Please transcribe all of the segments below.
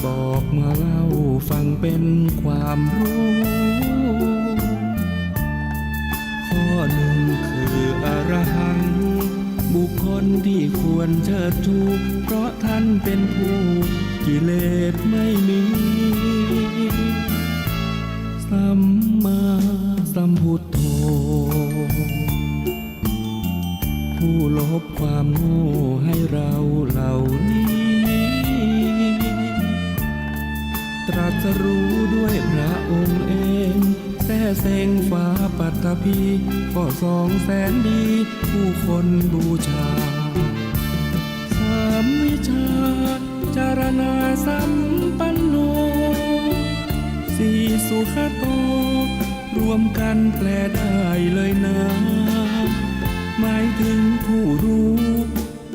บอกมาเล่าฟังเป็นความรู้ข้อหนึ่งคืออรหังต์บุคคลที่ควรเชิดชูเพราะท่านเป็นผู้กิเลสไม่มีสัมมาสัมพุทโธผู้ลบความโง่ให้เราเหล่านี้ตรัสรู้ด้วยพระองค์เองแท้เสงฟ้าปัตตภีก็200,000 ดีผู้คนบูชา3 วิชาจารณาสัมปันโน4 สุขโตรวมกันแปลได้เลยนะหมายถึงผู้รู้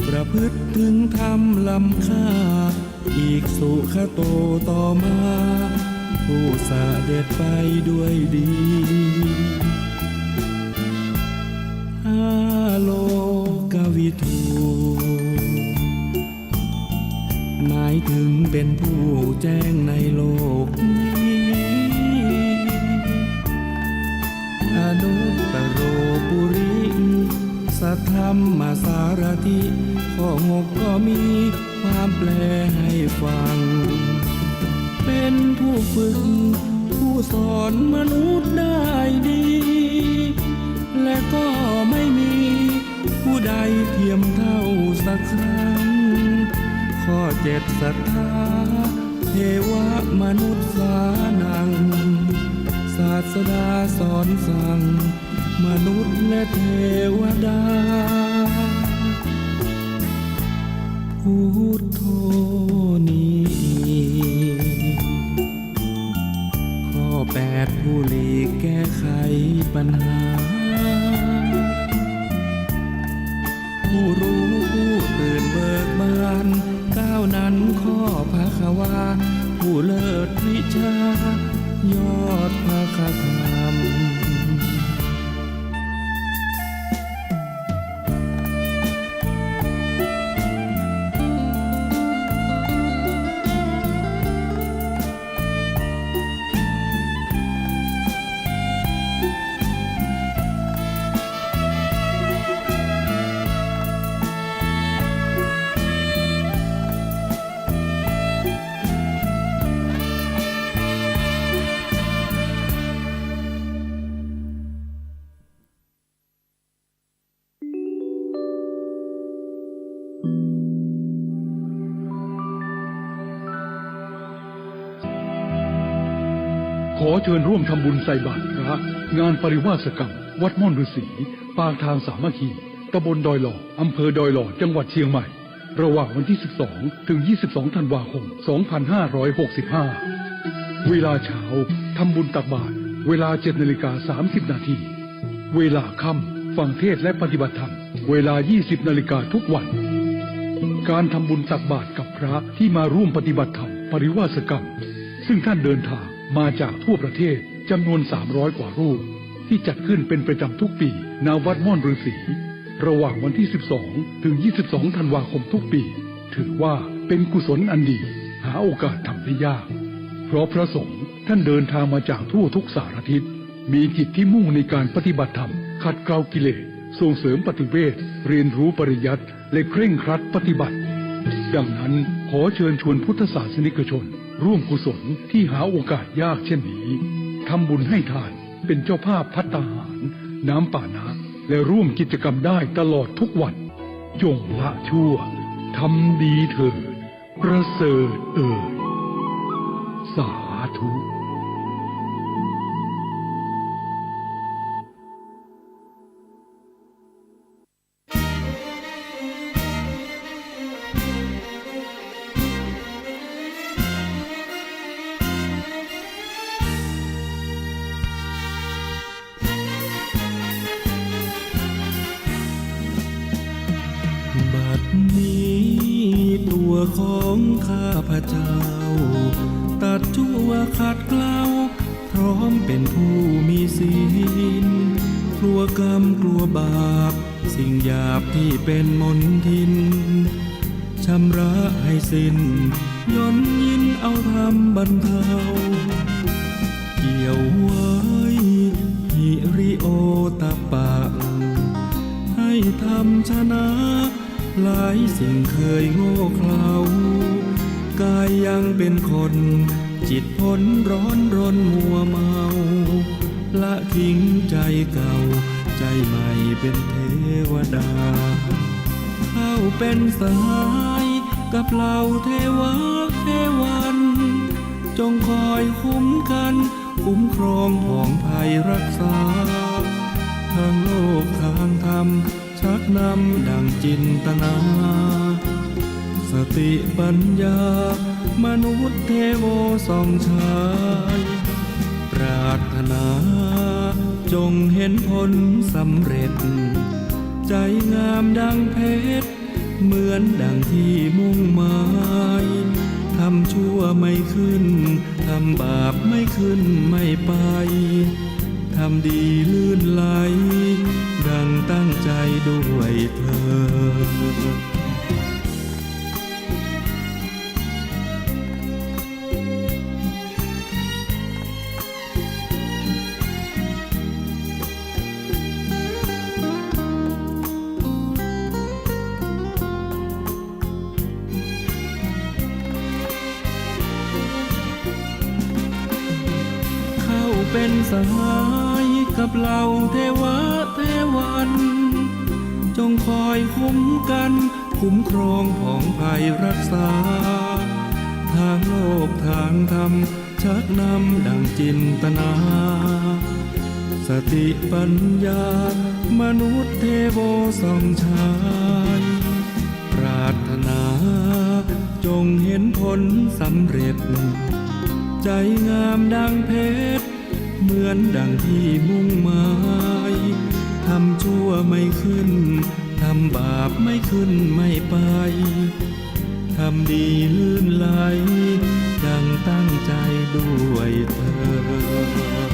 ประพฤติถึงธรรมล้ำค่าอีกสุขโตต่อมาผู้เสด็จไปด้วยดีโลกวิทูหมายถึงเป็นผู้แจ้งในโลกนี้อนุตตโรปุริสัทธัมมาสารถิข้อ6ก็มีความแปลให้ฟังเป็นผู้ฝึกผู้สอนมนุษย์ได้ดีและก็ไม่มีผู้ใดเทียมเท่าสักครั้งข้อ7ศรัทธาเทวมนุษย์สานังศาสดาสอนสั่งมนุษย์และเทวดาพุทโธนี้ข้อ8ผู้หลีกแก้ไขปัญหาผู้รู้ผู้ตื่นเบิกบาน9นั้นข้อภควาผู้เลิศวิชายอดภคธรรมขอเชิญร่วมทำบุญใส่บาตรพระงานปริวาสกรรมวัดม่อนฤาษีปางทางสามัคคีตำบลดอยหล่ออำเภอดอยหล่อจังหวัดเชียงใหม่ระหว่างวันที่12ถึง22ธันวาคม2565เวลาเช้าทำบุญตักบาตรเวลา 7:30 นาทีเวลาค่ำฟังเทศน์และปฏิบัติธรรมเวลา 20 นาฬิกาทุกวันการทำบุญตักบาตรกับพระที่มาร่วมปฏิบัติธรรมปริวาสกรรมซึ่งท่านเดินทางมาจากทั่วประเทศจำนวน300 กว่ารูปที่จัดขึ้นเป็นประจำทุกปีณวัดม่อนฤาษีระหว่างวันที่12ถึง22ธันวาคมทุกปีถือว่าเป็นกุศลอันดีหาโอกาสทำได้ยากเพราะพระสงฆ์ท่านเดินทางมาจากทั่วทุกสารทิศมีจิตที่มุ่งในการปฏิบัติธรรมขัดเกลากิเลสส่งเสริมปฏิเวทเรียนรู้ปริยัติและเคร่งครัดปฏิบัติดังนั้นขอเชิญชวนพุทธศาสนิกชนร่วมกุศลที่หาโอกาสยากเช่นนี้ทำบุญให้ทานเป็นเจ้าภาพภัตตาหารน้ำป่านะและร่วมกิจกรรมได้ตลอดทุกวันจงละชั่วทำดีเถิดประเสริฐสาธุ ของข้าพเจ้าตัดชั่วขัดเกลาพร้อมเป็นผู้มีศีลกลัวกรรมกลัวบาปสิ่งหยาบที่เป็นมลทิน ชำระให้สิ้นย่นยินเอาทำบรรเทาเกี่ยวไว้หิริโอตปะให้ทำชนะหลายสิ่งเคยโง่เขลากายยังเป็นคนจิตพ้นร้อนรนมัวเมาละทิ้งใจเก่าใจใหม่เป็นเทวดาเข้าเป็นสหายกับเหล่าเทวะเทวันจงคอยคุ้มกันคุ้มครองผ่องภัยรักษาทางโลกทางธรรมชักนำดังจินตนาสติปัญญามนุษย์เทโวส่องชายปรารถนาจงเห็นผลสำเร็จใจงามดังเพชรเหมือนดังที่มุ่งหมายทำชั่วไม่ขึ้นทำบาปไม่ขึ้นไม่ไปทำดีลื่นไหลดังตั้งใจด้วยเธอเป็นสหายกับเหล่าเทวะเทวันจงคอยคุ้มกันคุ้มครองผ่องภัยรักษาทางโลกทางธรรมชักนำดังจินตนาสติปัญญามนุษย์เทโวส่องชายปรารถนาจงเห็นผลสำเร็จใจงามดังเพชรเหมือนดังที่มุ่งหมายทำชั่วไม่ขึ้นทำบาปไม่ขึ้นไม่ไปทำดีลื่นไหลดังตั้งใจด้วยเธอ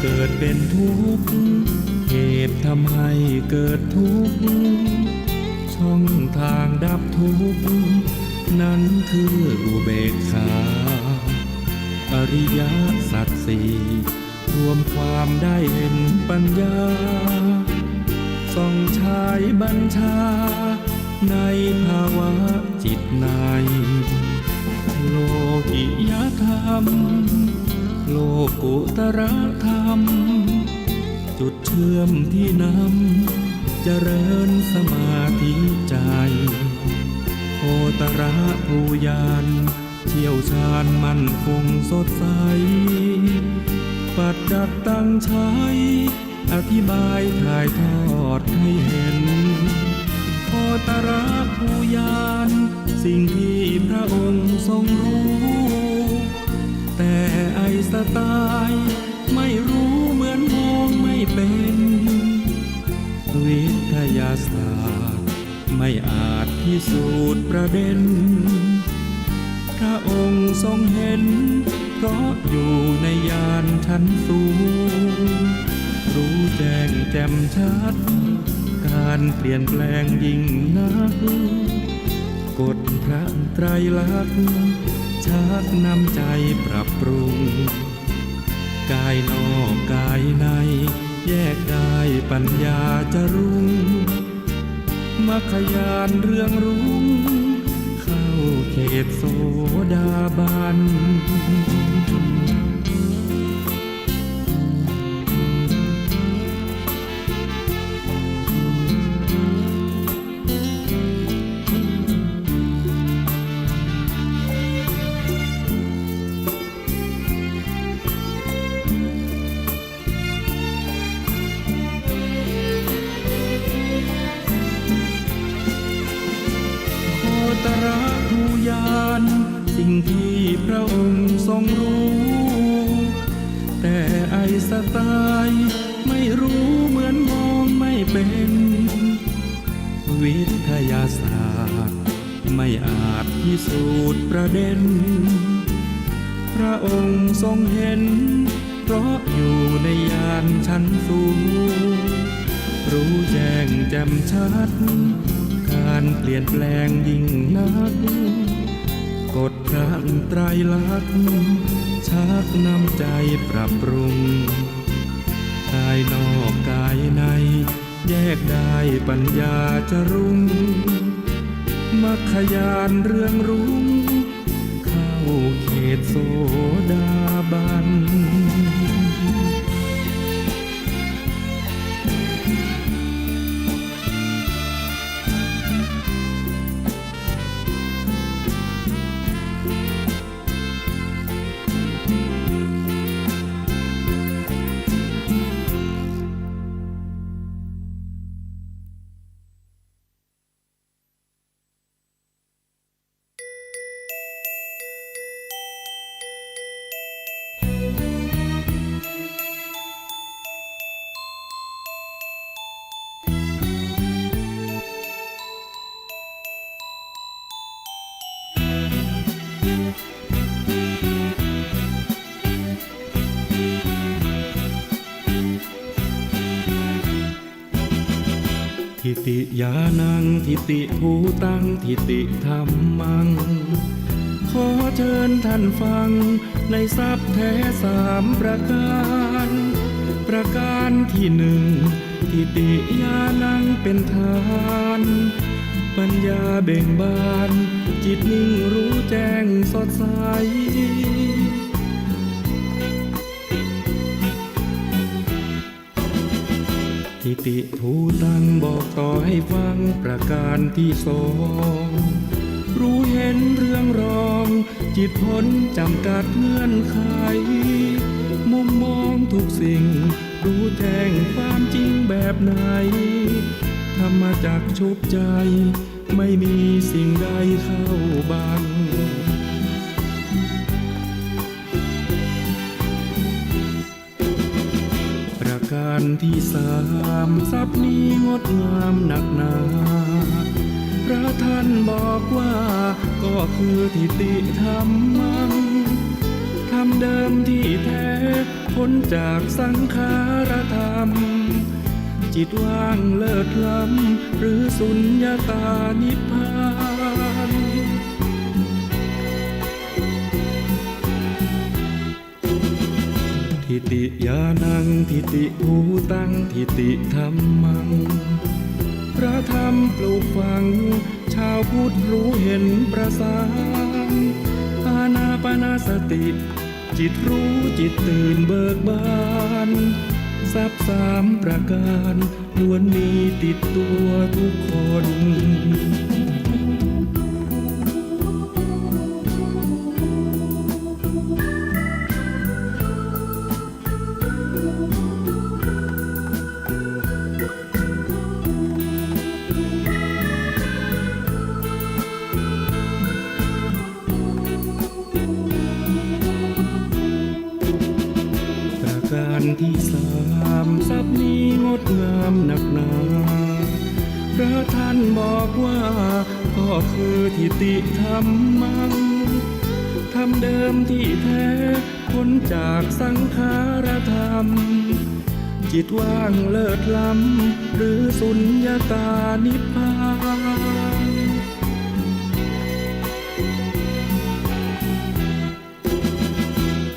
เกิดเป็นทุกข์เหตุทำให้เกิดทุกข์ช่องทางดับทุกข์นั้นคืออุเบกขาอริยสัจสี่รวมความได้เห็นปัญญาส่องชายบัญชาในภาวะจิตในโลกิยธรรมโลกุตระธรรมจุดเชื่อมที่นำเจริญสมาธิใจโคตระภูยานเชี่ยวชาญมั่นคงสดใสปัดดัดตั้งใช้อธิบายถ่ายทอดให้เห็นโคตระภูยานสิ่งที่พระองค์ทรงรู้แต่ไอสไตล์ไม่รู้เหมือนมองไม่เป็นวิทยาศาสตร์ไม่อาจพิสูจน์ประเด็นพระองค์ทรงเห็นเพราะอยู่ในญาณชั้นสูงรู้แจ้งแจ่มชัดการเปลี่ยนแปลงยิ่งนักกฎพระไตรลักษณ์ชักนำใจปรับปรุงกายนอกกายในแยกได้ปัญญาจะรุ่งมรรคญาณเรื่องรุ่งเข้าเขตโสดาบัน ระองค์ทรงรู้ แต่ไอสไตล์ไม่รู้เหมือนมองไม่เป็น วิทยาศาสตร์ไม่อาจพิสูจน์ประเด็น พระองค์ทรงเห็นเพราะอยู่ในยานชั้นสูง รู้แจ้งแจ่มชัดการเปลี่ยนแปลงยิ่งนักกฎพระไตรลักษณ์ชักนำใจปรับปรุงกายนอกกายในแยกได้ปัญญาจะรุ่งมัคคยานเรื่องรุ่งเข้าเขตโสดาบัน ทิติยานังทิติภูตังทิติธรรมัง ขอเชิญท่านฟังในทรัพย์แท้สามประการ ประการที่หนึ่งทิติยานังเป็นทาน ปัญญาเบ่งบานจิตนิ่งรู้แจ้งสดใส ทิติทูตังบอกต่อให้ฟังประการที่สองรู้เห็นเรื่องรองจิตพ้นจำกัดเงื่อนไขมุมมองทุกสิ่งรู้แจ้งความจริงแบบไหนธรรมจักชุบใจไม่มีสิ่งใดเข้าบัง ประการที่สามทรัพย์นี้งดงามหนักหนาพระท่านบอกว่าก็คือทิติธรรมังธรรมเดิมที่แท้พ้นจากสังขารธรรมจิตว่างเลิศล้ำหรือสุญญตานิพพาน ทิติยานังทิติภูตังทิติธรรมังพระธรรมปลูกฝังชาวพุทธรู้เห็นประสานอานาปานสติจิตรู้จิตตื่นเบิกบานทรัพย์สามประการล้วนมีติดตัวทุกคน ประการที่สามทรัพย์นี้งดงามหนักหนาพระท่านบอกว่าก็คือทิติธรรมังธรรมเดิมที่แท้พ้นจากสังขารธรรมจิตว่างเลิศล้ำหรือสุญญตานิพพาน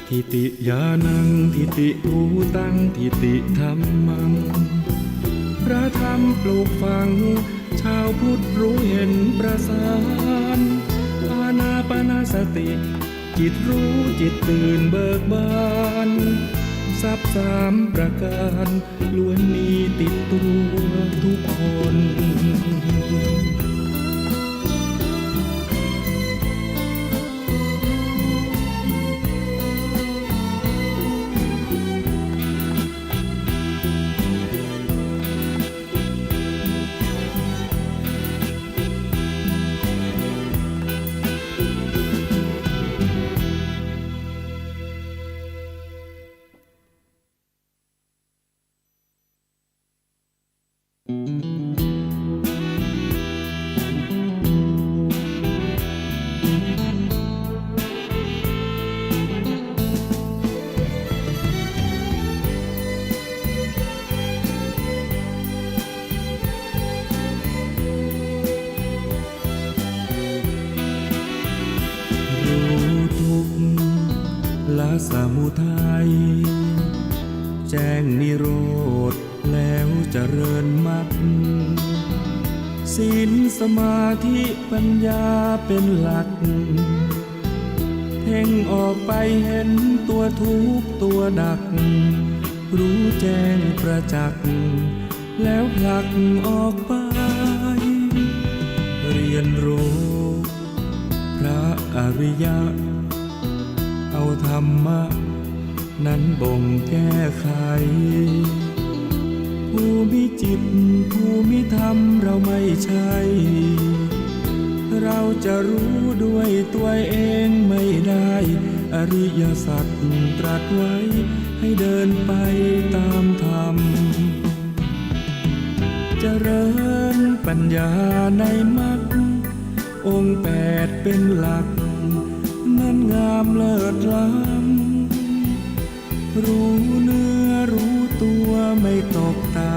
ทิติยานังทิติภูตังทิติธรรมังพระธรรมปลูกฝังชาวพุทธรู้เห็นประสานอานาปานสติจิตรู้จิตตื่นเบิกบานทรัพย์สามประการล้วนมีติดตัวทุกคน ข รู้ทุกข์ละสมุทัยแจ้งนิโรธแล้วเจริญมรรคศีลสมาธิปัญญาเป็นหลักเพ่งออกไปเห็นตัวทุกข์ตัวดักรู้แจ้งประจักษ์แล้วผลักออกไปเรียนรู้พระอริยะเอาธรรมะนั้นบ่งแก้ไขผู้มีจิตผู้มีธรรมเราไม่ใช่เราจะรู้ด้วยตัวเองไม่ได้อริยสัจตรัสไว้ให้เดินไปตามธรรมเจริญปัญญาในมรรคองค์แปดเป็นหลักนั้นงามเลิศล้ำรู้เนื้อรู้ตัวไม่ตกต่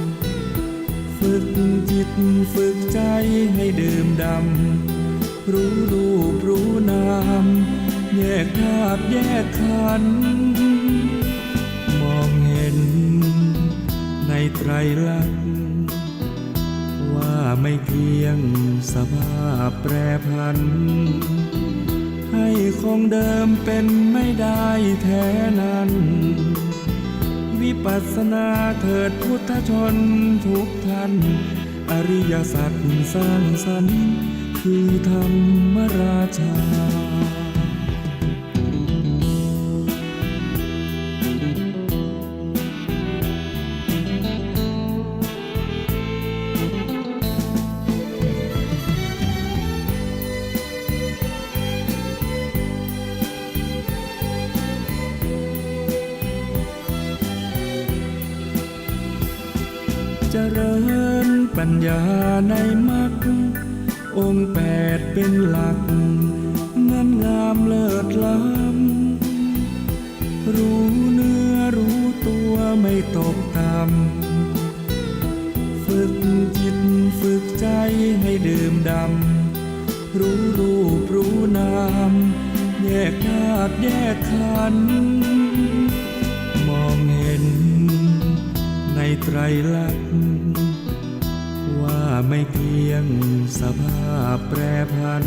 ำฝึกจิตฝึกใจให้ดื่มดำรู้รูปรู้นามแยกธาตุแยกขันธ์มองเห็นในไตรลักษณ์ว่าไม่เที่ยงสภาพแปรผันให้คงเดิมเป็นไม่ได้แท้นั้นวิปัสสนาเถิดพุทธชนทุกท่านอริยสัจสร้างสรรค์คือธรรมราชาเจริญปัญญาในมรรคองค์แปดเป็นหลักนั้นงามเลิศล้ำรู้เนื้อรู้ตัวไม่ตกต่ำฝึกจิตฝึกใจให้ดื่มดำรู้รูปรู้นามแยกธาตุแยกขันธ์มองเห็นในไตรลักษณ์ว่าไม่เที่ยงสภาพแปรผัน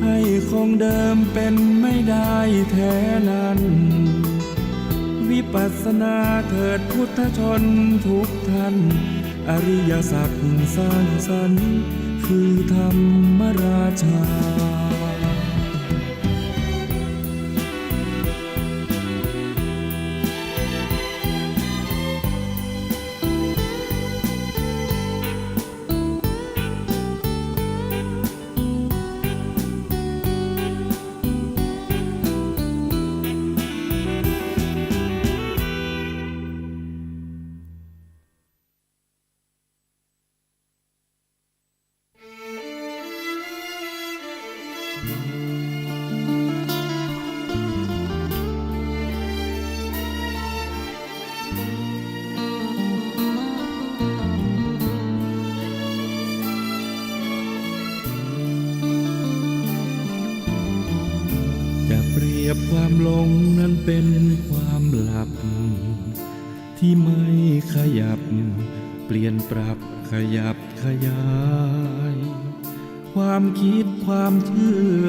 ให้คงเดิมเป็นไม่ได้แท้นั้นวิปัสสนาเถิดพุทธชนทุกท่านอริยสัจสร้างสรรค์คือธรรมราชาเปรียบความหลงนั้นเป็นความหลับที่ไม่ขยับเปลี่ยนปรับขยับขยายความคิดความเชื่อ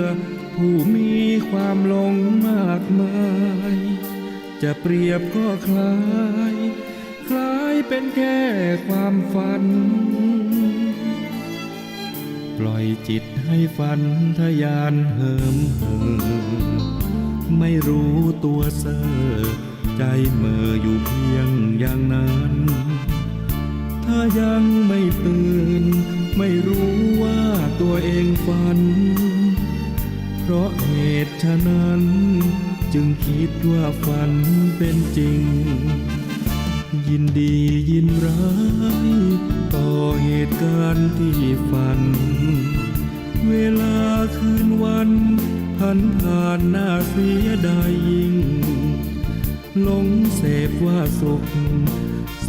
ผู้มีความหลงมากมายจะเปรียบก็คล้ายเป็นแค่ความฝันปล่อยจิตให้ฝันทะยานเหิมไม่รู้ตัวเซ่อใจเมื่ออยู่เพียงอย่างนั้นถ้ายังไม่ตื่นไม่รู้ว่าตัวเองฝันเพราะเหตุฉะนั้นจึงคิดว่าฝันเป็นจริง ยินดียินร้ายต่อเหตุการณ์ที่ฝันเวลาคืนวันผ่านน่าเสียดายยิ่งหลงเสพว่าสุข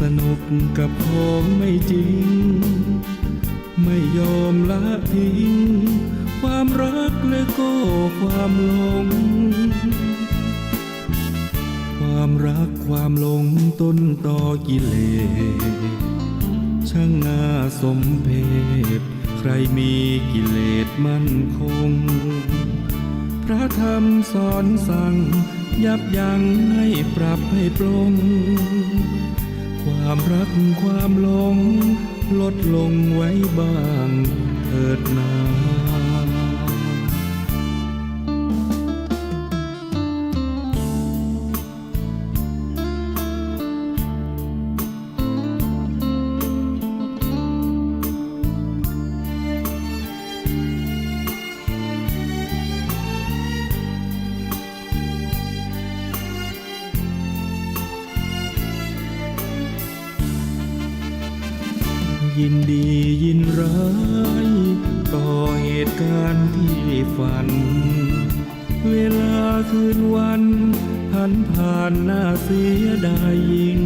สนุกกับของไม่จริงไม่ยอมละทิ้งความรักและก็ความหลงความรักความหลงต้นต่อกิเลสช่างน่าสมเพชใครมีกิเลสมั่นคงพระธรรมสอนสั่งยับยั้งให้ปรับให้ปลงความรักความหลงลดลงไว้บ้างเถิดนายินดียินร้ายต่อเหตุการณ์ที่ฝันเวลาคืนวันผ่านน่าเสียดายยิ่ง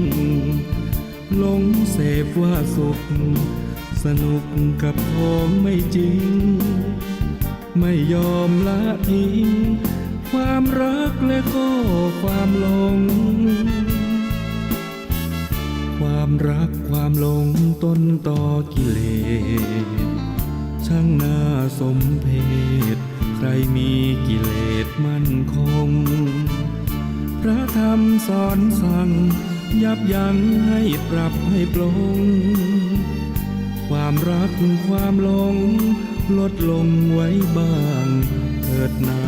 หลงเสพว่าสุขสนุกกับของไม่จริงไม่ยอมละทิ้งความรักและก็ความหลงความรักความหลงต้นต่อกิเลสช่างน่าสมเพชใครมีกิเลสมั่นคงพระธรรมสอนสั่งยับยั้งให้ปรับให้ปลงความรักความหลงลดลงไว้บ้างเถิดนา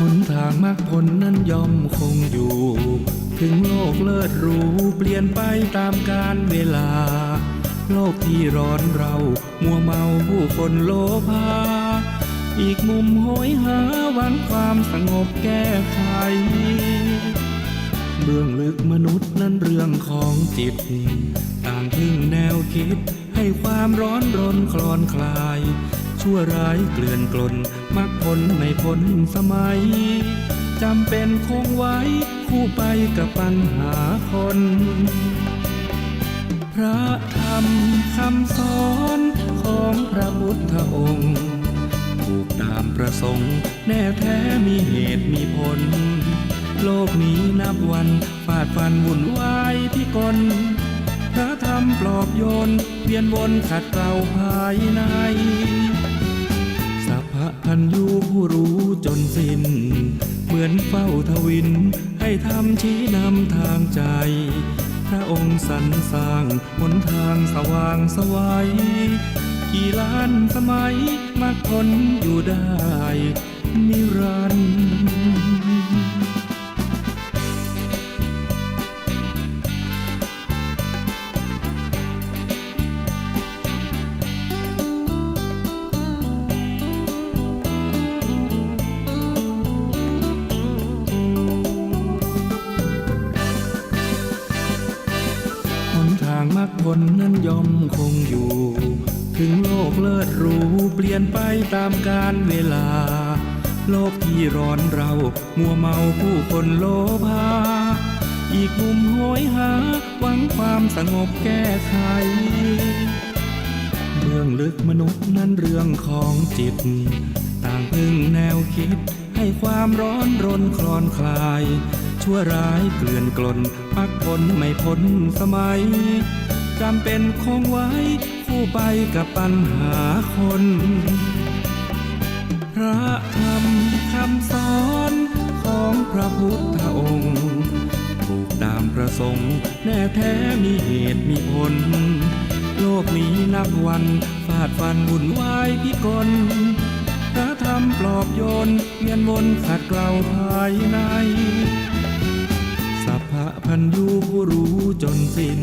หนทางมรรคผลนั้นย่อมคงอยู่ถึงโลกเลิศหรูเปลี่ยนไปตามกาลเวลาโลกที่ร้อนเรามัวเมาผู้คนโลภาอีกมุมโหยหาหวังความสงบแก้ไขเบื้องลึกมนุษย์นั้นเรื่องของจิตต่างพึ่งแนวคิดให้ความร้อนรนคลอนคลายชั่วร้ายเกลื่อนกลนมรรคผลไม่พ้นสมัยจำเป็นคงไว้คู่ไปกับปัญหาคนพระธรรมคำสอนของพระพุทธองค์ถูกตามประสงค์แน่แท้มีเหตุมีผลโลกนี้นับวันฟาดฟันวุ่นวายพิกลพระธรรมปลอบโยนเวียนวนขัดเกลาภายในสัพพะพันยูผู้รู้จนสิ้นเหมือนเฝ้าทวินให้ทำชี้นำทางใจพระองค์สรรสร้างหนทางสว่างไสวกี่ล้านสมัยมรรคผลอยู่ได้นิรันดร์มรรคผลนั้นย่อมคงอยู่ถึงโลกเลิศหรูเปลี่ยนไปตามกาลเวลาโลกที่ร้อนเรามัวเมาผู้คนโลภาอีกมุมโหยหาหวังความสงบแก้ไขเบื้องลึกมนุษย์นั้นเรื่องของจิตต่างพึ่งแนวคิดให้ความร้อนรนคลอนคลายช ชั่วร้ายเกลื่อนกลนพักพ้นไม่พ้นสมัยจำเป็นคงไว้คู่ไปกับปัญหาคนพระธรรมคำสอนของพระพุทธองค์ถูกตามประสงค์แน่แท้มีเหตุมีผลโลกนี้นับวันฟาดฟันวุ่นวายพิกลพระธรรมปลอบโยนเวียนวนขัดเกลาภายในสัพพะพันยูผู้รู้จนสิ้น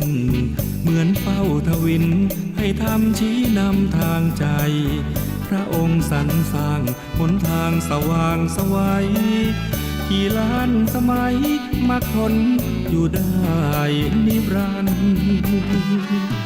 เหมือนเฝ้าทวินให้ทำชี้นำทางใจพระองค์สรรสร้างหนทางสว่างไสวัยกี่ล้านสมัยมักทนอยู่ได้นิรันดร์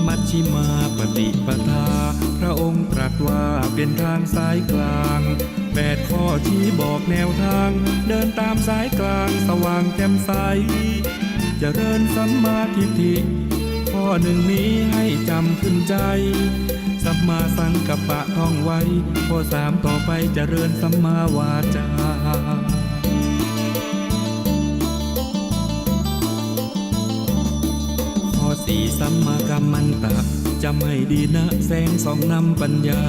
มัชฌิมาปฏิปทาพระองค์ตรัสว่าเป็นทางสายกลาง8 ข้อชี้บอกแนวทางเดินตามสายกลางสว่างแจ่มใสเจริญสัมมาทิฏฐิข้อหนึ่งนี้ให้จำขึ้นใจสัมมาสังกัปปะท่องไว้ข้อ3ต่อไปเจริญสัมมาวาจาสี่สัมมากัมมันตะจำให้ดีนะแสงส่องนำปัญญา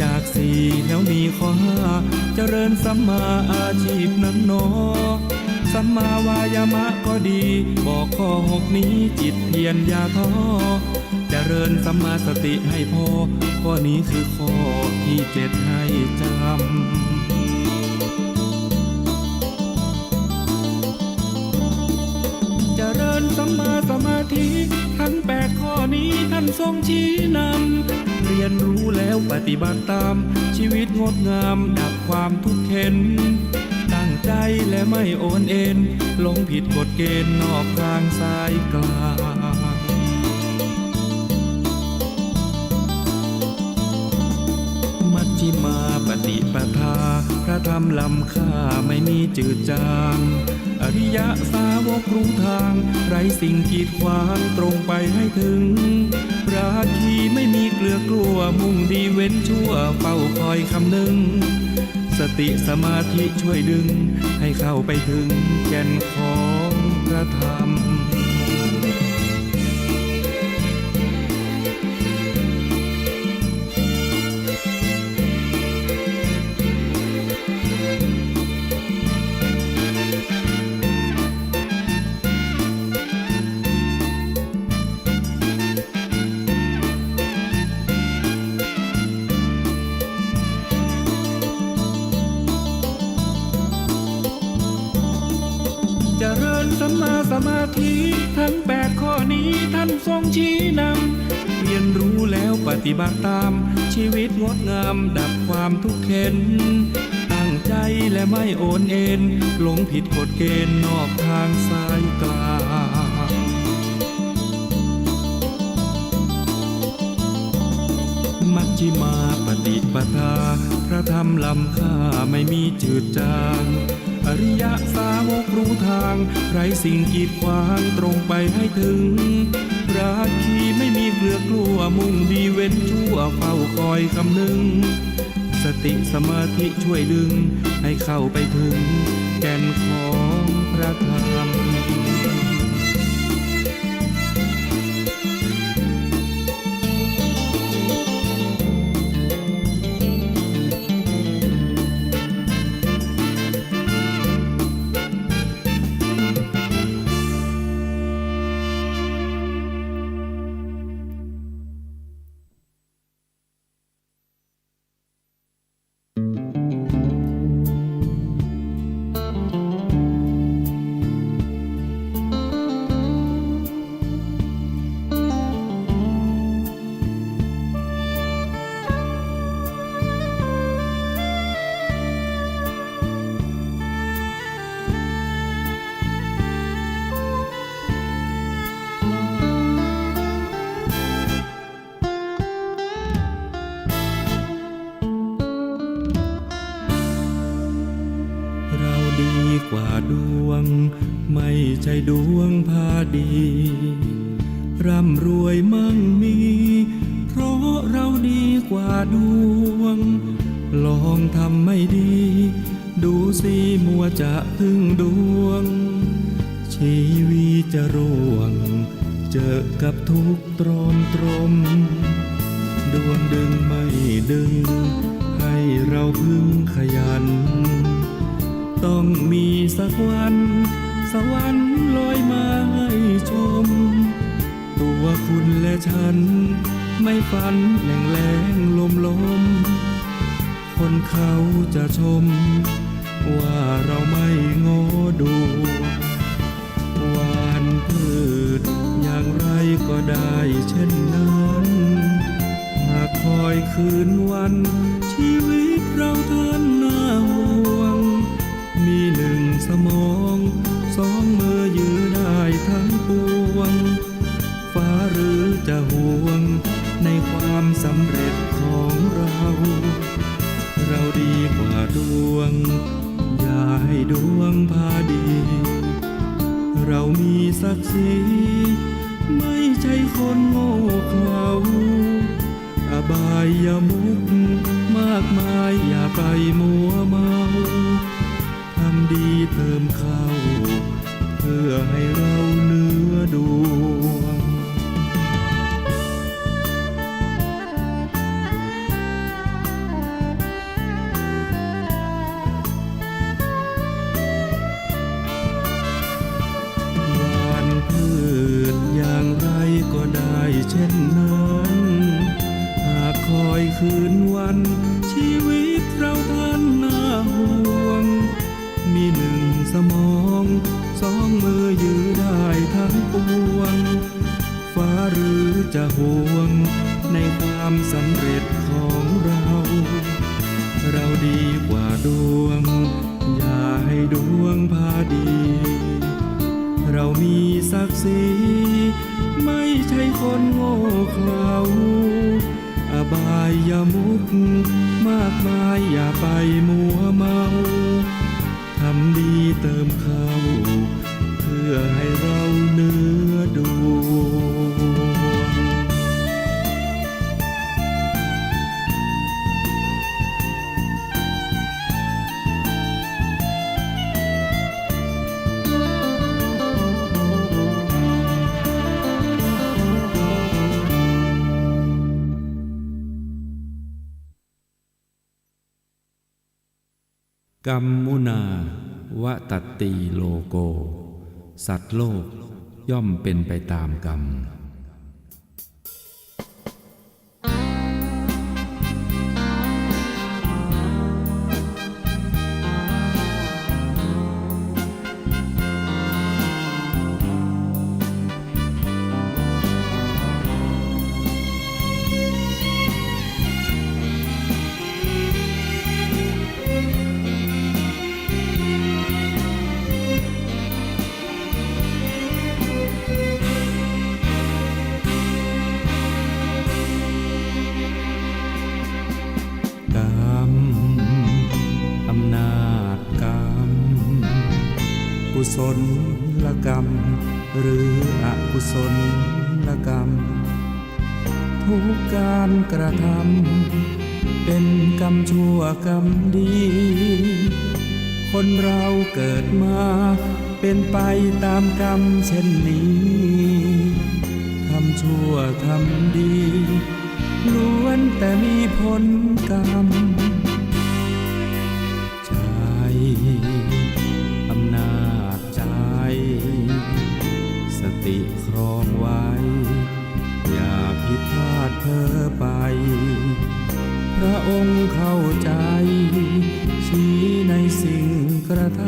จาก4แล้วมีข้อ5เจริญสัมมาอาชีพนั้นหนอสัมมาวายามะก็ดีบอกข้อ6นี้จิตเพียรอย่าท้อเจริญสัมมาสติให้พอข้อนี้คือข้อที่7ให้จำเจริญสัมมาสมาธิทั้ง8 ข้อนี้ท่านทรงชี้นำเรียนรู้แล้วปฏิบัติตามชีวิตงดงามดับความทุกข์เข็นตั้งใจและไม่โอนเอ็นลงผิดกฎเกณฑ์นอกทางสายกลางมัชฌิมาปฏิปทาพระธรรมล้ำค่าไม่มีจืดจางอริยสาวกรู้ทางไร้สิ่งกีดขวางตรงไปให้ถึงราคีไม่มีเกลือกลัวมุ่งดีเว้นชั่วเฝ้าคอยคำนึงสติสมาธิช่วยดึงให้เข้าไปถึงแก่นของพระธรรมเจริญสัมมาสมาธิทั้ง8 ข้อนี้ท่านทรงชี้นำเรียนรู้แล้วปฏิบัติตามชีวิตงดงามดับความทุกข์เข็นตั้งใจและไม่โอนเอ็นหลงผิดกฎเกณฑ์นอกทางสายกลางมัชฌิมาปฏิปทาพระธรรมล้ำค่าไม่มีจืดจางอริยสาวกรู้ทางไร้สิ่งกีดขวางตรงไปให้ถึงราคีไม่มีเกลือกลัวมุ่งดีเว้นชั่วเฝ้าคอยคำนึงสติสมาธิช่วยดึงให้เข้าไปถึงแก่นของพระธรรม กว่าดวงไม่ใช่ดวงพาดีร่ำรวยมั่งมีเพราะเราดีกว่าดวงลองทำไม่ดีดูสิมัวจะพึ่งดวงชีวิตจะร่วงเจอกับทุกข์ตรมดวงดึงไม่ดึงให้เราพึ่งขยันต้องมีสักวันสวรรค์ลอยมาให้ชมตัวคุณและฉันไม่ฝันแหลงลมคนเขาจะชมว่าเราไม่โง่ดูหวานพืชอย่างไรก็ได้เช่นนั้นหากคอยคืนวันชีวิตเราท่านน่าห่วงมีหนึ่งสมองสองมือยืนได้ทั้งปวงฟ้าหรือจะห่วงในความสำเร็จของเราดีกว่าดวงอย่าให้ดวงพาดีเรามีศักดิ์ศรีไม่ใช่คนโง่เขลาอบายอย่ามุกมากมายอย่าไปมัวเมาทำดีเติมเข้าเพื่อให้เราเหนือดวงอย่างไรก็ได้เช่นนั้นหากคอยคืนวันชีวิตเราท่านน่าห่วงมีหนึ่งสมองสองมือยืนได้ทั้งปวงฟ้าหรือจะห่วงในความสำเร็จของเราดีกว่าดวงอย่าให้ดวงพาดีเรามีศักดิ์ศรีไม่ใช่คนโง่เขลาอบายอย่ามุกมากมายอย่าไปมัวเมาทำดีเติมเข้าเพื่อให้เราเหนือดวง กัมมุนาวะตัตตีโลโกสัตว์โลกย่อมเป็นไปตามกรรมอำนาจกรรมกุศลกรรมหรืออกุศลกรรมทุกการกระทำเป็นกรรมชั่วกรรมดีคนเราเกิดมาเป็นไปตามกรรมเช่นนี้ทำชั่วทำดีล้วนแต่มีผลกรรมใจอำนาจใจสติครองไว้อย่าผิดพลาดเพ้อไปพระองค์เข้าใจชี้ในสิ่งกระท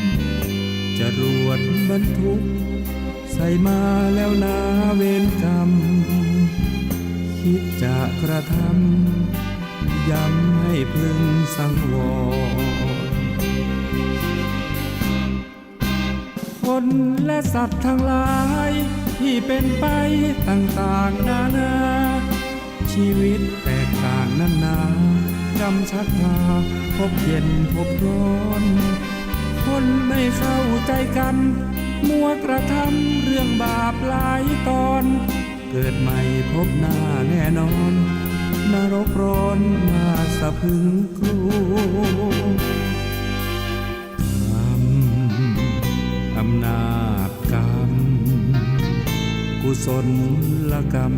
ำจรวดบรรทุกใส่มาแล้วนาเวรกรรมคิดจะกระทำย้ำให้พึงสังวรคนและสัตว์ทั้งหลายที่เป็นไปต่างๆนานาชีวิตแตกต่างนานากรรมชักพาพบเย็นพบร้อนค คนไม่เข้าใจกันมัวกระทำเรื่องบาปหลายตอน เกิดใหม่พบหน้าแน่นอนนรกร้อนมาสะพรึงกลัวอำนาจกรรมกุศลกรรม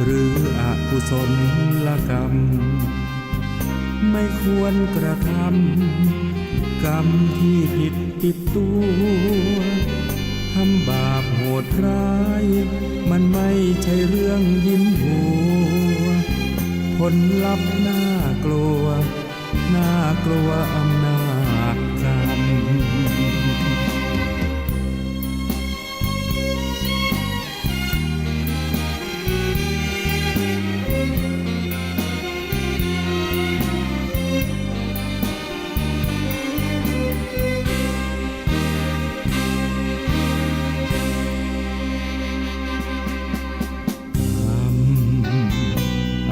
หรืออกุศลกรรมไม่ควรกระทำกรรมที่ผิดติดตัวทำบาปโหดร้ายมันไม่ใช่เรื่องยิ้มหัวผลลัพธ์น่ากลัวน่ากลัวอำนาจกรรม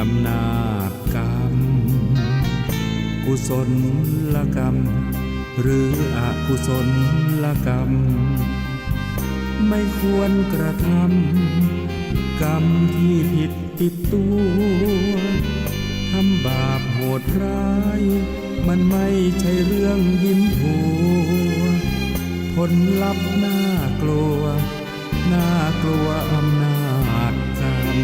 อำนาจกรรมกุศลกรรมหรืออกุศลกรรมไม่ควรกระทำกรรมที่ผิดติดตัวทำบาปโหดร้ายมันไม่ใช่เรื่องยิ้มหัวผลลัพธ์น่ากลัวน่ากลัวอำนาจกรรม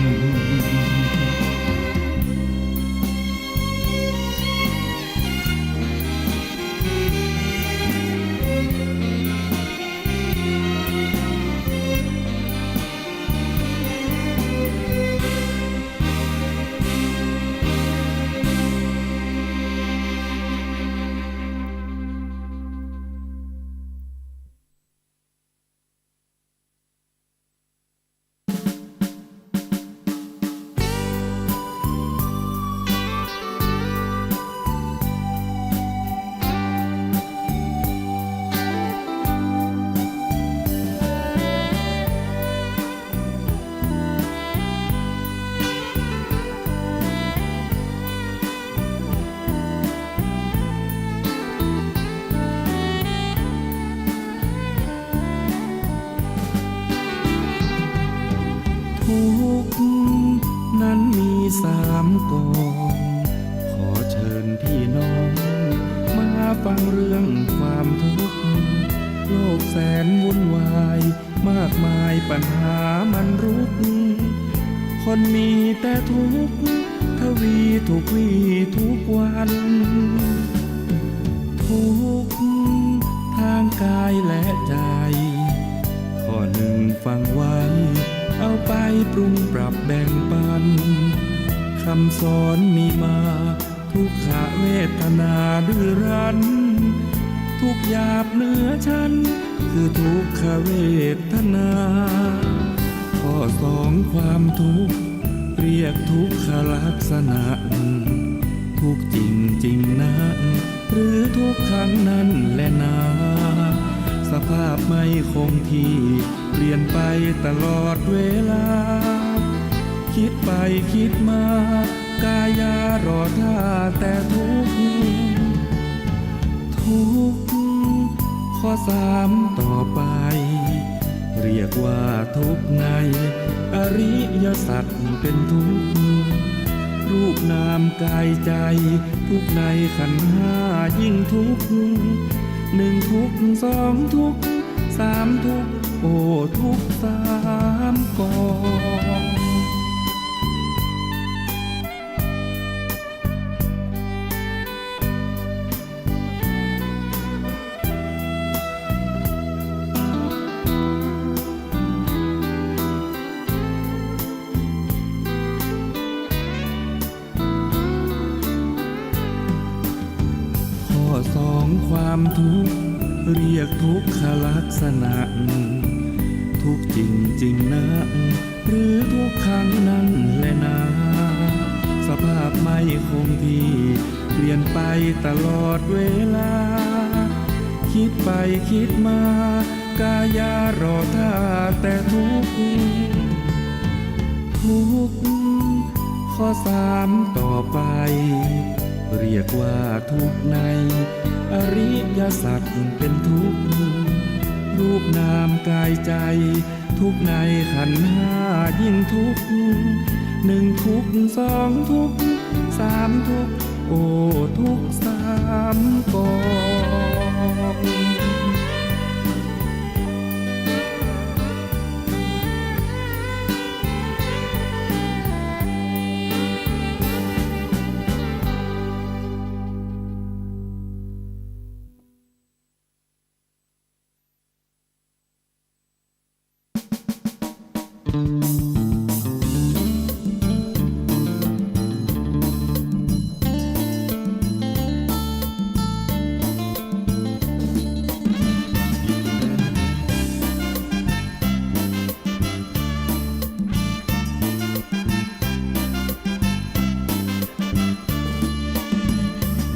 ทุกข์นั้นมี3 กองขอเชิญพี่น้องมาฟังเรื่องความทุกข์โลกแสนวุ่นวายมากมายปัญหามันรุกคนมีแต่ทุกข์ทวีทุกวีทุกวันทุกข์ทางกายและใจข้อหนึ่งฟังไว้เอาไปปรุงปรับแบ่งปันคำสอนมีมาทุกขเวทนาดื้อรั้นทุกหยาบเหนือฉันคือทุกขเวทนาข้อ2ความทุกข์เรียกทุกขลักษณะทุกจริงจริงนะหรือทุกขังนั้นแหละนาสภาพไม่คงที่เปลี่ยนไปตลอดเวลาคิดไปคิดมากายารอท่าแต่ทุกข์ทุกข์ข้อ3ต่อไปเรียกว่าทุกข์ในอริยสัจเป็นทุกข์รูปนามกายใจทุกข์ในขันธ์5ยิ่งทุกข์1ทุกข์2ทุกข์3ทุกข์โอ้ทุกข์3 กอง2ความทุกข์เรียกทุกขลักษณะทุกจริงจริงนะหรือทุกขังนั้นแหละนะสภาพไม่คงที่เปลี่ยนไปตลอดเวลาคิดไปคิดมากายารอท่าแต่ทุกข์ทุกข์ข้อ3ต่อไป เรียกว่าทุกข์ในอริยสัจเป็นทุกข์รูปนามกายใจทุกข์ในขันธ์ห้ายิ่งทุกข์หนึ่งทุกข์สองทุกข์สามทุกข์โอ้ทุกข์สามกอง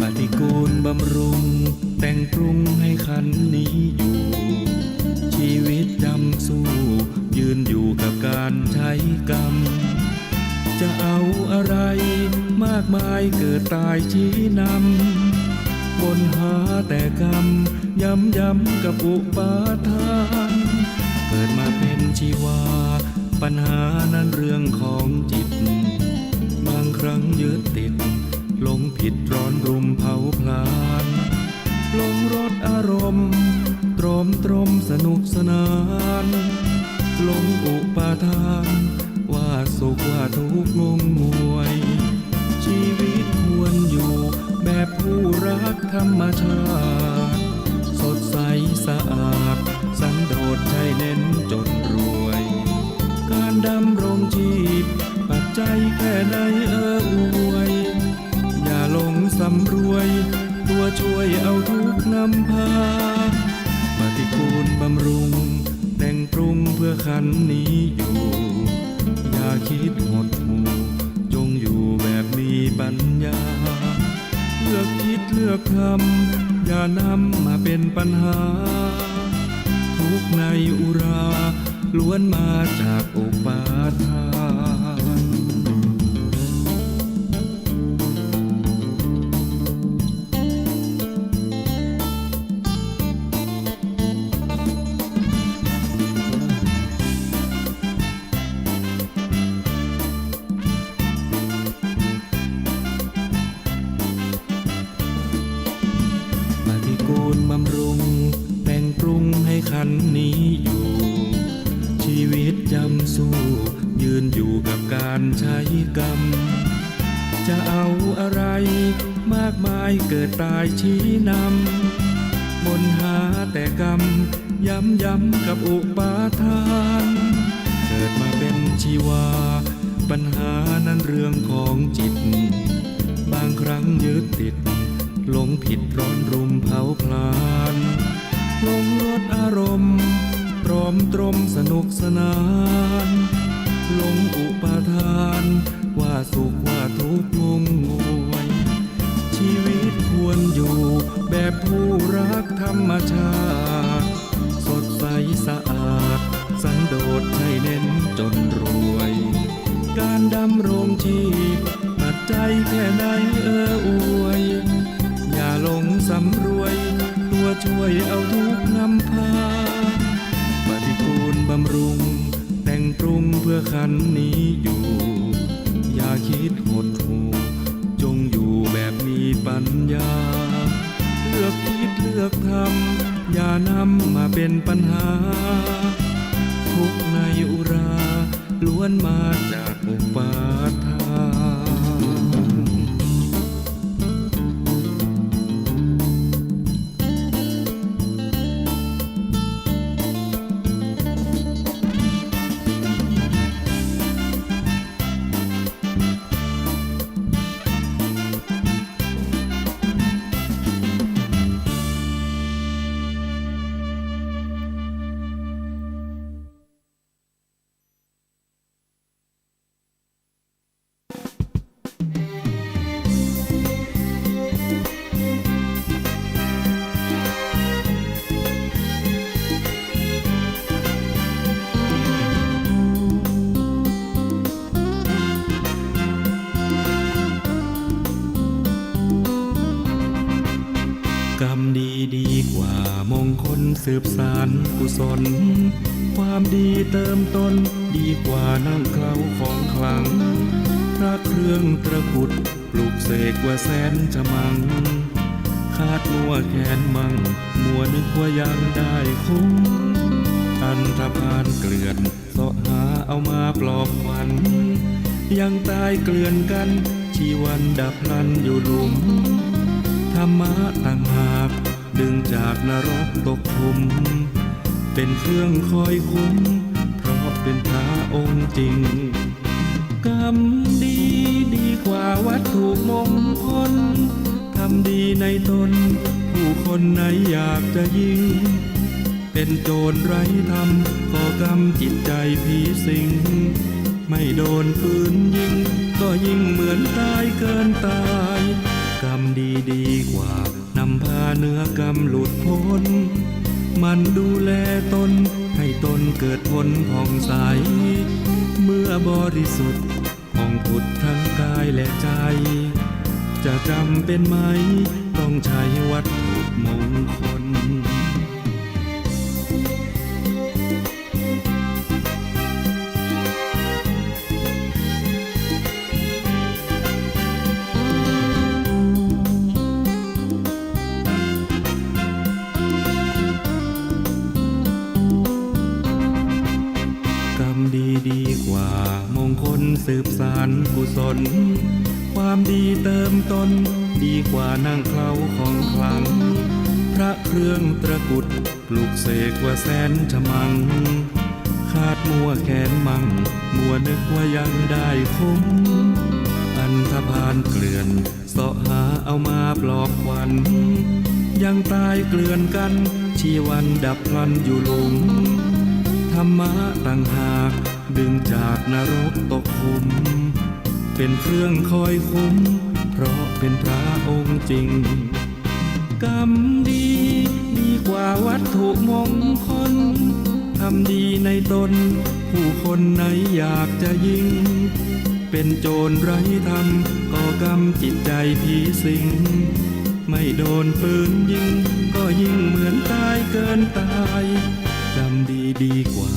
ปฏิกูลบำรุงแต่งปรุงให้ขันธ์นี้อยู่ ชีวิตจำสู้ยืนอยู่กับการใช้กรรม จะเอาอะไรมากมายเกิดตายชี้นำบนหาแต่กรรมย้ำกับอุปาทานเกิดมาเป็นชีวาปัญหานั้นเรื่องของจิตบางครั้งยึดติดหลงผิดร้อนรุมเผาพลานหลงรสอารมณ์ตรมสนุกสนานหลงอุปาทานว่าสุขว่าทุกข์งงงวยชีวิตควรอยู่แบบผู้รักธรรมชาติสดใสสะอาดสันโดษใจเน้นจนรวยการดำรงชีพปัจจัยแค่ไหนอวยอย่าหลงสำรวยตัวช่วยเอาทุกนำพาปฏิกูลบำรุงแต่งปรุงเพื่อขันธ์นี้อยู่อย่าคิดหดหู่จงอยู่แบบมีปัญญาเลือกคิดเลือกทำอย่านำมาเป็นปัญหาทุกข์ในอุราล้วนมาจากอุปาทาน บำรุงแต่งปรุงให้ขันธ์นี้อยู่ชีวิตจำสู้ยืนอยู่กับการใช้กรรมจะเอาอะไรมากมายเกิดตายชี้นำบนหาแต่กรรมย้ำกับอุปาทานเกิดมาเป็นชีวาปัญหานั้นเรื่องของจิตบางครั้งยึดติดหลงผิดร้อนรุมเผาพลานหลงรสอารมณ์ตรมสนุกสนานหลงอุปาทานว่าสุขว่าทุกข์งงงวยชีวิตควรอยู่แบบผู้รักธรรมชาติสดใสสะอาดสันโดษใช่เน้นจนรวยการดำรงชีพปัจจัยแค่ไหนอวยอย่าหลงสำรวยตัวช่วยเอาทุกนำพาปฏิกูลบำรุงแต่งปรุงเพื่อขันธ์นี้อยู่อย่าคิดหดหู่จงอยู่แบบมีปัญญาเลือกคิดเลือกทำอย่านำมาเป็นปัญหาทุกข์ในอุราล้วนมาจากอุปาทาน สืบสานกุศลความดีเติมต้นดีกว่าน้ำเคล้าของขลังพระเครื่องตะกรุดปลูกเสกว่าแสนจะมังคาดมัวแขนมังมัวนึกว่ายังได้คุ้มอันธพาลเกลื่อนเสาะหาเอามาปลอบขวัญยังตายเกลื่อนกันชีวันดับพลันอยู่หลุมธรรมะต่างหากดึงจากนรกตกขุมเป็นเครื่องคอยคุ้มเพราะเป็นพระองค์จริงกรรมดีดีกว่าวัตถุมงคลทำดีในตนผู้คนไหนอยากจะยิงเป็นโจรไร้ธรรมก่อกรรมจิตใจผีสิงไม่โดนปืนยิงก็ยิ่งเหมือนตายเกินตายกรรมดีดีกว่านำพาเนื้อกรรมหลุดพ้นมันดูแลตนให้ตนเกิดผลผ่องใสเมื่อบริสุทธิ์ผ่องผุดทั้งกายและใจจะจำเป็นไหมต้องใช้วัตถุมงคลดีกว่ามงคลสืบสานกุศลความดีเติมต้นดีกว่านั่งเคล้าของขลังพระเครื่องตะกรุดปลูกเสกว่าแสนจะมังคาดมัวแขนมังมัวนึกว่ายังได้คุ้มอันธพาลเกลื่อนเสาะหาเอามาปลอบขวัญยังตายเกลื่อนกันชีวันดับพลันอยู่หลุมธรรมะต่างหากดึงจากนรกตกขุมเป็นเครื่องคอยคุ้มเพราะเป็นพระองค์จริงกรรมดีดีกว่าวัตถุมงคลทำดีในตนผู้คนไหนอยากจะยิงเป็นโจรไร้ธรรมก่อกรรมจิตใจผีสิงไม่โดนปืนยิงก็ยิ่งเหมือนตายเกินตายกรรมดีดีกว่า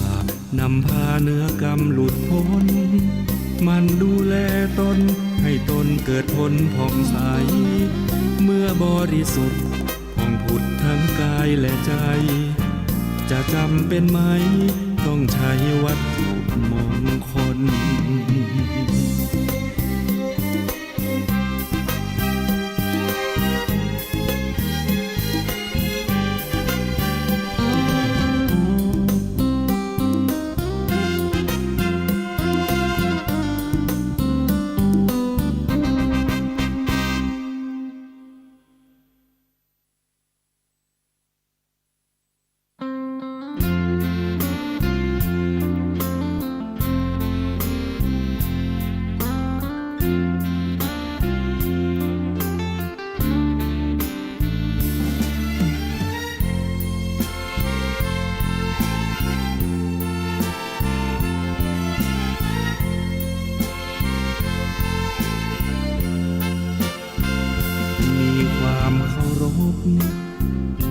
นำพาเนื้อกรรมหลุดพ้นมันดูแลตนให้ตนเกิดผลผ่องใสเมื่อบริสุทธิ์ผ่องผุดทั้งกายและใจจะจำเป็นไหมต้องใช้วัตถุมงคล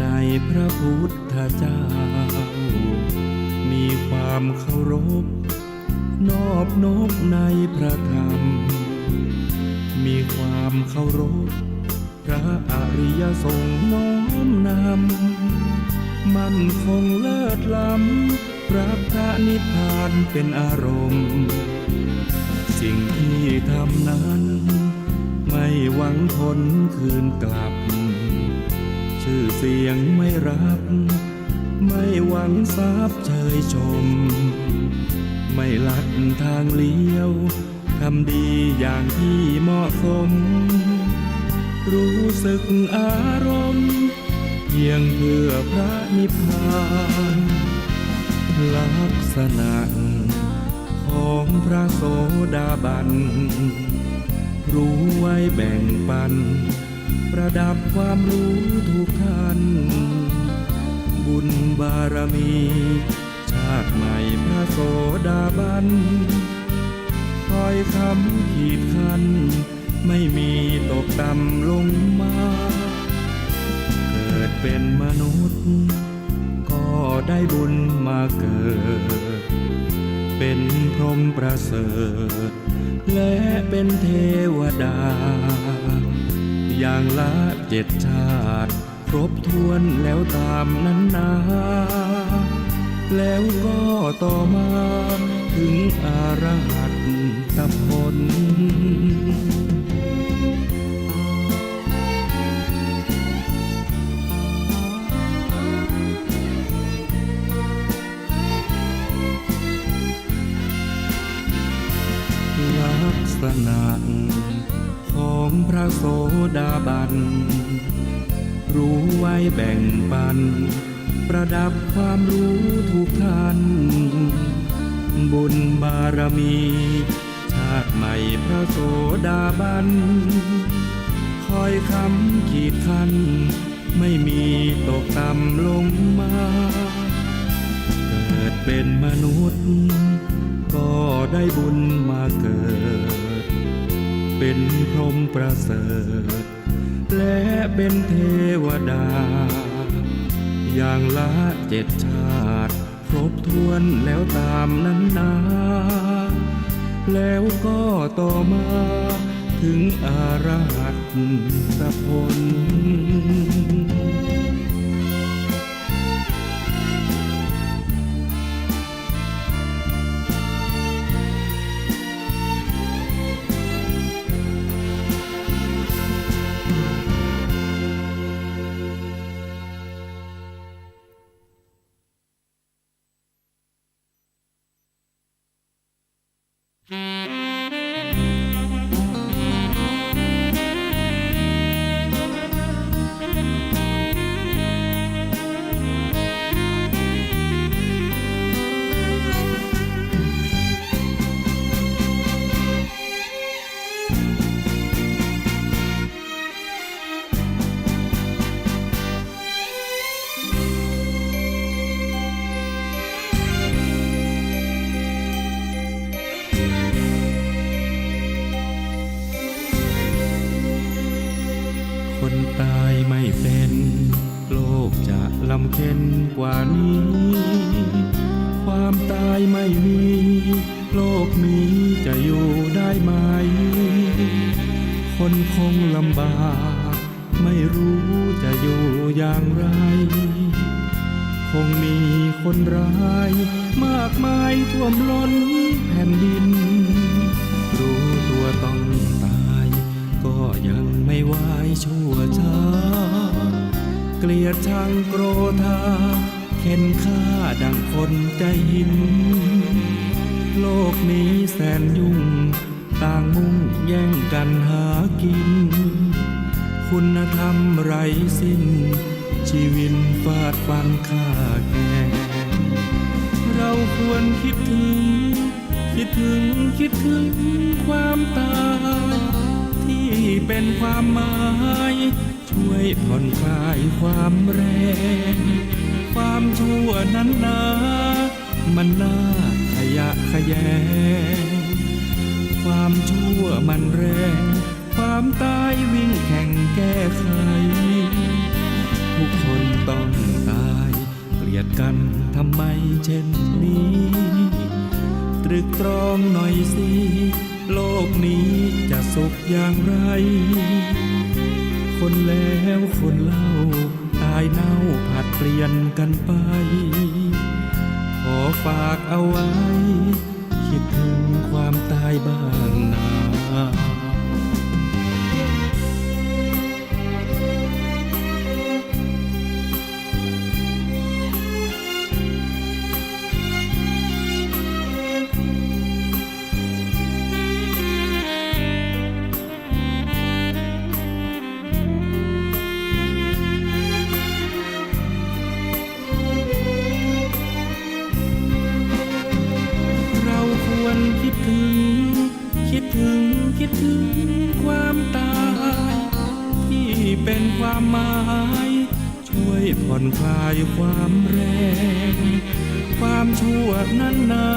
ในพระพุทธเจ้ามีความเคารพนอบน้อมในพระธรรมมีความเคารพพระอริยสงฆ์น้อมนำมั่นคงเลิศล้ำรักพระนิพพานเป็นอารมณ์สิ่งที่ทำนั้นไม่หวังผลคืนกลับชื่อเสียงไม่รับไม่หวังทรัพย์เชยชมไม่ลัดทางเลี้ยวทำดีอย่างที่เหมาะสมรู้สึกอารมณ์เพียงเพื่อพระนิพพานลักษณะของพระโสดาบันรู้ไว้แบ่งปันประดับความรู้ทุกท่านบุญบารมีชาติใหม่พระโสดาบันคอยคำขีดคันไม่มีตกต่ำลงมาเกิดเป็นมนุษย์ เกิดเป็นพรหมประเสริฐและเป็นเทวดาอย่างละ7 ชาติครบถ้วนแล้วตามนั้นนาแล้วก็ต่อมาถึงอรหัตผลลักษณะของพระโสดาบันรู้ไว้แบ่งปันประดับความรู้ทุกท่านบุญบารมีชาติใหม่พระโสดาบันคอยคำขีดคันไม่มีตกต่ำลงมาเกิดเป็นมนุษย์ก็ได้บุญมาเกิดเป็นพรหมประเสริฐและเป็นเทวดาอย่างละ7 ชาติครบถ้วนแล้วตามนั้นนาแล้วก็ต่อมาถึงอรหัตผลคนตายไม่เป็นโลกจะลำเค็ญกว่านี้ความตายไม่มีโลกนี้จะอยู่ได้ไหมคนคงลำบากไม่รู้จะอยู่อย่างไรคงมีคนร้ายมากมายท่วมล้นแผ่นดินรู้ตัวต้องตายก็ยังไม่ไหวชั่วช้าเกลียดชังโกรธาเข็นฆ่าดังคนใจหินโลกนี้แสนยุ่งต่างมุ่งแย่งกันหากินคุณธรรมไร้สิ้นชีวิตฟาดฟันฆ่าแกงเราควรคิดถึงความตายที่เป็นความหมายช่วยผ่อนคลายความแรงความชั่วนั้นนามันน่าขยะแขยงความชั่วมันแรงความตายวิ่งแข่งแก้ไขทุกคนต้องตายเกลียดกันทำไมเช่นนี้ตรึกตรองหน่อยสิโลกนี้จะสุขอย่างไรคนแล้วคนเล่าตายเน่าผัดเปลี่ยนกันไปขอฝากเอาไว้คิดถึงความตายบ้างนะคิดถึงความตายที่เป็นความหมายช่วยผ่อนคลายความแรงความชั่วนั้นนา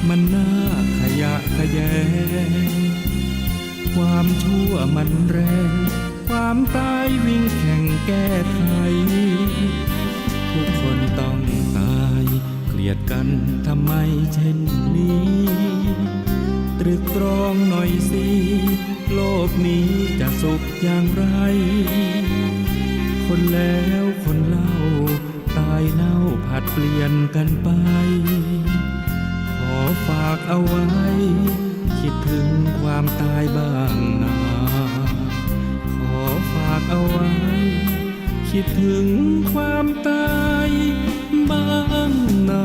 มันน่าขยะแขยงความชั่วมันแรงความตายวิ่งแข่งแก้ไขทุกคนต้องตายก ลียดกันทำไมเช่นนี้ตรึกตรองหน่อยสิโลกนี้จะสุขอย่างไรคนแล้วคนเล่าตายเน่าผัดเปลี่ยนกันไปขอฝากเอาไว้คิดถึงความตายบ้างนะขอฝากเอาไว้คิดถึงความตายบ้างนะ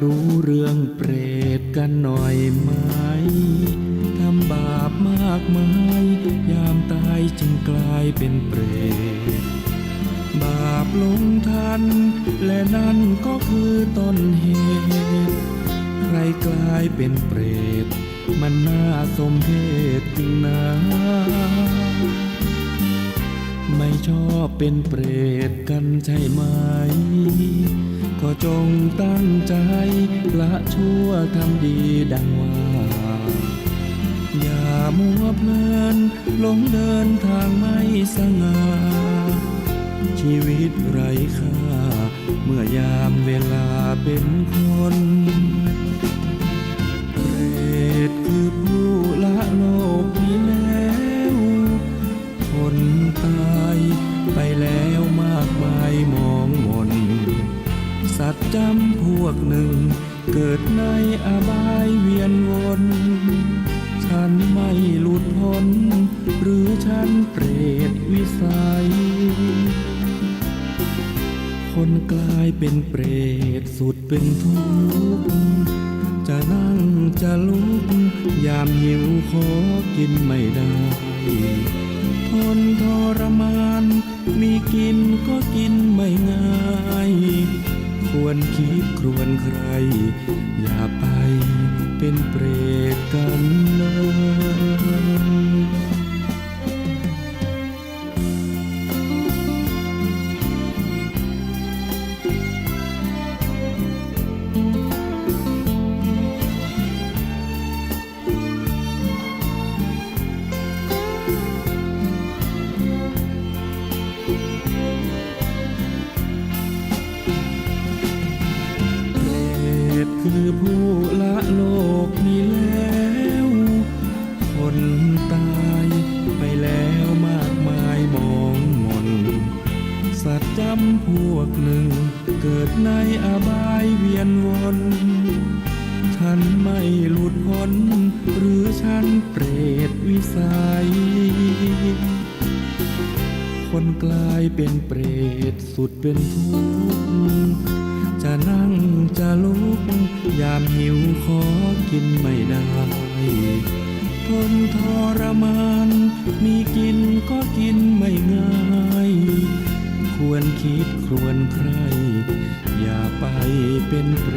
รู้เรื่องเปรตกันหน่อยไหมทำบาปมากมายยามตายจึงกลายเป็นเปรตบาปลงทันและนั่นก็คือต้นเหตุใครกลายเป็นเปรตมันน่าสมเพชจริงนะไม่ชอบเป็นเปรตกันใช่ไหมก็จงตั้งใจละชั่วทำดีดังว่าอย่ามัวเพลินหลงเดินทางไม่สง่าชีวิตไร้ค่าเมื่อยามเวลาเป็นคนเปรตคือผู้ละโลกนี้แล้วคนตายไปแล้วมากมายมองมนสัตว์จำพวกหนึ่งเกิดในอบายเวียนวนฉันไม่หลุดพ้นหรือฉันเปรตวิสัยคนกลายเป็นเปรตสุดเป็นทุกข์จะนั่งจะลุกยามหิวขอกินไม่ได้ทนทรมานมีกินก็กินไม่ง่ายควรคิดครวญใครอย่าไปเป็นเปรตกันเลยคือผู้ละโลกนี้แล้วคนตายไปแล้วมากมายมองมนสัตว์จำพวกหนึ่งเกิดในอบายเวียนวนฉันไม่หลุดพ้นหรือฉันเปรตวิสัยคนกลายเป็นเปรตสุดเป็นทุกข์จะนั่งจะลุกยามหิวขอกินไม่ได้ทนทรมานมีกินก็กินไม่ง่ายควรคิดครวญใครอย่าไปเป็นเปร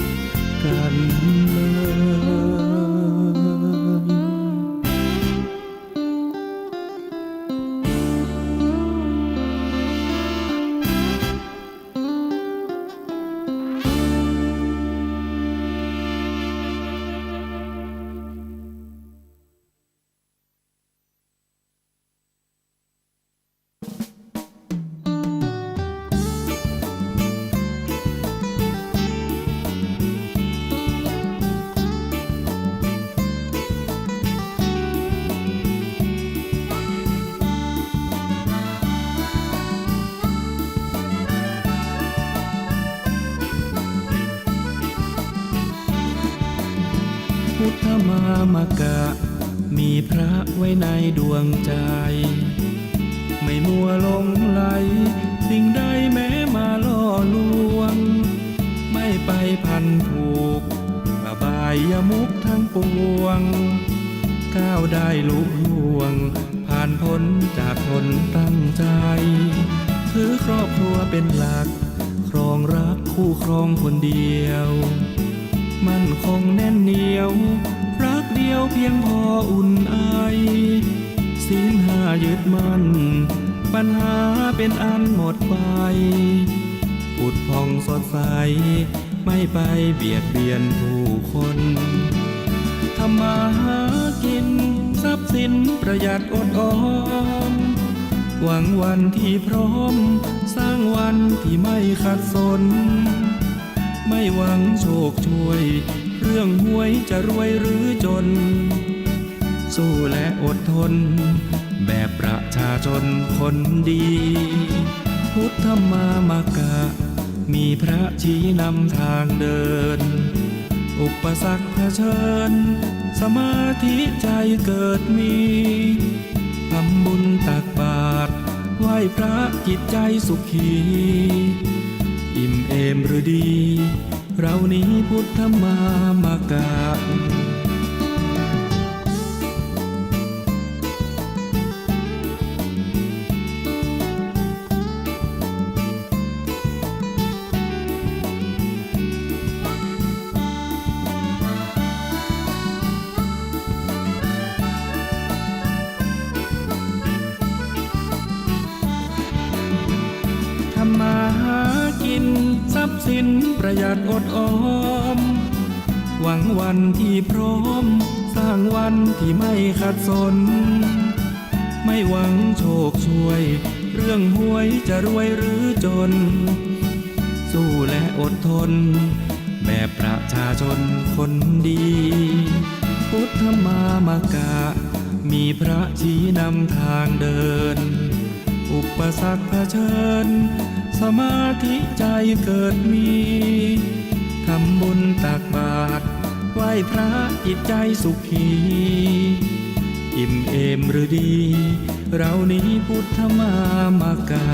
ตกันเลย พุทธมามกะมีพระไว้ในดวงใจไม่มัวหลงไหลสิ่งใดแม้มาล่อลวงไม่ไปพันผูกระบายยมุกทั้งปวงก้าวได้ลุล่วงผ่านพ้นจากทนตั้งใจถือครอบครัวเป็นหลักครองรักคู่ครองคนเดียวมั่นคงแน่นเหนียวรักเดียวเพียงพออุ่นไอศีลห้ายึดมั่นปัญหาเป็นอันหมดไปผุดผ่องสดใสไม่ไปเบียดเบียนผู้คนทำมาหากินทรัพย์สินประหยัดอดออมหวังวันที่พร้อมสร้างวันที่ไม่ขัดสนไม่หวังโชคช่วยเรื่องหวยจะรวยหรือจนสู้และอดทนแบบประชาชนคนดีพุทธมามกะมีพระชี้นำทางเดินอุปสรรคเผชิญสมาธิใจเกิดมีทำบุญตักบาตรไหว้พระจิตใจสุขีอิ่มเอมหรือดีเรานี้พุทธมามกะทำมาหากินทรัพย์สินประหยัดอดออมหวังวันที่พร้อมสร้างวันที่ไม่ขัดสนไม่หวังโชคช่วยเรื่องหวยจะรวยหรือจนสู้และอดทนแบบประชาชนคนดีพุทธมามกะมีพระชี้นำทางเดินอุปสรรคเผชิญสมาธิใจเกิดมีทำบุญตักบาตรไหว้พระจิตใจสุขีอิ่มเอมหรือดีเรานี้พุทธมามกะ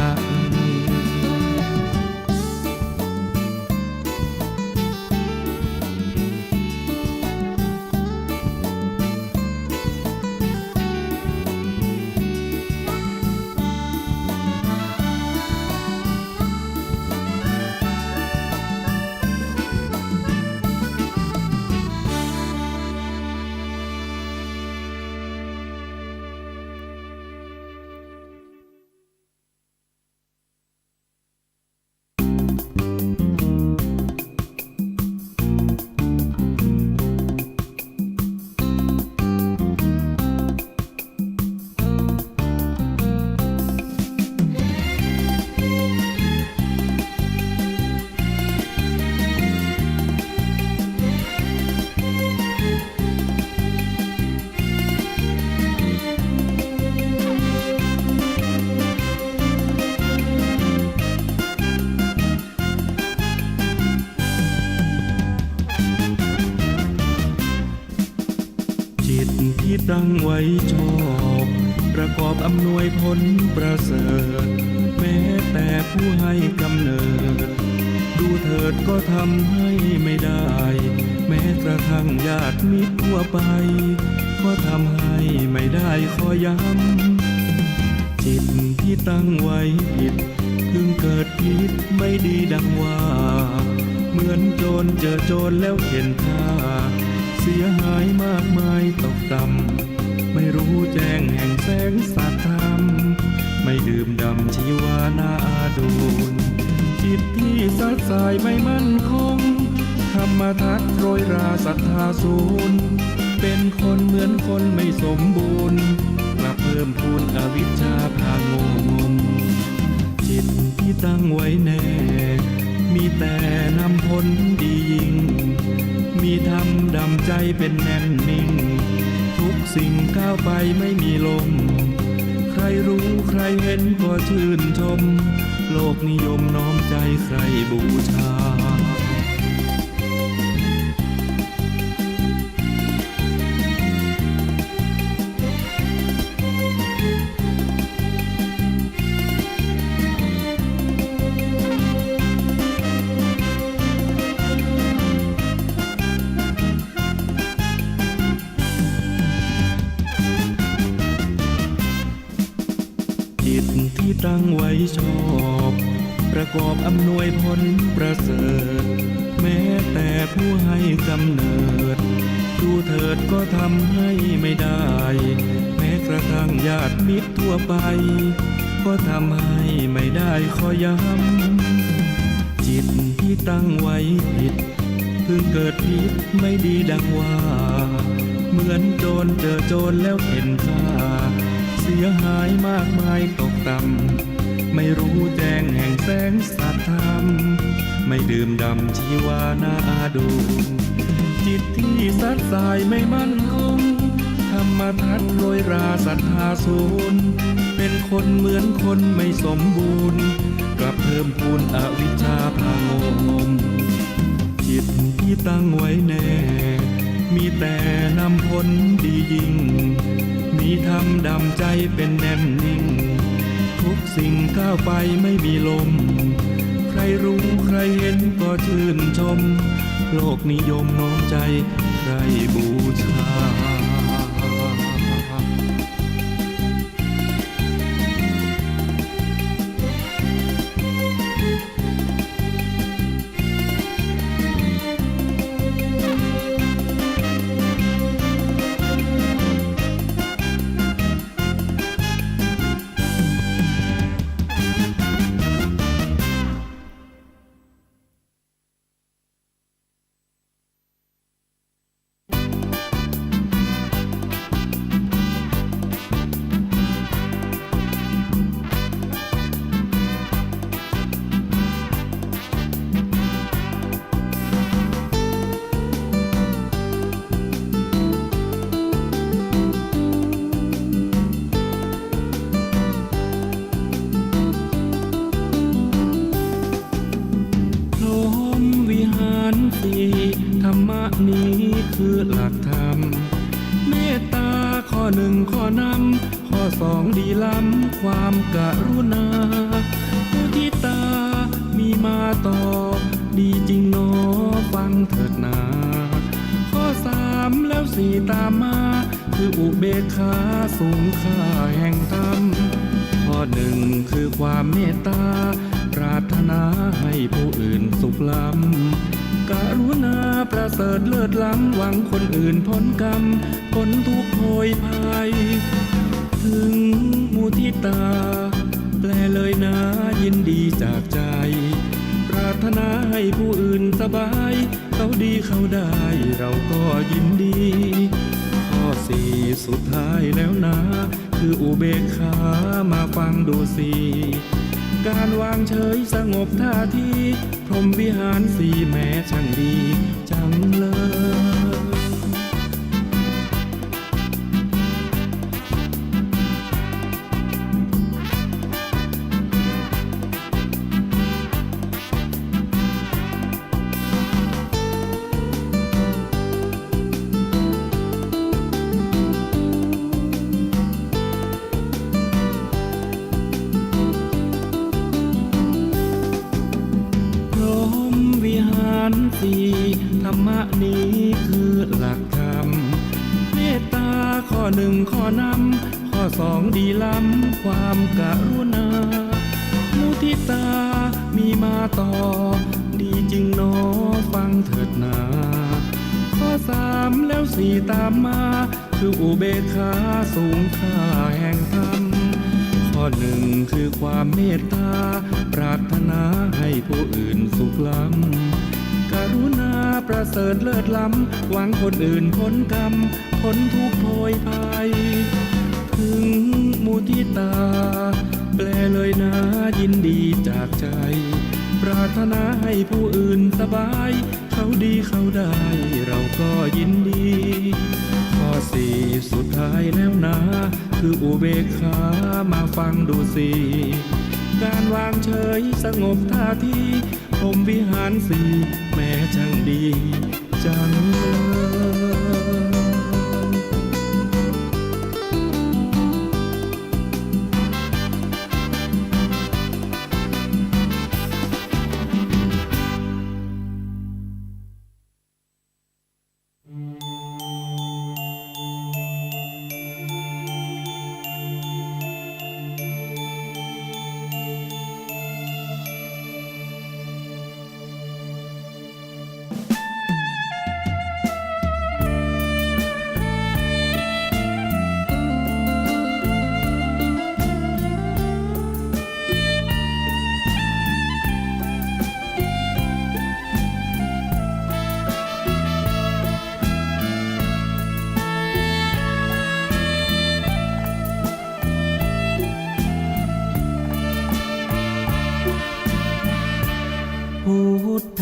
ที่ตั้งไว้ชอบประกอบอำนวยผลประเสริฐแม้แต่ผู้ให้กำเนิดดูเถิดก็ทำให้ไม่ได้แม้กระทั่งญาติมิตรทั่วไปก็ทำให้ไม่ได้ขอย้ำจิตที่ตั้งไว้ผิดถึงเกิดผิดไม่ดีดังว่าเหมือนโจรเจอโจรแล้วเข็นฆ่าเสียหายมากมายตกต่ำไม่รู้แจ้งแห่งแสงสัตธรรมไม่ดื่มด่ำชีวานาอาดูลจิตที่สัดสายไม่มั่นคงธรรมทัศน์โรยราศรัทธาศูนย์เป็นคนเหมือนคนไม่สมบูรณ์กลับเพิ่มพูนอวิชชาพาโงมจิตที่ตั้งไว้แน่มีแต่นำผลดียิ่งมีธรรมดำใจเป็นแน่นนิ่งทุกสิ่งก้าวไปไม่มีลมใครรู้ใครเห็นก็ชื่นชมโลกนิยมน้อมใจใครบูชา ตั้งไว้ชอบ ประกอบอำนวยผลประเสริฐแม้แต่ผู้ให้กำเนิดดูเถิดก็ทำให้ไม่ได้ แม้กระทั่งญาติมิตรทั่วไป ก็ทำให้ไม่ได้ขอย้ำจิตที่ตั้งไว้ผิดเพิ่งเกิดผิดไม่ดีดังว่า เหมือนโจรเจอโจรแล้วเห็นค่าเสียหายมากมายตกต่ำไม่รู้แจ้งแห่งแสงสัจธรรมไม่ดื่มด่ำชีวานาดูจิตที่สัดสายไม่มั่นคงธรรมทัศน์โรยราศรัทธาสูญเป็นคนเหมือนคนไม่สมบูรณ์กลับเพิ่มพูนอวิชชาพางมจิตที่ตั้งไว้แน่มีแต่นำผลดียิ่งมีธรรมดำใจเป็นแน่นนิ่งทุกสิ่งก้าวไปไม่มีลมใครรู้ใครเห็นก็ชื่นชมโลกนิยมโน้มใจใครบูชาธรรมะนี้คือหลักธรรมเมตตาข้อหนึ่งข้อนำข้อสองดีล้ำความกรุณามุทิตามีมาต่อดีจริงหนอฟังเถิดนาข้อสามแล้วสี่ตามมาคืออุเบกขาสูงค่าแห่งธรรมข้อหนึ่งคือความเมตตาปรารถนาให้ผู้อื่นสุขล้ำกรุณาประเสริฐเลิศล้ำหวังคนอื่นพ้นกรรมพ้นทุกข์โพยภัยถึงมุทิตาแปลเลยนะยินดีจากใจปรารถนาให้ผู้อื่นสบายเขาดีเขาได้เราก็ยินดีข้อสี่สุดท้ายแล้วนะคืออุเบกขามาฟังดูสิการวางเฉยสงบท่าทีพรหมวิหารสี่แม้ช่างดีจังเลยสี่ธรรมะนี้คือหลักธรรมเมตตาข้อหนึ่งข้อนำข้อสองดีล้ำความกรุณามุทิตามีมาต่อดีจริงหนอฟังเถิดนาข้อสามแล้วสี่ตามมาคืออุเบกขาสูงค่าแห่งธรรมข้อหนึ่งคือความเมตตาปรารถนาให้ผู้อื่นสุขล้ำกรุณาประเสริฐเลิศล้ำหวังคนอื่นพ้นกรรมพ้นทุกข์โพยภัยถึงมุทิตาแปลเลยนะยินดีจากใจปรารถนาให้ผู้อื่นสบายเขาดีเขาได้เราก็ยินดีข้อสี่สุดท้ายแล้วนะคืออุเบกขามาฟังดูสิการวางเฉยสงบท่าทีพรหมวิหารสี่แม้ช่างดีจัง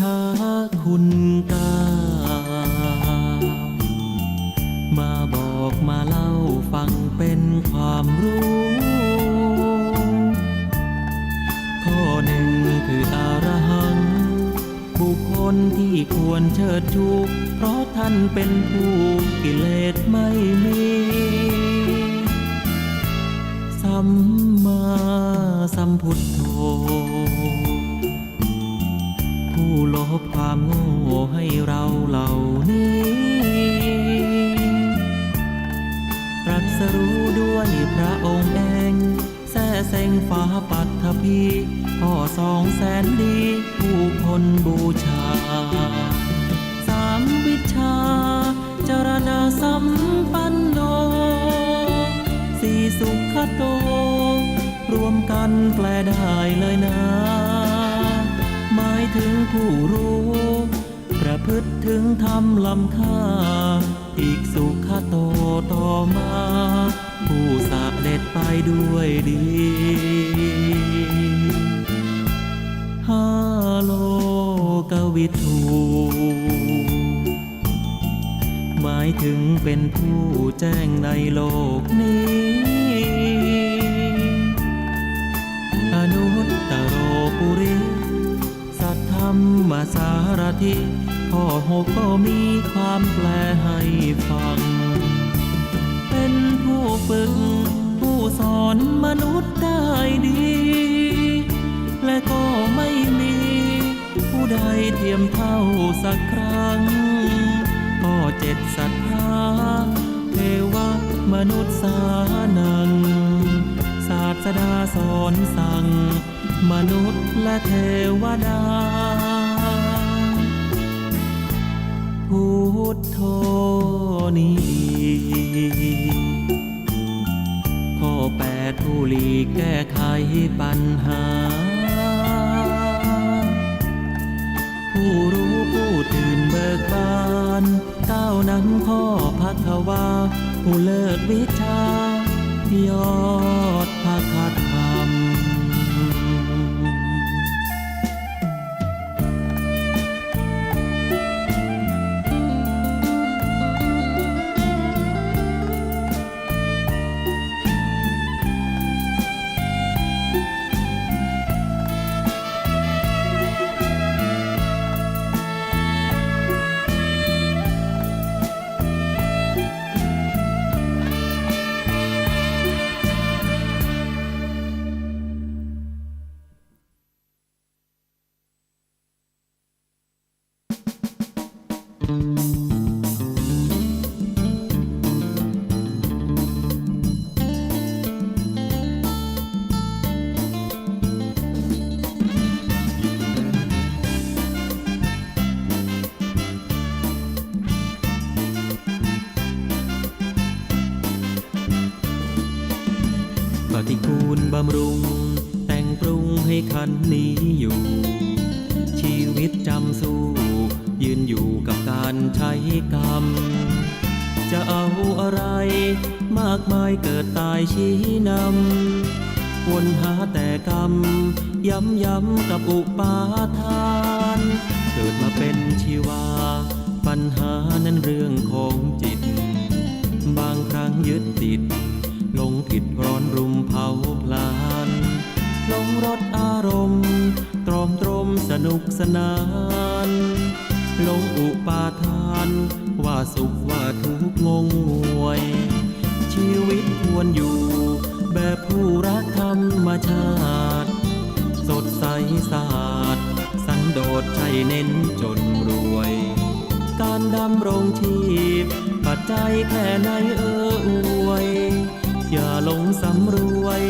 าคุณกามาบอกมาเล่าฟังเป็นความรู้ ข้อหนึ่งคืออรหังต์บุคคลที่ควรเชิดชูเพราะท่านเป็นผู้กิเลสไม่มีสัมมาสัมพุทโธผู้ลบความโง่ให้เราเหล่านี้ตรัสรู้ด้วยพระองค์เองแท้เซ็งฟ้าปัตถภีพ่อ200,000 ดีผู้คนบูชา3 วิชชาจรณะสัมปันโน4 สุขโตรวมกันแปลได้เลยนะหมายถึงผู้รู้ประพฤติถึงธรรมล้ำค่าอีกสุขโตต่อมาผู้เสด็จไปด้วยดีโลกวิทูหมายถึงเป็นผู้แจ้งในโลกนี้อนุตตโรปุริสัทธัมมาสารถิข้อ6ก็มีความแปลให้ฟังเป็นผู้ฝึกผู้สอนมนุษย์ได้ดีและก็ไม่มีผู้ใดเทียมเท่าสักครั้งข้อ7ศรัทธาเทวมนุษย์สานังศาสดาสอนสั่งมนุษย์และเทวดาพุทโธนี้ข้อ8ผู้หลีกแก้ไขปัญหาผู้รู้ผู้ตื่นเบิกบาน9นั้นข้อภัทวาผู้เลิกวิชายอดภาคธรรมปฏิกูลบำรุงแต่งปรุงให้คันนี้อยู่ชีวิตจำสู้ยืนอยู่กับการใช้กรรมจะเอาอะไรมากมายเกิดตายชี้นำวนหาแต่กรรมย้ำๆกับอุปาทานเกิดมาเป็นชีวาปัญหานั้นเรื่องของจิตบางครั้งยึดติดหลงผิดร้อนรุมเผาพลานหลงรสอารมณ์ตรอมตรมสนุกสนานหลงอุปาทานว่าสุขว่าทุกข์งงงวยชีวิตควรอยู่แบบผู้รักธรรมชาติสดใสสะอาดสันโดษใช่เน้นจนรวยการดำรงชีพปัจจัยแค่ไหนอวยอย่าหลงสำรวย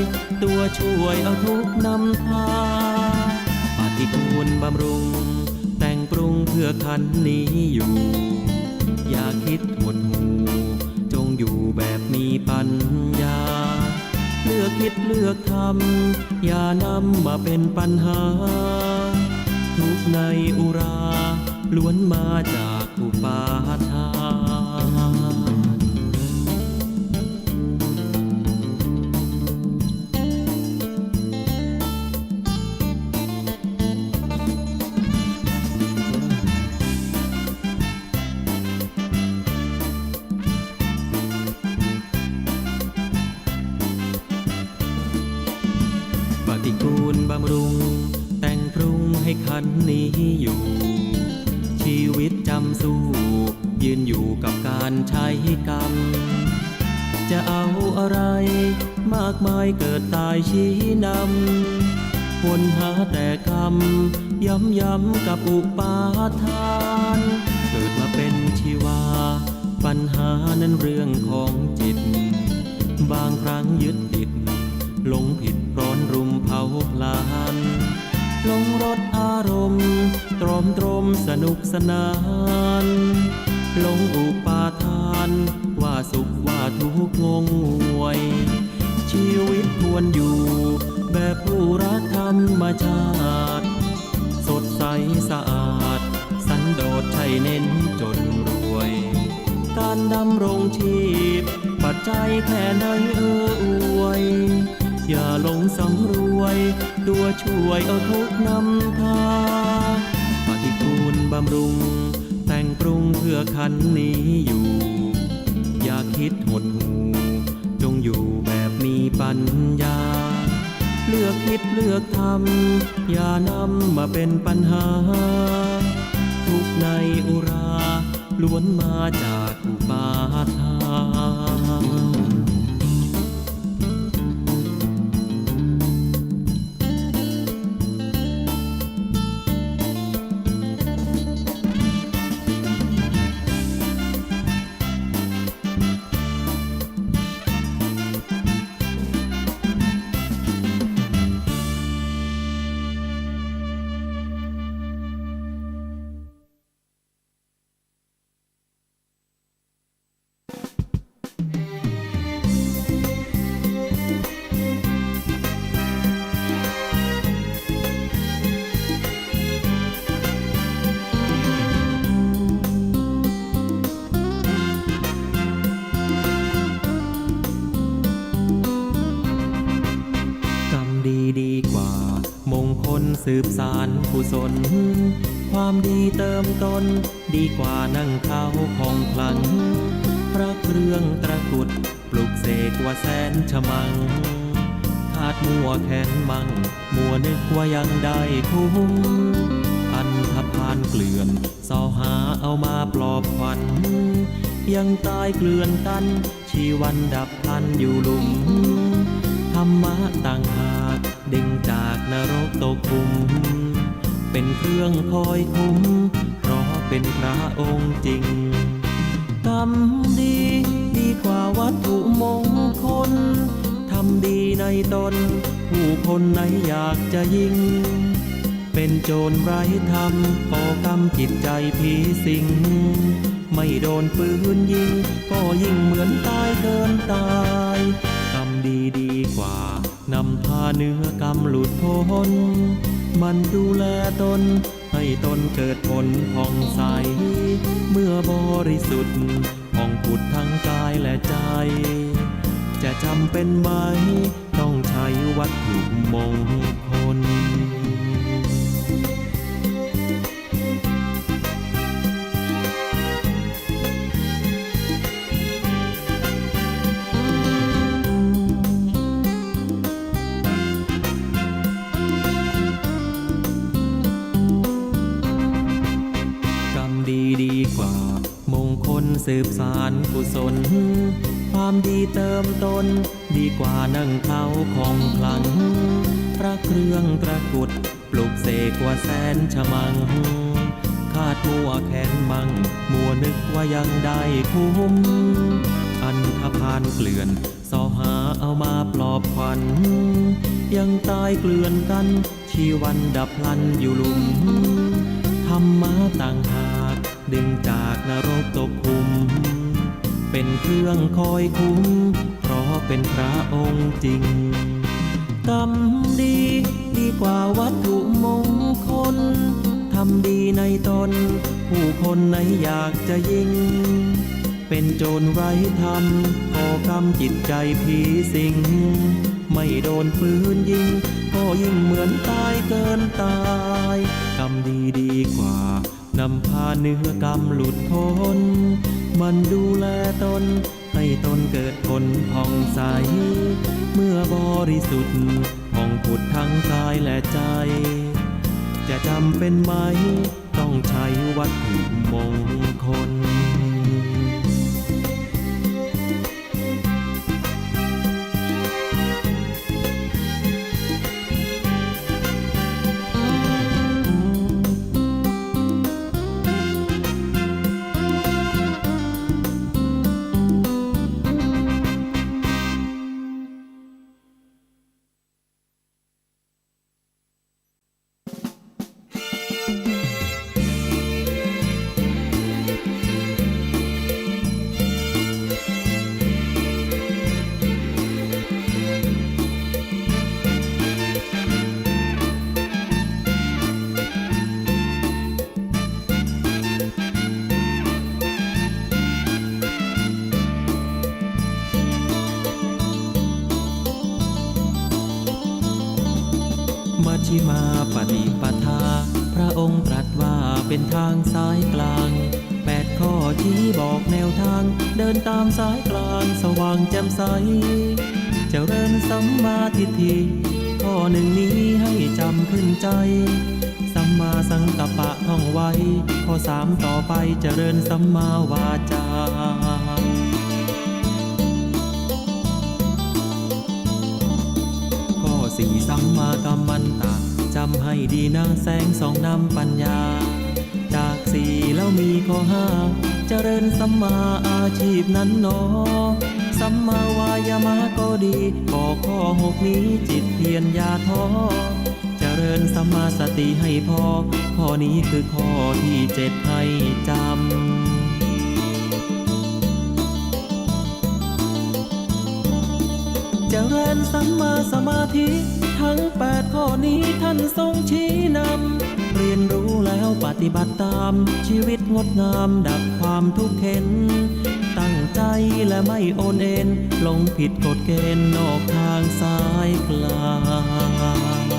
ตัวช่วยเอาทุกนำพาปฏิกูลบำรุงแต่งปรุงเพื่อคันนี้อยู่อย่าคิดหดหูจงอยู่แบบมีปัญญาเลือกคิดเลือกทำอย่านำมาเป็นปัญหาทุกในอุราล้วนมาจากอุปาทาน นี้อยู่ ชีวิตจำสู้ยืนอยู่กับการใช้กรรม จะเอาอะไรมากมายเกิดตายชี้นำวนหาแต่กรรมย้ำๆกับอุปาทานเกิดมาเป็นชีวาปัญหานั้นเรื่องของจิตบางครั้งยึดติดหลงผิดร้อนรุมเผาพลานหลงรสอารมณ์ตรมสนุกสนานหลงอุปาทานว่าสุขว่าทุกข์งงงวย ชีวิตควรอยู่แบบผู้รักธรรมชาติสดใสสะอาดสันโดษใช่เน้นจนรวยการดำรงชีพปัจจัยแค่ไหนอวยอย่าหลงสำรวยตัวช่วยเอาทุกนำพาปฏิกูลบำรุงแต่งปรุงเพื่อขันนี้อยู่ อย่าคิดหดหูจงอยู่แบบมีปัญญาเลือกคิดเลือกทำอย่านำมาเป็นปัญหาทุกในอุราล้วนมาจากอุปาทาน สืบสานกุศลความดีเติมต้นดีกว่านั่งเข้าของคลังพระเครื่องตระกุดปลุกเสกว่าแสนฉมังขาดมัวแขนมั่งมัวนึกว่ายังได้คุ้มอันธพาลเกลื่อนสอหาเอามาปลอบขวัญยังตายเกลื่อนกันชีวันดับพลันอยู่หลุมธรรมะต่างหากดึงจากนรกตกคุมเป็นเครื่องคอยคุ้มเพราะเป็นพระองค์จริงทำดีดีกว่าวัตถุมงคลทำดีในตนผู้คนไหนอยากจะยิ่งเป็นโจรไร้ธรรมก่อกรรมจิตใจผีสิงไม่โดนปืนยิงก็ยิ่งเหมือนตายเกินตายกรรมดีดีกว่านำพาเนื้อกรรมหลุดพ้นมันดูแลตนให้ตนเกิดผลผ่องใสเมื่อบริสุทธิ์ผ่องผุดทั้งกายและใจจะจำเป็นไหมต้องใช้วัตถุมงคลสืบสานกุศลความดีเติมต้นดีกว่านั่งเข้าของคลังพระเครื่องตระกุดปลุกเสกว่าแสนฉมังขาดมัวแขนมั่งมัวนึกว่ายังได้คุ้มอันธพาลเกลื่อนสอหาเอามาปลอบขวัญยังตายเกลื่อนกันชีวันดับพลันอยู่หลุมธรรมะต่างหากดึงจากนรกตกคุมเป็นเครื่องคอยคุ้มเพราะเป็นพระองค์จริงทำดีดีกว่าวัตถุมงคลทำดีในตนผู้คนไหนอยากจะยิ่งเป็นโจรไร้ธรรมก่อกรรมจิตใจผีสิงไม่โดนปืนยิงก็ยิ่งเหมือนตายเกินตายกรรมดีดีกว่านำพาเนื้อกรรมหลุดพ้นมันดูแลตนให้ตนเกิดผลผ่องใสเมื่อบริสุทธิ์ผ่องผุดทั้งกายและใจ จะจำเป็นไหมต้องใช้วัตถุมงคล มัชฌิมาปฏิปทาพระองค์ตรัสว่าเป็นทางสายกลาง8 ข้อชี้บอกแนวทางเดินตามสายกลางสว่างแจ่มใสเจริญสัมมาทิฏฐิข้อหนึ่งนี้ให้จำขึ้นใจสัมมาสังกัปปะท่องไว้ข้อ3ต่อไปเจริญสัมมาวาจา4สัมมากัมมันตะจำให้ดีนะแสงส่องนำปัญญาจาก4แล้วมีข้อ5เจริญสัมมาอาชีพนั้นหนอสัมมาวายามะก็ดีบอกข้อ6นี้จิตเพียรอย่าท้อเจริญสัมมาสติให้พอข้อนี้คือข้อที่7ให้จำเจริญสัมมาสมาธิทั้ง8 ข้อนี้ท่านทรงชี้นำเรียนรู้แล้วปฏิบัติตามชีวิตงดงามดับความทุกข์เข็นตั้งใจและไม่โอนเอ็นลงผิดกฎเกณฑ์นอกทางสายกลาง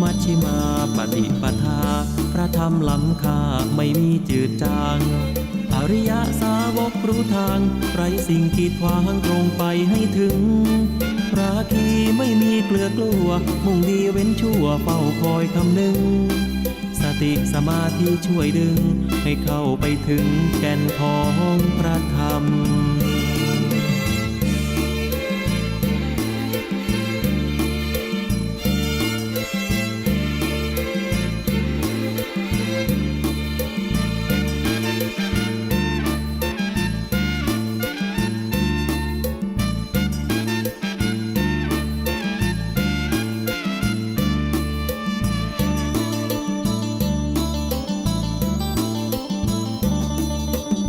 มัชฌิมาปฏิปทาพระธรรมล้ำค่าไม่มีจืดจางอริยสาวกรู้ทางไร้สิ่งกีดขวางตรงไปให้ถึงราคีไม่มีเกลือกลัวมุ่งดีเว้นชั่วเฝ้าคอยคำนึงสติสมาธิช่วยดึงให้เข้าไปถึงแก่นของพระธรรม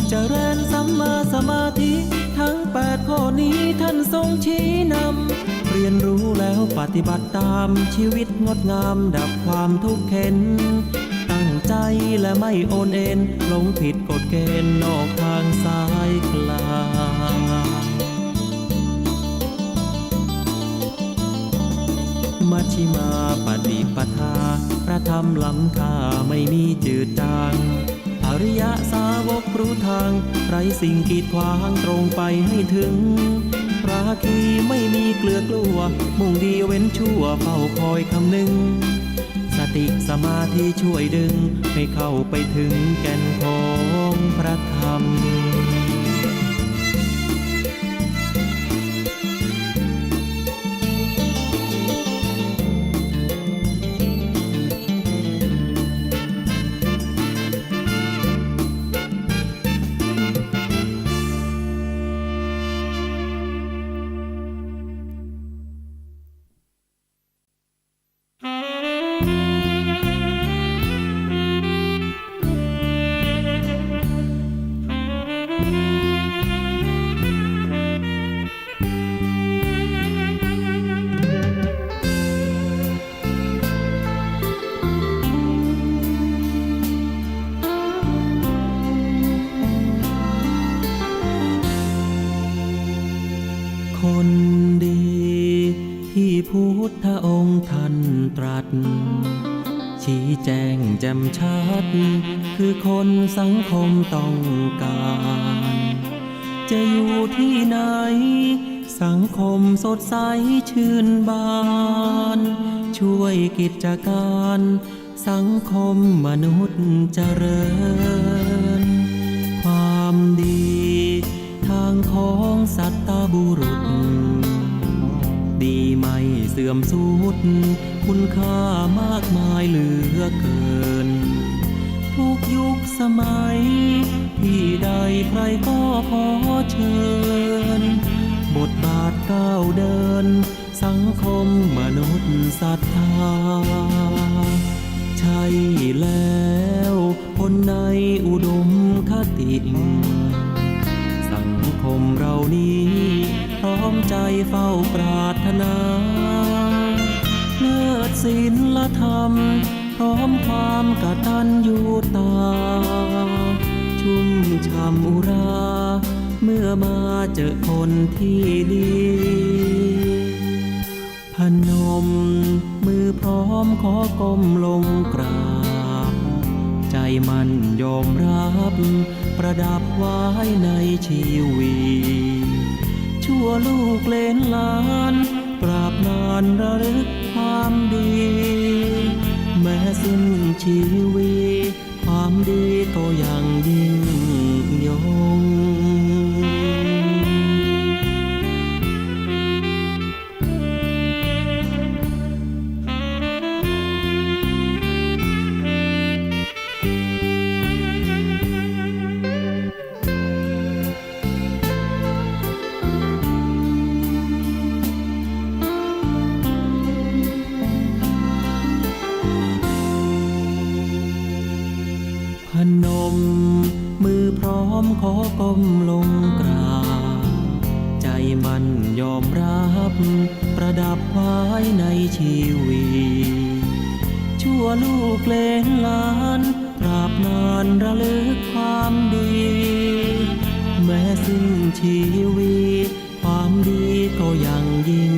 เจริญสัมมาสมาธิทั้ง8 ข้อนี้ท่านทรงชี้นำเรียนรู้แล้วปฏิบัติตามชีวิตงดงามดับความทุกข์เข็นตั้งใจและไม่โอนเอ็นลงผิดกฎเกณฑ์นอกทางสายกลางมัชฌิมาปฏิปทาพระธรรมล้ำค่าไม่มีจืดจางอริยสาวกรู้ทางไร้สิ่งกีดขวางตรงไปให้ถึงราคีไม่มีเกลือกลัวมุ่งดีเว้นชั่วเฝ้าคอยคำนึงสติสมาธิช่วยดึงให้เข้าไปถึงแก่นของพระธรรม คนดีที่พุทธองค์ท่านตรัสชี้แจงแจ่มชัดคือคนสังคมต้องการจะอยู่ที่ไหน สังคมสดใสชื่นบาน ช่วยกิจการ สังคมมนุษย์เจริญ ความดีทางของสัตบุรุษ ดีไม่เสื่อมสูญคุณค่ามากมายเหลือเกิน ทุกยุคสมัย ที่ใดใครก็ขอเชิญ บทบาทก้าวเดิน สังคมมนุษย์ศรัทธา ใช่แล้วคนในอุดมคติ สังคมเรานี้พร้อมใจเฝ้าปรารถนา เลิศศีลธรรม พร้อมความกตัญญูตา ชุ่มช่ำอุรา เมื่อมาเจอคนที่ดี พนมมือพร้อมขอก้มลงกราบ ใจมันยอมรับประดับไว้ในชีวีชั่วลูกเล่นหลานตราบนานระลึกความดี แม้สิ้นชีวีความดีก็ยังยิ่งยง พนมมือพร้อมขอก้มลงกราบ ใจมันยอมรับประดับไว้ในชีวีชั่วลูกเล่นหลานตราบนานระลึกความดี แม้สิ้นชีวีความดีก็ยังยิ่ง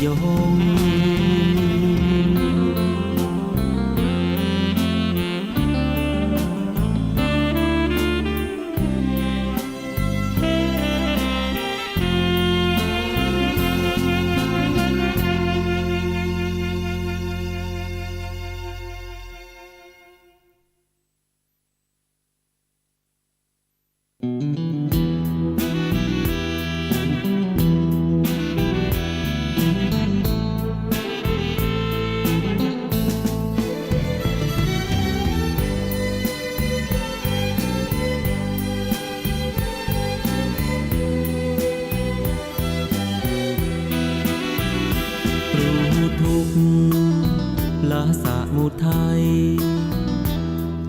ยง ทุกข์ละสมุทัย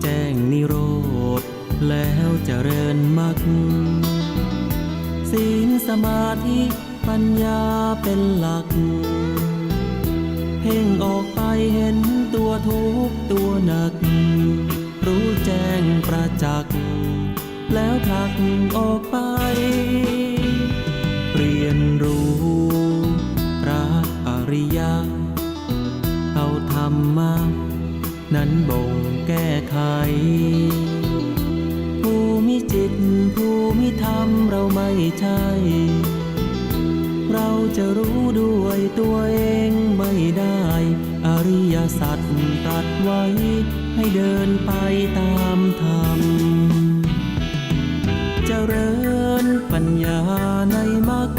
แจ้งนิโรธแล้วเจริญมรรคศีลสมาธิปัญญาเป็นหลัก เพ่งออกไปเห็นตัวทุกข์ตัวหนัก รู้แจ้งประจักษ์แล้วผลักออกไป เรียนรู้พระอริยะเอาธรรมะนั้นบ่งแก้ไข ภูมิจิตภูมิธรรมเราไม่ใช่ เราจะรู้ด้วยตัวเองไม่ได้ อริยสัจตรัสไว้ให้เดินไปตามธรรม เจริญปัญญาในมรรค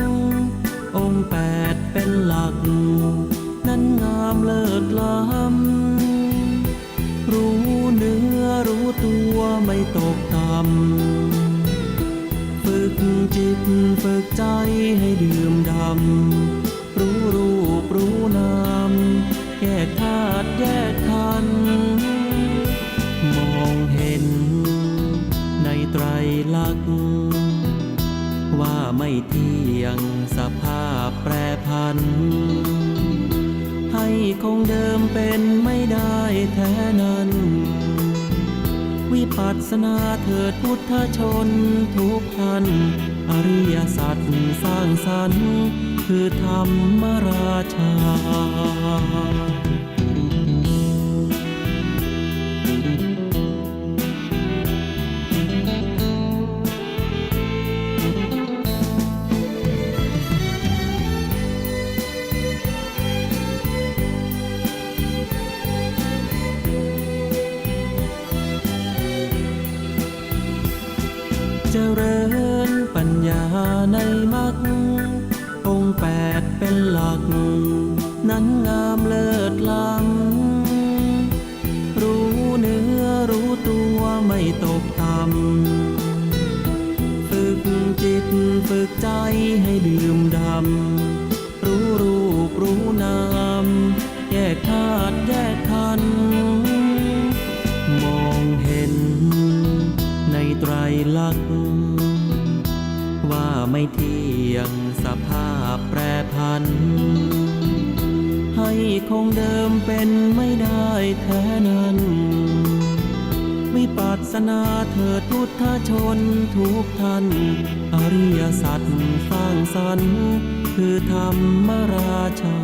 องค์8เป็นหลัก นั้นงามเลิศล้ำรู้เนื้อรู้ตัวไม่ตกต่ำฝึกจิตฝึกใจให้ดื่มดำรู้รูปรู้นามแยกธาตุแยกขันธ์มองเห็นในไตรลักษณ์ว่าไม่เที่ยงสภาพแปรผัน ให้คงเดิมเป็นไม่ได้แท้นั้น วิปัสสนาเถิดพุทธชนทุกท่าน อริยสัจสร้างสรรค์คือธรรมราชา เจริญปัญญาในมรรคองค์แปดเป็นหลัก นั้นงามเลิศล้ำรู้เนื้อรู้ตัวไม่ตกต่ำฝึกจิตฝึกใจให้ดื่มดำรู้รูปรู้นามแยกธาตุแยกขันธ์มองเห็นในไตรลักษณ์ว่าไม่เที่ยงสภาพแปรผันให้คงเดิมเป็นไม่ได้แท้นั้นวิปัสสนาเถิดพุทธชนทุกท่านอริยสัจสร้างสรรค์คือธรรมราชา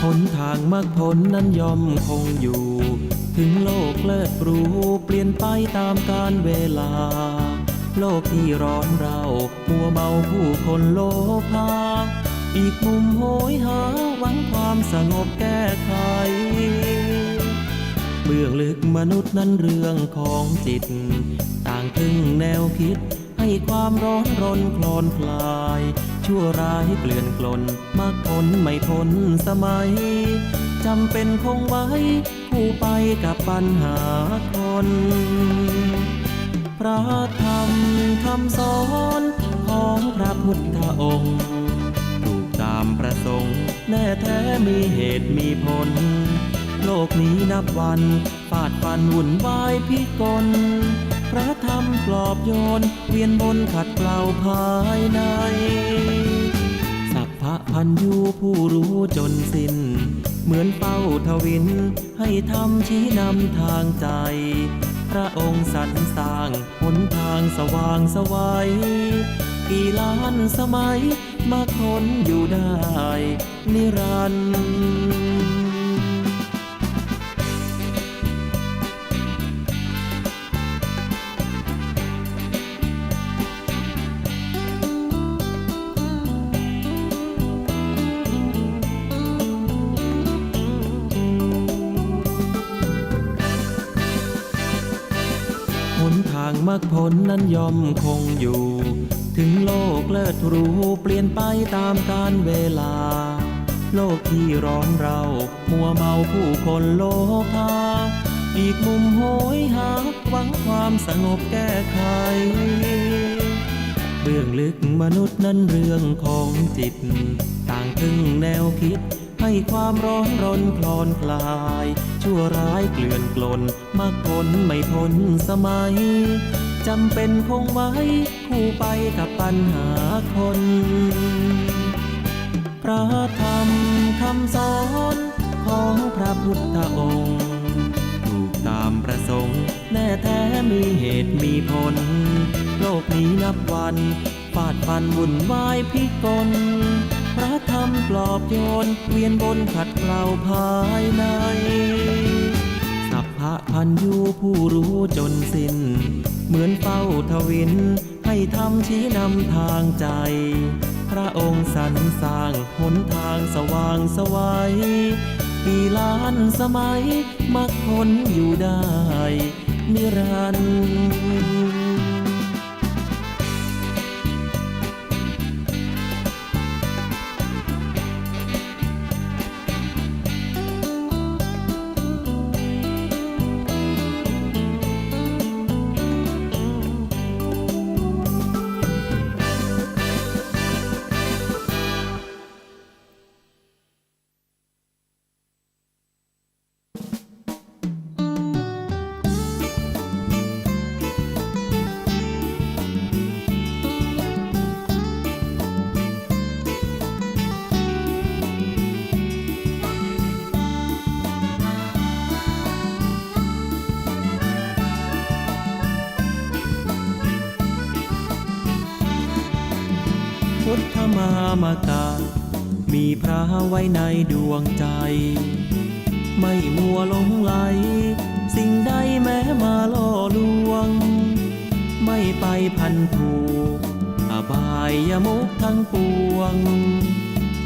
หนทางมรรคผลนั้นย่อมคงอยู่ ถึงโลกเลิศหรูเปลี่ยนไปตามกาลเวลา โลกที่ร้อนเรามัวเมาผู้คนโลภาอีกมุมโหยหาหวังความสงบแก้ไขเบื้องลึกมนุษย์นั้นเรื่องของจิต ต่างพึ่งแนวคิดให้ความร้อนรนคลอนคลายชั่วร้ายเกลื่อนกลนมากพ้นไม่พ้นสมัยจำเป็นคงไว้คู่ไปกับปัญหาคนพระธรรมคำสอนของพระพุทธองค์ถูกตามประสงค์แน่แท้มีเหตุมีผลโลกนี้นับวันฟาดฟันวุ่นวายพิกลพระธรรมปลอบโยนเวียนบนขัดเกลาภายในสัพพะพันยูผู้รู้จนสิ้นเหมือนเป้าทวินให้ทำชี้นำทางใจพระองค์สรรสร้างหนทางสว่างไสวกี่ล้านสมัยมาคนอยู่ได้นิรันดร์หนทางมรรคผลนั้นย่อมคงอยู่ ถึงโลกเลิศหรูเปลี่ยนไปตามกาลเวลา โลกที่ร้อนเรามัวเมาผู้คนโลภาอีกมุมโหยหาหวังความสงบแก้ไขเบื้องลึกมนุษย์นั้นเรื่องของจิต ต่างพึ่งแนวคิดให้ความร้อนรนคลอนคลายชั่วร้ายเกลื่อนกลนมากพ้นไม่พ้นสมัยจำเป็นคงไว้คู่ไปกับปัญหาคนพระธรรมคำสอนของพระพุทธองค์ถูกตามประสงค์แน่แท้มีเหตุมีผลโลกนี้นับวันฟาดฟันวุ่นวายพิกลพระธรรมปลอบโยนเวียนบนขัดเกลาภายในสัพพะพันยูผู้รู้จนสิ้นเหมือนเป้าทวินให้ทำชี้นำทางใจพระองค์สรรสร้างหนทางสว่างไสวกี่ล้านสมัยมรรคผลอยู่ได้นิรันดร์ พุทธมามากามีพระไว้ในดวงใจไม่มัวหลงไหลสิ่งใดแม้มาล่อลวงไม่ไปพันผูกอบายยมุกทั้งปวง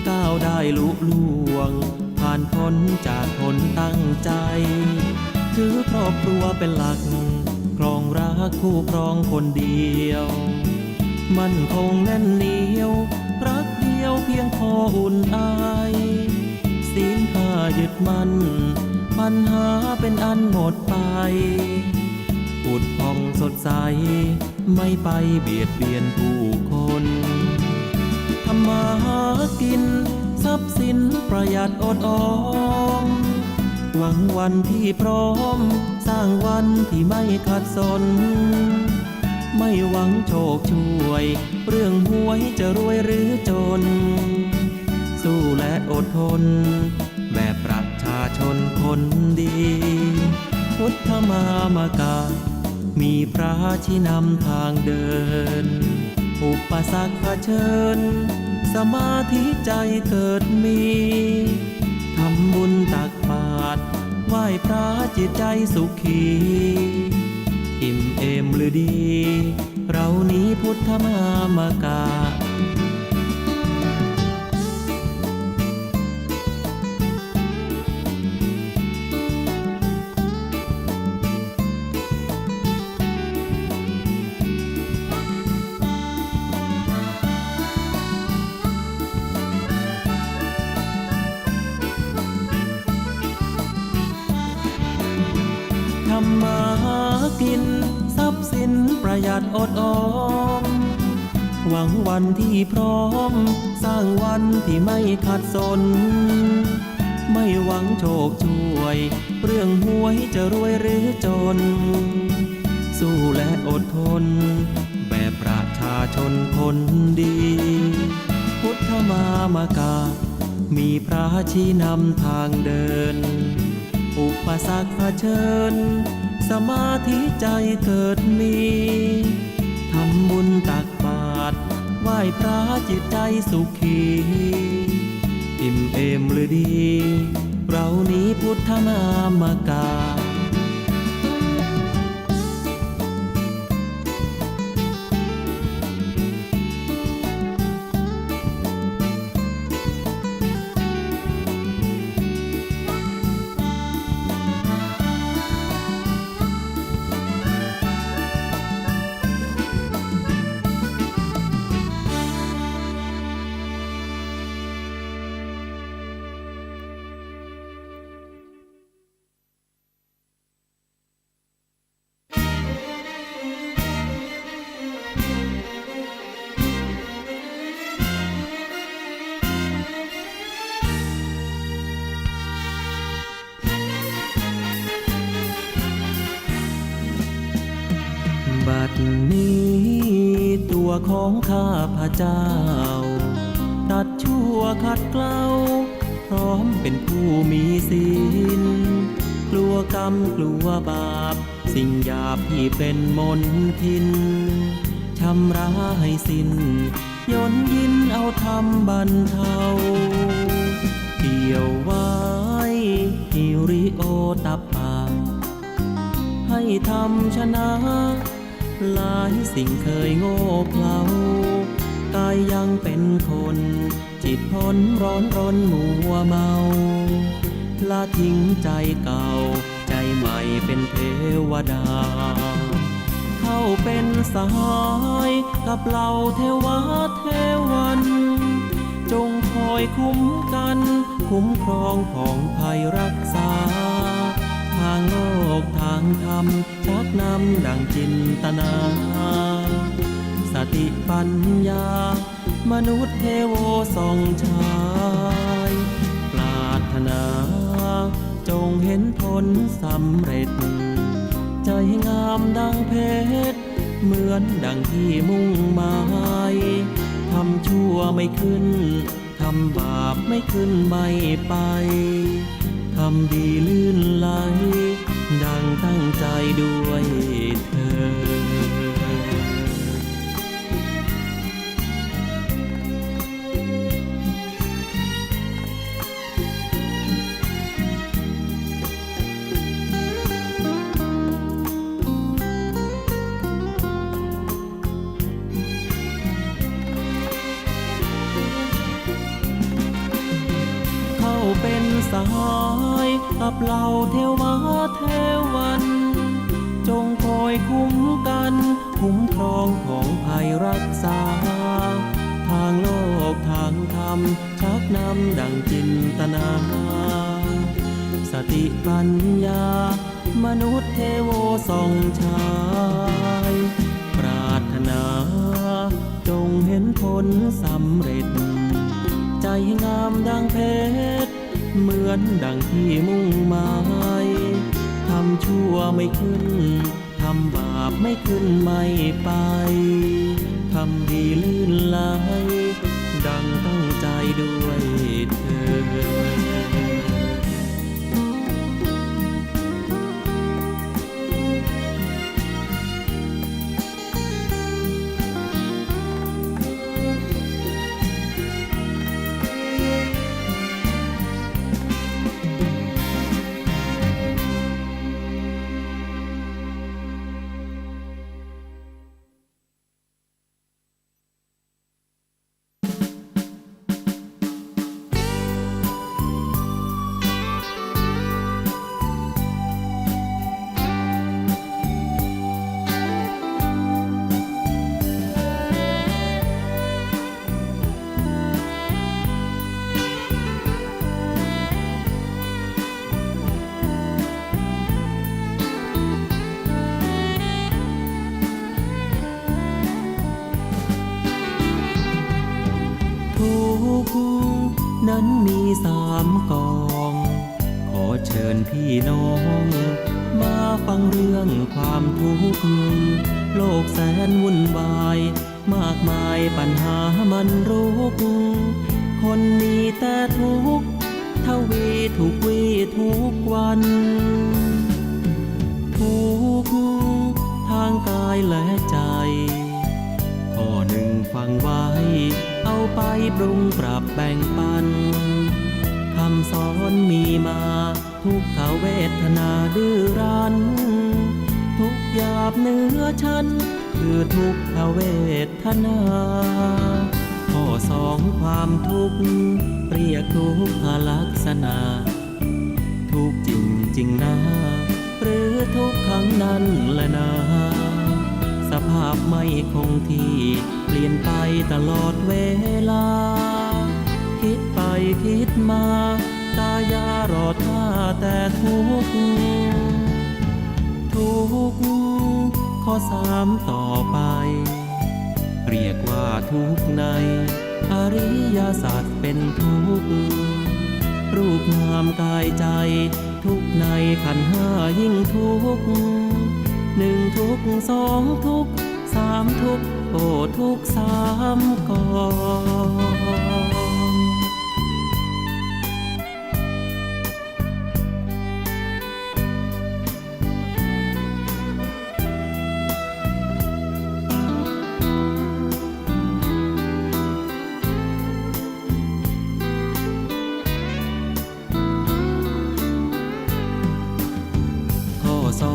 ก้าวได้ลุล่วงผ่านพ้นจากทนตั้งใจถือครอบครัวเป็นหลักครองรักคู่ครองคนเดียวมั่นคงแน่นเหนียวรักเดียวเพียงพออุ่นอายศีลข้ายึดมั่นปัญหาเป็นอันหมดไปผุดผ่องสดใสไม่ไปเบียดเบียนผู้คนทำมาหากินทรัพย์สินประหยัดอดออมหวังวันที่พร้อมสร้างวันที่ไม่ขัดสนไม่หวังโชคช่วยเรื่องหวยจะรวยหรือจนสู้และอดทนแบบประชาชนคนดีพุทธมามากามีพระชี้นำทางเดินอุปสรรคเผชิญสมาธิใจเกิดมีทำบุญตักบาตรไหว้พระจิตใจสุขีอิ่มเอมหรือดีเรานี้พุทธมามากาทำมาหากินทรัพย์สินประหยัดอดออมหวังวันที่พร้อมสร้างวันที่ไม่ขัดสนไม่หวังโชคช่วยเรื่องหวยจะรวยหรือจนสู้และอดทนแบบประชาชนคนดีพุทธมามากามีพระชี้นำทางเดินอุปสรรคเผชิญสมาธิใจเกิดมีทำบุญตักบาตรไหว้พระจิตใจสุขีอิ่มเอมหรือดีเรานี้พุทธมามากาบัดนี้ตัวของข้าพเจ้าตัดชั่วขัดเกลาพร้อมเป็นผู้มีศีลกลัวกรรมกลัวบาปสิ่งหยาบที่เป็นมนทินชำระให้สิ้นย่นยินเอาธรรมบรรเทาเกี่ยวไว้ฮิริโอตปาให้ทำชนะหลายสิ่งเคยโง่เขลากายยังเป็นคนจิตพ้นร้อนรนมัวเมาละทิ้งใจเก่าใจใหม่เป็นเทวดาเข้าเป็นสหายกับเหล่าเทวาเทวันจงคอยคุ้มกันคุ้มครองของภัยรักษาทางโลกทางธรรมชักนำดังจินตนาสติปัญญามนุษย์เทโวส่องชายปรารถนาจงเห็นผลสำเร็จใจงามดังเพชรเหมือนดังที่มุ่งหมายทำชั่วไม่ขึ้นทำบาปไม่ขึ้นไม่ไปทำดีลื่นไหลดังตั้งใจด้วยเธอ เป็นสหายกับเหล่าเทวาเทวัน จงคอยคุ้มกันคุ้มครองของภัยรักษา ทางโลกทางธรรมชักนำดังจินตนา สติปัญญามนุษย์เทโวส่องชายปรารถนาจงเห็นผลสำเร็จ ใจงามดังเพชรเหมือนดังที่มุ่งหมายทำชั่วไม่ขึ้นทำบาปไม่ขึ้นไม่ไปทำดีลื่นไหลดังตั้งใจด้วยเธอ นั้นมี3 กอง ขอเชิญพี่น้อง มาฟังเรื่องความทุกข์โลกแสนวุ่นวายมากมายปัญหามันรุกคนมีแต่ทุกข์ทวีทุกวีทุกวัน ทุกข์ทางกายและใจข้อหนึ่งฟังไว้เอาไปปรุงปรับแบ่งปันคำสอนมีมาทุกขเวทนาดื้อรั้นทุกหยาบเนื้อชั้นคือทุกขเวทนาข้อ2ความทุกข์เรียกทุกขลักษณะทุกจริงจริงนะหรือทุกขังนั้นแหละนะสภาพไม่คงที่เปลี่ยนไปตลอดเวลาคิดไปคิดมากายารอท่าแต่ทุกข์ทุกข์ข้อ3ต่อไปเรียกว่าทุกข์ในอริยสัจเป็นทุกข์รูปนามกายใจทุกข์ในขันธ์5ยิ่งทุกข์1ทุกข์2ทุกข์3ทุกข์โอ้ทุกข์3ก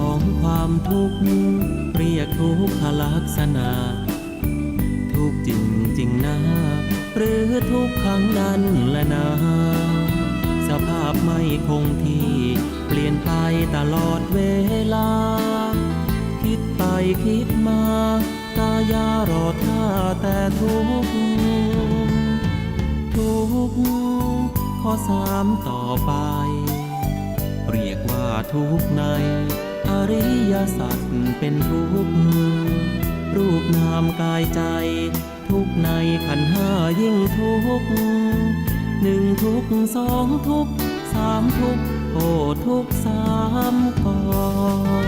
องความทุกข์เรียกทุกขลักษณะทุกจริงจริงนะหรือทุกขังนั้นแหละนะสภาพไม่คงที่เปลี่ยนไปตลอดเวลาคิดไปคิดมากายารอท่าแต่ทุกข์ทุกข์ข้อ3ต่อไปเรียกว่าทุกข์ในอริยสัจเป็นทุกข์รูปนามกายใจทุกข์ในขันธ์5ยิ่งทุกข์1ทุกข์2ทุกข์3ทุกข์โอ้ทุกข์3กอง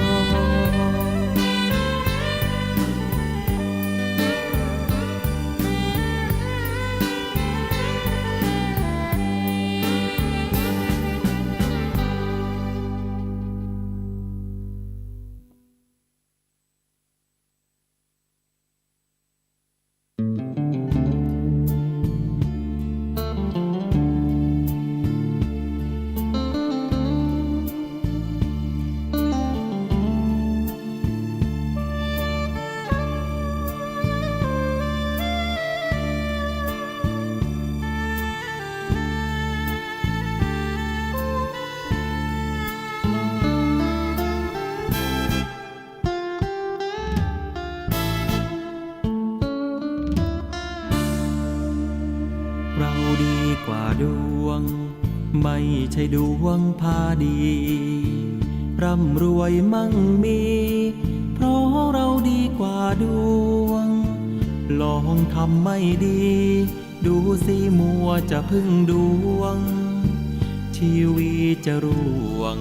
ใช่ดวงพาดีร่ำรวยมั่งมีเพราะเราดีกว่าดวงลองทำไม่ดีดูสิมัวจะพึ่งดวงชีวิตจะร่วง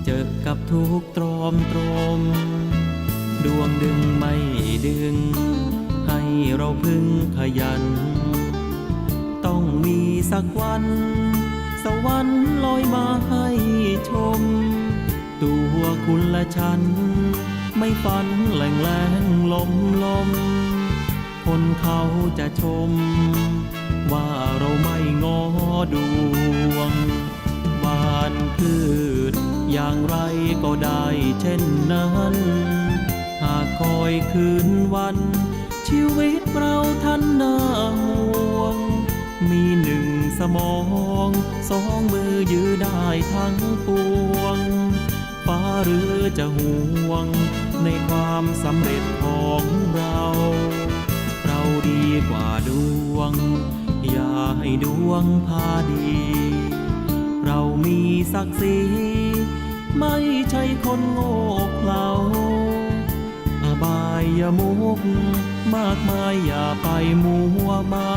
เจอกับทุกตรอมตรมดวงดึงไม่ดึงให้เราพึ่งขยันต้องมีสักวันสวรรค์ลอยมาให้ชมตัวคุณและฉันไม่ฝันแหล่งแหลงลมลมคนเขาจะชมว่าเราไม่งอดวงหวานพืชอย่างไรก็ได้เช่นนั้นหากคอยคืนวันชีวิตเราท่านน่าห่วงมีหนึ่งสมองสองมือยื้อได้ทั้งปวงฟ้าหรือจะห่วงในความสำเร็จของเราเราดีกว่าดวงอย่าให้ดวงพาดีเรามีศักดิ์ศรีไม่ใช่คนโง่เขลาอบายอย่ามุกมากมายอย่าไปมัวเมา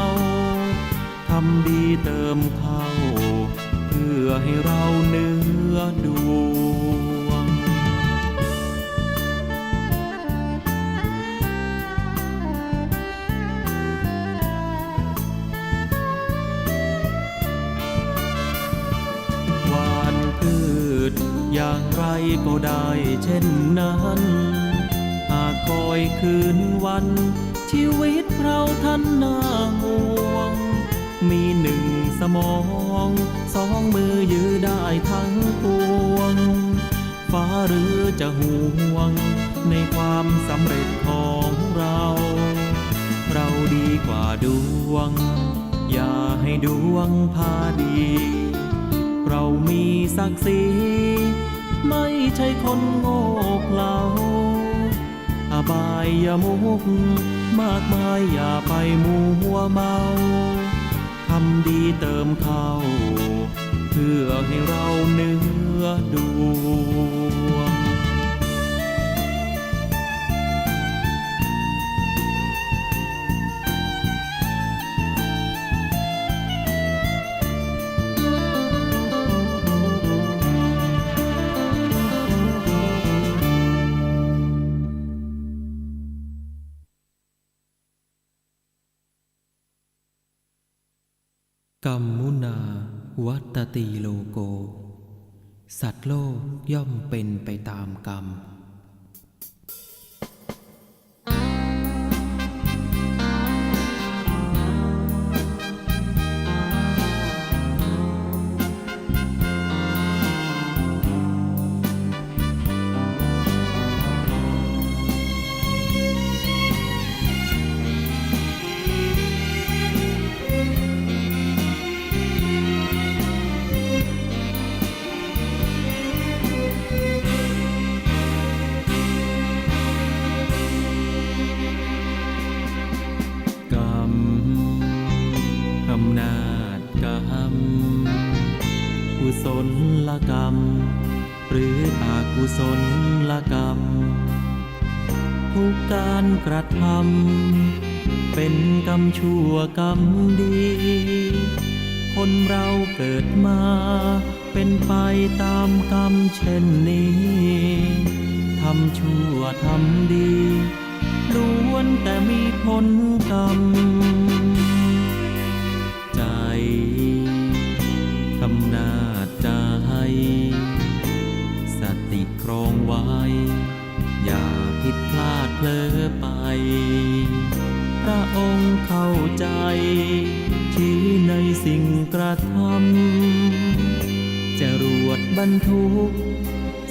ทำดีเติมเข้าเพื่อให้เราเนื้อดวงหวานพืชอย่างไรก็ได้เช่นนั้นหากคอยคืนวันชีวิตเราท่านน่าห่วงมีหนึ่งสมองสองมือยื้อได้ทั้งปวงฟ้าหรือจะห่วงในความสำเร็จของเราเราดีกว่าดวงอย่าให้ดวงพาดีเรามีศักดิ์ศรีไม่ใช่คนโง่เขลาอบายอย่ามุกมากมายอย่าไปมัวเมาทำดีเติมเข้าเพื่อให้เราเนื้อดวงกัมมุนาวัตติโลโกสัตว์โลกย่อมเป็นไปตามกรรมอำนาจกรรมกุศลกรรมหรืออกุศลกรรมทุกการกระทำเป็นกรรมชั่วกรรมดีคนเราเกิดมาเป็นไปตามกรรมเช่นนี้ทำชั่วทำดีล้วนแต่มีผลกรรมใจอำนาจใจสติครองไว้อย่าผิดพลาดเผลอไปพระองค์เข้าใจชี้ในสิ่งกระทำจรวดบรรทุก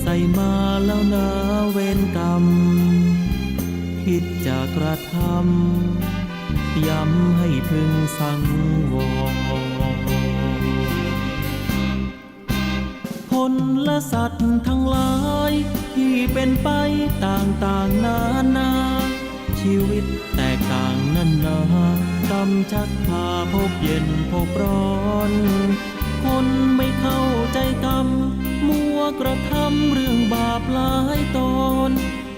ใส่มาแล้วนะเวรกรรมคิดจะกระทำย้ำให้พึงสังวรคนและสัตว์ทั้งหลายที่เป็นไปต่างๆนานาชีวิตแตกต่างนั้นนากรรมชักพาพบเย็นพบร้อน คนไม่เข้าใจกรรมมัวกระทำเรื่องบาปหลายตอน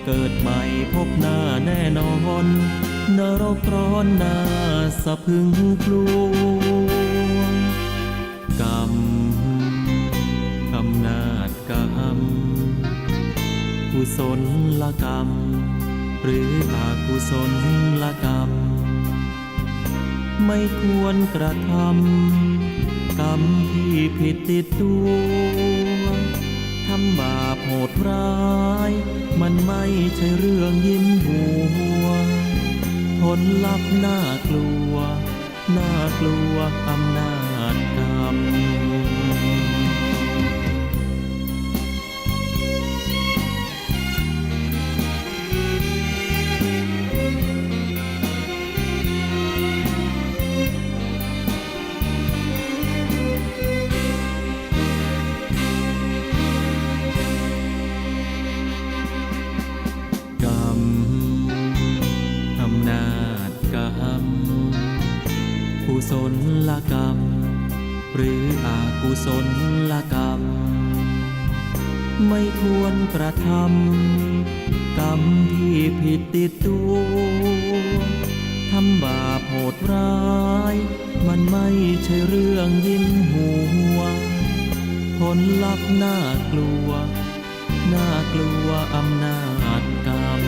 เกิดใหม่พบหน้าแน่นอนนรกร้อนน่าสะพรึงกลัวกรรมอำนาจกรรมกุศลกรรมหรืออกุศลกรรมไม่ควรกระทำกรรมที่ผิดติดตัวทำบาปโหดร้ายมันไม่ใช่เรื่องยิ้มหัวผลลัพธ์น่ากลัวน่ากลัวอำนาจกรรมกุศลกรรมหรืออกุศลกรรมไม่ควรกระทำกรรมที่ผิดติดตัวทำบาปโหดร้ายมันไม่ใช่เรื่องยิ้มหัวผลลัพธ์น่ากลัวน่ากลัวอำนาจกรรม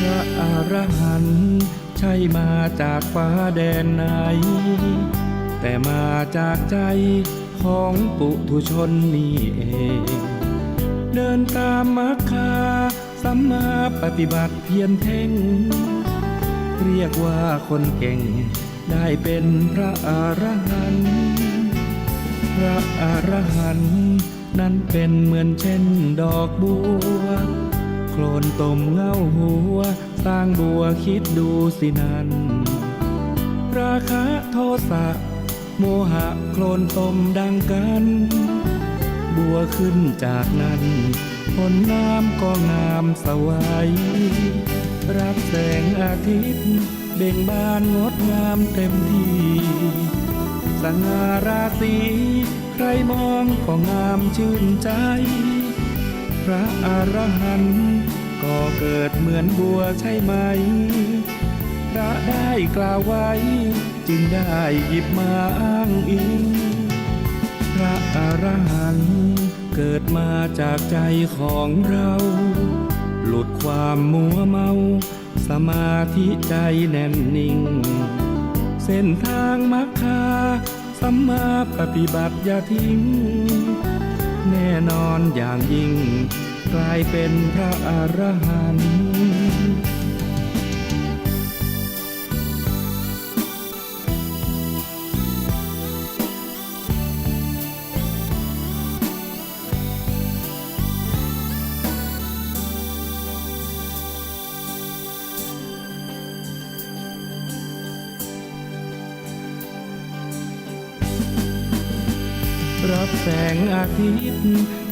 พระอรหันต์ใช่มาจากฟ้าแดนไหนแต่มาจากใจของปุถุชนนี่เองเดินตามมรรคาสัมมาปฏิบัติเพียรเพ่งเรียกว่าคนเก่งได้เป็นพระอรหันต์พระอรหันต์นั้นเป็นเหมือนเช่นดอกบัวโคลนตมเงาหัวสร้างบัวคิดดูสินั้นราคะโทสะโมหะโคลนตมดังกันบัวขึ้นจากนั้นผลน้ำก็งามสวยรับแสงอาทิตย์เบ่งบานงดงามเต็มที่สง่าราศีใครมองก็งามชื่นใจพระอรหันต์ก็เกิดเหมือนบัวใช่ไหมพระได้กล่าวไว้จึงได้หยิบมาอ้างอิงพระอรหันต์เกิดมาจากใจของเราหลุดความมัวเมาสมาธิใจแน่นนิ่งเส้นทางมรรคาสัมมาปฏิบัติอย่าทิ้งแน่นอนอย่างยิ่งกลายเป็นพระอรหันต์รับแสงอาทิตย์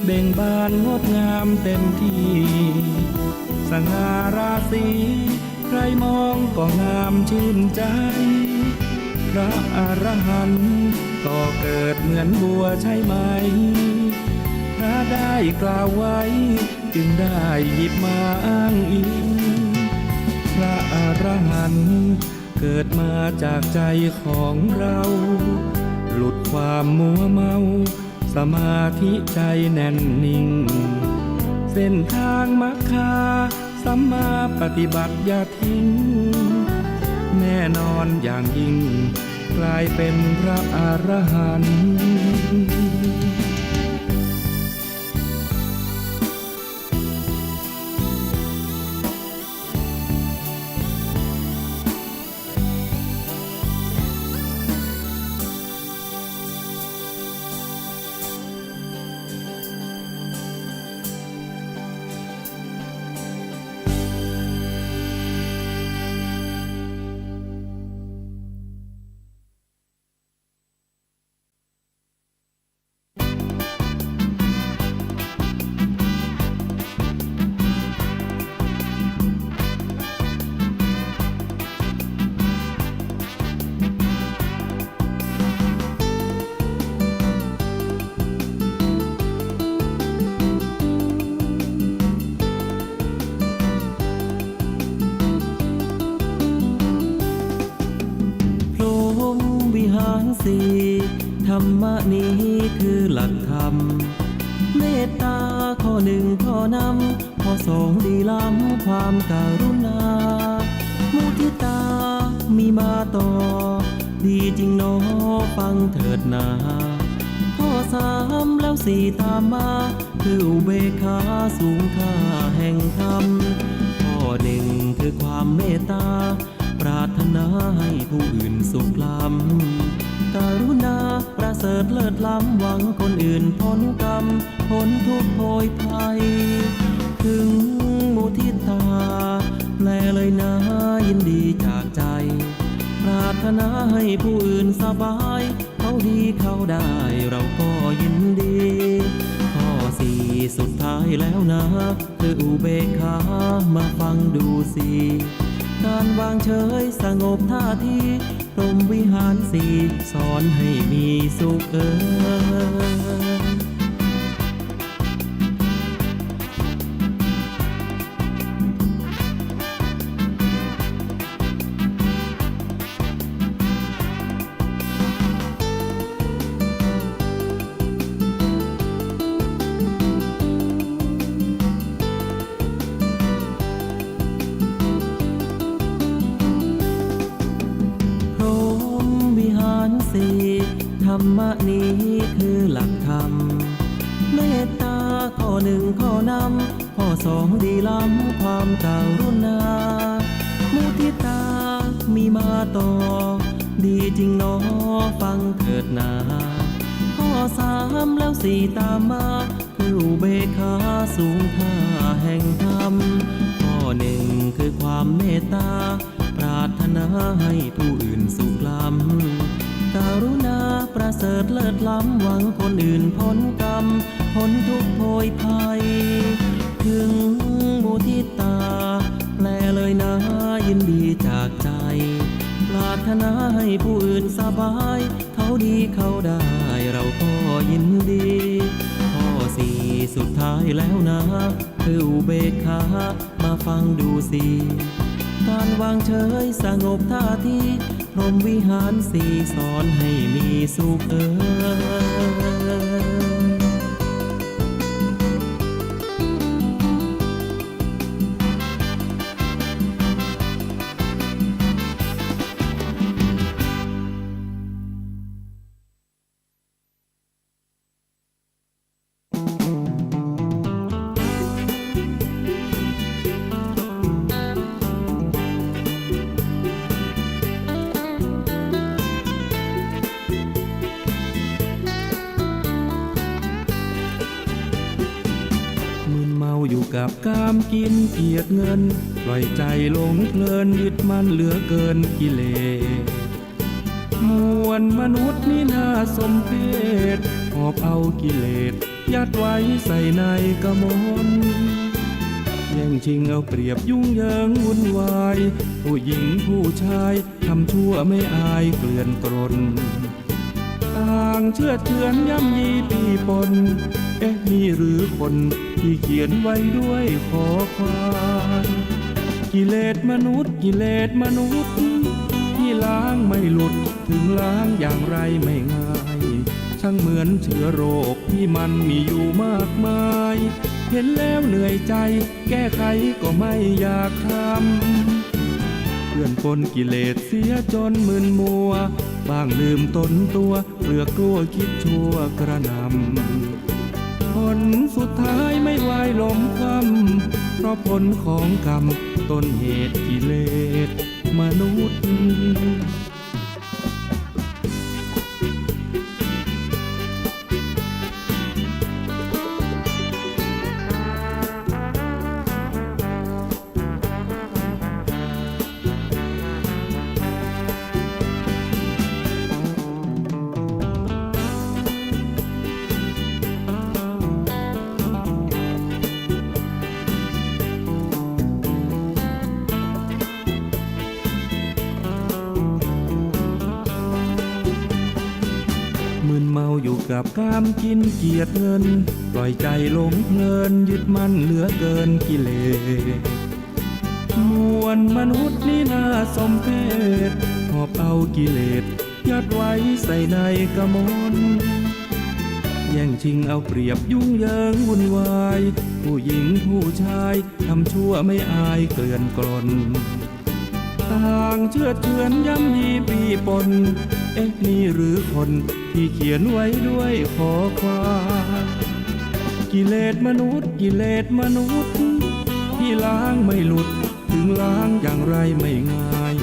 เบ่งบานงดงามเต็มที่สง่าราศีใครมองก็งามชื่นใจพระอรหันต์ก็เกิดเหมือนบัวใช่ไหมพระได้กล่าวไว้จึงได้หยิบมาอ้างอิงพระอรหันต์เกิดมาจากใจของเราหลุดความมัวเมาสมาธิใจแน่นนิ่งเส้นทางมรรคาสัมมาปฏิบัติอย่าทิ้ง แน่นอนอย่างยิ่งกลายเป็นพระอรหันต์ พรหมวิหารสี่ธรรมะนี้คือหลักธรรม เมตตาข้อหนึ่งข้อนำข้อสองดีล้ำความการุณา มุทิตามีมาต่อ ดีจริงหนอฟังเถิดนา ข้อสามแล้วสี่ตามมา คืออุเบกขาสูงค่าแห่งธรรม ข้อหนึ่งคือความเมตตา ปรารถนาให้ผู้อื่นสุขล้ำกรุณาประเสริฐเลิศล้ำหวังคนอื่นพ้นกรรมพ้นทุกข์โพยภัย ถึงมุทิตาแปลเลยนะยินดีจากใจ ปรารถนาให้ผู้อื่นสบายเขาดีเขาได้เราก็ยินดี ข้อสี่สุดท้ายแล้วนะคืออุเบกขามาฟังดูสิการวางเฉยสงบท่าทีพรหมวิหารสี่สอนให้มีสุขธรรมะนี้คือหลักธรรม เมตตาข้อหนึ่งข้อนำข้อสองดีล้ำความการุณา มุทิตามีมาต่อ ดีจริงหนอฟังเถิดนา ข้อสามแล้วสี่ตามมาคืออุเบกขาสูงค่าแห่งธรรม ข้อหนึ่งคือความเมตตา ปรารถนาให้ผู้อื่นสุขล้ำกรุณาประเสริฐเลิศล้ำหวังคนอื่นพ้นกรรมพ้นทุกข์โพยภัย ถึงมุทิตาแปลเลยนะยินดีจากใจ ปรารถนาให้ผู้อื่นสบายเขาดีเขาได้เราก็ยินดี ข้อสี่สุดท้ายแล้วนะคืออุเบกขามาฟังดูสิการวางเฉยสงบท่าทีพรหมวิหารสี่สอนให้มีสุขอยู่กับกามกินเกียรติเงินปล่อยใจหลงเพลินยึดมั่นเหลือเกินกิเลสมวลมนุษย์นี่น่าสมเพชหอบเอากิเลสยัดไว้ใส่ในกมลแย่งชิงเอาเปรียบยุ่งเหยิงวุ่นวายผู้หญิงผู้ชายทำชั่วไม่อายเกลื่อนกลนต่างเชื่อเชือนย่ำยีปีปนมีหรือคนที่เขียนไว้ด้วยขอความกิเลสมนุษย์กิเลสมนุษย์ที่ล้างไม่หลุดถึงล้างอย่างไรไม่ง่ายช่างเหมือนเชื้อโรคที่มันมีอยู่มากมายเห็นแล้วเหนื่อยใจแก้ไขก็ไม่อยากทำ เพื่อนปนกิเลสเสียจนมึนมัวบ้างลืมตนตัวเกลือกลัวคิดชั่วกระหนำผลสุดท้ายไม่วายล้มคว่ำเพราะผลของกรรมต้นเหตุกิเลสมนุษย์มึนเมาอยู่กับกามกินเกียรติเงินปล่อยใจหลงเพลินยึดมั่นเหลือเกินกิเลสมวลมนุษย์นี่น่าสมเพชหอบเอากิเลสยัดไว้ใส่ในกระมนแย่งชิงเอาเปรียบยุ่งเหยิงวุ่นวายผู้หญิงผู้ชายทำชั่วไม่อายเกลื่อนกลนต่างเชื่อเชือนย้ำยีปีปนเอ๊ะนี่หรือคนที่เขียนไว้ด้วยขอความกิเลสมนุษย์กิเลสมนุษย์ที่ล้างไม่หลุดถึงล้างอย่างไรไม่ง่าย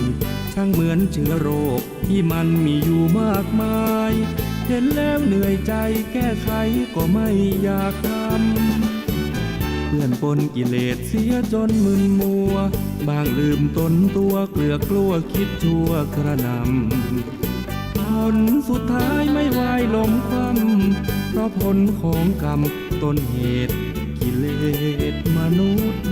ช่างเหมือนเชื้อโรคที่มันมีอยู่มากมายเห็นแล้วเหนื่อยใจแก้ไขก็ไม่อยากทำเพื่อนปนกิเลสเสียจนมึนมัวบางลืมตนตัวเกลือกลัวคิดชั่วกระหนำผลสุดท้ายไม่วายล้มคว่ำเพราะผลของกรรมต้นเหตุกิเลสมนุษย์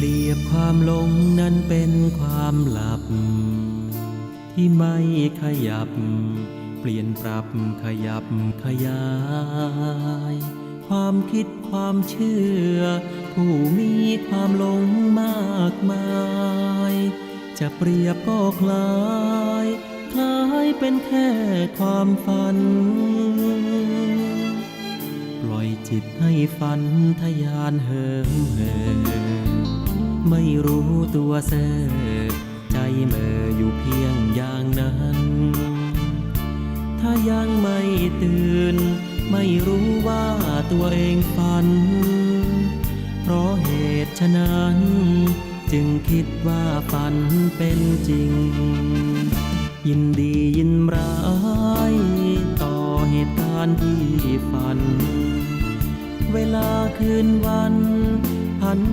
เปรียบความหลงนั้นเป็นความหลับที่ไม่ขยับเปลี่ยนปรับขยับขยายความคิดความเชื่อผู้มีความหลงมากมายจะเปรียบก็คล้ายเป็นแค่ความฝันปล่อยจิตให้ฝันทะยานเหิมไม่รู้ตัวเสียใจเมื่ออยู่เพียงอย่างนั้นถ้ายังไม่ตื่นไม่รู้ว่าตัวเองฝันเพราะเหตุฉะนั้นจึงคิดว่าฝันเป็นจริงยินดียินร้ายต่อเหตุการณ์ที่ฝันเวลาคืนวัน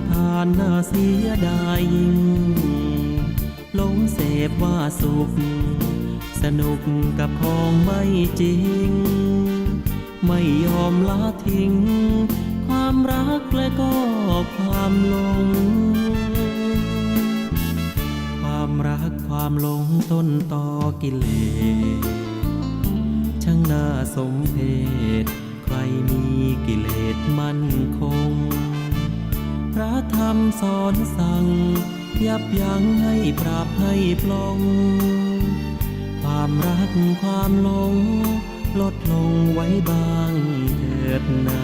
ผ่านน่าเสียดายยิ่งหลงเสพว่าสุขสนุกกับของไม่จริงไม่ยอมละทิ้งความรักและก็ความหลงความรักความหลงต้นตอกิเลสช่างน่าสมเพชใครมีกิเลสมั่นคงพระธรรมสอนสั่งยับยั้งให้ปราบให้ปลงความรักความหลงลดลงไว้บ้างเถิดนา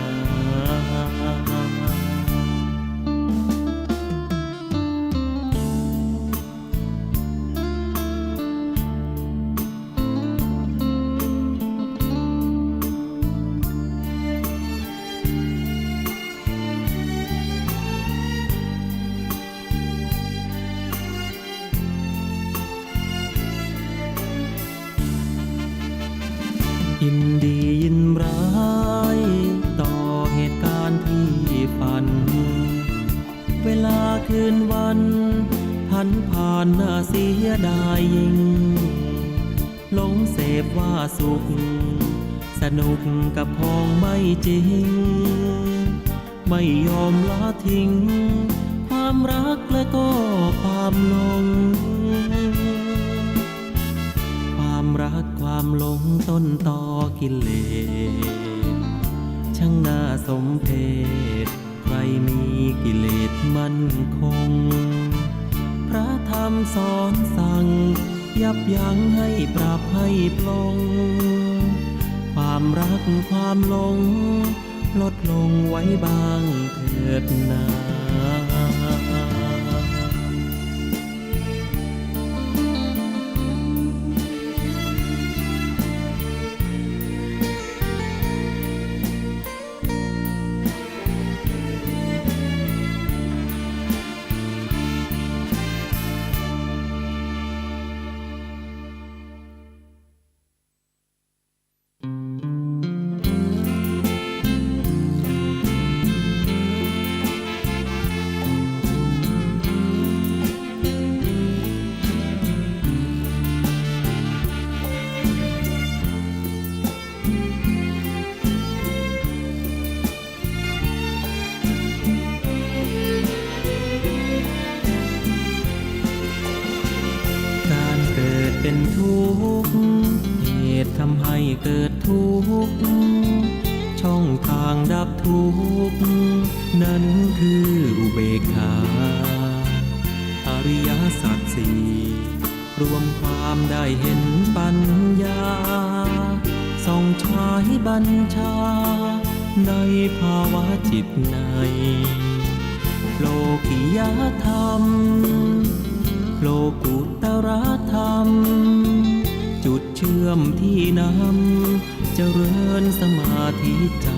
ยินดียินร้ายต่อเหตุการณ์ที่ฝันเวลาคืนวันผ่านน่าเสียดายยิ่ง หลงเสพว่าสุขสนุกกับของไม่จริงไม่ยอมละทิ้งความรักและก็ความหลงความรักความหลงต้นตอกิเลสช่างน่าสมเพชใครมีกิเลสมั่นคงพระธรรมสอนสั่งยับยั้งให้ปรับให้ปลงความรักความหลงลดลงไว้บ้างเถิดนาเป็นทุกข์เหตุทำให้เกิดทุกข์ช่องทางดับทุกข์นั้นคืออุเบกขาอริยสัจสี่รวมความได้เห็นปัญญาส่องฉายบัญชาในภาวะจิตในโลกิยธรรมโลกุตรธรรมจุดเชื่อมที่นำเจริญสมาธิใจ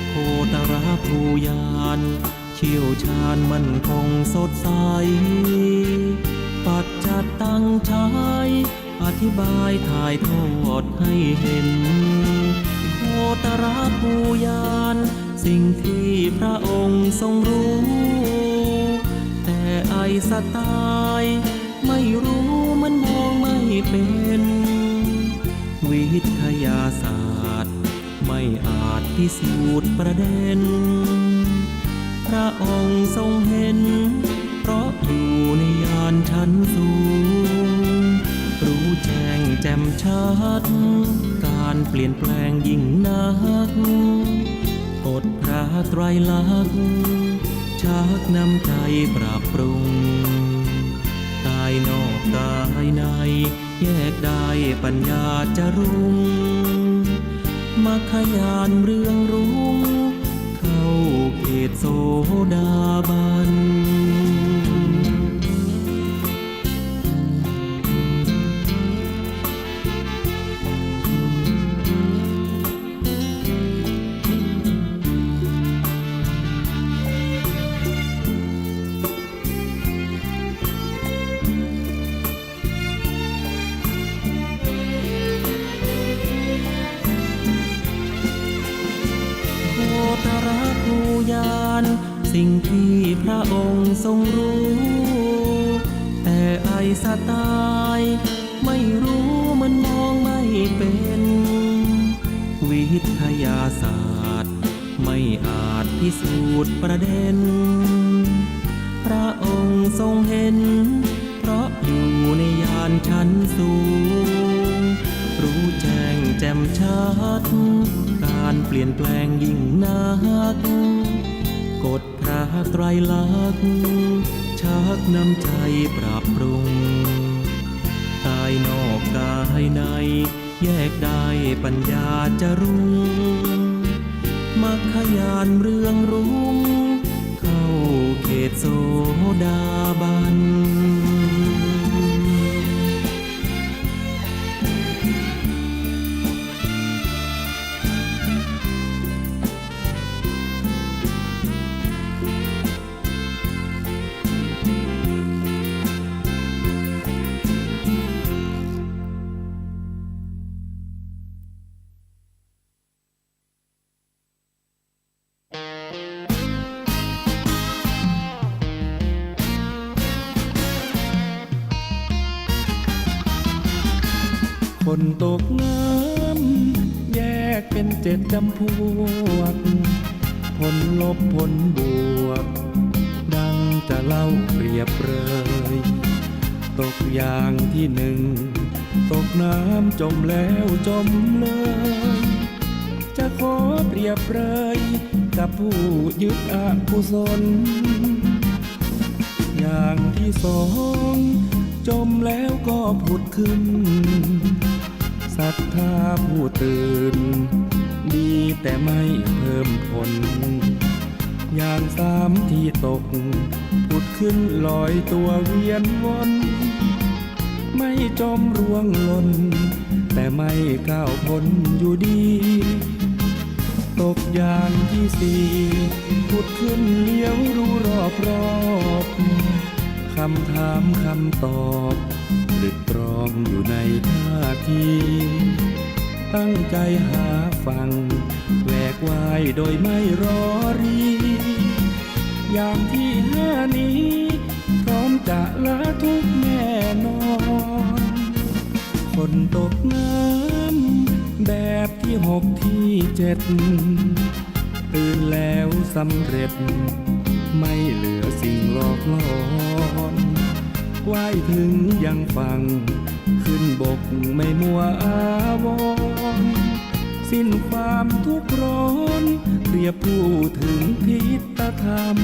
โคตรภูยานเชี่ยวชาญมั่นคงสดใสปัจจัตตังใช้อธิบายถ่ายทอดให้เห็นโคตรภูยานสิ่งที่พระองค์ทรงรู้แต่ไอสไตล์ไม่รู้มันมองไม่เป็นวิทยาศาสตร์ไม่อาจพิสูจน์ประเด็นพระองค์ทรงเห็นเพราะอยู่ในญาณชั้นสูงรู้แจ้งแจ่มชัดการเปลี่ยนแปลงยิ่งนักกฎพระไตรลักษณ์ชักนำใจปรับปรุงกายนอกกายในแยกได้ปัญญาจะรุ่งมัคคยานเรืองรุ่งเข้าเขตโสดาบันสิ่งที่พระองค์ทรงรู้แต่ไอสไตล์ไม่รู้มันมองไม่เป็นวิทยาศาสตร์ไม่อาจพิสูจน์ประเด็นพระองค์ทรงเห็นเพราะอยู่ในญาณชั้นสูงรู้แจ้งแจ่มชัดการเปลี่ยนแปลงยิ่งนักกฎพระไตรลักษณ์ชักนำใจปรับปรุงกายนอกกายในแยกได้ปัญญาจะรุ่งมัคคยานเรืองรุ่งเข้าเขตโสดาบัน เ คนตกน้ำแยกเป็น7 จำพวกผลลบผลบวกดังจะเล่าเปรียบเลยตกอย่างที่1ตกน้ำจมแล้วจมเลยจะขอเปรียบเลยกับผู้ยึดอกุศลอย่างที่2จมแล้วก็ผุดขึ้นศรัทธาผู้ตื่นดีแต่ไม่เพิ่มผลอย่าง3ที่ตกผุดขึ้นลอยตัวเวียนวนไม่จมร่วงหล่นแต่ไม่ก้าวพ้นอยู่ดีตกอย่างที่4ผุดขึ้นเลี้ยวดูรอบคำถามคำตอบตรึกตรองอยู่ในท่าทีตั้งใจหาฟังแหวกว่ายโดยไม่รอรีอย่างที่5นี้พร้อมจะละทุกแน่นอนคนตกน้ำแบบที่6ที่7ตื่นแล้วสำเร็จไม่เหลือสิ่งหลอกลอนว่ายถึงยังฝั่งขึ้นบกไม่มัวอาวรณ์สิ้นความทุกข์ร้อนเปรียบผู้ถึงทิฏฐธรรม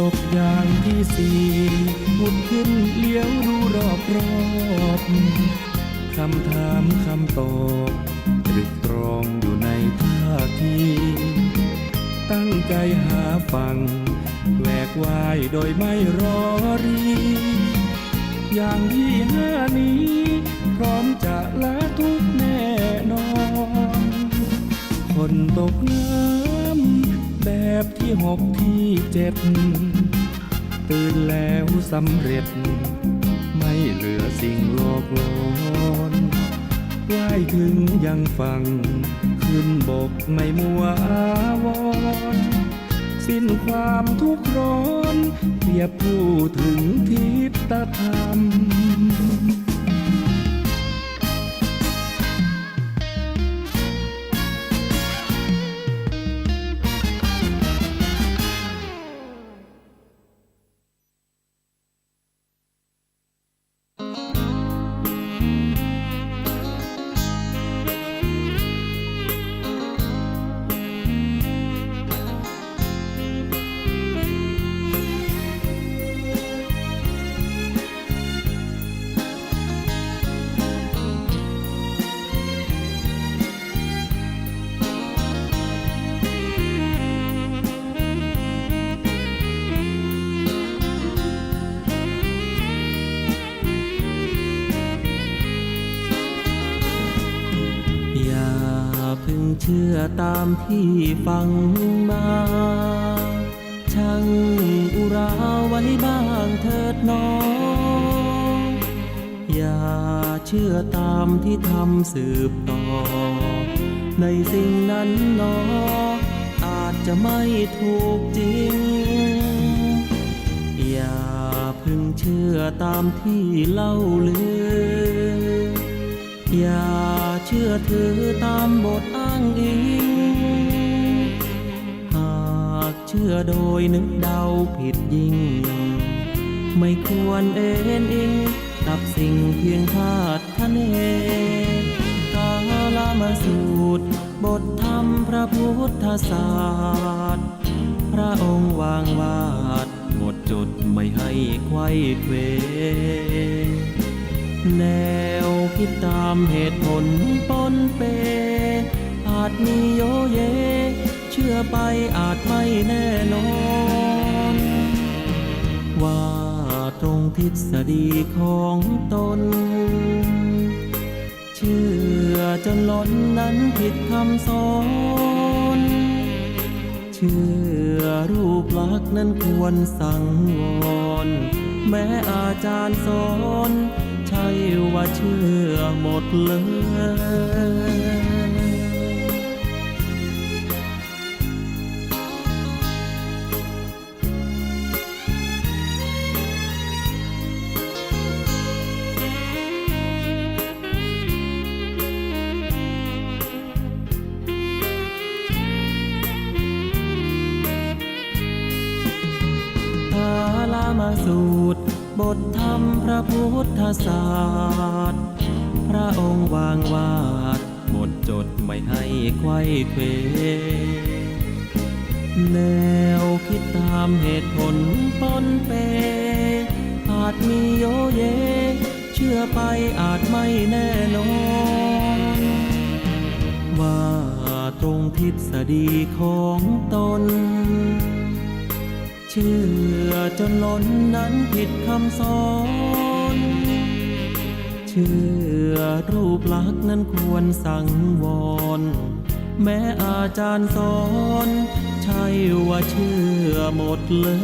ตกอย่างที่4ผุดขึ้นเลี้ยวดูรอบคำถามคำตอบตรึกตรองอยู่ในท่าทีตั้งใจหาฟังแหวกว่ายโดยไม่รอรีอย่างที่5นี้พร้อมจะละทุกแน่นอนคนตกน้ำแบบที่6ที่7ตื่นแล้วสำเร็จไม่เหลือสิ่งหลอกลอนว่ายถึงยังฝั่งขึ้นบกไม่มัวอาวรณ์สิ้นความทุกข์ร้อนเปรียบผู้ถึงทิฏฐธรรมเชื่อตามที่ฟังมาช่างอุราไว้บ้างเถิดน้องอย่าเชื่อตามที่ทำสืบต่อในสิ่งนั้นหนออาจจะไม่ถูกจริงอย่าเพิ่งเชื่อตามที่เล่าลืออย่าเชื่อถือตามบทอ้างอิงหากเชื่อโดยนึกเดาผิดยิ่งไม่ควรเอ็นอิงกับสิ่งเพียงคาดคะเนกาลมาสูตรบทธรรมพระพุทธศาสตร์พระองค์วางวาดหมดจดไม่ให้ไขว้เขวแนวคิดตามเหตุผลปนเปอาจมีโยเยเชื่อไปอาจไม่แน่นอนว่าตรงทฤษฎีของตนเชื่อจนล้นนั้นผิดคำสอน เชื่อรูปลักษณ์นั้นควรสังวรแม้อาจารย์สอนใช่ว่าเชื่อหมดเลย กาลามาสูตรบทธรรมพระพุทธศาสตร์พระองค์วางวาดบทจดไม่ให้ไขว้เขวแนวคิดตามเหตุผลปนเปอาจมีโยเยเชื่อไปอาจไม่แน่นอนว่าตรงทฤษฎีของตนเชื่อจนล้นนั้นผิดคำสอนเชื่อรูปลักษณ์นั้นควรสังวรแม้อาจารย์สอนใช่ว่าเชื่อหมดเลย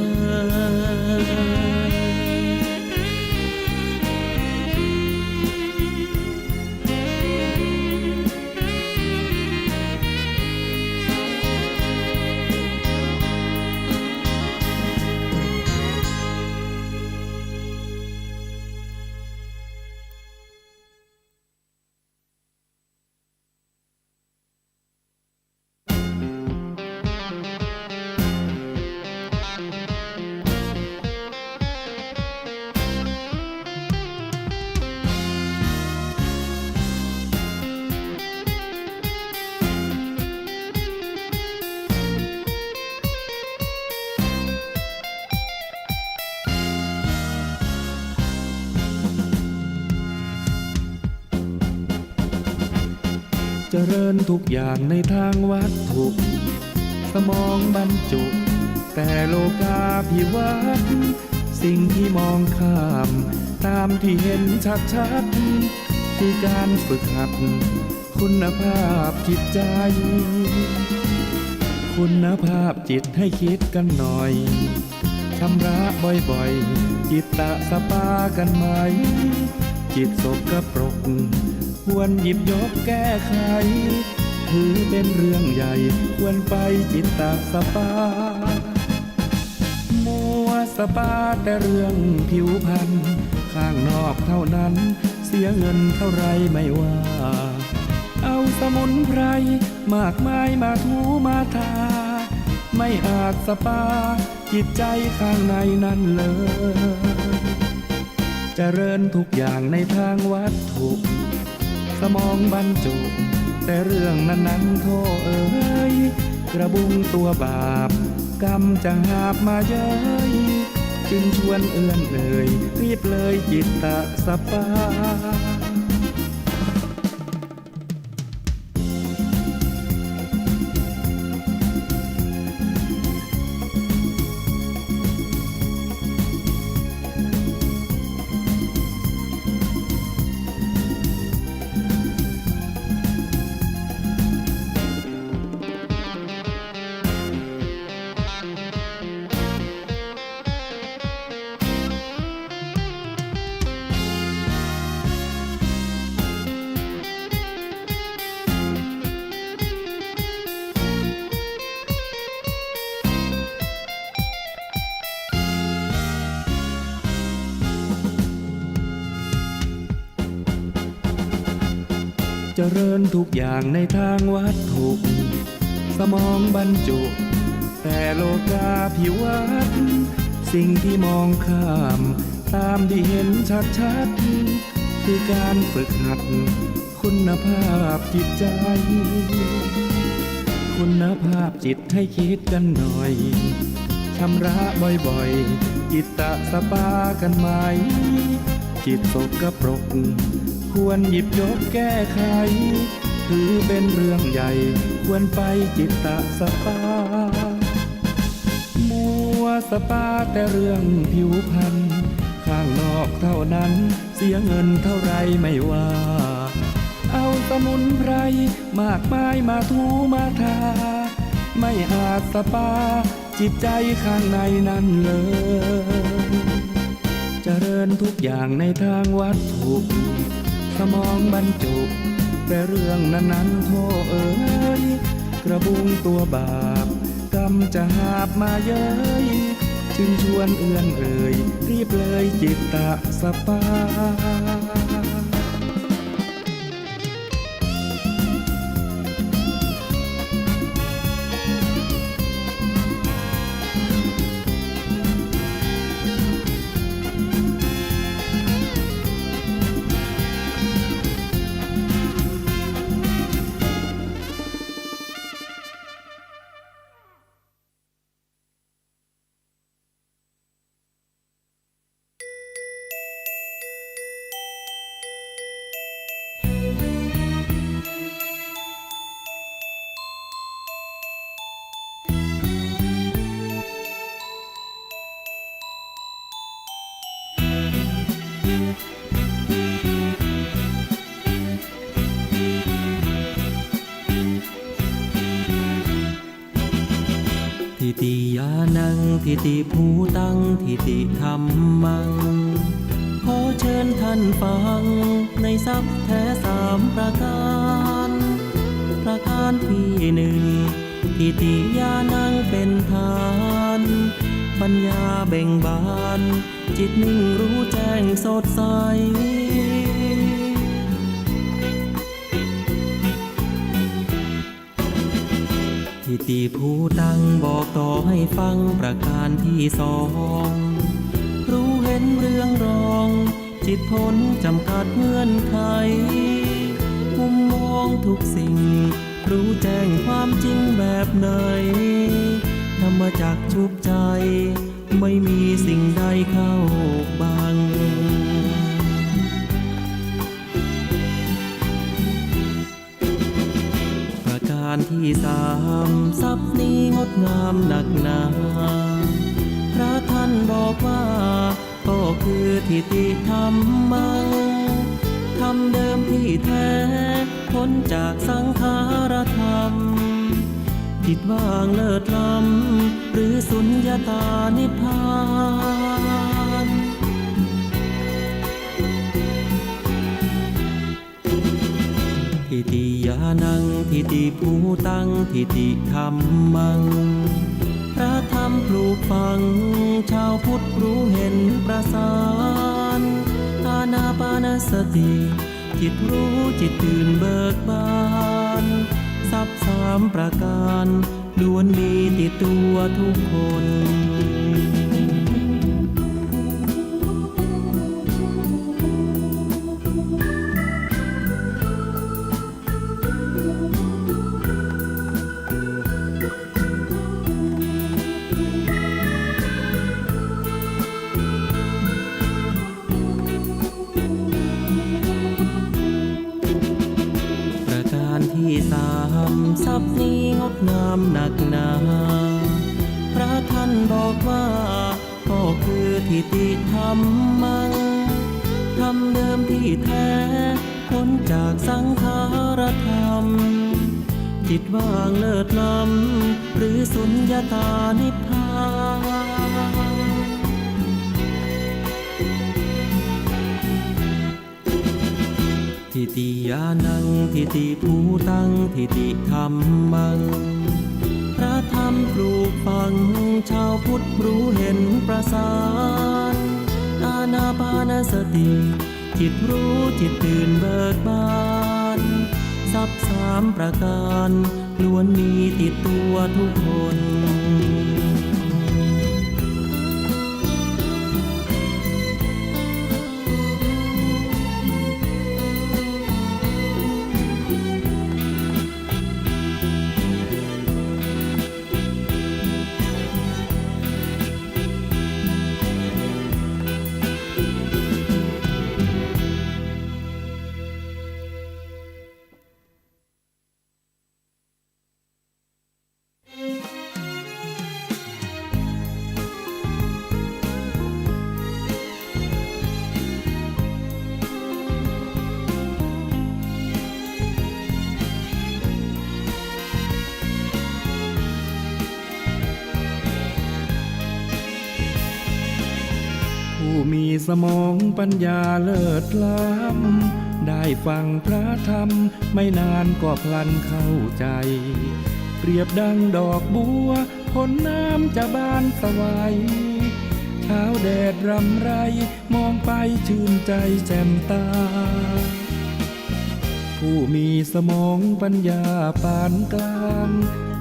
เจริญทุกอย่างในทางวัตถุสมองบรรจุแต่โลกาภิวัตน์สิ่งที่มองข้ามตามที่เห็นชัดๆคือการฝึกหัดคุณภาพจิตใจคุณภาพจิตให้คิดกันหน่อยชำระบ่อยๆจิตตะสปากันไหมจิตสกปรกควรหยิบยกแก้ไขถือเป็นเรื่องใหญ่ควรไปจิตตสปามัวสปาแต่เรื่องผิวพรรณข้างนอกเท่านั้นเสียเงินเท่าไรไม่ว่าเอาสมุนไพรมากมายมาถูมาทาไม่อาจสปาจิตใจข้างในนั้นเลยเจริญทุกอย่างในทางวัตถุสมองบรรจุแต่เรื่องนั้นโทษเอ๋ยกระบุงตัวบาปกรรมจะหาบมาเย้ยจึงชวนเอื้อนเอ่ยรีบเลยจิตตะสปาเจริญทุกอย่างในทางวัตถุสมองบรรจุแต่โลกาภิวัตน์สิ่งที่มองข้ามตามที่เห็นชัดๆคือการฝึกหัดคุณภาพจิตใจคุณภาพจิตให้คิดกันหน่อยชำระบ่อยๆจิตตะสปากันไหมจิตสกปรกควรหยิบยกแก้ไขถือเป็นเรื่องใหญ่ควรไปจิตตะสปามัวสปาแต่เรื่องผิวพรรณข้างนอกเท่านั้นเสียเงินเท่าไรไม่ว่าเอาสมุนไพรมากมายมาถูมาทา ไม่อาจสปาจิตใจข้างในนั้นเลย เจริญทุกอย่างในทางวัตถุสมองบรรจุแต่เรื่องนั้นๆโทษเอ๋ยกระบุงตัวบาปกรรมจะหาบมาเย้ยจึงชวนเอื้อนเอ่ยรีบเลยจิตตะสปา ทิติยานังทิติภูตังทิติธรรมังขอเชิญท่านฟังในทรัพย์แท้สามประการประการที่หนึ่งทิติยานังเป็นทานปัญญาเบ่งบานจิตนิ่งรู้แจ้งสดใสทิติภูตังบอกต่อให้ฟังประการที่สองรู้เห็นเรื่องรองจิตพ้นจำกัดเงื่อนไขมุมมองทุกสิ่งรู้แจ้งความจริงแบบไหนธรรมจักชุบใจไม่มีสิ่งใดเข้าบังการที่สามทรัพย์นี้งดงามหนักหนาพระท่านบอกว่าก็คือทิติธรรมังธรรมเดิมที่แท้พ้นจากสังขารธรรมจิตว่างเลิศล้ำหรือสุญญตานิพพานทิติยานังทิติภูตังทิติธรรมังพระธรรมปลูกฝังชาวพุทธรู้เห็นประสานอานาปานสติจิตรู้จิตตื่นเบิกบานทรัพย์สามประการล้วนมีติดตัวทุกคนที่สามทรัพย์นี้งดงามหนักหนาพระท่านบอกว่าก็คือทิติธรรมังธรรมเดิมที่แท้พ้นจากสังขารธรรมจิตว่างเลิศล้ำหรือสุญญตานิพพานทิติยานังทิติภูตังทิติธรรมังพระธรรมปลูกฝังชาวพุทธรู้เห็นประสานอานาปานสติจิตรู้จิตตื่นเบิกบานทรัพย์สามประการล้วนมีติดตัวทุกคน มีสมองปัญญาเลิศล้ำได้ฟังพระธรรมไม่นานก็พลันเข้าใจเปรียบดังดอกบัวพ้นน้ำจะบานสวายเช้าแดดรำไรมองไปชื่นใจแจ่มตาผู้มีสมองปัญญาปานกลาง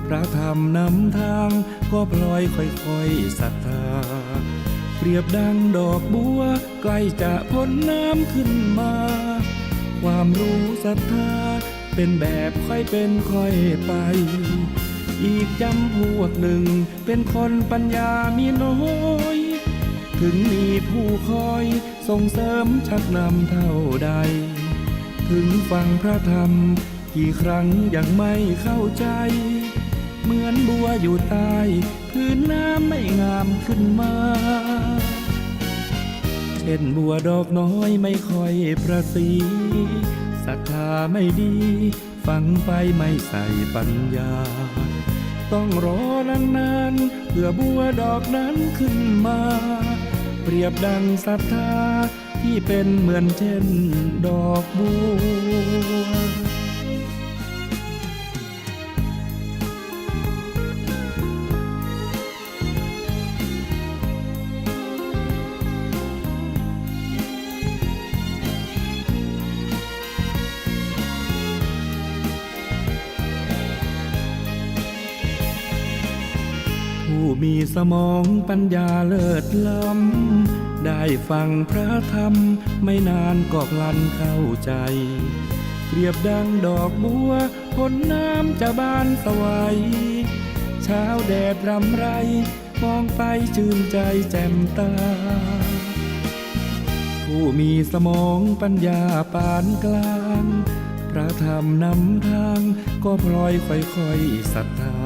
พระธรรมนำทางก็พลอยค่อยๆศรัทธาเปรียบดังดอกบัวใกล้จะพ้นน้ำขึ้นมาความรู้ศรัทธาเป็นแบบค่อยเป็นค่อยไปอีกจำพวกหนึ่งเป็นคนปัญญามีน้อยถึงมีผู้คอยส่งเสริมชักนำเท่าใดถึงฟังพระธรรมกี่ครั้งยังไม่เข้าใจเหมือนบัวอยู่ใต้พื้นน้ำไม่งามขึ้นมาเช่นบัวดอกน้อยไม่ค่อยประสีศรัทธาไม่ดีฟังไปไม่ใส่ปัญญาต้องรอนานๆเพื่อบัวดอกนั้นขึ้นมาเปรียบดังศรัทธาที่เป็นเหมือนเช่นดอกบัวผู้มีสมองปัญญาเลิศล้ำได้ฟังพระธรรมไม่นานก็พลันเข้าใจเปรียบดังดอกบัวพ้นน้ำจะบานสวายเช้าแดดรำไรมองไปชื่นใจแจ่มตาผู้มีสมองปัญญาปานกลางพระธรรมนำทางก็พลอยค่อยๆศรัทธา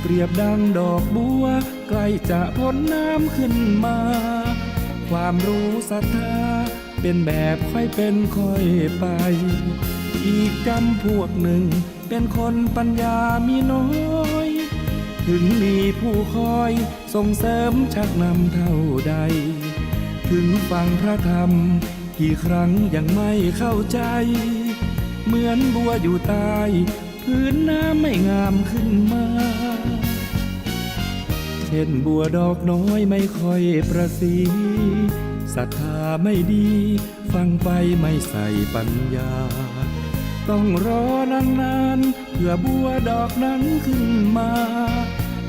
เปรียบดังดอกบัวใกล้จะพ้นน้ำขึ้นมาความรู้ศรัทธาเป็นแบบค่อยเป็นค่อยไปอีกจำพวกหนึ่งเป็นคนปัญญามีน้อยถึงมีผู้คอยส่งเสริมชักนำเท่าใดถึงฟังพระธรรมกี่ครั้งยังไม่เข้าใจเหมือนบัวอยู่ใต้พื้นน้ำไม่งามขึ้นมาเช่นบัวดอกน้อยไม่ค่อยประสีศรัทธาไม่ดีฟังไปไม่ใส่ปัญญาต้องรอนานๆเพื่อบัวดอกนั้นขึ้นมา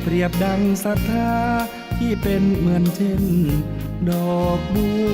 เปรียบดังศรัทธาที่เป็นเหมือนเช่นดอกบัว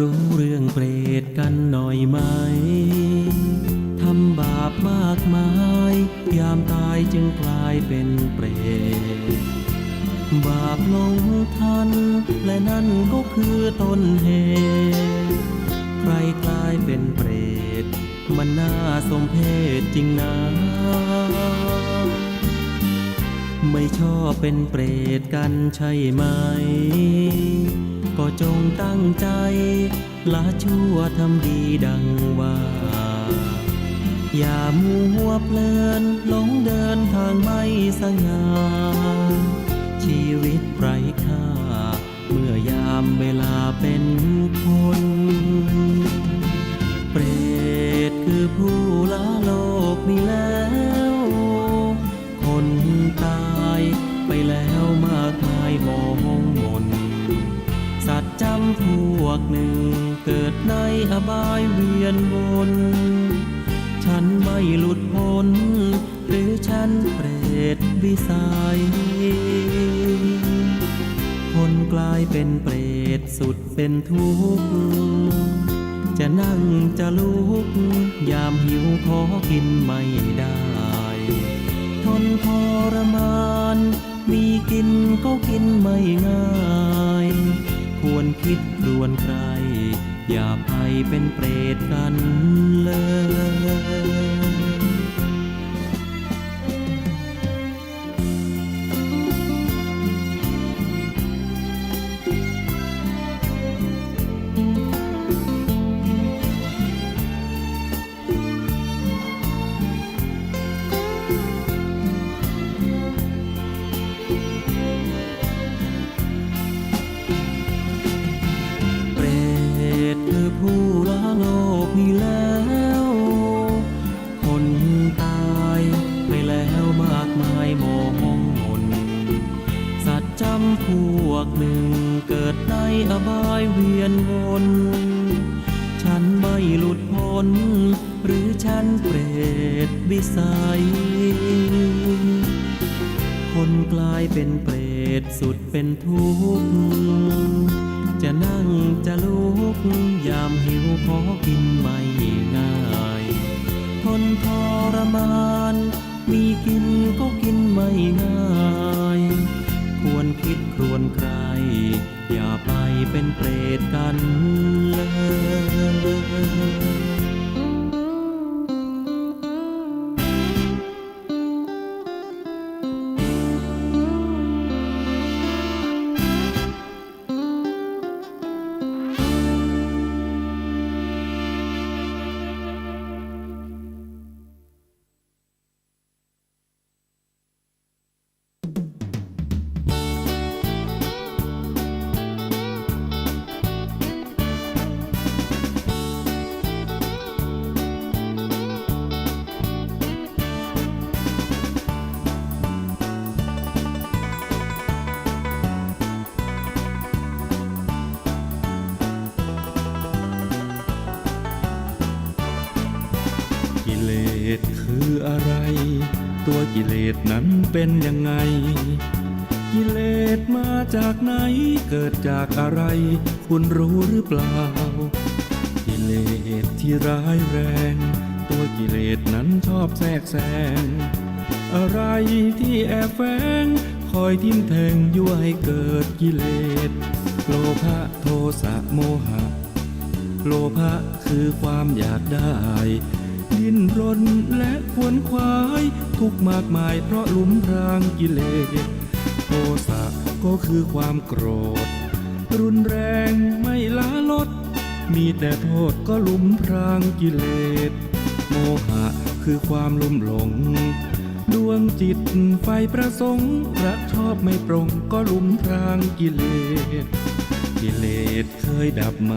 รู้เรื่องเปรตกันหน่อยไหมทำบาปมากมายยามตายจึงกลายเป็นเปรตบาปลงทันและนั่นก็คือต้นเหตุใครกลายเป็นเปรตมันน่าสมเพชจริงนะไม่ชอบเป็นเปรตกันใช่ไหมก็จงตั้งใจละชั่วทำดีดังว่าอย่ามัวเพลินหลงเดินทางไม่สง่าชีวิตไร้ค่าเมื่อยามเวลาเป็นคนเปรตคือผู้ละโลกนี้แล้ว แล้วมากมายมองมนสัตว์จำพวกหนึ่งเกิดในอบายเวียนวนฉันไม่หลุดพ้นหรือฉันเปรตวิสัยคนกลายเป็นเปรตสุดเป็นทุกข์จะนั่งจะลุกยามหิวขอกินไม่ได้ทนทรมานมีกินก็กินไม่ง่ายควรคิดครวญใครอย่าไปเป็นเปรตกันเลย เปรตคือผู้ละโลกนี้แล้วคนตายไปแล้วมากมายมองมนสัตว์จำพวกหนึ่งเกิดในอบายเวียนวนฉันไม่หลุดพ้นหรือฉันเปรตวิสัยคนกลายเป็นเปรตสุดเป็นทุกข์จะนั่งจะลุกยามหิวขอกินไม่ง่ายทนทรมานมีกินก็กินไม่ง่ายควรคิดครวญใครอย่าไปเป็นเปรตกันเลย กิเลสคืออะไรตัวกิเลสนั้นเป็นยังไงกิเลสมาจากไหนเกิดจากอะไรคุณรู้หรือเปล่ากิเลสที่ร้ายแรงตัวกิเลสนั้นชอบแทรกแซงอะไรที่แอบแฝงคอยทิ่มแทงยั่วให้เกิดกิเลสโลภะโทสะโมหะโลภะคือความอยากได้ดิ้นรนและขวนขวายทุกข์มากมายเพราะหลุมพรางกิเลสโทสะก็คือความโกรธรุนแรงไม่ละลดมีแต่โทษก็หลุมพรางกิเลสโมหะคือความลุ่มหลงดวงจิตไฟประสงค์รักชอบไม่ปรงก็หลุมพรางกิเลสกิเลสเคยดับไหม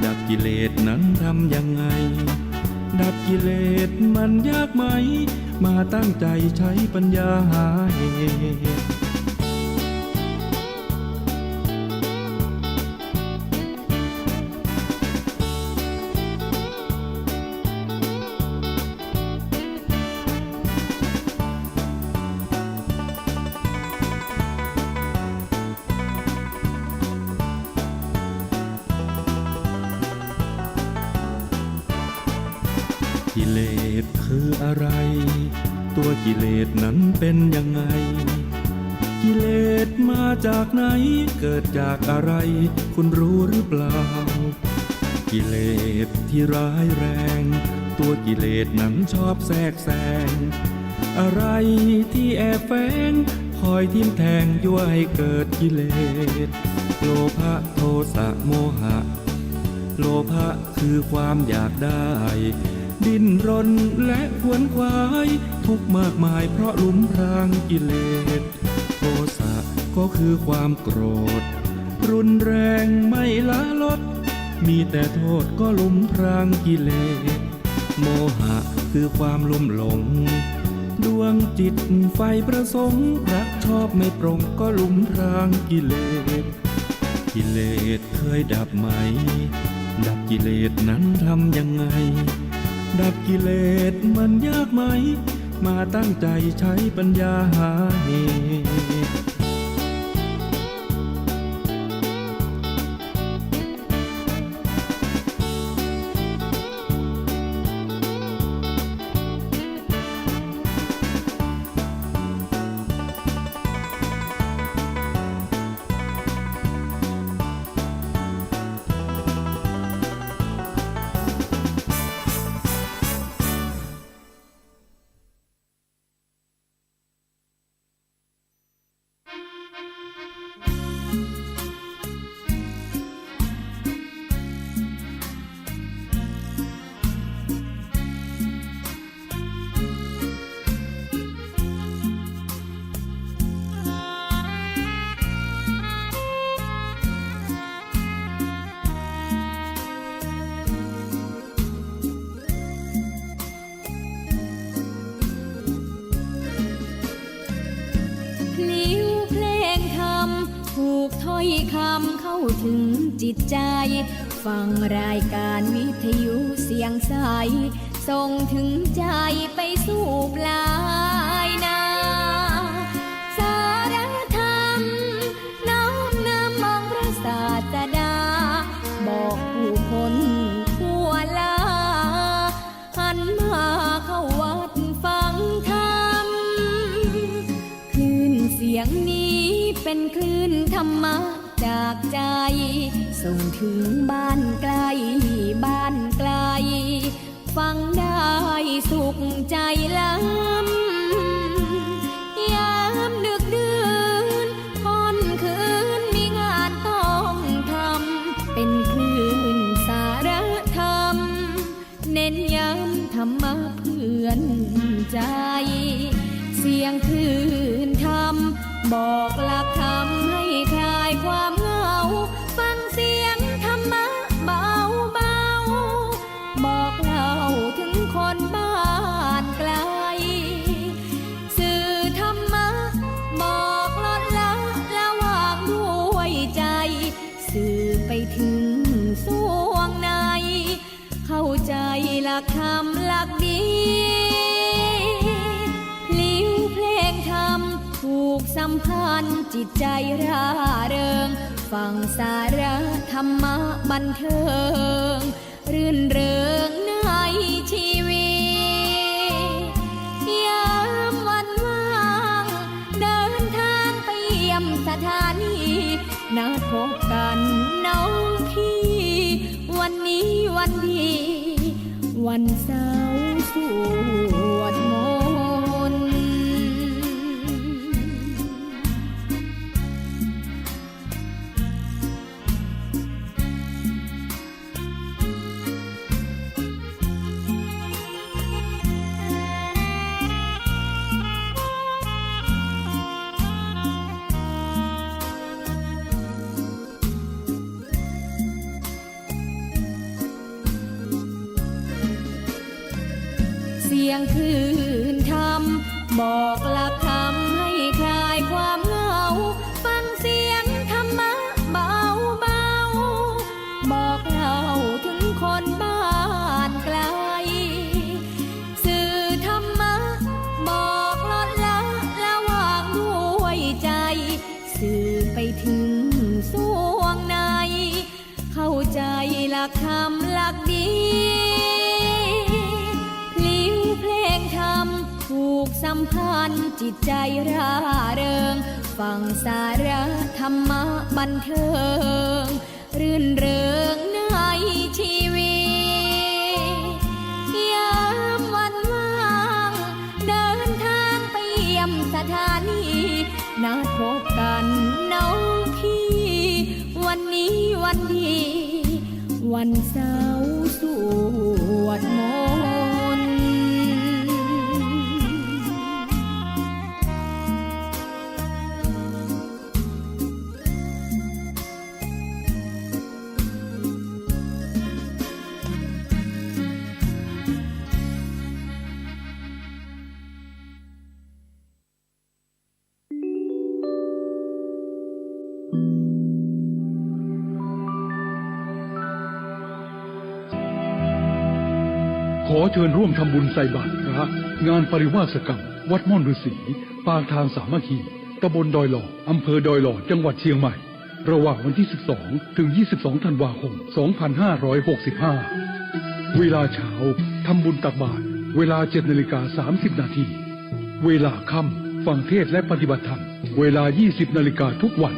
ดับกิเลสนั้นทำยังไงดับกิเลสมันยากไหมมาตั้งใจใช้ปัญญาหาเหตุกิเลสคืออะไรตัวกิเลสนั้นเป็นยังไงกิเลสมาจากไหนเกิดจากอะไรคุณรู้หรือเปล่ากิเลสที่ร้ายแรงตัวกิเลสนั้นชอบแทรกแซงอะไรที่แอบแฝงคอยทิ่มแทงยั่วให้เกิดกิเลสโลภะโทสะโมหะโลภะคือความอยากได้ดิ้นรนและขวนขวายทุกข์มากมายเพราะหลุมพรางกิเลสโทสะก็คือความโกรธรุนแรงไม่ละลดมีแต่โทษก็หลุมพรางกิเลสโมหะคือความลุ่มหลง ดวงจิตไฟประสงค์รักชอบไม่ปรงก็หลุมพรางกิเลสกิเลสเคยดับไหมดับกิเลสนั้นทำยังไงดับกิเลสมันยากไหมมาตั้งใจใช้ปัญญาหาเหตุ ถ้อยคำเข้าถึงจิตใจฟังรายการวิทยุเสียงใสส่งถึงใจไปสู่ปลายนาสารธรรมน้อมนำมองพระศาสดาบอกผู้คนทั่วลาหันมาเข้าวัดฟังธรรมคลื่นเสียงนี้เป็นคลื่นธรรมะจากใจส่งถึงบ้านไกลบ้านไกลฟังได้สุขใจล้ำยามดึกดื่นค่ำคืนมีงานต้องทำเป็นคลื่นสารธรรมเน้นย้ำธรรมะเพื่อนใจเสียงคลื่นธรรมบอกหลักธรรมให้คลายความเหงาฟังเสียงธรรมะเบาเบาบอกเล่าถึงคนบ้านไกลสื่อธรรมะบอกลดละละวางด้วยใจสื่อไปถึงสวงในเข้าใจหลักธรรมหลักดีพลิ้วเพลงธรรมผูกสัมพันธ์จิตใจร่าเริงฟังสาระธรรมะบันเทิงรื่นเริงในชีวิตยามวันว่างเดินทางไปเยี่ยมสถานีนัดพบกันน้องพี่วันนี้วันดีวันเสาร์สวดมนต์เสียงคลื่นธรรมบอกหลักธรรมให้คลายความเหงาฟังเสียงธรรมะเบาเบาบอกเล่าถึงคนบ้านไกลสื่อธรรมะบอกลดละละวางด้วยใจสื่อไปถึงสวงในเข้าใจหลักธรรมหลักดีผูกสัมพันธ์จิตใจร่าเริงฟังสาระธรรมะบันเทิงรื่นเริงในชีวิตยามวันว่างเดินทางไปเยี่ยมสถานีนัดพบกันน้องพี่วันนี้วันดีวันเสาร์สวดมนต์ ขอเชิญร่วมทำบุญใส่บาตรพระงานปริวาสกรรมวัดม่อนฤาษีปางทางสามัคคีตำบลดอยหล่ออำเภอดอยหล่อจังหวัดเชียงใหม่ระหว่างวันที่ 12 ถึง 22 ธันวาคม 2565 เวลาเช้าทำบุญตักบาตรเวลา 7:30 น.เวลาค่ำฟังเทศน์และปฏิบัติธรรมเวลา 20 นาฬิกาทุกวัน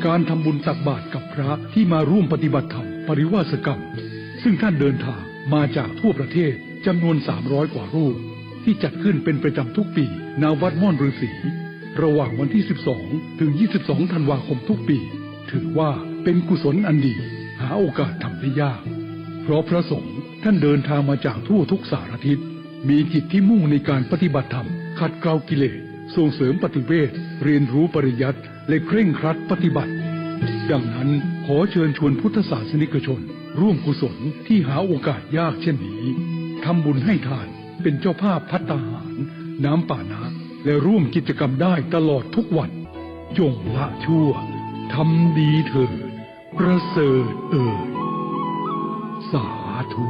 การทำบุญตักบาตรกับพระที่มาร่วมปฏิบัติธรรมปริวาสกรรมซึ่งท่านเดินทางมาจากทั่วประเทศจำนวน 300 กว่ารูปที่จัดขึ้นเป็นประจำทุกปีณวัดม่อนฤาษีระหว่างวันที่ 12 ถึง 22 ธันวาคมทุกปีถือว่าเป็นกุศลอันดีหาโอกาสทำได้ยากเพราะพระสงฆ์ท่านเดินทางมาจากทั่วทุกสารทิศมีจิตที่มุ่งในการปฏิบัติธรรมขัดเกลากิเลสส่งเสริมปฏิเวทเรียนรู้ปริยัติและเคร่งครัดปฏิบัติดังนั้นขอเชิญชวนพุทธศาสนิกชนร่วมกุศลที่หาโอกาสยากเช่นนี้ทำบุญให้ทานเป็นเจ้าภาพภัตตาหารน้ำป่านะและร่วมกิจกรรมได้ตลอดทุกวันจงละชั่วทำดีเถิดประเสริฐสาธุ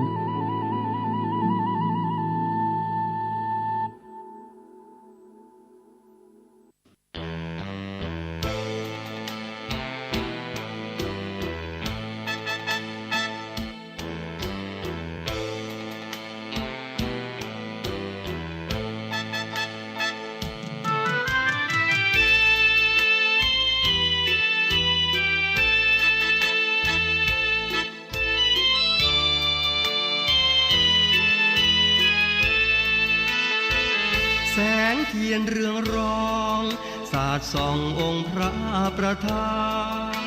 แสงเทียนเรืองรองสาดส่ององค์พระประธาน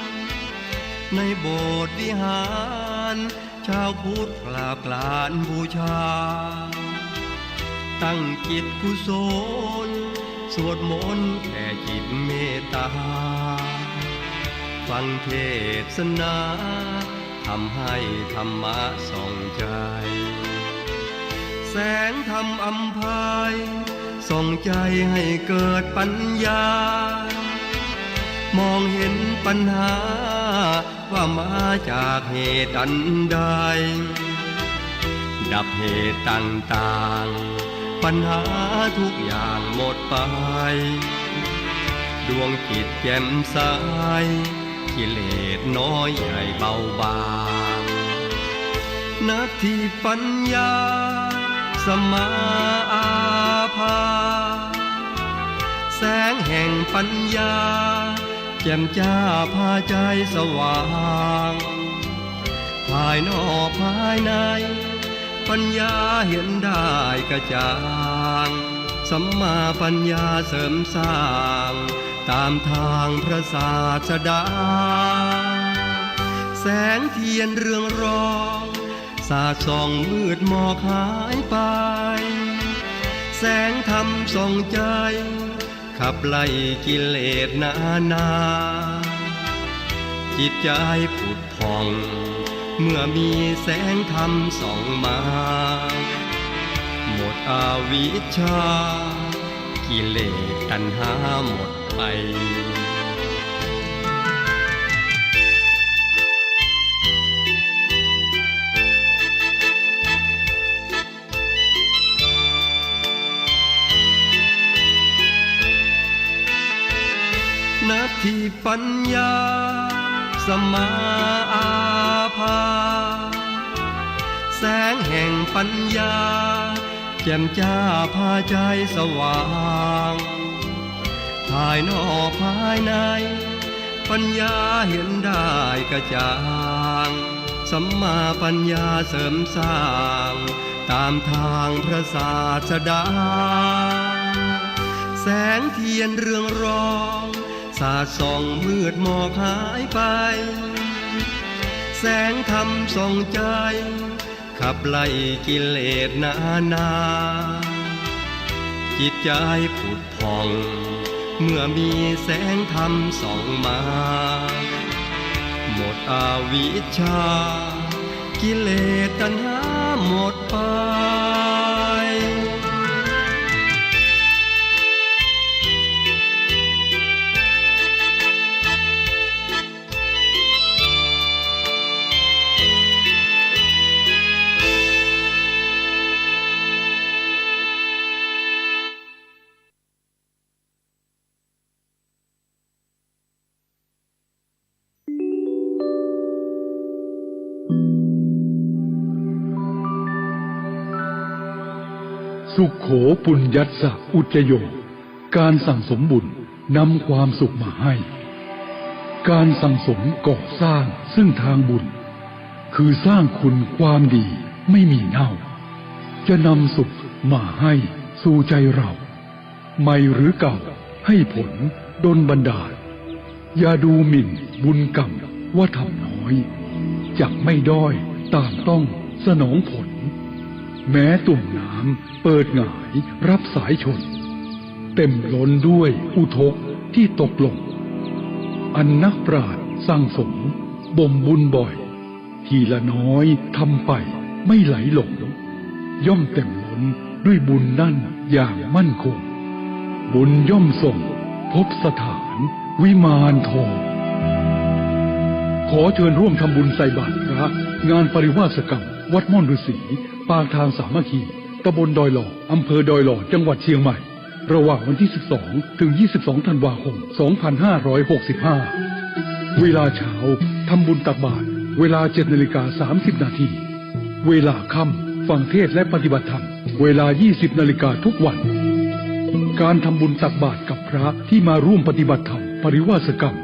ในโบสถ์วิหารชาวพุทธกราบกรานบูชาตั้งจิตกุศลสวดมนต์แผ่จิตเมตตาฟังเทศนาทำให้ธรรมะส่องใจแสงธรรมอำไพส่องใจให้เกิดปัญญามองเห็นปัญหาว่ามาจากเหตุอันใดดับเหตุต่างๆปัญหาทุกอย่างหมดไปดวงจิตแจ่มใสกิเลสน้อยใหญ่เบาบางนาทีปัญญาสมาอาภาแสงแห่งปัญญาแจ่มจ้าพาใจสว่างภายนอกภายในปัญญาเห็นได้กระจ่างสัมมาปัญญาเสริมสร้างตามทางพระศาสดาแสงเทียนเรืองรองสาดส่องมืดหมอกหายไปแสงธรรมส่องใจขับไล่กิเลสนาจิตใจผุดผ่องเมื่อมีแสงธรรมส่องมาหมดอวิชชากิเลสตัณหาหมดไปนาทีปัญญาสมาอาภาแสงแห่งปัญญาแจ่มจ้าพาใจสว่างภายนอกภายในปัญญาเห็นได้กระจ่างสัมมาปัญญาเสริมสร้างตามทางพระศาสดาแสงเทียนเรืองรองสาดส่องมืดหมอกหายไปแสงธรรมส่องใจขับไล่กิเลสนาจิตใจผุดผ่องเมื่อมีแสงธรรมส่องมาหมดอวิชชากิเลสตัณหาหมดไป สุขโขปุญญัสสะอุจจโย การสั่งสมบุญนำความสุขมาให้ การสั่งสมก่อสร้างซึ่งทางบุญ คือสร้างคุณความดีไม่มีเน่า จะนำสุขมาให้สู่ใจเราใหม่หรือเก่าให้ผลดลบันดาล อย่าดูหมิ่นบุญกรรมว่าทำน้อยจักไม่ด้อยต่างต้องสนองผล แม้ตุ่มน้ำเปิดหงายรับสายชน เต็มล้นด้วยอุทกที่ตกลง อันนักปราชญ์สั่งสมบ่มบุญบ่อย ทีละน้อยทำไปไม่ไหลหลง ย่อมเต็มล้นด้วยบุญนั่นอย่างมั่นคง บุญย่อมส่งพบสถานวิมานทอง ขอเชิญร่วมทำบุญใส่บาตรพระงานปริวาสกรรมวัดม่อนฤาษีปากทางสามัคคีตำบลดอยหล่ออำเภอดอยหล่อจังหวัดเชียงใหม่ระหว่างวันที่ 12 ถึง 22 ธันวาคม 2565 เวลาเช้าทำบุญตักบาตรเวลา 7:30 นาทีเวลาค่ำฟังเทศน์และปฏิบัติธรรมเวลา 20 นาฬิกาทุกวันการทำบุญตักบาตรกับพระที่มาร่วมปฏิบัติธรรมปริวาสกรรม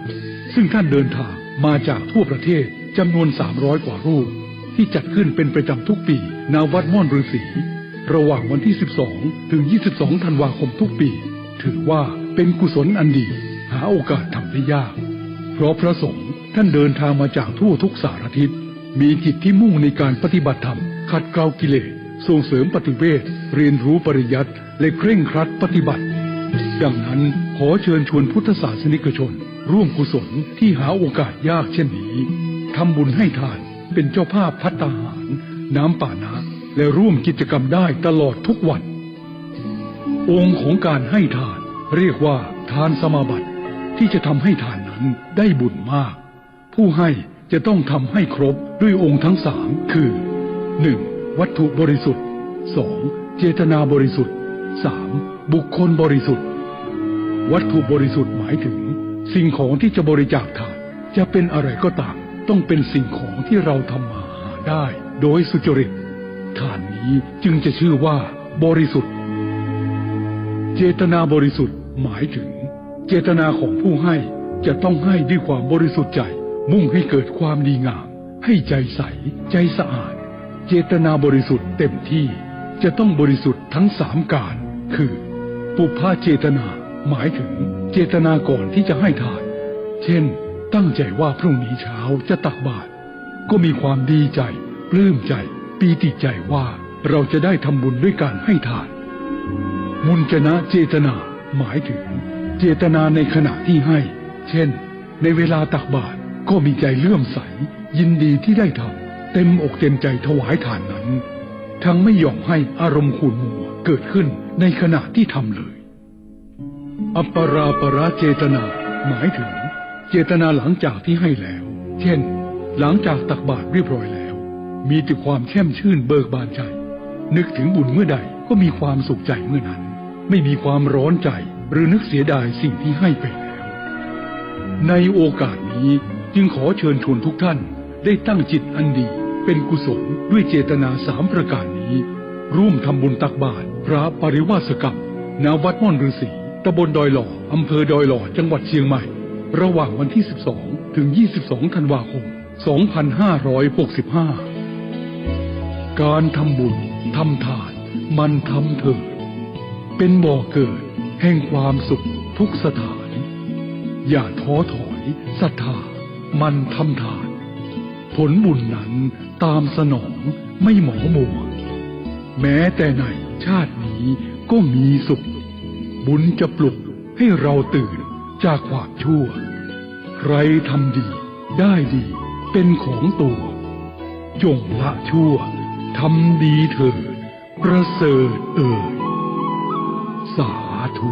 ซึ่งท่านเดินทางมาจากทั่วประเทศจำนวน 300 กว่ารูปที่จัดขึ้นเป็นประจำทุกปีณวัดม่อนฤาษีระหว่างวันที่ 12 ถึง 22 ธันวาคมทุกปีถือว่าเป็นกุศลอันดีหาโอกาสทำได้ยากเพราะพระสงฆ์ท่านเดินทางมาจากทั่วทุกสารทิศมีจิตที่มุ่งในการปฏิบัติธรรมขัดเกลากิเลสส่งเสริมปฏิเวทเรียนรู้ปริยัติและเคร่งครัดปฏิบัติดังนั้นขอเชิญชวนพุทธศาสนิกชนร่วมกุศลที่หาโอกาสยากเช่นนี้ทำบุญให้ทานเป็นเจ้าภาพภัตตาหารน้ำป่านะและร่วมกิจกรรมได้ตลอดทุกวันองค์ของการให้ทานเรียกว่าทานสมาบัติที่จะทำให้ทานนั้นได้บุญมากผู้ให้จะต้องทำให้ครบด้วยองค์ทั้ง3คือ 1. วัตถุบริสุทธิ์ 2. เจตนาบริสุทธิ์ 3. บุคคลบริสุทธิ์วัตถุบริสุทธิ์หมายถึงสิ่งของที่จะบริจาคทานจะเป็นอะไรก็ตามต้องเป็นสิ่งของที่เราทำมาหาได้โดยสุจริตทานนี้จึงจะชื่อว่าบริสุทธิ์เจตนาบริสุทธิ์หมายถึงเจตนาของผู้ให้จะต้องให้ด้วยความบริสุทธิ์ใจมุ่งให้เกิดความดีงามให้ใจใสใจสะอาดเจตนาบริสุทธิ์เต็มที่จะต้องบริสุทธิ์ทั้ง3การคือปุพพเจตนาหมายถึงเจตนาก่อนที่จะให้ทานเช่นตั้งใจว่าพรุ่งนี้เช้าจะตักบาตรก็มีความดีใจปลื้มใจปีติใจว่าเราจะได้ทำบุญด้วยการให้ทานมุญจนะเจตนาหมายถึงเจตนาในขณะที่ให้เช่นในเวลาตักบาตรก็มีใจเลื่อมใสยินดีที่ได้ทำเต็มอกเต็มใจถวายทานนั้นทั้งไม่ยอมให้อารมณ์ขุ่นมัวเกิดขึ้นในขณะที่ทำเลยอัปปราปราเจตนาหมายถึงเจตนาหลังจากที่ให้แล้วเช่นหลังจากตักบาตรเรียบร้อยแล้วมีแต่ความแช่มชื่นเบิกบานใจนึกถึงบุญเมื่อใดก็มีความสุขใจเมื่อนั้นไม่มีความร้อนใจหรือนึกเสียดายสิ่งที่ให้ไปแล้วในโอกาสนี้จึงขอเชิญชวนทุกท่านได้ตั้งจิตอันดีเป็นกุศลด้วยเจตนา3ประการนี้ร่วมทำบุญตักบาตรพระปริวาสกรรมณวัดม่อนฤาษีตำบลดอยหล่ออำเภอดอยหล่อจังหวัดเชียงใหม่ระหว่างวันที่ 12 ถึง 22 ธันวาคม 2565 การทำบุญทำทานมันทำเถิดเป็นบ่อเกิดแห่งความสุขทุกสถานอย่าท้อถอยศรัทธามันทำทานผลบุญนั้นตามสนองไม่หมอมัวแม้แต่ในชาตินี้ก็มีสุขบุญจะปลุกให้เราตื่นจากความชั่วใครทำดีได้ดีเป็นของตัวจงละชั่วทำดีเถิดประเสริฐสาธุ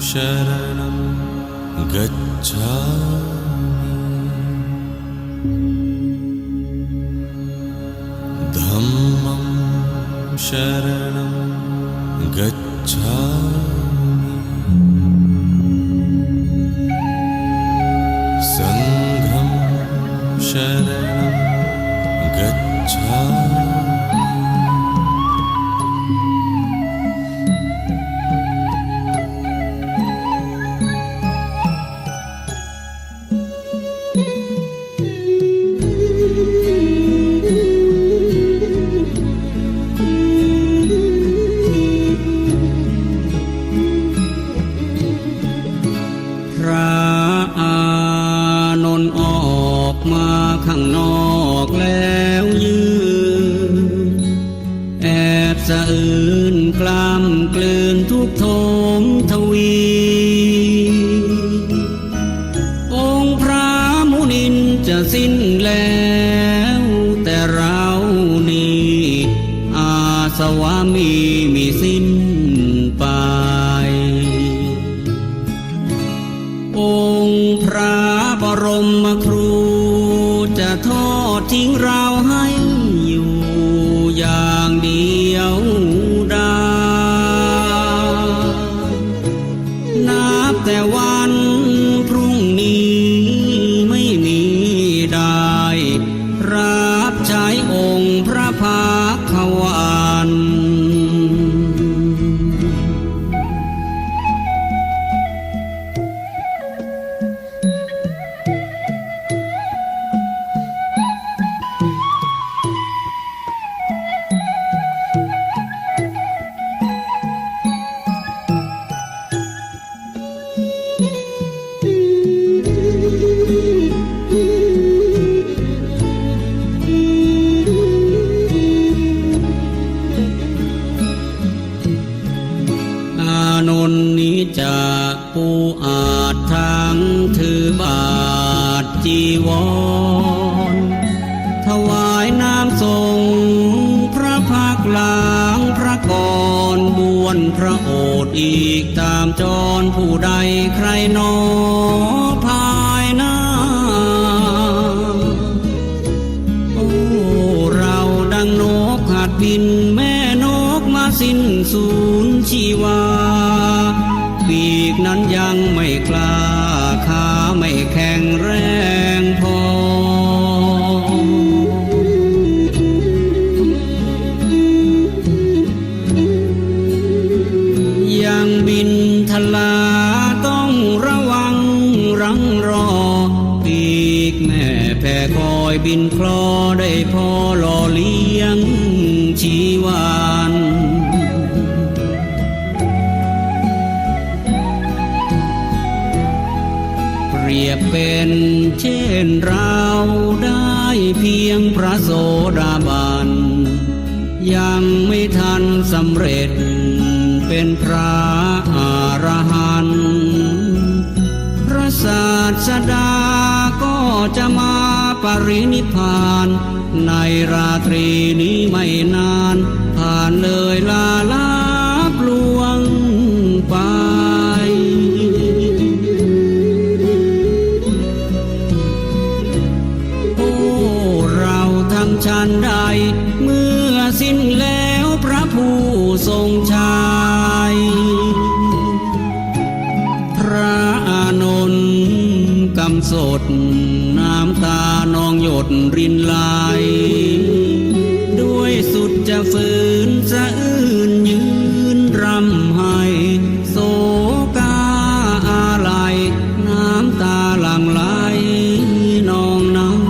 शरणं गच्छामि धम्मं शरणं गच्छामि संघं शरणं गच्छामिพระอานนท์ออกมาข้างนอกแล้วยืนแอบสะอื้นกล้ำกลืนทุกโทมทวี องค์พระมุนินจะสิ้นแล้วแต่เรานี่อาสวามีมีสิ้นไป องค์พระบรมครูจะทอดทิ้งเราให้อยู่อย่างเดียวดายนับแต่วันพรุ่งนี้ไม่มีได้รับใช้องค์พระภาควัน อานนท์นี้จะปูอาจทางถือบาทจีวรถวายน้ำทรงพระพักหลังพระกรบวนพระโอษฐ์อีกตามจรผู้ใดใครหนอภายหน้า โอ้เราดังนกหัดบินแม่นกมาสิ้นสูญชีวาปีกนั้นยังไม่กล้าขาไม่แข็งแรงพอ ยังบินทลาต้องระวังรังรอปีกแม่แผ่คอยบินคลอได้พอหล่อเลี้ยงชีวานเปรียบเป็นเช่นเราได้เพียงพระโสดาบันยังไม่ทันสำเร็จเป็นพระอรหันต์พระศาสดาก็จะมาปรินิพพานในราตรีนี้ไม่นานผ่านเลยลาลับลวงไป โอ้เราทำชันใดเมื่อสิ้นแล้วพระผู้ทรงชัยพระอานนท์กำสดน้ำตานองหยดรินไหลด้วยสุดจะฝืนสะอื้นยืนรำไห้โศกาอาลัยน้ำตาหลั่งไหลนองน้ำ พ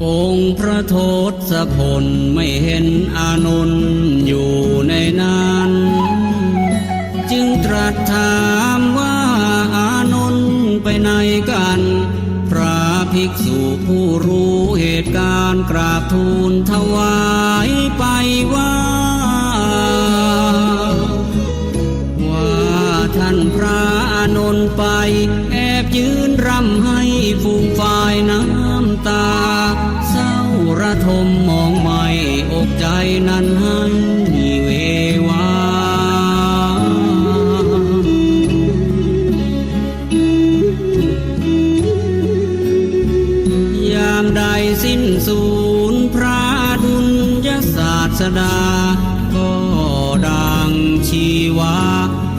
องค์พระโทศพลไม่เห็นอานนท์อยู่ในนั้นจึงตรัสถามว่าอานนท์ไปไหนกันพระภิกษุผู้รู้เหตุการณ์กราบทูลถวายไปว่าท่านพระอานนท์ไปแอบยืนรำให้ฟูงฝ่ายน้ำตาเศร้าระทมมองไม่อกใจนั้นให้เววายามใดสิ้นสูญพระดุลยศาสดาก็ดังชีวา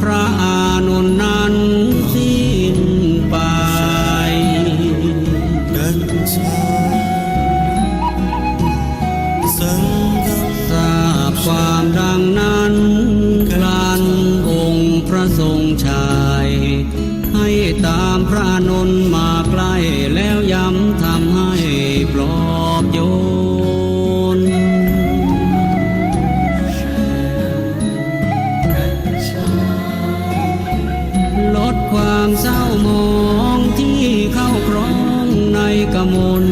พระอานนท์นั้นสิ้นไปทราบความดังนั้นครั้นองค์พระทรงชัยให้ตามพระอานนท์มาใกล้แล้วย้ำทำให้ปลอบโยนลดความเศร้าหมองที่เข้าครองในกมล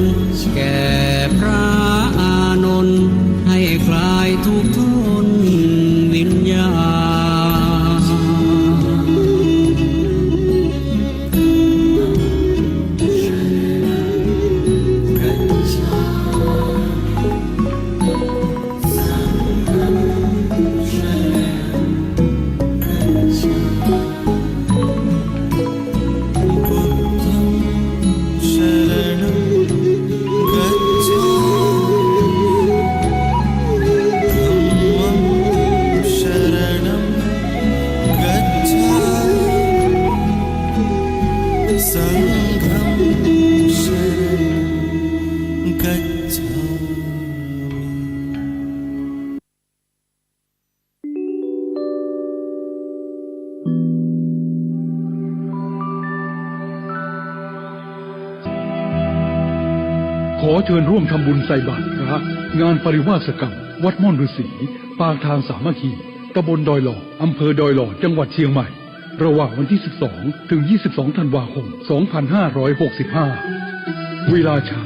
แก่พระอานนท์ให้คลายทุกข์ทนวิญญาขอเชิญร่วมทำบุญใส่บาตรพระงานปริวาสกรรมวัดม่อนฤาษีปางทางสามัคคีตำบลดอยหล่ออำเภอดอยหล่อจังหวัดเชียงใหม่ระหว่างวันที่ 12 ถึง 22 ธันวาคม 2565 เวลาเช้า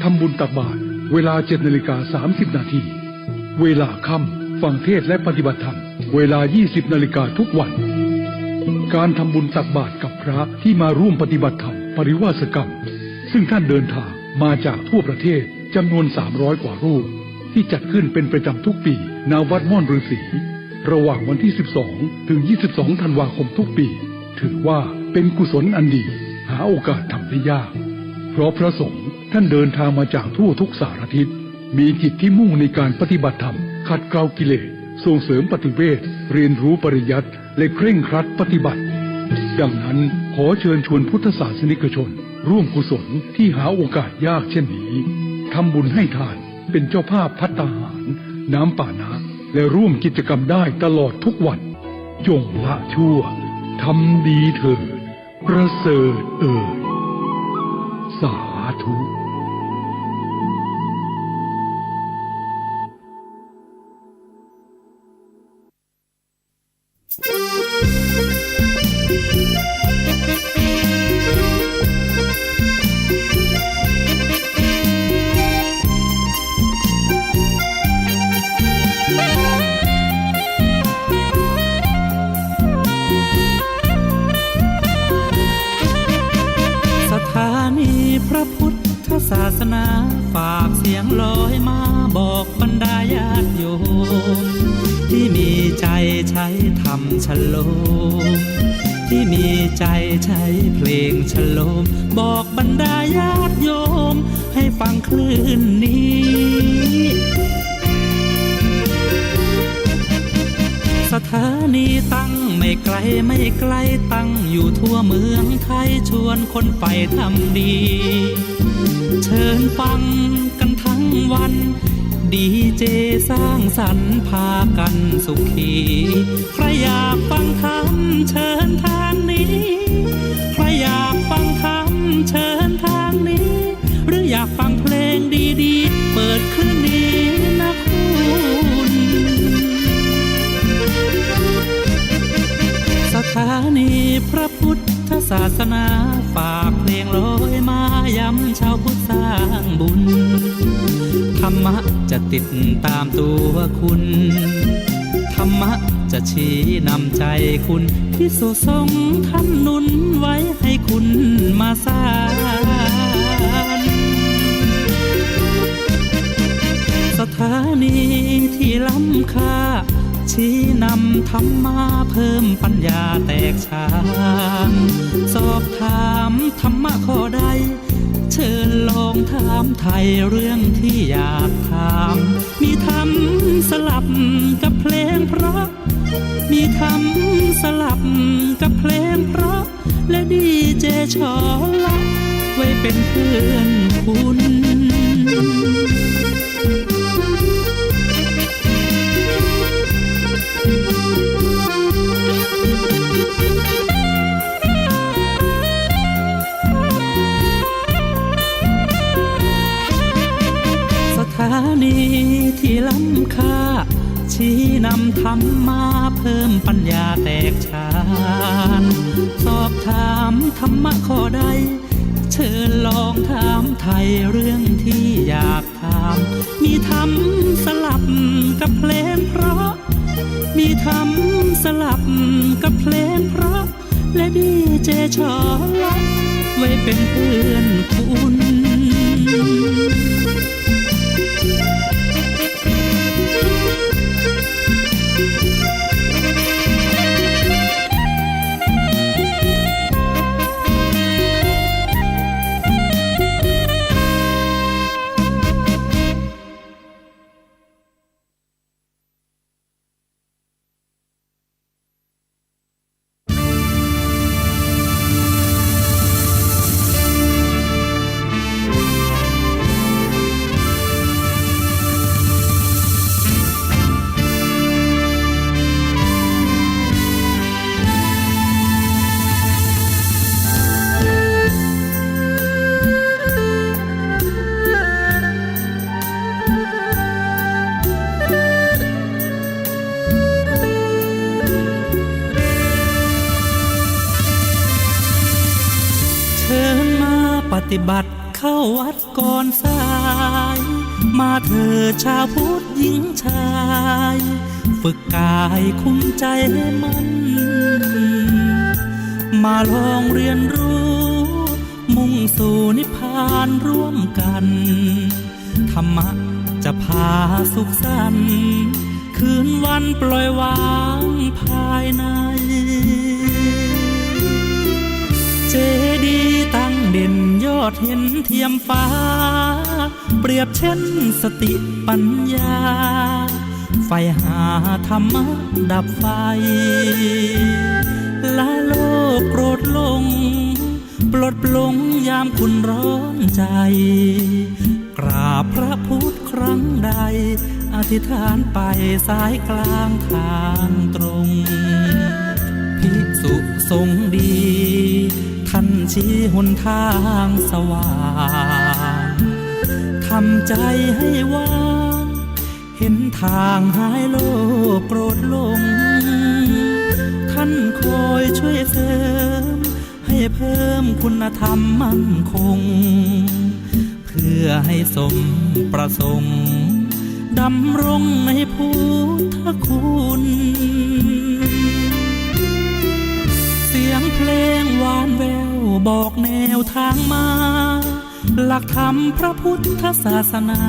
ทำบุญตักบาตรเวลา 7:30 น.เวลาค่ำฟังเทศน์และปฏิบัติธรรมเวลา 20 นาฬิกาทุกวันการทำบุญตักบาตรกับพระที่มาร่วมปฏิบัติธรรมปริวาสกรรมซึ่งท่านเดินทางมาจากทั่วประเทศจำนวน300 กว่ารูปที่จัดขึ้นเป็นประจำทุกปีณวัดม่อนฤาษีระหว่างวันที่ 12 ถึง 22 ธันวาคมทุกปีถือว่าเป็นกุศลอันดีหาโอกาสทำได้ยากเพราะพระสงฆ์ท่านเดินทางมาจากทั่วทุกสารทิศมีจิตที่มุ่งในการปฏิบัติธรรมขัดเกลากิเลสส่งเสริมปฏิเวทเรียนรู้ปริยัติและเคร่งครัดปฏิบัติดังนั้นขอเชิญชวนพุทธศาสนิกชนร่วมกุศลที่หาโอกาสยากเช่นนี้ทำบุญให้ทานเป็นเจ้าภาพภัตตาหารน้ำป่านะและร่วมกิจกรรมได้ตลอดทุกวันจงละชั่วทำดีเถิดประเสริฐสาธุ พระพุทธศาสนาฝากเสียงลอยมาบอกบรรดาญาติโยมที่มีใจใช้ธรรมฉโลมที่มีใจใช้เพลงฉโลมบอกบรรดาญาติโยมให้ฟังคลื่นนี้สถานีตั้งไม่ไกลไม่ไกลตั้งอยู่ทั่วเมืองไทยชวนคนไปทำดีเชิญฟังกันทั้งวันดีเจสร้างสรรค์พากันสุขีใครอยากฟังธรรมเชิญทางนี้ใครอยากฟังธรรมเชิญทางนี้หรืออยากฟังเพลงดี ดคืนนี้นะคุณสถานีพระพุทธศาสนาฝากเพลงลอยมาย้ำชาวพุทธสร้างบุญธรรมะจะติดตามตัวคุณธรรมะจะชี้นำใจคุณที่สู่ทรงท่านหนุนไว้ให้คุณมาสร้างสถานีที่ล้ำค่าชี้นำธรรมะเพิ่มปัญญาแตกฉานสอบถามธรรมะข้อใดเชิญลองถามไทยเรื่องที่อยากถามมีธรรมสลับกับเพลงเพราะมีธรรมสลับกับเพลงเพราะและดีเจชอละไว้เป็นเพื่อนคุณสถานีที่ล้ำค่าชี้นำธรรมะเพิ่มปัญญาแตกฉานสอบถามธรรมะข้อใดเชิญลองถามไทยเรื่องที่อยากถามมีธรรมสลับกับเพลงเพราะมีธรรมสลับกับเพลงเพราะและดีเจชอละไว้เป็นเพื่อนคุณปฏิบัติเข้าวัดก่อนสายมาเถิดชาวพุทธหญิงชายฝึกกายคุ้มใจให้มันมาลองเรียนรู้มุ่งสู่นิพพานร่วมกันธรรมะจะพาสุขสันต์คืนวันปล่อยวางภายในเจดีย์ตั้งเด่นยอดเห็นเทียมฟ้าเปรียบเช่นสติปัญญาไฟหาธรรมะดับไฟละโลกโกรธลงปลดปลงยามคุณร้อนใจกราบพระพุทธครั้งใดอธิษฐานไปสายกลางทางตรงภิกษุทรงดีท่านชี้หนทางสว่างทำใจให้ว่างเห็นทางหายโลภโกรธหลงท่านคอยช่วยเสริมให้เพิ่มคุณธรรมมั่นคงเพื่อให้สมประสงค์ดำรงในพุทธคุณเสียงเพลงหวานแววบอกแนวทางมาหลักธรรมพระพุทธศาสนา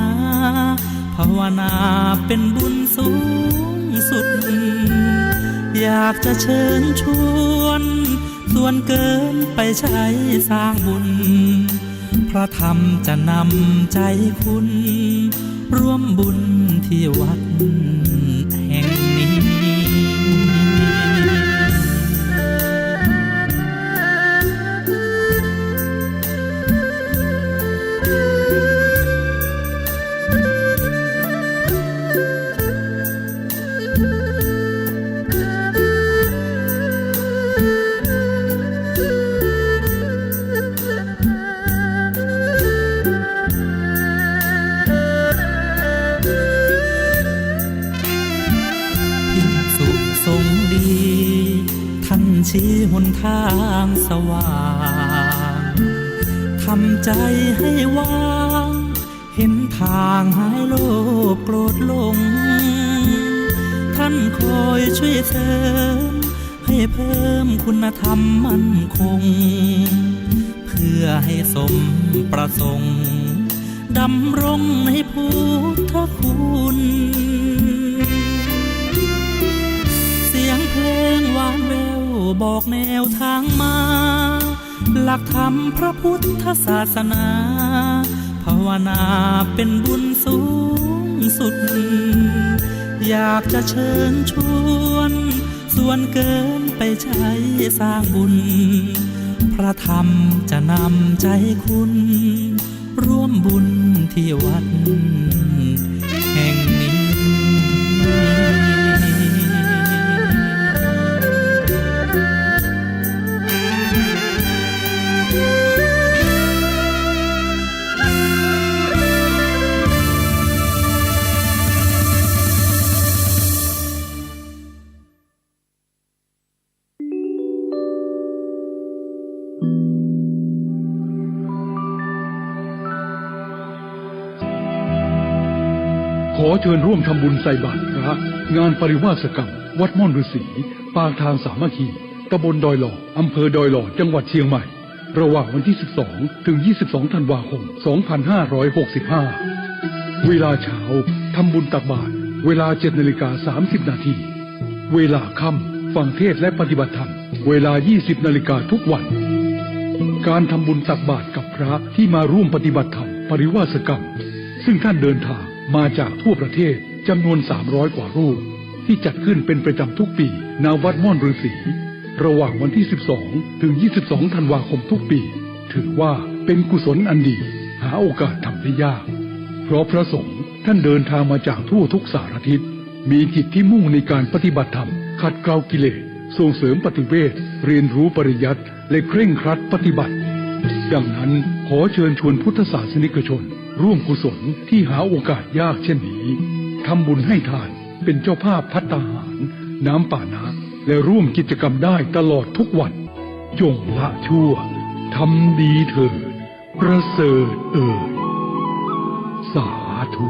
ภาวนาเป็นบุญสูงสุดอยากจะเชิญชวนส่วนเกินไปใช้สร้างบุญพระธรรมจะนำใจคุณร่วมบุญที่วัดแห่งนี้ เ ชี้หนทางสว่างทำใจให้ว่างเห็นทางหายโลภโกรธหลงท่านคอยช่วยเสริมให้เพิ่มคุณธรรมมั่นคงเพื่อให้สมประสงค์ดำรงในพุทธคุณเสียงเพลงหวานแววบอกแนวทางมาหลักธรรมพระพุทธศาสนาภาวนาเป็นบุญสูงสุดอยากจะเชิญชวนส่วนเกินไปใช้สร้างบุญพระธรรมจะนำใจคุณร่วมบุญที่วัดแห่งนี้ ขอเชิญร่วมทำบุญใส่บาตรพระงานปริวาสกรรมวัดม่อนฤาษีปางทางสามัคคีตำบลดอยหล่ออำเภอดอยหล่อจังหวัดเชียงใหม่ระหว่างวันที่12ถึง22ธันวาคม2565เวลาเช้าทำบุญตักบาตรเวลา 7:30 น.เวลาค่ำฟังเทศน์และปฏิบัติธรรมเวลา 20 นาฬิกาทุกวันการทำบุญตักบาตรกับพระที่มาร่วมปฏิบัติธรรมปริวาสกรรมซึ่งท่านเดินทางมาจากทั่วประเทศจำนวน300 กว่ารูปที่จัดขึ้นเป็นประจำทุกปีณวัดม่อนฤาษีระหว่างวันที่12ถึง22ธันวาคมทุกปีถือว่าเป็นกุศลอันดีหาโอกาสทำได้ยากเพราะพระสงฆ์ท่านเดินทางมาจากทั่วทุกสารทิศมีจิตที่มุ่งในการปฏิบัติธรรมขัดเกลากิเลสส่งเสริมปฏิเวทเรียนรู้ปริยัติและเคร่งครัดปฏิบัติดังนั้นขอเชิญชวนพุทธศาสนิกชนร่วมกุศลที่หาโอกาสยากเช่นนี้ทำบุญให้ทานเป็นเจ้าภาพภัตตาหารน้ำป่านะและร่วมกิจกรรมได้ตลอดทุกวันจงละชั่วทำดีเถิดประเสริฐสาธุ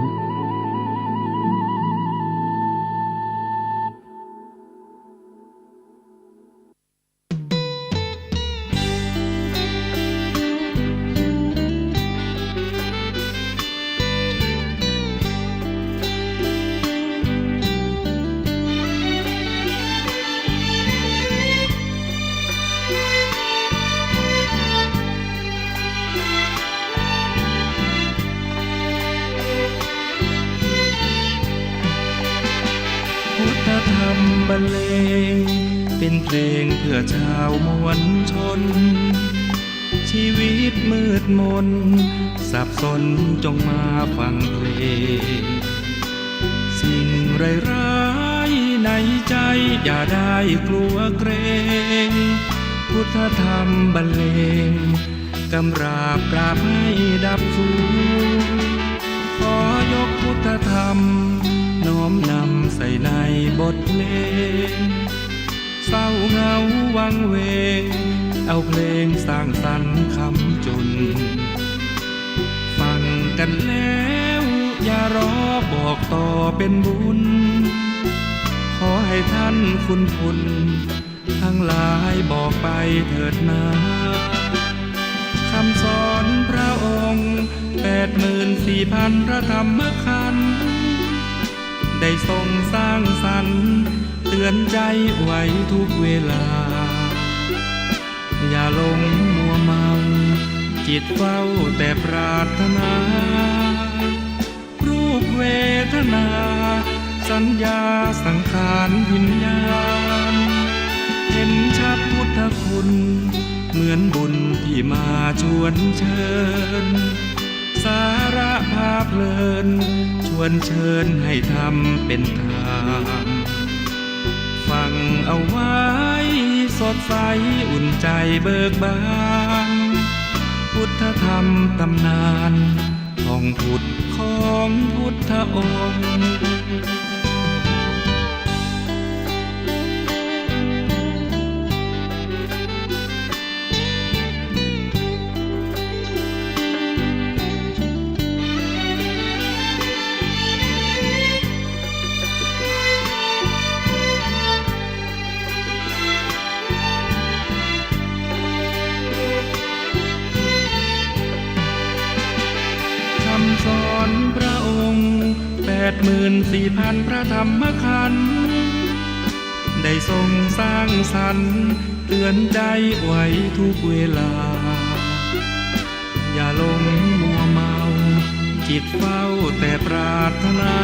พุทธธรรมบรรเลงเป็นเพลงเพื่อชาวมวลชนชีวิตมืดมนสับสนจงมาฟังเพลงสิ่งร้ายๆในใจอย่าได้กลัวเกรงพุทธธรรมบรรเลงกำราบกราบให้ดับสูญขอยกพุทธธรรมน้อมนำใส่ในบทเพลงเศร้าเหงาวังเวงเอาเพลงสร้างสรรค์คำจุนฟังกันแล้วอย่ารอบอกต่อเป็นบุญขอให้ท่านคุณทั้งหลายบอกไปเถิดนาคำสอนพระองค์ 84,000 พระธรรมขันธ์ได้ทรงสร้างสรรค์เตือนใจไว้ทุกเวลาอย่าหลงมัวเมาจิตเฝ้าแต่ปรารถนารูปเวทนาสัญญาสังขารวิญญาณเห็นชัดพุทธคุณเหมือนบุญที่มาชวนเชิญสาระพาเพลินชวนเชิญให้ทำเป็นทางฟังเอาไว้สดใสอุ่นใจเบิกบานพุทธธรรมตำนานท่องพุทธของพุทธองค์ รพระองค์84,000 พระธรรมขันธ์ได้ทรงสร้างสรรค์เตือนใจไว้ทุกเวลา อย่าหลงมัวเมาจิตเฝ้าแต่ปรารถนา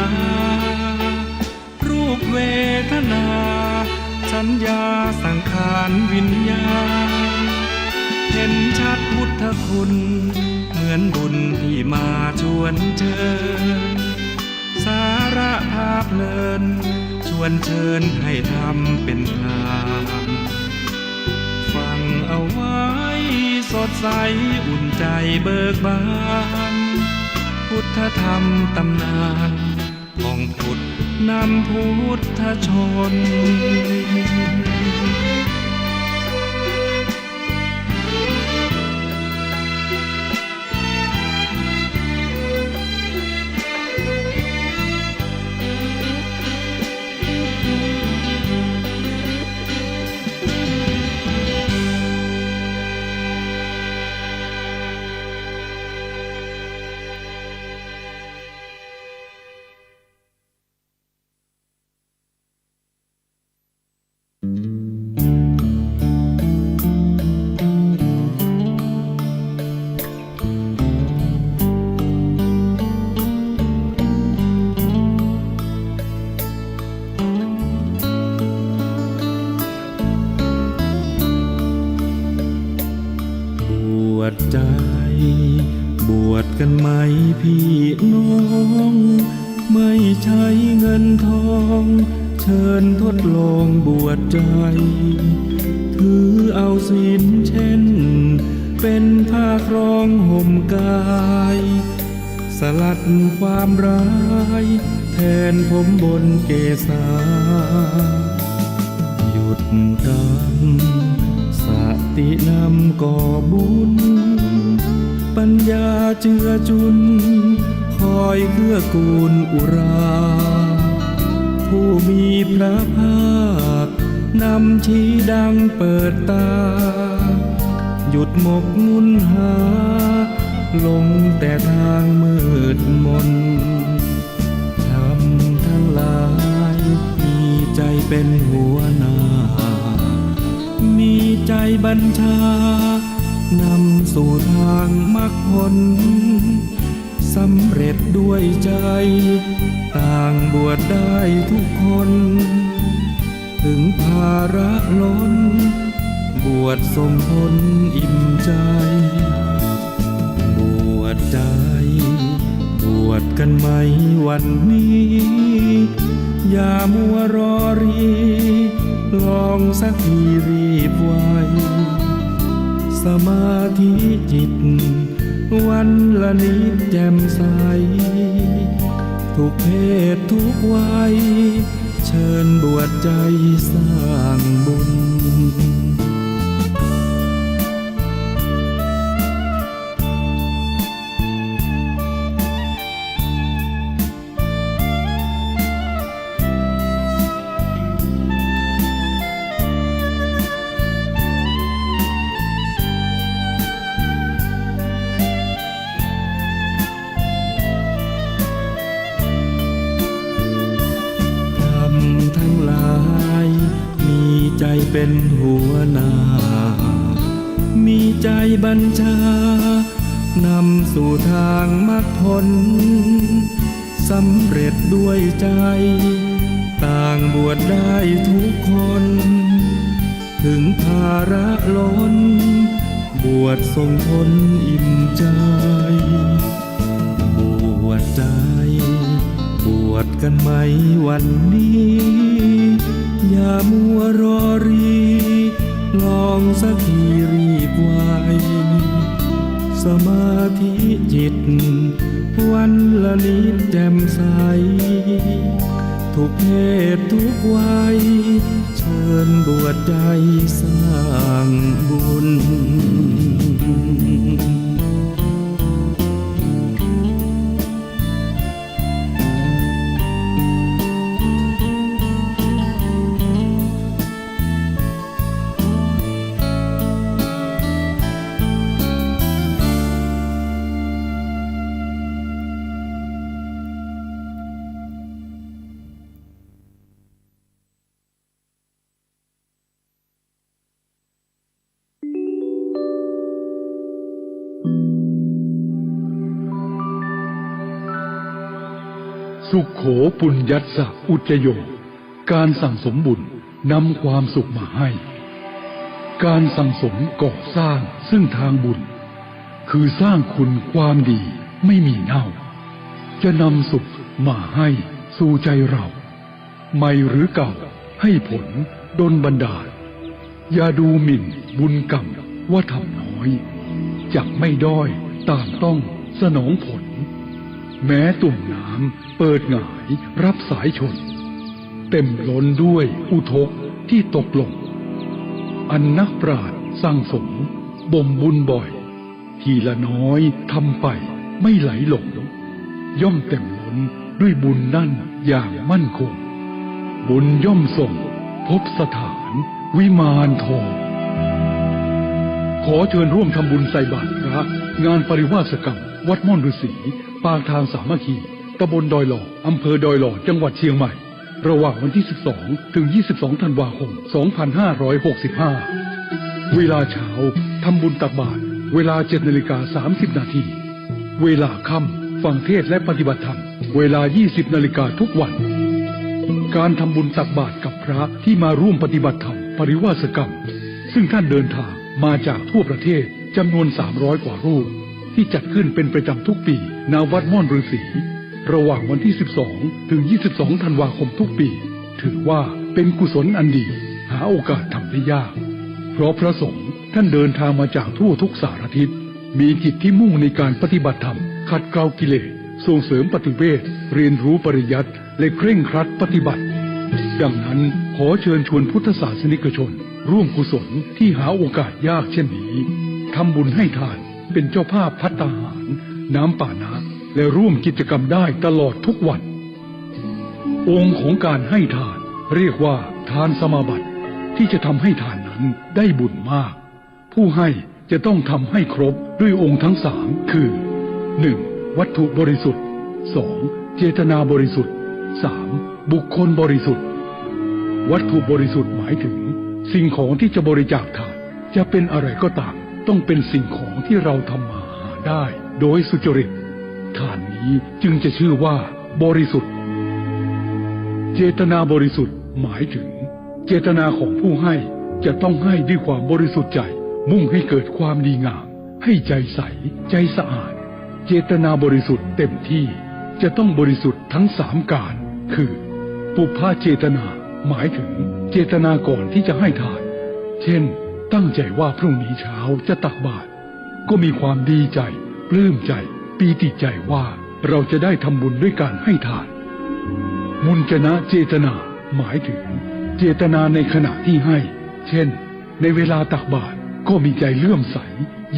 รูปเวทนา สัญญาสังขารวิญญาณเห็นชัดพุทธคุณเหมือนบุญที่มาชวนเชิญ สาระภาพเพลินชวนเชิญให้ทำเป็นทานฟังเอาไว้สดใสอุ่นใจเบิกบานพุทธธรรมตำนานของพุทธนำพุทธชน บวชใจบวชกันไหมพี่น้อง ไม่ใช้เงินทอง เชิญทดลองบวชใจ ถือเอาศีลเช่น เป็นผ้าครองห่มกาย สลัดความร้ายแทนผมบนเกศาหยุดกรรมสตินำก่อบุญ ปัญญาเจือจุนคอยเกื้อกูลอุรา ผู้มีพระภาคนำชี้ดังเปิดตา หยุดหมกมุ่นหาลงแต่ทางมืดมนทำทั้งหลายมีใจเป็นหัวหน้า มีใจบัญชานำสู่ทางมรรคผลสำเร็จด้วยใจ ต่างบวชได้ทุกคน ถึงภาระล้น บวชส่งผลอิ่มใจ บวชใจ บวชกันไหมวันนี้ อย่ามัวรอรีลองสักทีรีบไว สมาธิจิต วันละนิดแจ่มใส ทุกเพศทุกวัย เชิญบวชใจสร้างบุญ ทั้งหลายมีใจเป็นหัวหน้า มีใจบัญชานำสู่ทางมรรคผลสำเร็จด้วยใจ ต่างบวชได้ทุกคน ถึงภาระล้น บวชส่งผลอิ่มใจ บวชใจบวชกันไหมวันนี้ อย่ามัวรอรีลองสักทีรีบไว สมาธิจิต วันละนิดแจ่มใส ทุกเพศทุกวัย เชิญบวชใจสร้างบุญ สุขโขปุญญัสสะอุจโย การสั่งสมบุญนำความสุขมาให้ การสั่งสมก่อสร้างซึ่งทางบุญ คือสร้างคุณความดีไม่มีเน่า จะนำสุขมาให้สู่ใจเราใหม่หรือเก่าให้ผลดลบันดาลอย่าดูหมิ่นบุญกรรมว่าทำน้อยจักไม่ด้อยตามต้องสนองผล แม้ตุ่มน้ำเปิดหงายรับสายชน เต็มล้นด้วยอุทกที่ตกลง อันนักปราชญ์สร้างสมบ่มบุญบ่อย ทีละน้อยทำไปไม่ไหลหลงย่อมเต็มล้นด้วยบุญนั่นอย่างมั่นคง บุญย่อมส่งพบสถานวิมานทอง ขอเชิญร่วมทำบุญใส่บาตรพระงานปริวาสกรรมวัดม่อนฤาษีปางทางสามัคคีตำบลดอยหล่ออำเภอดอยหล่อจังหวัดเชียงใหม่ระหว่างวันที่ 12 ถึง 22 ธันวาคม 2565 เวลาเช้าทำบุญตักบาตรเวลา 7:30 นาทีเวลาค่ำฟังเทศน์และปฏิบัติธรรมเวลา 20 นาฬิกาทุกวัน การทำบุญตักบาตรกับพระที่มาร่วมปฏิบัติธรรมปริวาสกรรมซึ่งท่านเดินทางมาจากทั่วประเทศจำนวน 300 กว่ารูปที่จัดขึ้นเป็นประจำทุกปีณวัดม่อนฤาษีระหว่างวันที่ 12 ถึง 22 ธันวาคมทุกปีถือว่าเป็นกุศลอันดีหาโอกาสทำได้ยากเพราะพระสงฆ์ท่านเดินทางมาจากทั่วทุกสารทิศมีจิตที่มุ่งในการปฏิบัติธรรมขัดเกลากิเลสส่งเสริมปฏิเวทเรียนรู้ปริยัติและเคร่งครัดปฏิบัติดังนั้นขอเชิญชวนพุทธศาสนิกชนร่วมกุศลที่หาโอกาสยากเช่นนี้ทำบุญให้ทานเป็นเจ้าภาพภัตตาหารน้ำป่านะและร่วมกิจกรรมได้ตลอดทุกวันองค์ของการให้ทานเรียกว่าทานสมาบัติที่จะทำให้ทานนั้นได้บุญมากผู้ให้จะต้องทำให้ครบด้วยองค์ทั้งสามคือ 1. วัตถุบริสุทธิ์ 2. เจตนาบริสุทธิ์ 3. บุคคลบริสุทธิ์วัตถุบริสุทธิ์หมายถึงสิ่งของที่จะบริจาคทานจะเป็นอะไรก็ตามต้องเป็นสิ่งของที่เราทำมาหาได้โดยสุจริตทานนี้จึงจะชื่อว่าบริสุทธิ์เจตนาบริสุทธิ์หมายถึงเจตนาของผู้ให้จะต้องให้ด้วยความบริสุทธิ์ใจมุ่งให้เกิดความดีงามให้ใจใสใจสะอาดเจตนาบริสุทธิ์เต็มที่จะต้องบริสุทธิ์ทั้งสามการคือปุพพเจตนาหมายถึงเจตนาก่อนที่จะให้ทานเช่นตั้งใจว่าพรุ่งนี้เช้าจะตักบาตรก็มีความดีใจปลื้มใจปีติใจว่าเราจะได้ทำบุญด้วยการให้ทานมุญจนะเจตนาหมายถึงเจตนาในขณะที่ให้เช่นในเวลาตักบาตรก็มีใจเลื่อมใส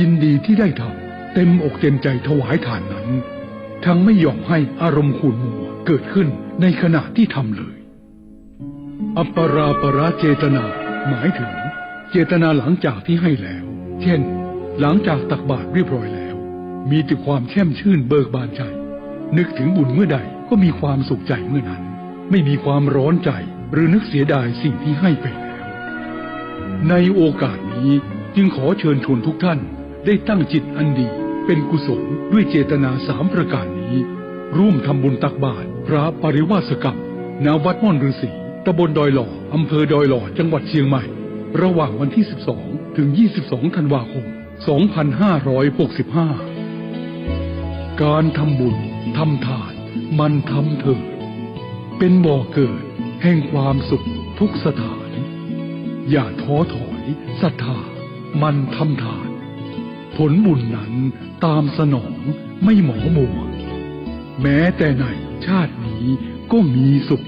ยินดีที่ได้ทำเต็มอกเต็มใจถวายทานนั้นทั้งไม่ยอมให้อารมณ์ขุ่นมัวเกิดขึ้นในขณะที่ทำเลยอัปปราปราเจตนาหมายถึงเจตนาหลังจากที่ให้แล้วเช่นหลังจากตักบาตรเรียบร้อยแล้วมีแต่ความแช่มชื่นเบิกบานใจนึกถึงบุญเมื่อใดก็มีความสุขใจเมื่อนั้นไม่มีความร้อนใจหรือนึกเสียดายสิ่งที่ให้ไปแล้วในโอกาสนี้จึงขอเชิญชวนทุกท่านได้ตั้งจิตอันดีเป็นกุศลด้วยเจตนา3 ประการนี้ร่วมทำบุญตักบาตรพระปริวาสกรรมณวัดม่อนฤาษีตำบลดอยหล่ออำเภอดอยหล่อจังหวัดเชียงใหม่ระหว่างวันที่ 12 ถึง 22 ธันวาคม 2565 การทำบุญทำทานมันทำเถิดเป็นบ่อเกิดแห่งความสุขทุกสถานอย่าท้อถอยศรัทธามันทำทานผลบุญนั้นตามสนองไม่หมองมัวแม้แต่ในชาตินี้ก็มีสุข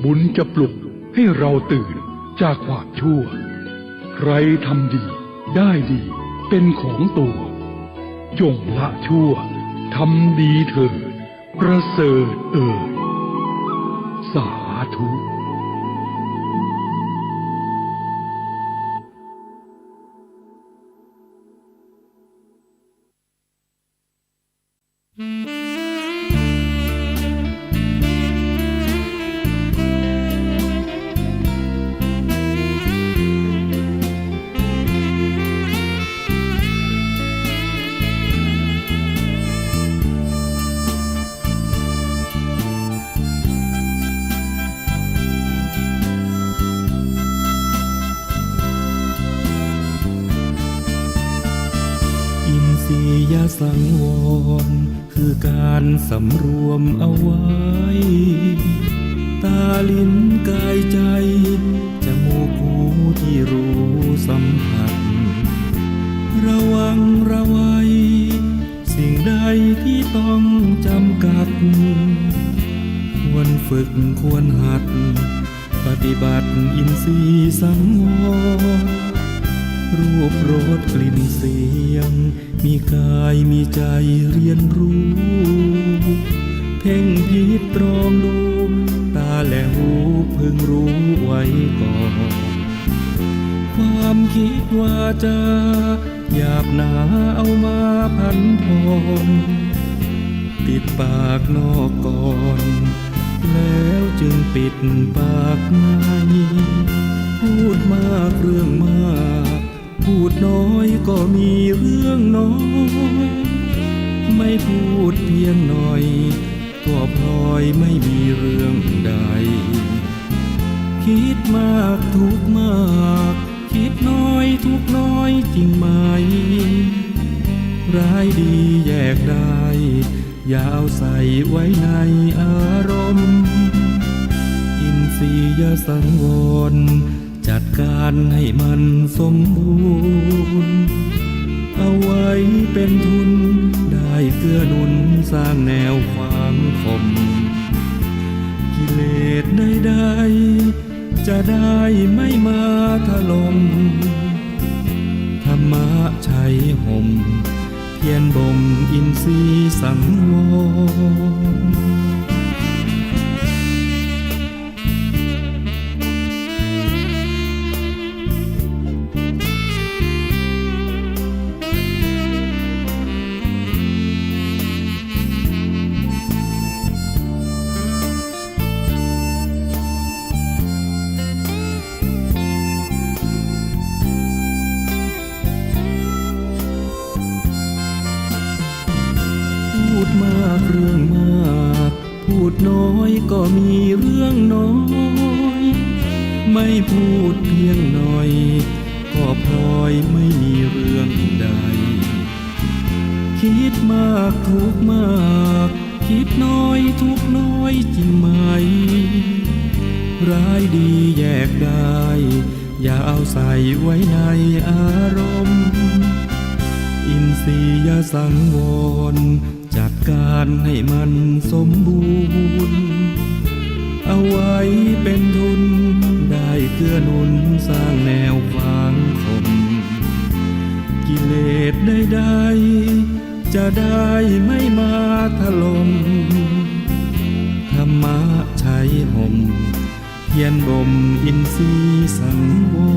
บุญจะปลุกให้เราตื่นจากความชั่วใครทำดีได้ดีเป็นของตัวจงละชั่วทำดีเถิดประเสริฐสาธุ พ สังวรคือการสำรวมเอาไว้ ตาลิ้นกายใจจมูกหูที่รู้สัมผัส ระวังระวัยสิ่งใดที่ต้องจำกัด ควรฝึกควรหัด ปฏิบัติอินทรีย์สังวร รูปรสกลิ่นเสียง มีกายมีใจเรียนรู้ เพ่งพิจตรองดูตาและหูพึงรู้ไว้ก่อน ความคิดว่าจะหยาบหนาเอามาพันพรปิดปากนอกก่อน แล้วจึงปิดปากในพูดมากเรื่องมากพูดน้อยก็มีเรื่องน้อยไม่พูดเพียงหน่อยก็พลอยไม่มีเรื่องใดคิดมากทุกมากคิดน้อยทุกน้อยจริงไหมร้ายดีแยกได้อย่าเอาใส่ไว้ในอารมณ์อินทรียสังวรจัดการให้มันสมบูรณ์เอาไว้เป็นทุนได้เกื้อหนุนสร้างแนวความคมกิเลสใดๆจะได้ไม่มาถล่มธรรมะชัยห่มเพียรบ่มอินทรีย์สังวร พูดมากเรื่องมากพูดน้อยก็มีเรื่องน้อยไม่พูดเพียงหน่อยก็พลอยไม่มีเรื่องใดคิดมากทุกมากคิดน้อยทุกน้อยจริงไหมร้ายดีแยกได้อย่าเอาใส่ไว้ในอารมณ์อินทรียสังวรจัดการให้มันสมบูรณ์เอาไว้เป็นทุนได้เกื้อหนุนสร้างแนวความคมกิเลสใดๆจะได้ไม่มาถล่มธรรมะชัยห่มเพียรบ่มอินทรีย์สังวร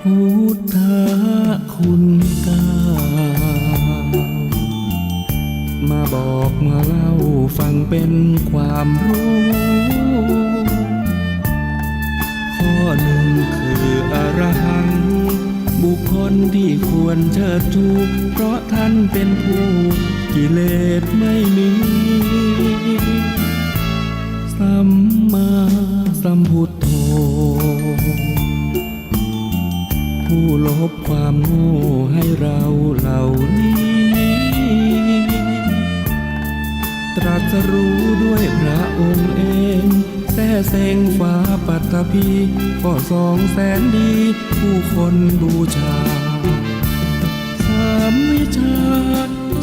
พุทธคุณเก้ามาบอกมาเล่าฟังเป็นความรู้ข้อหนึ่งคืออรหังบุคคลที่ควรเชิดชูเพราะท่านเป็นผู้กิเลสไม่มีสัมมาสัมพุทโธผู้ลบความโง่ให้เราเหล่านี้ตรัสรู้ด้วยพระองค์เองแส เสงฟ้าปัตตภีก็200,000 ดีผู้คนบูชา3 วิชา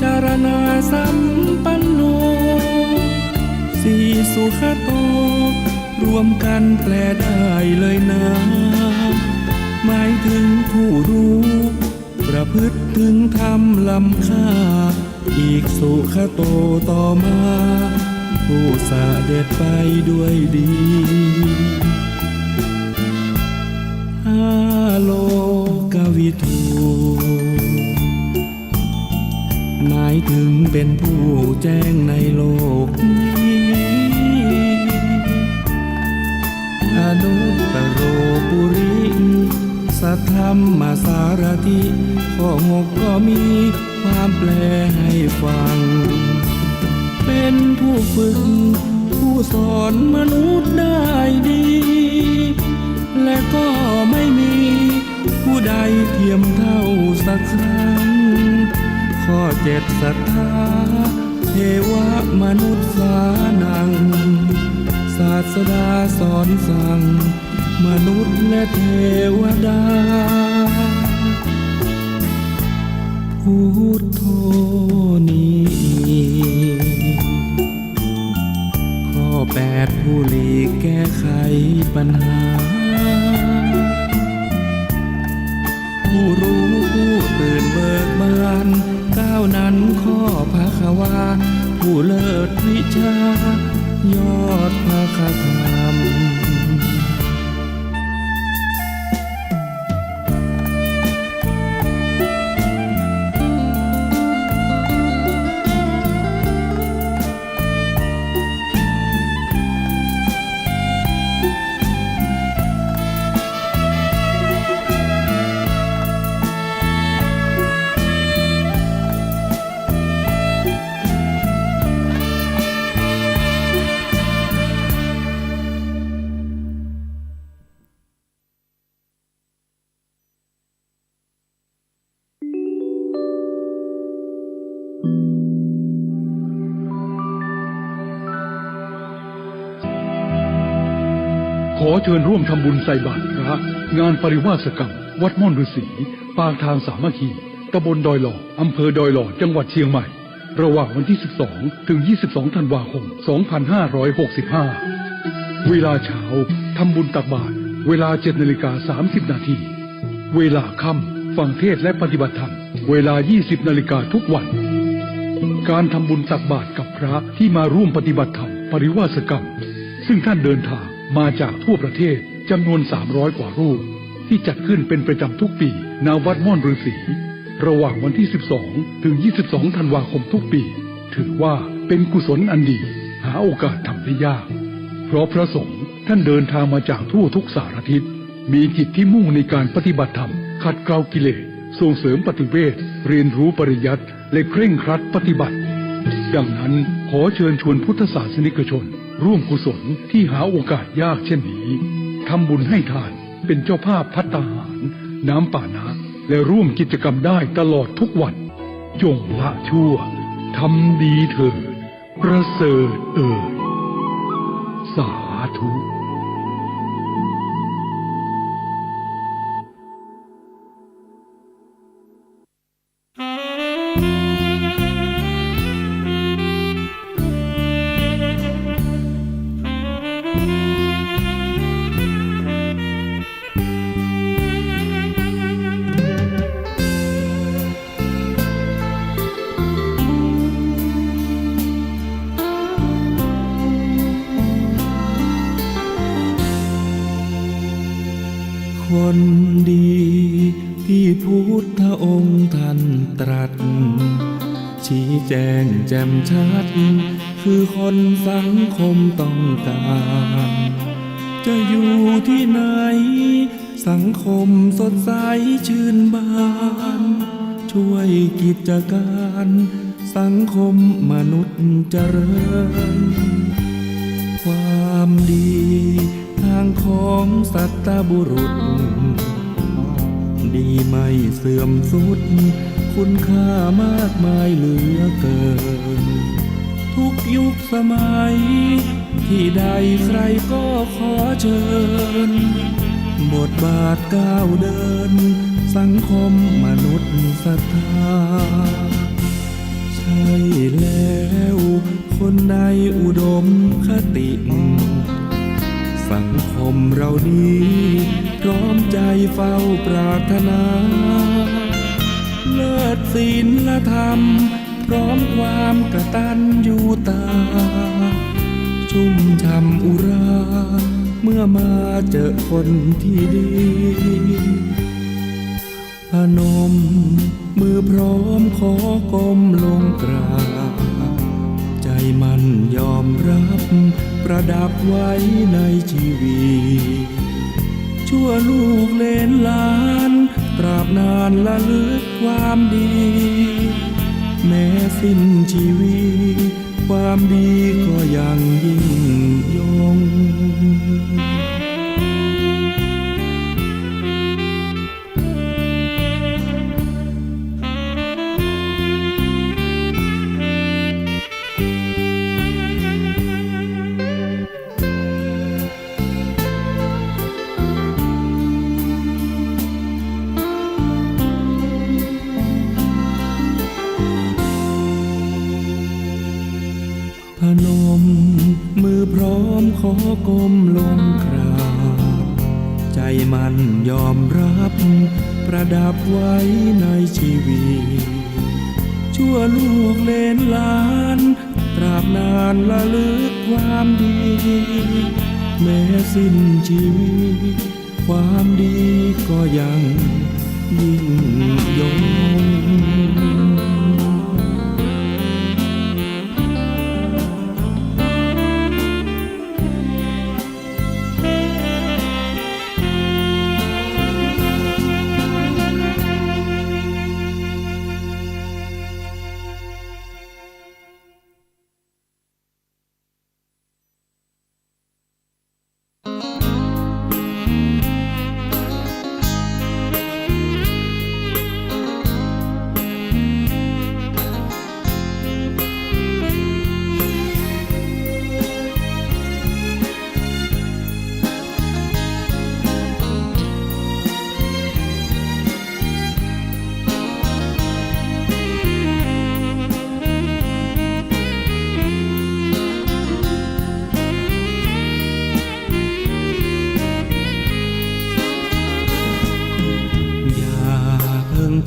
จารณาสัมปันโน4 สุขโตรวมกันแปลได้เลยนะหมายถึงผู้รู้ประพฤติถึงธรรมล้ำค่าอีกสุขโตต่อมาผู้เสด็จไปด้วยดีโลกวิทูหมายถึงเป็นผู้แจ้งในโลกนี้อนุตตโรปุริสัทธัมมาสารถิข้อ6ก็มีความแปลให้ฟังเป็นผู้ฝึกผู้สอนมนุษย์ได้ดีและก็ไม่มีผู้ใดเทียมเท่าสักครั้งข้อ7ศรัทธาเทวมนุษย์สานังศาสดาสอนสั่งมนุษย์และเทวดาพุทโธนี้ข้อ8ผู้หลีกแก้ไขปัญหาผู้รู้ผู้ตื่นเบิกบาน9นั้นข้อภควาผู้เลิศวิชายอดภคธรรมขอเชิญร่วมทำบุญใส่บาตรพระงานปริวาสกรรมวัดม่อนฤาษีปางทางสามัคคีตำบลดอยหล่ออำเภอดอยหล่อจังหวัดเชียงใหม่ระหว่างวันที่12ถึง22ธันวาคม2565เวลาเช้าทำบุญตักบาตรเวลา 7:30 นาทีเวลาค่ำฟังเทศน์และปฏิบัติธรรมเวลา 20 นาฬิกาทุกวันการทำบุญตักบาตรกับพระที่มาร่วมปฏิบัติธรรมปริวาสกรรมซึ่งท่านเดินทางมาจากทั่วประเทศจำนวน300 กว่ารูปที่จัดขึ้นเป็นประจำทุกปีณวัดม่อนฤาษีระหว่างวันที่12ถึง22ธันวาคมทุกปีถือว่าเป็นกุศลอันดีหาโอกาสทำได้ยากเพราะพระสงฆ์ท่านเดินทางมาจากทั่วทุกสารทิศมีจิตที่มุ่งในการปฏิบัติธรรมขัดเกลากิเลสส่งเสริมปฏิเวทเรียนรู้ปริยัติและเคร่งครัดปฏิบัติดังนั้นขอเชิญชวนพุทธศาสนิกชนร่วมกุศลที่หาโอกาสยากเช่นนี้ทำบุญให้ทานเป็นเจ้าภาพภัตตาหารน้ำป่านะและร่วมกิจกรรมได้ตลอดทุกวันจงละชั่วทำดีเถิดประเสริฐสาธุ คนดีที่พุทธองค์ท่านตรัสชี้แจงแจ่มชัดคือคนสังคมต้องการจะอยู่ที่ไหนสังคมสดใสชื่นบานช่วยกิจการสังคมมนุษย์เจริญความดีทางของสัตบุรุษดีไม่เสื่อมสุดคุณค่ามากมายเหลือเกินทุกยุคสมัย ที่ใดใครก็ขอเชิญบทบาทก้าวเดินสังคมมนุษย์ศรัทธาใช่แล้วคนในอุดมคติ สังคมเรานี้พร้อมใจเฝ้าปรารถนาเลิศศีลธรรมพร้อมความกตัญญูตาชุ่มช่ำอุราเมื่อมาเจอคนที่ดีพนมมือพร้อมขอก้มลงกราบใจมันยอมรับประดับไว้ในชีวิตชั่วลูกเลนหลานตราบนานละลึกความดีแม้สิ้นชีวิตความดีก็ยังยิ่งยงพนมมือพร้อมขอก้มลงกราบใจมันยอมรับประดับไว้ในชีวิตชั่วลูกเลนหลานตราบนานละลึกความดีแม้สิ้นชีวิตความดีก็ยังยิ่งยง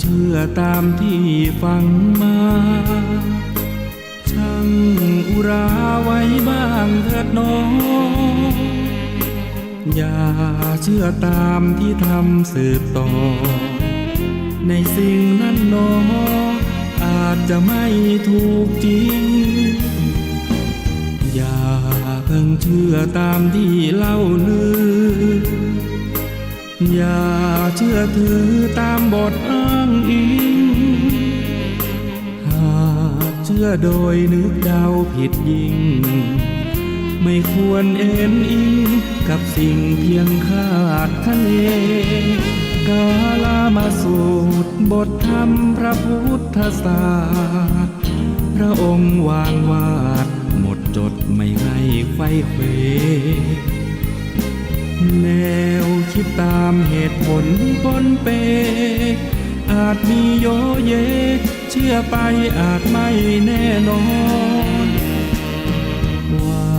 เชื่อตามที่ฟังมาช่างอุราไว้บ้างเถิดน้องอย่าเชื่อตามที่ทำสืบต่อในสิ่งนั้นน้องอาจจะไม่ถูกจริงอย่าเพิ่งเชื่อตามที่เล่าลืออย่าเชื่อถือตามบทอ้างอิงหากเชื่อโดยนึกเดาผิดยิ่งไม่ควรเอ็นอิงกับสิ่งเพียงคาดคะเนกาลมาสูตรบทธรรมพระพุทธศาสตร์พระองค์วางวาดหมดจดไม่ให้ไขว้เขวแนวคิดตามเหตุผลปนเปอาจมีโยเยเชื่อไปอาจไม่แน่นอนว่า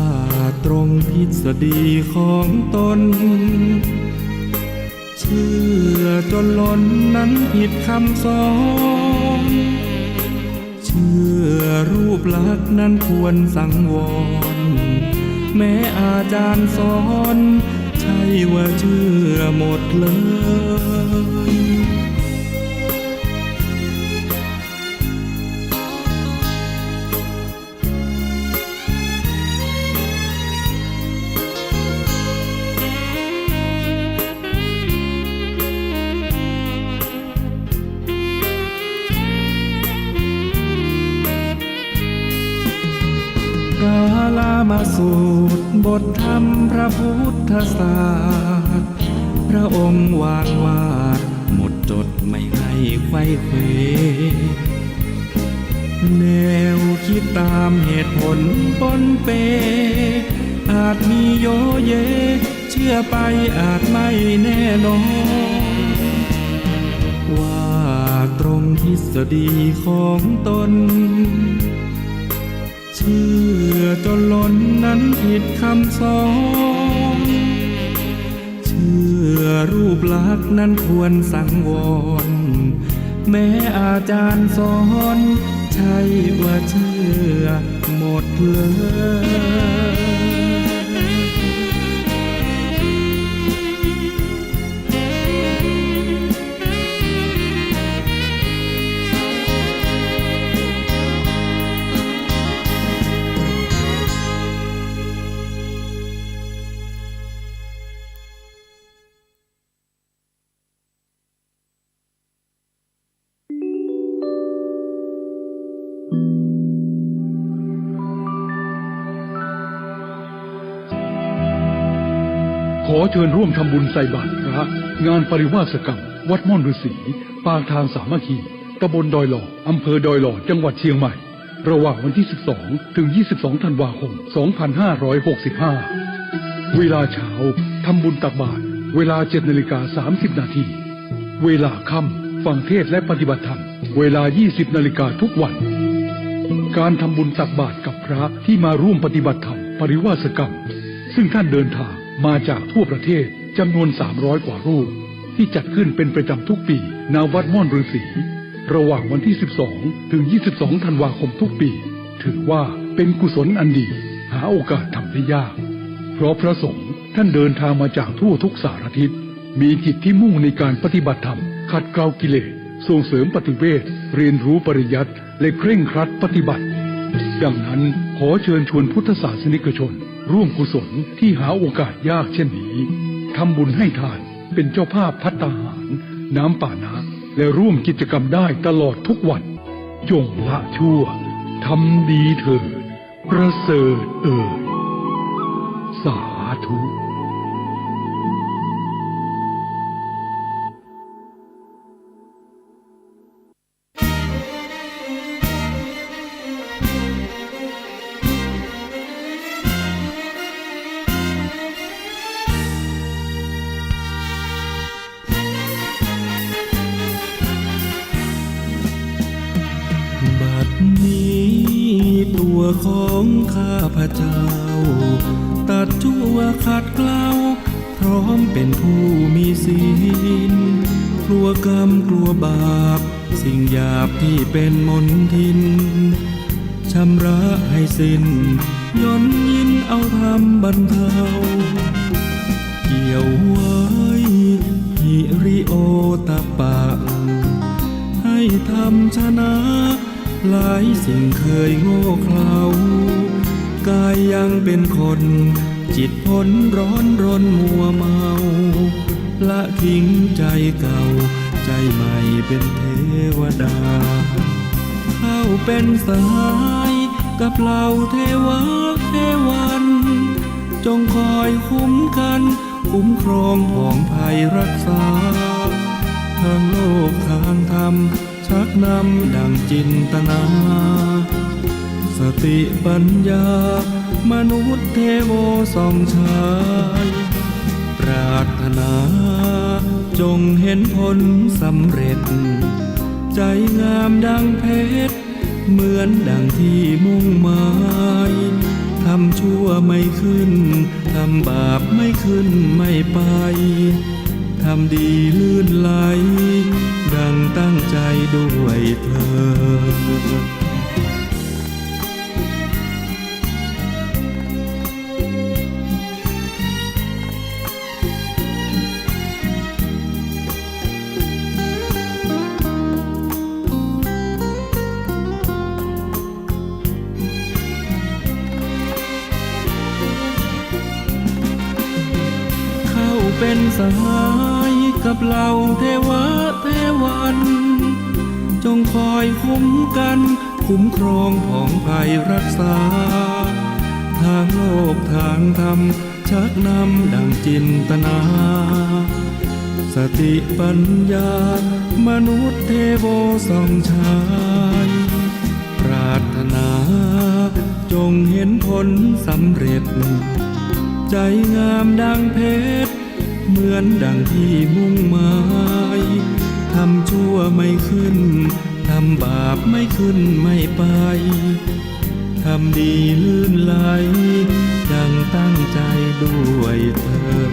ตรงทฤษฎีของตนเชื่อจนล้นนั้นผิดคำสอนเชื่อรูปลักษณ์นั้นควรสังวรแม้อาจารย์สอนใช่ว่าเชื่อหมดเลยกาลมาสูตรบทธรรมพระพุทธศาสตร์พระองค์วางวาดหมดจดไม่ให้ไขว้เขวแนวคิดตามเหตุผลปนเป อาจมีโยเย เชื่อไปอาจไม่แน่นอนว่าตรงทฤษฎีของตนเชื่อจนล้นนั้นผิดคำสอนเชื่อรูปลักษณ์นั้นควรสังวรแม้อาจารย์สอนใช่ว่าเชื่อหมดเลย ขอเชิญร่วมทำบุญใส่บาตรพระงานปริวาสกรรมวัดม่อนฤาษีปางทางสามัคคีตำบลดอยหล่ออำเภอดอยหล่อจังหวัดเชียงใหม่ระหว่างวันที่ 12 ถึง 22 ธันวาคม 2565 เวลาเช้าทำบุญตักบาตรเวลา 7:30 น.เวลาค่ำฟังเทศน์และปฏิบัติธรรมเวลา 20 นาฬิกาทุกวันการทำบุญตักบาตรกับพระที่มาร่วมปฏิบัติธรรมปริวาสกรรมซึ่งท่านเดินทางมาจากทั่วประเทศจำนวน 300 กว่ารูปที่จัดขึ้นเป็นประจำทุกปีณวัดม่อนฤาษีระหว่างวันที่ 12 ถึง 22 ธันวาคมทุกปีถือว่าเป็นกุศลอันดีหาโอกาสทำได้ยากเพราะพระสงฆ์ท่านเดินทางมาจากทั่วทุกสารทิศมีจิตที่มุ่งในการปฏิบัติธรรมขัดเกลากิเลสส่งเสริมปฏิเวทเรียนรู้ปริยัติและเคร่งครัดปฏิบัติดังนั้นขอเชิญชวนพุทธศาสนิกชนร่วมกุศลที่หาโอกาสยากเช่นนี้ทำบุญให้ทานเป็นเจ้าภาพภัตตาหารน้ำป่านะและร่วมกิจกรรมได้ตลอดทุกวันจงละชั่วทำดีเถิดประเสริฐสาธุ บัดนี้ตัวของข้าพเจ้าตัดชั่วขัดเกลาพร้อมเป็นผู้มีศีลกลัวกรรมกลัวบาปสิ่งหยาบที่เป็นมลทินชำระให้สิ้นย่นยินเอาธรรมบรรเทาเกี่ยวไว้หิริโอตปะให้ทำชนะหลายสิ่งเคยโง่เขลากายยังเป็นคนจิตพ้นร้อนรนมัวเมาละทิ้งใจเก่าใจใหม่เป็นเทวดาเข้าเป็นสหายกับเหล่าเทวะเทวันจงคอยคุ้มกันคุ้มครองผ่องภัยรักษาทางโลกทางธรรมชักนำดังจินตนาสติปัญญามนุษย์เทโวส่องชายปรารถนาจงเห็นผลสำเร็จใจงามดังเพชรเหมือนดังที่มุ่งหมายทำชั่วไม่ขึ้นทำบาปไม่ขึ้นไม่ไปทำดีลื่นไหลดังตั้งใจด้วยเถิดเป็นสหายกับเหล่าเทวะเทวันจงคอยคุ้มกันคุ้มครองผ่องภัยรักษาทางโลกทางธรรมชักนำดังจินตนาสติปัญญามนุษย์เทโวส่องชายปรา ารถนา จงเห็นผลสำเร็จ ใจงามดังเพชรเหมือนดังที่มุ่งหมายทำชั่วไม่ขึ้นทำบาปไม่ขึ้นไม่ไปทำดีลื่นไหลดังตั้งใจด้วยเธอ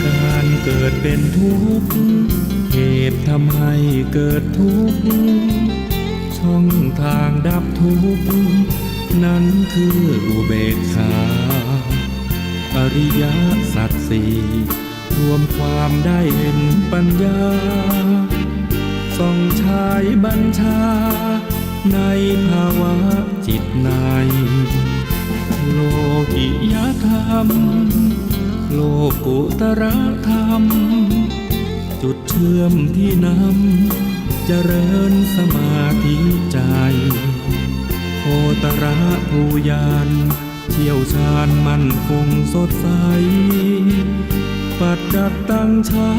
การเกิดเป็นทุกข์เหตุทำให้เกิดทุกข์ช่องทางดับทุกข์นั้นคืออุเบกขาอริยสัจสี่รวมความได้เห็นปัญญาส่องฉายบัญชาในภาวะจิตในโลกิยธรรมโลกุตระธรรมจุดเชื่อมที่นำเจริญสมาธิใจโคตระภูยานเชี่ยวชาญมั่นคงสดใสปัดดัดตั้งใช้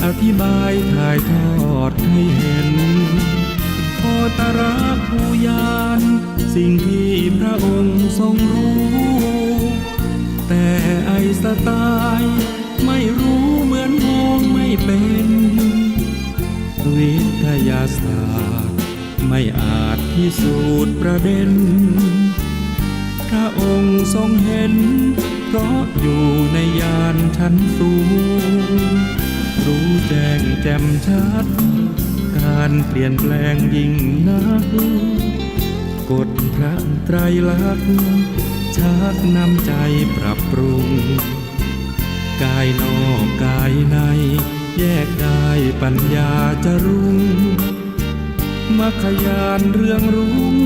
อธิบายถ่ายทอดให้เห็นโคตระภูยานสิ่งที่พระองค์ทรงรู้แต่ไอสไตล์ไม่รู้เหมือนมองไม่เป็นวิทยาศาสตร์ไม่อาจพิสูจน์ประเด็นพระองค์ทรงเห็นเพราะอยู่ในญาณชั้นสูงรู้แจ้งแจ่มชัดการเปลี่ยนแปลงยิ่งนักกฎพระไตรลักษณ์ชักนำใจปรับปรุงกายนอกกายในแยกได้ปัญญาจะรุ่งมรรคญาณเรื่องรุ่ง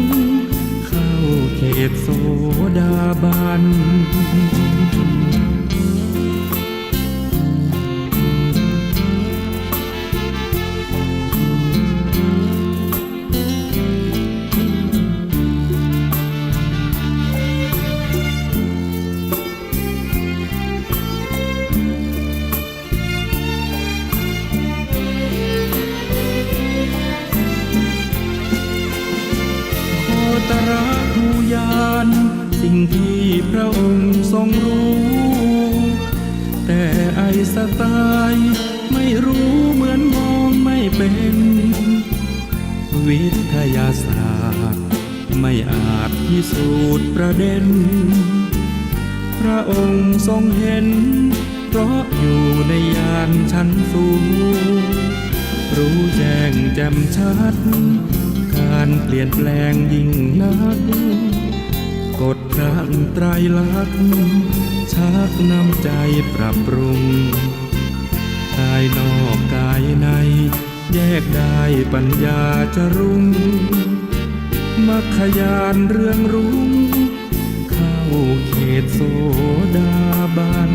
เข้าเขตโสดาบันตระภูยานสิ่งที่พระองค์ทรงรู้แต่ไอสไตล์ไม่รู้เหมือนมองไม่เป็นวิทยาศาสตร์ไม่อาจพิสูจน์ประเด็นพระองค์ทรงเห็นเพราะอยู่ในญาณชั้นสูงรู้แจ้งแจ่มชัดการเปลี่ยนแปลงยิ่งนักกฎพระไตรลักษณ์ชักนำใจปรับปรุงกายนอกกายในแยกได้ปัญญาจะรุ่งมรรคญาณเรื่องรุ่งเข้าเขตโสดาบัน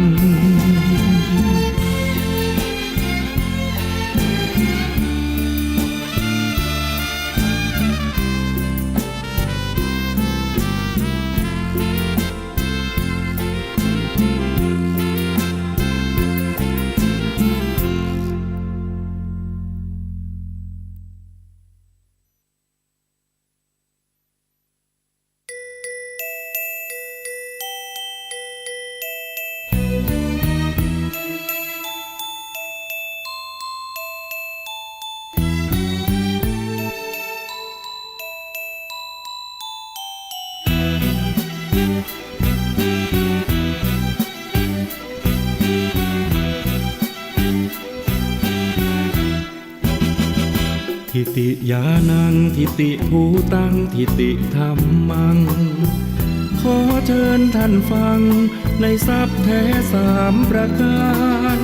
ทิติยานังทิติภูตังทิติธรรมัง ขอเชิญท่านฟังในทรัพย์แท้สามประการ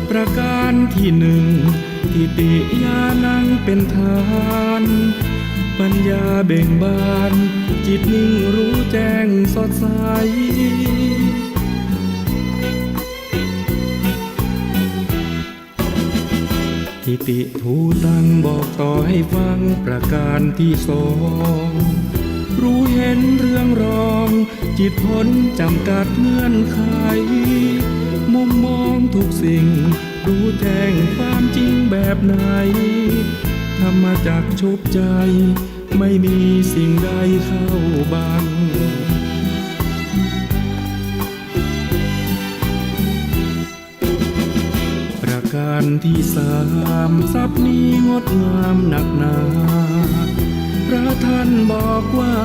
ประการที่หนึ่งทิติยานังเป็นทาน ปัญญาเบ่งบานจิตนิ่งรู้แจ้งสดใส ทิติทูตังบอกต่อให้ฟังประการที่สองรู้เห็นเรื่องรองจิตพ้นจำกัดเงื่อนไขมุมมองทุกสิ่งรู้แจ้งความจริงแบบไหนธรรมจักรชุบใจไม่มีสิ่งใดเข้าบัง ประการที่สามทรัพย์นี้งดงามหนักหนาพระท่านบอกว่า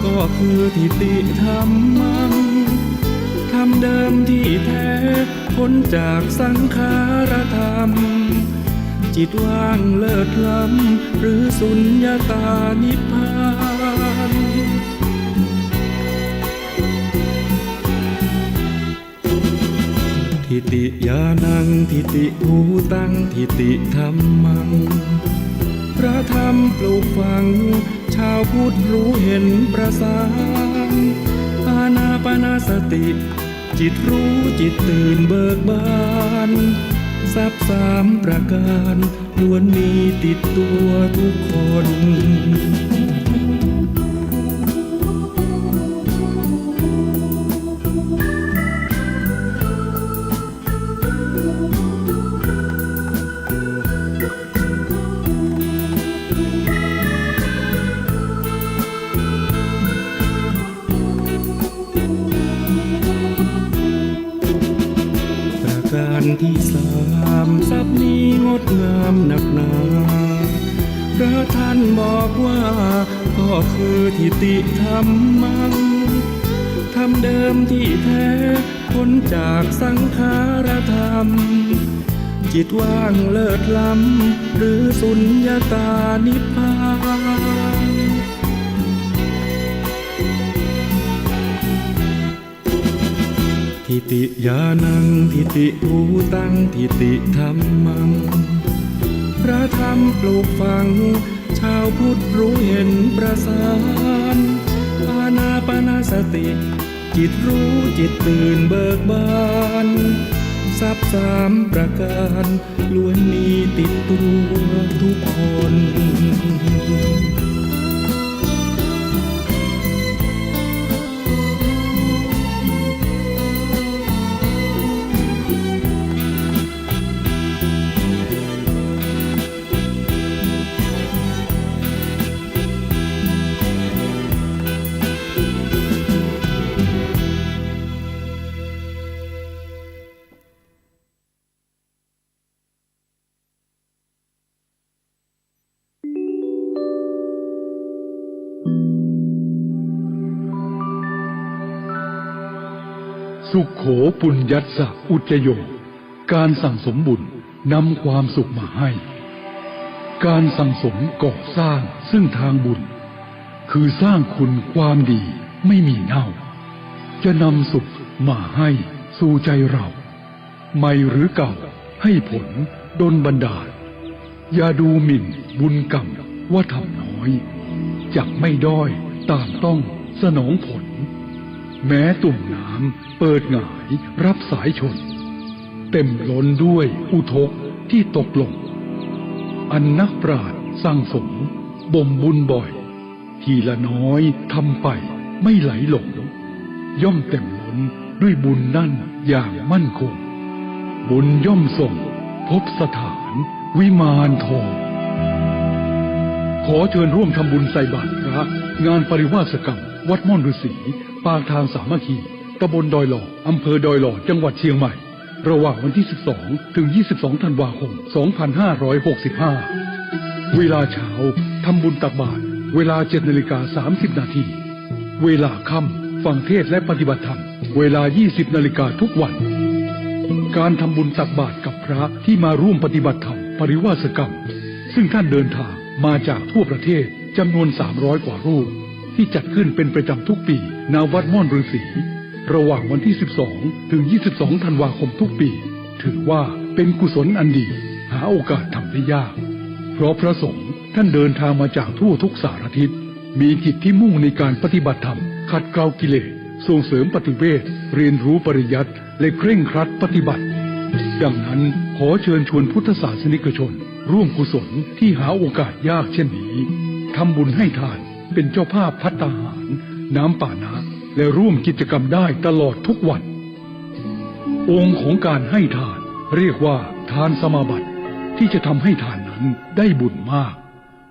ก็คือทิติธรรมังธรรมเดิมที่แท้พ้นจากสังขารธรรมจิตว่างเลิศล้ำหรือสุญญตานิพพานทิติยานังทิติภูตังทิติธรรมังพระธรรมปลูกฝังชาวพุทธรู้เห็นประสานอานาปานสติจิตรู้จิตตื่นเบิกบานทรัพย์สามประการล้วนมีติดตัวทุกคน การที่สามทรัพย์นี้งดงามหนักหนาพระท่านบอกว่าก็คือทิติธรรมังธรรมเดิมที่แท้พ้นจากสังขารธรรมจิตว่างเลิศล้ำหรือสุญญตานิพพานทิติยานังทิติภูตังทิติธรรมังพระธรรมปลูกฝังชาวพุทธรู้เห็นประสานอานาปานสติจิตรู้จิตตื่นเบิกบานทรัพย์สามประการล้วนมีติดตัวทุกคน สุขโขปุญญัสสะอุจจโยการสั่งสมบุญนำความสุขมาให้การสั่งสมก่อสร้างซึ่งทางบุญคือสร้างคุณความดีไม่มีเน่าจะนำสุขมาให้สู่ใจเราใหม่หรือเก่าให้ผลดลบันดาลอย่าดูหมิ่นบุญกรรมว่าทำน้อยจักไม่ด้อยต่างต้องสนองผลแม้ตุ่มน้ำเปิดหงายรับสายชนเต็มล้นด้วยอุทกที่ตกลงอันนักปราชญ์สั่งสมบ่มบุญบ่อยทีละน้อยทำไปไม่ไหลหลงย่อมเต็มล้นด้วยบุญนั่นอย่างมั่นคงบุญย่อมส่งพบสถานวิมานทองขอเชิญร่วมทำบุญใส่บาตรพระงานปริวาสกรรมวัดม่อนฤาษีปากทางสามัคคีตำบลดอยหล่ออำเภอดอยหล่อจังหวัดเชียงใหม่ระหว่างวันที่12ถึง22ธันวาคม2565เวลาเช้าทำบุญตักบาตรเวลา 7:30 น.เวลาค่ำฟังเทศน์และปฏิบัติธรรมเวลา 20 นาฬิกาทุกวันการทำบุญตักบาตรกับพระที่มาร่วมปฏิบัติธรรมปริวาสกรรม ซึ่งท่านเดินทางมาจากทั่วประเทศจำนวน300 กว่ารูปที่จัดขึ้นเป็นประจำทุกปีณวัดม่อนฤาษีระหว่างวันที่ 12 ถึง 22 ธันวาคมทุกปีถือว่าเป็นกุศลอันดีหาโอกาสทำได้ยากเพราะพระสงฆ์ท่านเดินทางมาจากทั่วทุกสารทิศมีจิตที่มุ่งในการปฏิบัติธรรมขัดเกลากิเลสส่งเสริมปฏิเวทเรียนรู้ปริยัติและเคร่งครัดปฏิบัติดังนั้นขอเชิญชวนพุทธศาสนิกชนร่วมกุศลที่หาโอกาสยากเช่นนี้ทำบุญให้ทานเป็นเจ้าภาพภัตตาหารน้ำป่านะและร่วมกิจกรรมได้ตลอดทุกวันองค์ของการให้ทานเรียกว่าทานสมาบัติที่จะทำให้ทานนั้นได้บุญมาก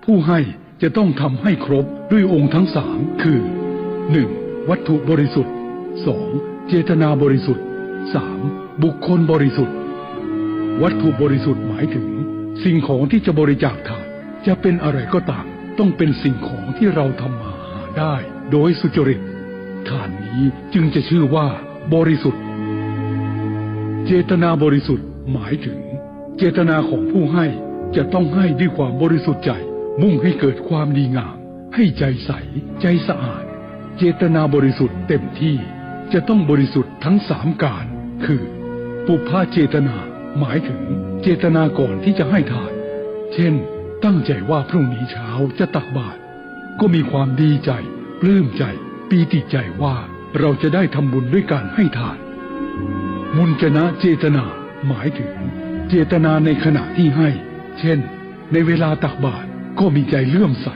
ผู้ให้จะต้องทำให้ครบด้วยองค์ทั้ง3คือ 1. วัตถุบริสุทธิ์ 2. เจตนาบริสุทธิ์ 3. บุคคลบริสุทธิ์วัตถุบริสุทธิ์หมายถึงสิ่งของที่จะบริจาคทานจะเป็นอะไรก็ตามต้องเป็นสิ่งของที่เราทำมาหาได้โดยสุจริตทานนี้จึงจะชื่อว่าบริสุทธิ์เจตนาบริสุทธิ์หมายถึงเจตนาของผู้ให้จะต้องให้ด้วยความบริสุทธิ์ใจมุ่งให้เกิดความดีงามให้ใจใสใจสะอาดเจตนาบริสุทธิ์เต็มที่จะต้องบริสุทธิ์ทั้ง3การคือปุพพเจตนาหมายถึงเจตนาก่อนที่จะให้ทานเช่นตั้งใจว่าพรุ่งนี้เช้าจะตักบาตรก็มีความดีใจปลื้มใจปีติใจว่าเราจะได้ทำบุญด้วยการให้ทานมุญจนะเจตนาหมายถึงเจตนาในขณะที่ให้เช่นในเวลาตักบาตรก็มีใจเลื่อมใส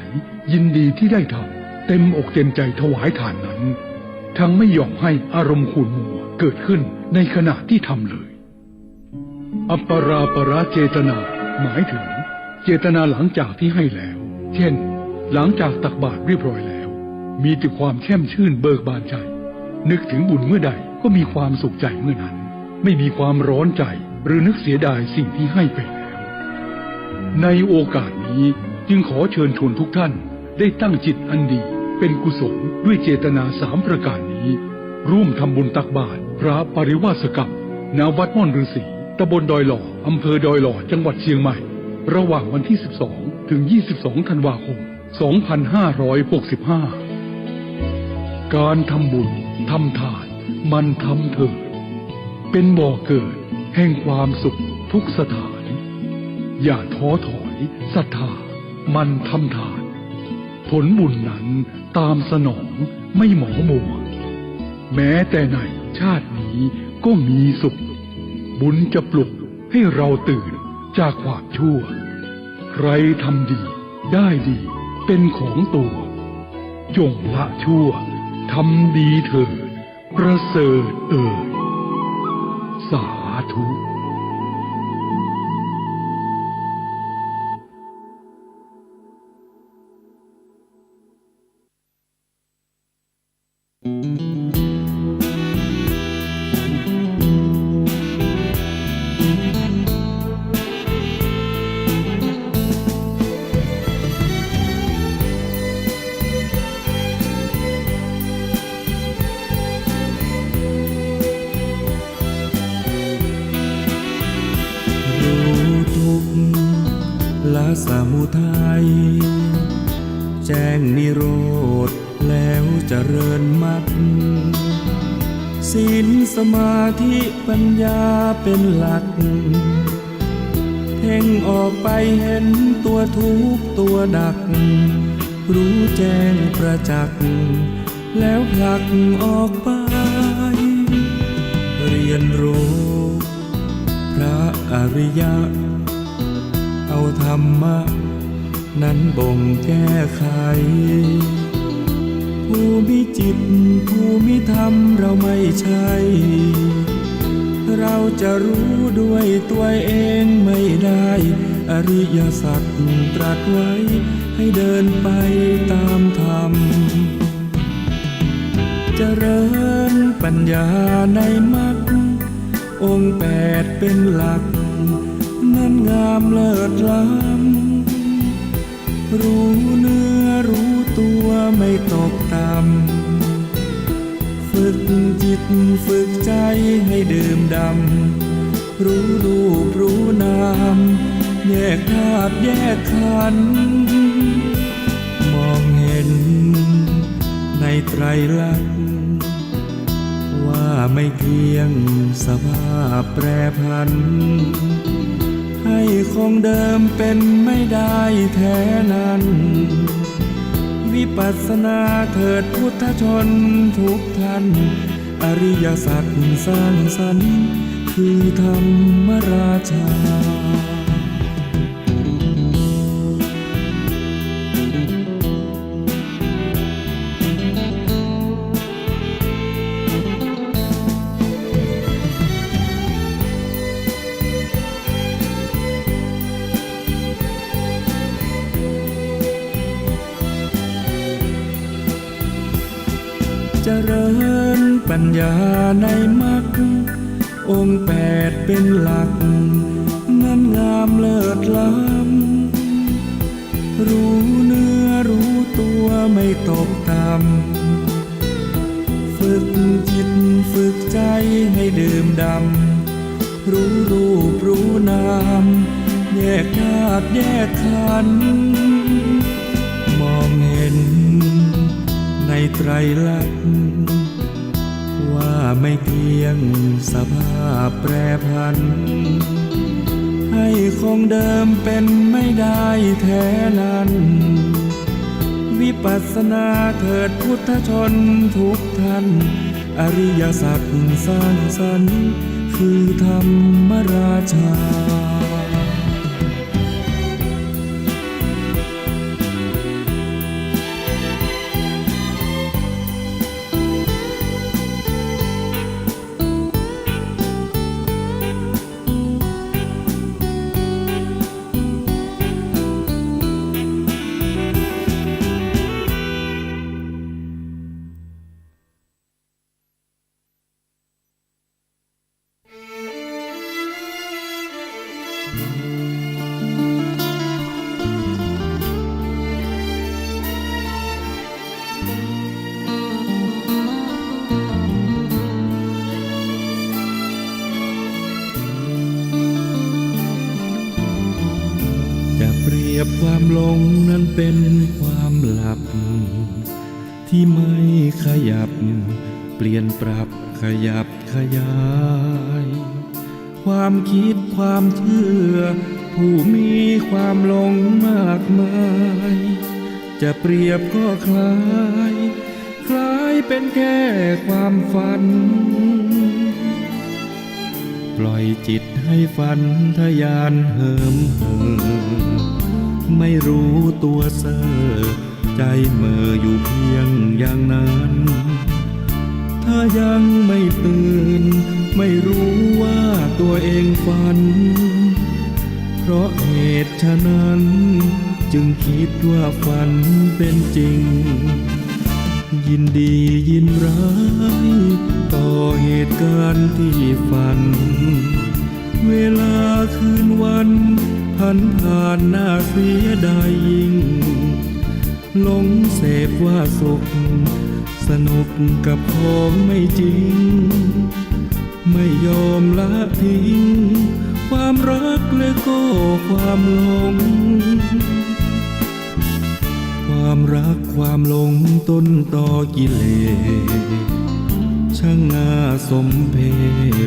ยินดีที่ได้ทำเต็มอกเต็มใจถวายทานนั้นทั้งไม่ยอมให้อารมณ์ขุ่นมัวเกิดขึ้นในขณะที่ทำเลยอัปปราปราเจตนาหมายถึงเจตนาหลังจากที่ให้แล้วเช่นหลังจากตักบาตรเรียบร้อยแล้วมีแต่ความแช่มชื่นเบิกบานใจนึกถึงบุญเมื่อใดก็มีความสุขใจเมื่อนั้นไม่มีความร้อนใจหรือนึกเสียดายสิ่งที่ให้ไปแล้วในโอกาสนี้จึงขอเชิญชวนทุกท่านได้ตั้งจิตอันดีเป็นกุศลด้วยเจตนา3ประการนี้ร่วมทำบุญตักบาตรพระปริวาสกรรมณวัดม่อนฤาษีตำบลดอยหล่ออำเภอดอยหล่อจังหวัดเชียงใหม่ระหว่างวันที่ 12 ถึง 22 ธันวาคม 2565 การทำบุญทำทานมันทำเถิดเป็นบ่อเกิดแห่งความสุขทุกสถานอย่าท้อถอยศรัทธามันทำทานผลบุญนั้นตามสนองไม่หมองมัวแม้แต่ในชาตินี้ก็มีสุขบุญจะปลุกให้เราตื่นจากความชั่วใครทำดีได้ดีเป็นของตัวจงละชั่วทำดีเถิดประเสริฐสาธุ ละสมุทัยแจ้งนิโรธแล้วเจริญมรรคศีลสมาธิปัญญาเป็นหลักเพ่งออกไปเห็นตัวทุกข์ตัวดักรู้แจ้งประจักษ์แล้วผลักออกไปเรียนรู้พระอริยะเอาธรรมะนั้นบ่งแก้ไขผู้มีจิตผู้มีธรรมเราไม่ใช่เราจะรู้ด้วยตัวเองไม่ได้อริยสัจตรัสไว้ให้เดินไปตามธรรมเจริญปัญญาในมรรคองค์8เป็นหลักนั้นงามเลิศล้ำรู้เนื้อรู้ตัวไม่ตกต่ำฝึกจิตฝึกใจให้ดื่มดำรู้รูปรู้นาม แยกธาตุแยกขันธ์มองเห็นในไตรลักษณ์ว่าไม่เที่ยงสภาพแปรผันให้คงเดิมเป็นไม่ได้แท้นั้นวิปัสสนาเถิดพุทธชนทุกท่านอริยสัจสร้างสรรค์คือธรรมราชาเจริญปัญญาในมรรคองค์แปดเป็นหลักนั้นงามเลิศล้ำรู้เนื้อรู้ตัวไม่ตกต่ำฝึกจิตฝึกใจให้ดื่มดำรู้รูปรู้นามแยกธาตุแยกขันธ์มองเห็นในไตรลักษณ์ว่าไม่เที่ยงสภาพแปรผันให้คงเดิมเป็นไม่ได้แท้นั้นวิปัสสนาเถิดพุทธชนทุกท่านอริยสัจสร้างสรรค์คือธรรมราชาความหลงนั้นเป็นความหลับที่ไม่ขยับเปลี่ยนปรับขยับขยายความคิดความเชื่อผู้มีความหลงมากมายจะเปรียบก็คล้ายเป็นแค่ความฝันปล่อยจิตให้ฝันทะยานเหิมไม่รู้ตัวเซ่อใจเมื่ออยู่เพียงอย่างนั้นถ้ายังไม่ตื่นไม่รู้ว่าตัวเองฝันเพราะเหตุฉะนั้นจึงคิดว่าฝันเป็นจริงยินดียินร้ายต่อเหตุการณ์ที่ฝันเวลาคืนวันผ่านหน้าเสียดายยิ่งหลงเสพว่าสุขสนุกกับของไม่จริงไม่ยอมละทิ้งความรักและก็ความหลงความรักความหลงต้นต่อกิเลสช่างน่าสมเพ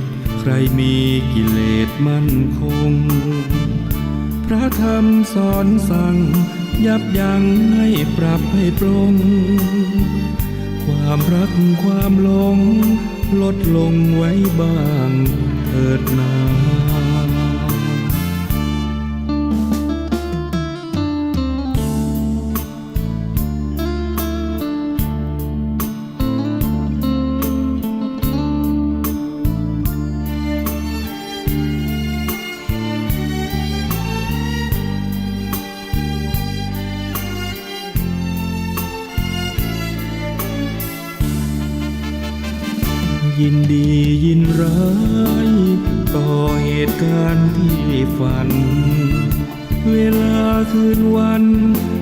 ชใครมีกิเลสมั่นคงพระธรรมสอนสั่งยับยั้งให้ปรับให้ปลงความรักความหลงลดลงไว้บ้างเถิดนา ยินดียินร้ายต่อเหตุการณ์ที่ฝันเวลาคืนวัน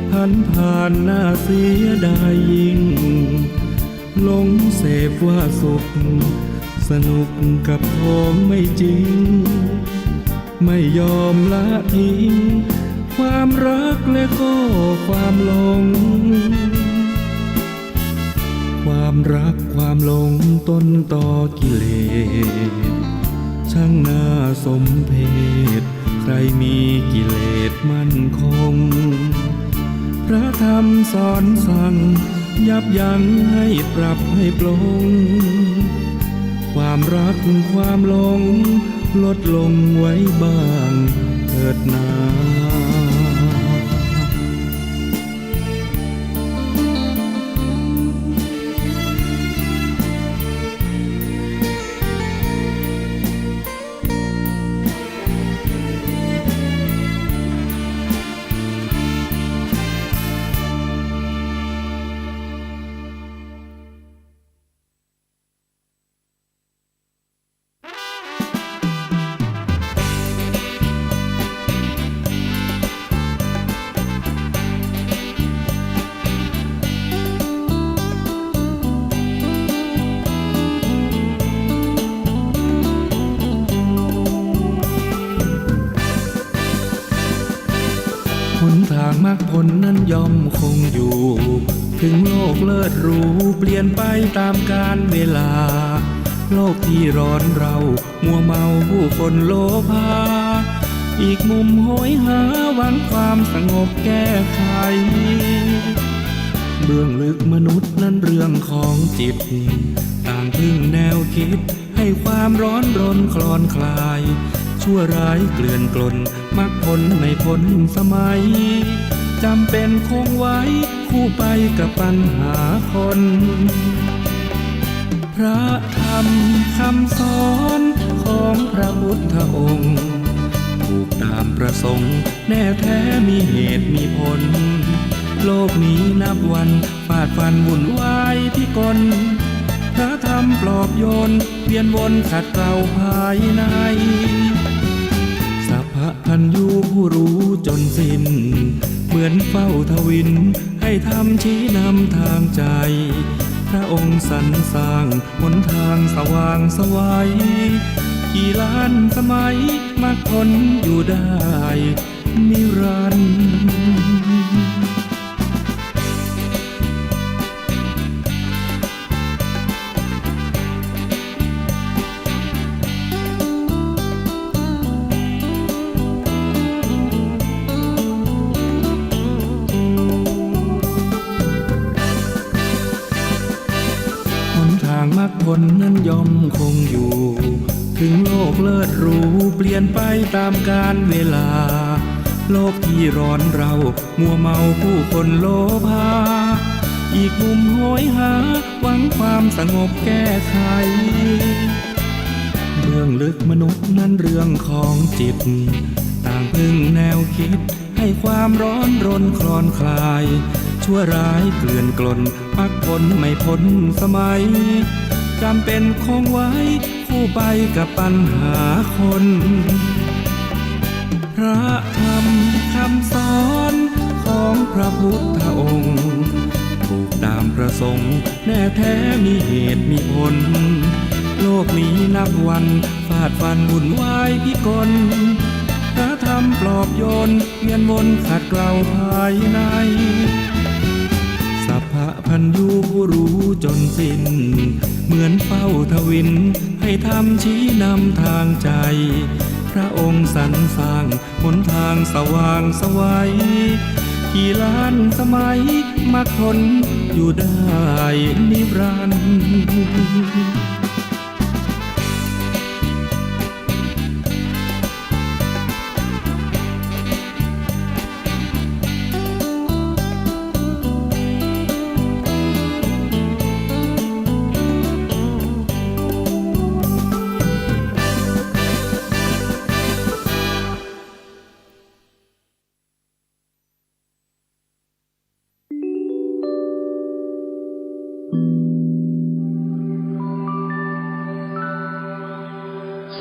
ผ่านหน้าเสียดายยิ่งหลงเสพว่าสุขสนุกกับของไม่จริง ไม่ยอมละทิ้งความรักและก็ความหลงความรักความหลงต้นต่อกิเลสช่างน่าสมเพชใครมีกิเลสมั่นคงพระธรรมสอนสั่งยับยั้งให้ปรับให้ปลงความรักความหลงลดลงไว้บ้างเถิดนาหนทางมรรคผลนั้นย่อมคงอยู่ถึงโลกเลิศหรูเปลี่ยนไปตามกาลเวลาโลกที่ร้อนเรามัวเมาผู้คนโลภาอีกมุมโหยหาหวังความสงบแก้ไขเบื้องลึกมนุษย์นั้นเรื่องของจิตต่างพึ่งแนวคิดให้ความร้อนรนคลอนคลายชั่วร้ายเกลื่อนกลนมรรคผลไม่พ้นสมัยจำเป็นคงไว้คู่ไปกับปัญหาคนพระธรรมคำสอนของพระพุทธองค์ถูกตามประสงค์แน่แท้มีเหตุมีผลโลกนี้นับวันฟาดฟันวุ่นวายที่กลพระธรรมปลอบโยนเวียนวนขัดเกลาภายในสัพพะพันยูผู้รู้จนสิ้นเหมือนเฝ้าทวินให้ทำชี้นำทางใจพระองค์สรรสร้างหนทางสว่างไสวกี่ล้านสมัยมรรคผลอยู่ได้นิรันดร์มรรคผลนั้นย่อมคงอยู่ถึงโลกเลิศหรูเปลี่ยนไปตามกาลเวลาโลกที่ร้อนเรามัวเมาผู้คนโลภาอีกมุมโหยหาหวังความสงบแก้ไขเรื่องลึกมนุษย์นั้นเรื่องของจิตต่างพึ่งแนวคิดให้ความร้อนรนคลอนคลายชั่วร้ายเกลื่อนกลนมรรคผลไม่พ้นสมัยจำเป็นคงไว้คู่ไปกับปัญหาคนพระธรรมคำสอนของพระพุทธองค์ถูกตามประสงค์แน่แท้มีเหตุมีผลโลกนี้นับวันฟาดฟันวุ่นวายพิกลพระธรรมปลอบโยนเวียนวนขัดเกลาภายในสัพพะพันยูผู้รู้จนสิ้นเหมือนเฝ้าทวินให้ทำชี้นำทางใจพระองค์สรรสร้างหนทางสว่างไสวกี่ล้านสมัยมรรคผลอยู่ได้นิรันดร์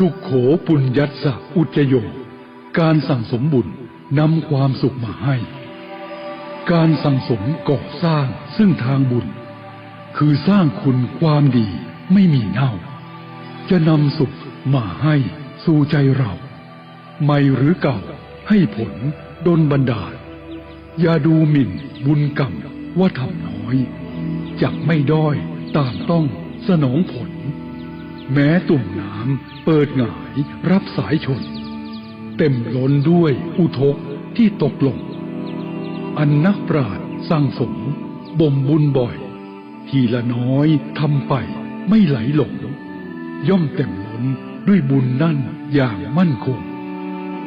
สุขโขปุญญัสสะอุจโยการสั่งสมบุญนำความสุขมาให้การสั่งสมก่อสร้างซึ่งทางบุญคือสร้างคุณความดีไม่มีเน่าจะนำสุขมาให้สู่ใจเรา ใหม่หรือเก่าให้ผลดลบันดาลอย่าดูหมิ่นบุญกรรมว่าทำน้อยจักไม่ด้อยตามต้องสนองผลแม้ตุ่มน้ำเปิดหงายรับสายชนเต็มล้นด้วยอุทกที่ตกลงอันนักปราชญ์สร้างสมบ่มบุญบ่อยทีละน้อยทำไปไม่ไหลหลงย่อมเต็มล้นด้วยบุญนั่นอย่างมั่นคง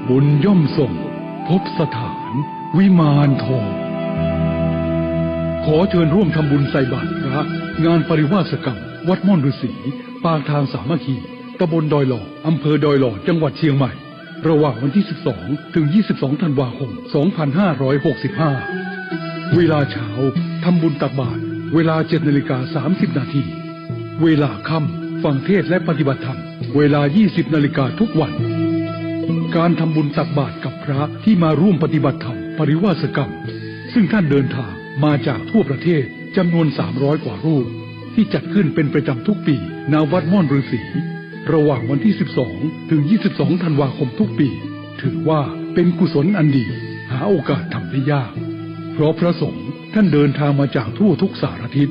บุญย่อมส่งพบสถานวิมานทองขอเชิญร่วมทำบุญใส่บาตรพระงานปริวาสกรรมวัดม่อนฤาษีปางทางสามัคคีตำบลดอยหล่ออำเภอดอยหล่อจังหวัดเชียงใหม่ระหว่างวันที่ 12 ถึง 22 ธันวาคม 2565 เวลาเช้าทำบุญตักบาตรเวลา 7:30 นาทีเวลาค่ำฟังเทศน์และปฏิบัติธรรมเวลา 20 นาฬิกาทุกวันการทำบุญตักบาตรกับพระที่มาร่วมปฏิบัติธรรมปริวาสกรรมซึ่งท่านเดินทางมาจากทั่วประเทศจำนวน 300 กว่ารูปที่จัดขึ้นเป็นประจำทุกปีณวัดม่อนฤาษีระหว่างวันที่ 12 ถึง 22 ธันวาคมทุกปีถือว่าเป็นกุศลอันดีหาโอกาสทำได้ยากเพราะพระสงฆ์ท่านเดินทางมาจากทั่วทุกสารทิศ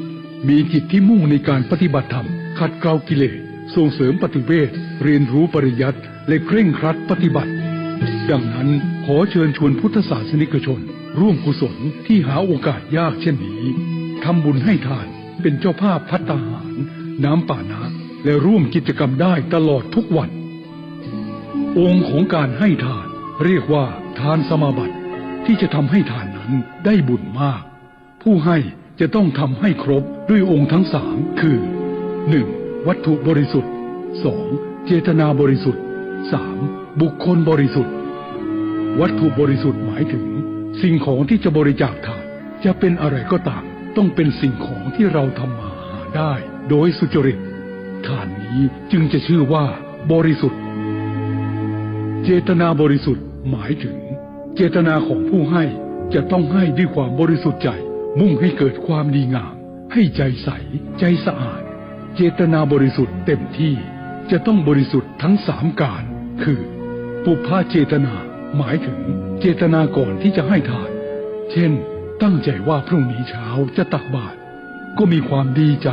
มีจิตที่มุ่งในการปฏิบัติธรรมขัดเกลากิเลสส่งเสริมปฏิเวทเรียนรู้ปริยัติและเคร่งครัดปฏิบัติดังนั้นขอเชิญชวนพุทธศาสนิกชนร่วมกุศลที่หาโอกาสยากเช่นนี้ทำบุญให้ทานเป็นเจ้าภาพภัตตาหารน้ำป่านะและร่วมกิจกรรมได้ตลอดทุกวันองค์ของการให้ทานเรียกว่าทานสมาบัติที่จะทำให้ทานนั้นได้บุญมากผู้ให้จะต้องทำให้ครบด้วยองค์ทั้งสามคือ 1. วัตถุบริสุทธิ์ 2. เจตนาบริสุทธิ์ 3. บุคคลบริสุทธิ์วัตถุบริสุทธิ์หมายถึงสิ่งของที่จะบริจาคทานจะเป็นอะไรก็ตามต้องเป็นสิ่งของที่เราทำมาหาได้โดยสุจริตทานนี้จึงจะชื่อว่าบริสุทธิ์เจตนาบริสุทธิ์หมายถึงเจตนาของผู้ให้จะต้องให้ด้วยความบริสุทธิ์ใจมุ่งให้เกิดความดีงามให้ใจใสใจสะอาดเจตนาบริสุทธิ์เต็มที่จะต้องบริสุทธิ์ทั้งสามการคือปุพพเจตนาหมายถึงเจตนาก่อนที่จะให้ทานเช่นตั้งใจว่าพรุ่งนี้เช้าจะตักบาตรก็มีความดีใจ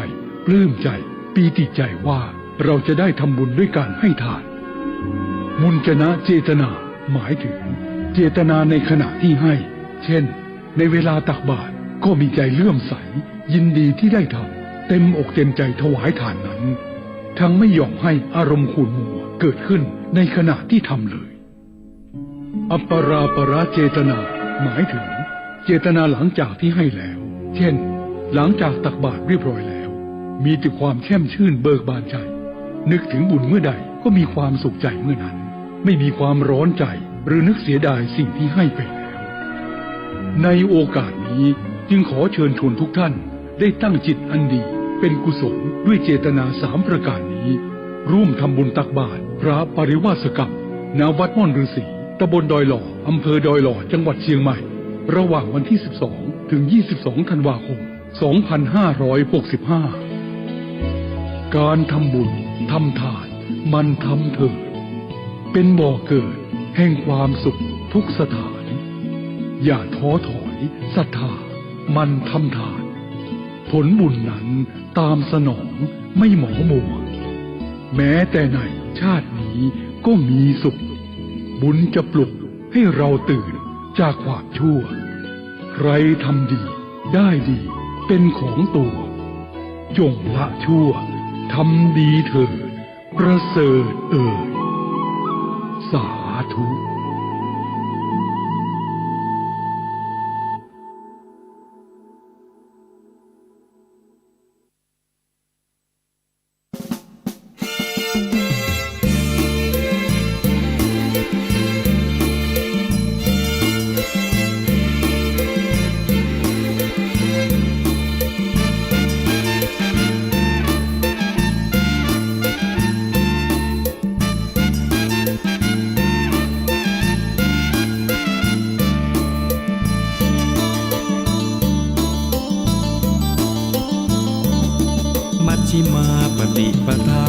ปลื้มใจปีติใจว่าเราจะได้ทำบุญด้วยการให้ทานมุญจนะเจตนาหมายถึงเจตนาในขณะที่ให้เช่นในเวลาตักบาตรก็มีใจเลื่อมใสยินดีที่ได้ทำเต็มอกเต็มใจถวายทานนั้นทั้งไม่ยอมให้อารมณ์ขุ่นมัวเกิดขึ้นในขณะที่ทำเลยอัปปราปราเจตนาหมายถึงเจตนาหลังจากที่ให้แล้วเช่นหลังจากตักบาตรเรียบร้อยแล้วมีแต่ความแช่มชื่นเบิกบานใจนึกถึงบุญเมื่อใดก็มีความสุขใจเมื่อนั้นไม่มีความร้อนใจหรือนึกเสียดายสิ่งที่ให้ไปแล้วในโอกาสนี้จึงขอเชิญชวนทุกท่านได้ตั้งจิตอันดีเป็นกุศลด้วยเจตนา3 ประการนี้ร่วมทำบุญตักบาตรพระปริวาสกรรมณวัดม่อนฤาษีตำบลดอยหล่ออำเภอดอยหล่อจังหวัดเชียงใหม่ระหว่างวันที่ 12 ถึง 22 ธันวาคม 2565 การทำบุญทำทานมันทำเถิดเป็นบ่อเกิดแห่งความสุขทุกสถานอย่าท้อถอยศรัทธามันทำทานผลบุญนั้นตามสนองไม่หมองมัวแม้แต่ในชาตินี้ก็มีสุขบุญจะปลุกให้เราตื่นจากความชั่วใครทำดีได้ดีเป็นของตัวจงละชั่วทำดีเถิดประเสริฐเอ่ยสาธุ ชิมาปฏิปทา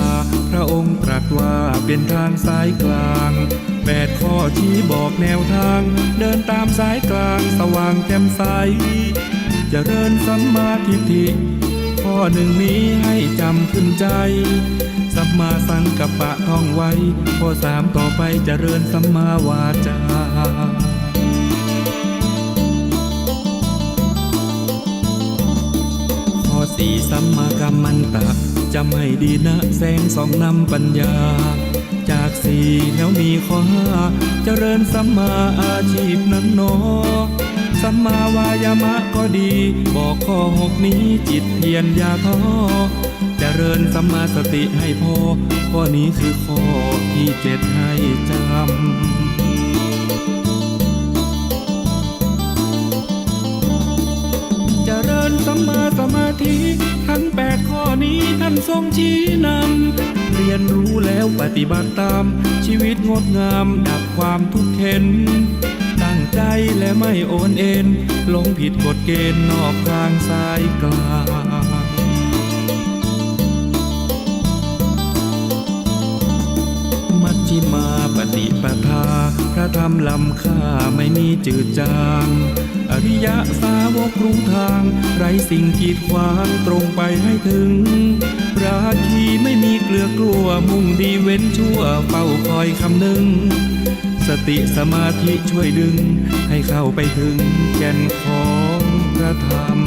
พระองค์ตรัสว่าเป็นทางสายกลาง8 ข้อ ชี้บอกแนวทางเดินตามสายกลางสว่างแจ่มใสเจริญสัมมาทิฏฐิข้อหนึ่งนี้ให้จำขึ้นใจสัมมาสังกัปปะท่องไว้ข้อสามต่อไปเจริญสัมมาวาจาข้อสี่สัมมากัมมันตะจำให้ดีนะแสงส่องนำปัญญาจากสี่แล้วมีข้อห้าเจริญสัมมาอาชีพนั้นหนอสัมมาวายามะก็ดีบอกข้อหกนี้จิตเพียรอย่าท้อเจริญสัมมาสติให้พอข้อนี้คือข้อที่เจ็ดให้จำเจริญสัมมาสมาธิทั้งแปดข้อนี้ท่านทรงชี้นำเรียนรู้แล้วปฏิบัติตามชีวิตงดงามดับความทุกข์เข็นตั้งใจและไม่โอนเอ็นหลงผิดกฎเกณฑ์นอกทางสายกลางมัชฌิมาปฏิปทาพระธรรมล้ำค่าไม่มีจืดจางอริยสาวกรู้ทางไร้สิ่งกีดขวางตรงไปให้ถึงราคีไม่มีเกลือกลัวมุ่งดีเว้นชั่วเฝ้าคอยคำนึงสติสมาธิช่วยดึงให้เข้าไปถึงแก่นของพระธรรม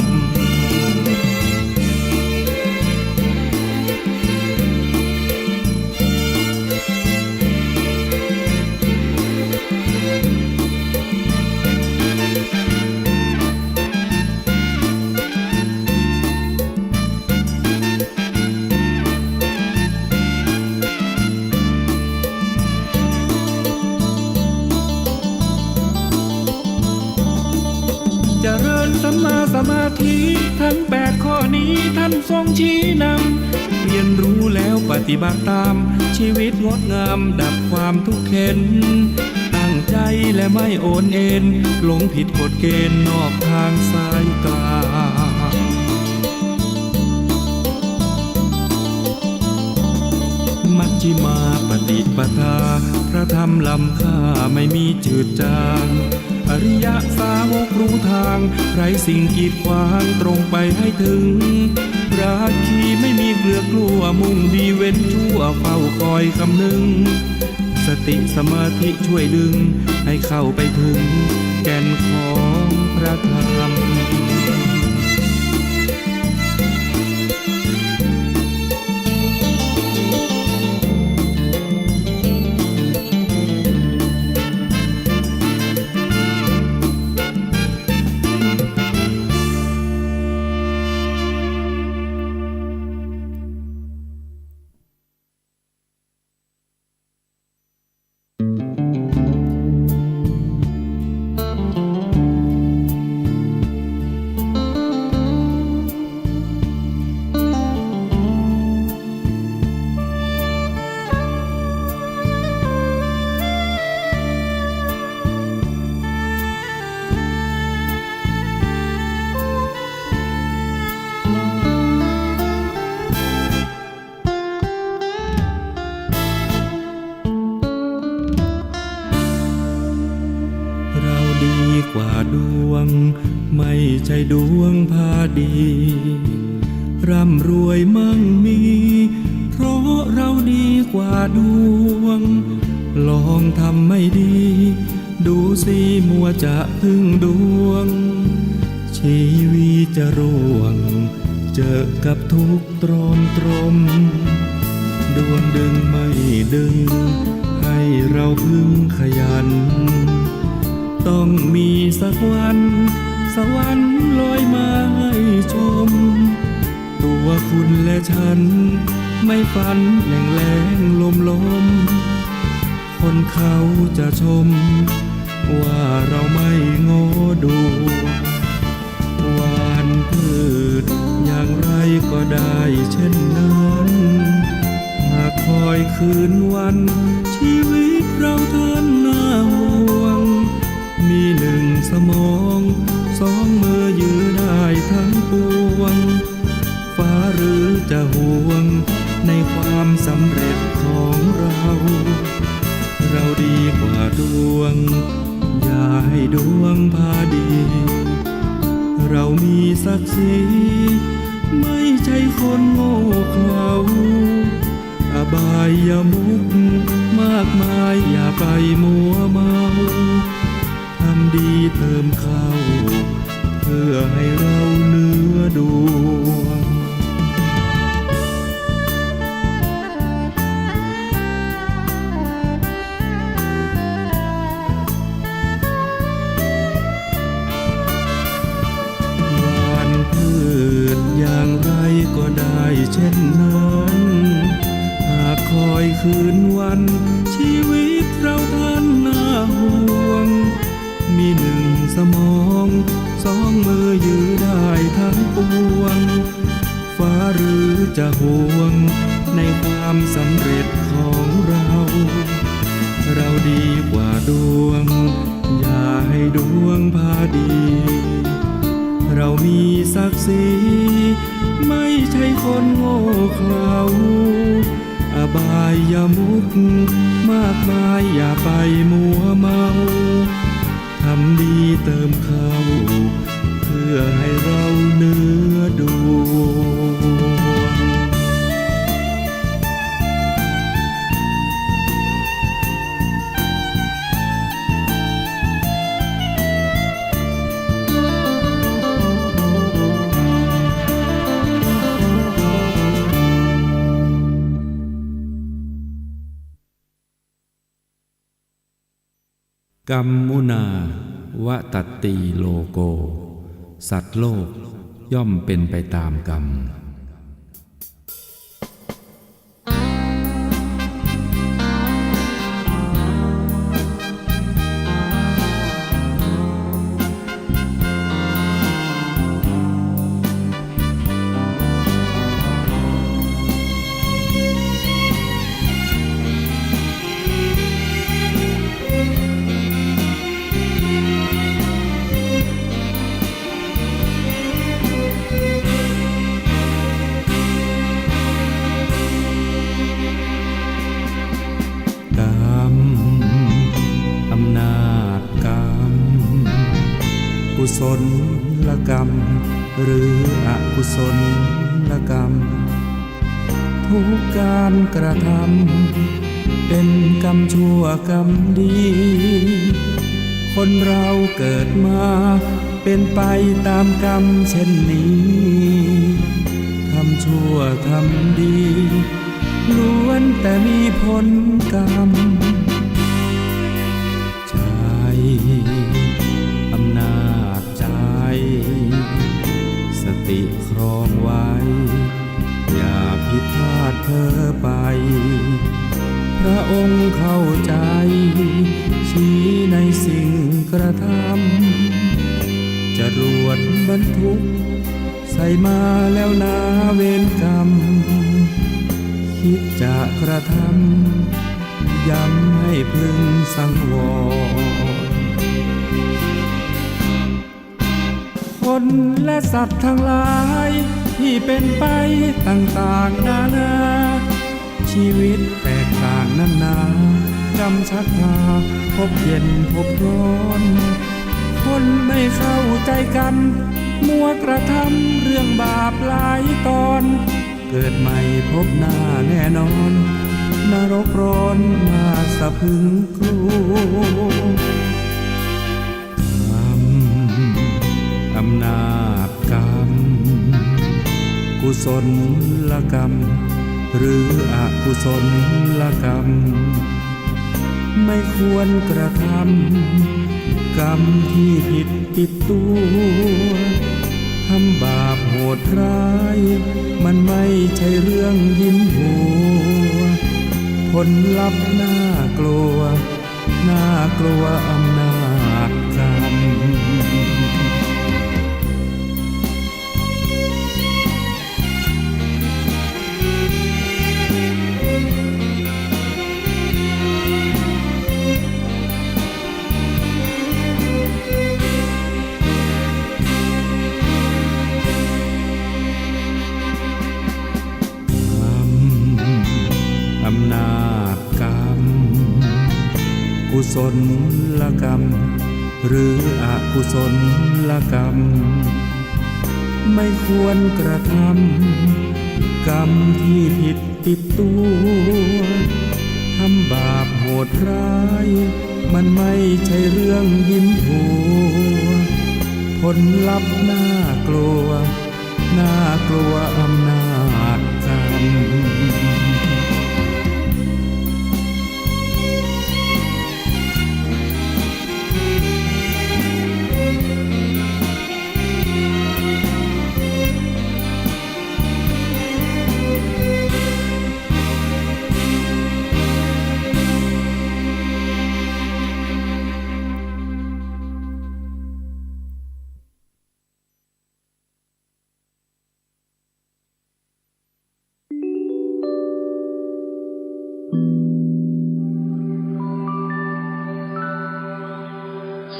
เจริญสัมมาสมาธิทั้งแปดข้อนี้ท่านทรงชี้นำเรียนรู้แล้วปฏิบัติตามชีวิตงดงามดับความทุกข์เข็นตั้งใจและไม่โอนเอ็นหลงผิดกฎเกณฑ์นอกทางสายกลางมัชฌิมาปฏิปทาพระธรรมล้ำค่าไม่มีจืดจางอริยสาวกรู้ทางไร้สิ่งกีดขวางตรงไปให้ถึงราคีไม่มีเกลือกลัวมุ่งดีเว้นชั่วเฝ้าคอยคำนึงสติสมาธิช่วยดึงให้เข้าไปถึงแก่นของพระธรรมกว่าดวงไม่ใช่ดวงพาดีร่ำรวยมั่งมีเพราะเราดีกว่าดวงลองทำไม่ดีดูสิมัวจะพึ่งดวงชีวิตจะร่วงเจอกับทุกข์ตรมดวงดึงไม่ดึงให้เราพึงขยันต้องมีสักวันสวรรค์ลอยมาให้ชมตัวคุณและฉันไม่ฝันแหลงลมคนเขาจะชมว่าเราไม่โง่ดูหวานพืชอย่างไรก็ได้เช่นนั้นหากคอยคืนวันชีวิตเราท่านน่าห่วงมีหนึ่งสมองสองมือยืนได้ทั้งปวงฟ้าหรือจะห่วงในความสำเร็จของเรา เราดีกว่าดวง อย่าให้ดวงพาดี เรามีศักดิ์ศรีไม่ใช่คนโง่เขลาอบายมุกมากมายอย่าไปมัวเมาทำดีเติมเข้าเพื่อให้เราเหนือดวงพืชอย่างไรก็ได้เช่นนั้นหากคอยคืนวันชีวิตเราท่านน่าห่วงมีหนึ่งสมองสองมือยือได้ทั้งปวงฟ้าหรือจะห่วงในความสำเร็จของเราเราดีกว่าดวงอย่าให้ดวงพาดีเรามีศักดิ์ศรีไม่ใช่คนโง่เขลาอบายมุกมากมายอย่าไปมัวเมาทำดีเติมเข้าเพื่อให้เราเหนือดวง กัมมุนาวะตัตตีโลโกสัตว์โลกย่อมเป็นไปตามกรรมกุศลกรรมหรืออกุศลกรรมทุกการกระทำเป็นกรรมชั่วกรรมดีคนเราเกิดมาเป็นไปตามกรรมเช่นนี้ทำชั่วทำดีล้วนแต่มีผลกรรมอำนาจใจสติครองไว้อย่าผิดพลาดเพ้อไปพระองค์เข้าใจชี้ในสิ่งกระทำจรวดบรรทุกใส่มาแล้วนาเวรกรรมคิดจะกระทำย้ำให้พึงสังวรคนและสัตว์ทั้งหลายที่เป็นไปต่างๆนานาชีวิตแตกต่างนานากรรมชักพาพบเย็นพบร้อนคนไม่เข้าใจกันมัวกระทำเรื่องบาปหลายตอนเกิดใหม่พบหน้าแน่นอนนรกร้อนน่าสะพรึงกลัวอำนาจกรรมกุศลกรรมหรืออกุศลกรรมไม่ควรกระทำกรรมที่ผิดติดตัวทำบาปโหดร้ายมันไม่ใช่เรื่องยิ้มหัวผลลัพธ์น่ากลัวน่ากลัวอำนาจกรรมอำนาจกรรม กุศลกรรมหรืออกุศลกรรมไม่ควรกระทำกรรมที่ผิดติดตัวทำบาปโหดร้ายมันไม่ใช่เรื่องยิ้มหัวผลลัพธ์น่ากลัวน่ากลัวอำนาจกรรม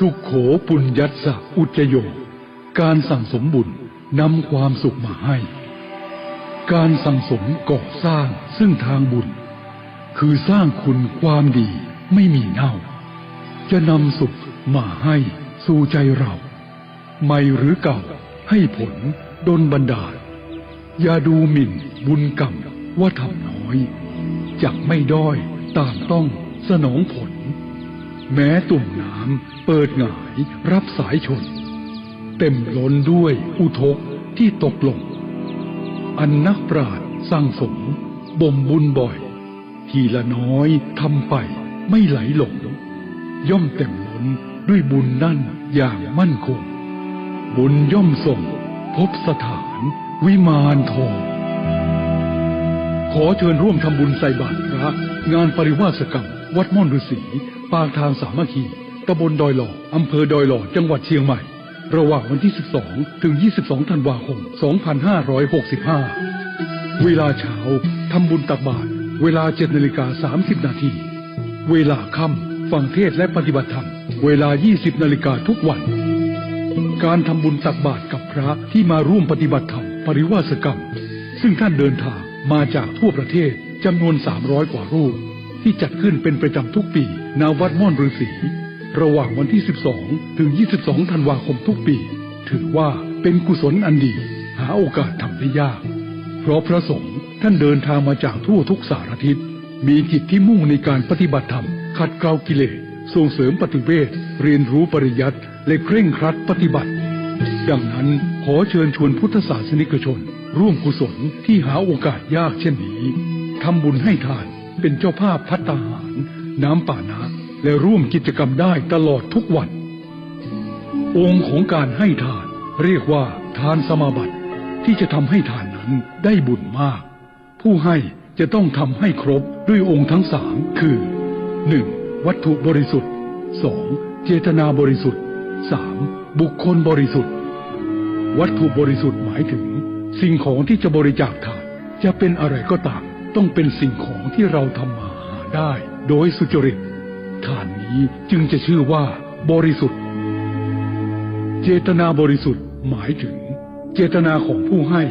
สุขโขปุญญัสสะอุจจโยการสั่งสมบุญนำความสุขมาให้การสั่งสมก่อสร้างซึ่งทางบุญคือสร้างคุณความดีไม่มีเน่าจะนำสุขมาให้สู่ใจเราใหม่หรือเก่าให้ผลดลบันดาลอย่าดูหมิ่นบุญกรรมว่าทำน้อยจักไม่ด้อยต่างต้องสนองผลแม้ตุ่มน้ำเปิดหงายรับสายชนเต็มล้นด้วยอุทกที่ตกลงอันนักปราชญ์สั่งสมบ่มบุญบ่อยทีละน้อยทำไปไม่ไหลหลงย่อมเต็มล้นด้วยบุญนั่นอย่างมั่นคงบุญย่อมส่งพบสถานวิมานทองขอเชิญร่วมทำบุญใส่บาตรพระงานปริวาสกรรมวัดม่อนฤาษีปากทางสามัคคีตำบลดอยหล่ออำเภอดอยหล่อจังหวัดเชียงใหม่ระหว่างวันที่ 12 ถึง 22 ธันวาคม 2565 เวลาเช้าทำบุญตักบาตรเวลา 7:30 น.เวลาค่ำฟังเทศน์และปฏิบัติธรรมเวลา 20 นาฬิกาทุกวันการทำบุญตักบาตรกับพระที่มาร่วมปฏิบัติธรรมปริวาสกรรมซึ่งท่านเดินทางมาจากทั่วประเทศจำนวน 300 กว่ารูปที่จัดขึ้นเป็นประจำทุกปีณวัดม่อนฤาษีระหว่างวันที่ 12 ถึง 22 ธันวาคมทุกปีถือว่าเป็นกุศลอันดีหาโอกาสทำได้ยากเพราะพระสงฆ์ท่านเดินทางมาจากทั่วทุกสารทิศมีจิตที่มุ่งในการปฏิบัติธรรมขัดเกลากิเลสส่งเสริมปฏิเวทเรียนรู้ปริยัติและเคร่งครัดปฏิบัติดังนั้นขอเชิญชวนพุทธศาสนิกชนร่วมกุศลที่หาโอกาสยากเช่นนี้ทำบุญให้ทานเป็นเจ้าภาพภัตตาหารน้ำป่านะและร่วมกิจกรรมได้ตลอดทุกวันองค์ของการให้ทานเรียกว่าทานสมาบัติที่จะทำให้ทานนั้นได้บุญมากผู้ให้จะต้องทำให้ครบด้วยองค์ทั้ง3คือ 1. วัตถุบริสุทธิ์ 2. เจตนาบริสุทธิ์ 3. บุคคลบริสุทธิ์วัตถุบริสุทธิ์หมายถึงสิ่งของที่จะบริจาคทานจะเป็นอะไรก็ตามต้องเป็นสิ่งของที่เราทำมาหาได้โดยสุจริตทานนี้จึงจะชื่อว่าบริสุทธิ์เจตนาบริสุทธิ์หมายถึงเจตนาของผู้ให้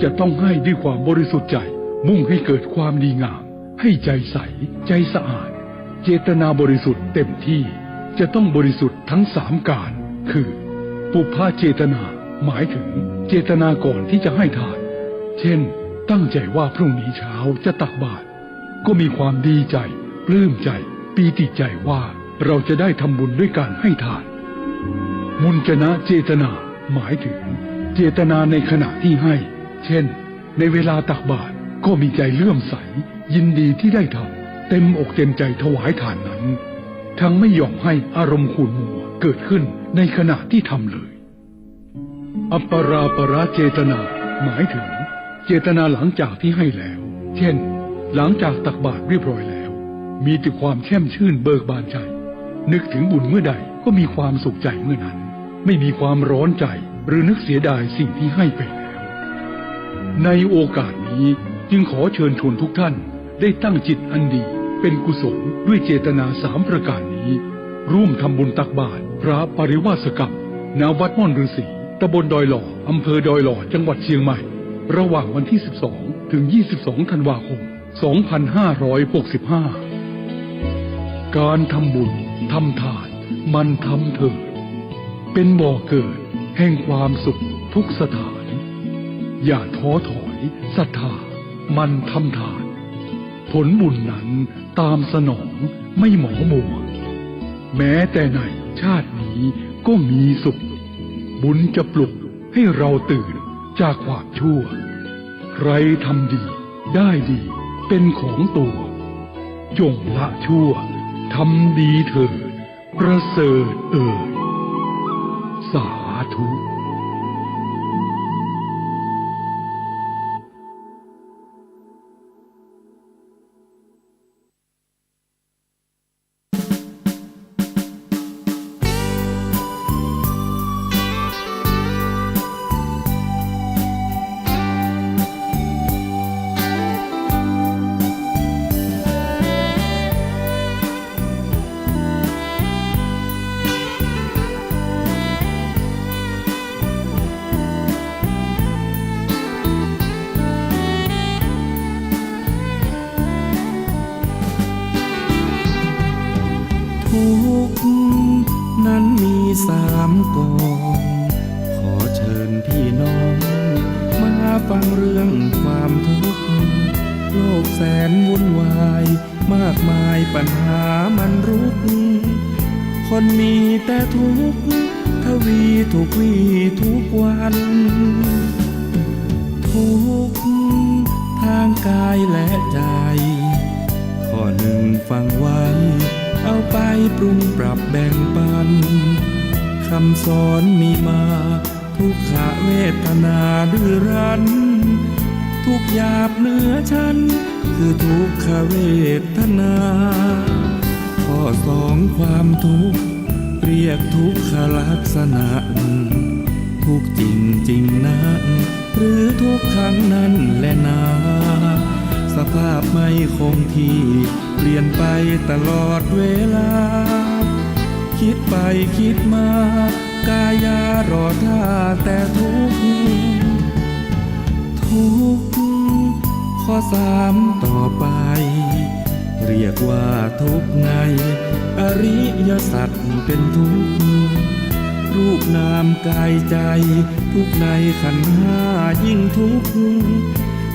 จะต้องให้ด้วยความบริสุทธิ์ใจมุ่งให้เกิดความดีงามให้ใจใสใจสะอาดเจตนาบริสุทธิ์เต็มที่จะต้องบริสุทธิ์ทั้ง3การคือปุพพเจตนาหมายถึงเจตนาก่อนที่จะให้ทานเช่นตั้งใจว่าพรุ่งนี้เช้าจะตักบาตรก็มีความดีใจปลื้มใจปีติใจว่าเราจะได้ทำบุญด้วยการให้ทานมุญจนะเจตนาหมายถึงเจตนาในขณะที่ให้เช่นในเวลาตักบาตรก็มีใจเลื่อมใสยินดีที่ได้ทำเต็มอกเต็มใจถวายทานนั้นทั้งไม่ยอมให้อารมณ์ขุ่นมัวเกิดขึ้นในขณะที่ทำเลยอัปปราปราเจตนาหมายถึงเจตนาหลังจากที่ให้แล้วเช่นหลังจากตักบาตรเรียบร้อยแล้วมีแต่ความแช่มชื่นเบิกบานใจนึกถึงบุญเมื่อใดก็มีความสุขใจเมื่อนั้นไม่มีความร้อนใจหรือนึกเสียดายสิ่งที่ให้ไปแล้วในโอกาสนี้จึงขอเชิญชวนทุกท่านได้ตั้งจิตอันดีเป็นกุศลด้วยเจตนา3ประการนี้ร่วมทำบุญตักบาตรพระปริวาสกรรมณวัดม่อนฤาษีตำบลดอยหล่ออำเภอดอยหล่อจังหวัดเชียงใหม่ระหว่างวันที่ 12 ถึง 22 ธันวาคม 2565 การทำบุญทำทานมันทำเถิดเป็นบ่อเกิดแห่งความสุขทุกสถาน อย่าท้อถอยศรัทธามันทำทาน ผลบุญนั้นตามสนองไม่หมอมัวแม้แต่ในชาตินี้ก็มีสุข บุญจะปลุกให้เราตื่นจากความชั่ว ใครทำดีได้ดีเป็นของตัวจงละชั่วทำดีเถิดประเสริฐเอ่ยสาธุ ทุกข์นั้นมี3 กอง ขอเชิญพี่น้องมาฟังเรื่องความทุกข์โลกแสนวุ่นวายมากมายปัญหามันรุก คนมีแต่ทุกข์ทวีทุกวีทุกวัน ทุกข์ทางกายและใจ ข้อหนึ่งฟังไว้เอาไปปรุงปรับแบ่งปันคำสอนมีมาทุกขเวทนาดื้อรั้นทุกหยาบเหนือฉันคือทุกขเวทนาข้อ2ความทุกข์เรียกทุกขลักษณะทุกจริงจริงนะหรือทุกครั้งนั้นแหละนาสภาพไม่คงที่เปลี่ยนไปตลอดเวลาคิดไปคิดมากายารอท่าแต่ทุกข์ทุกข์ข้อ3ต่อไปเรียกว่าทุกข์ในอริยสัจเป็นทุกข์รูปนามกายใจทุกข์ในขันธ์5ยิ่งทุกข์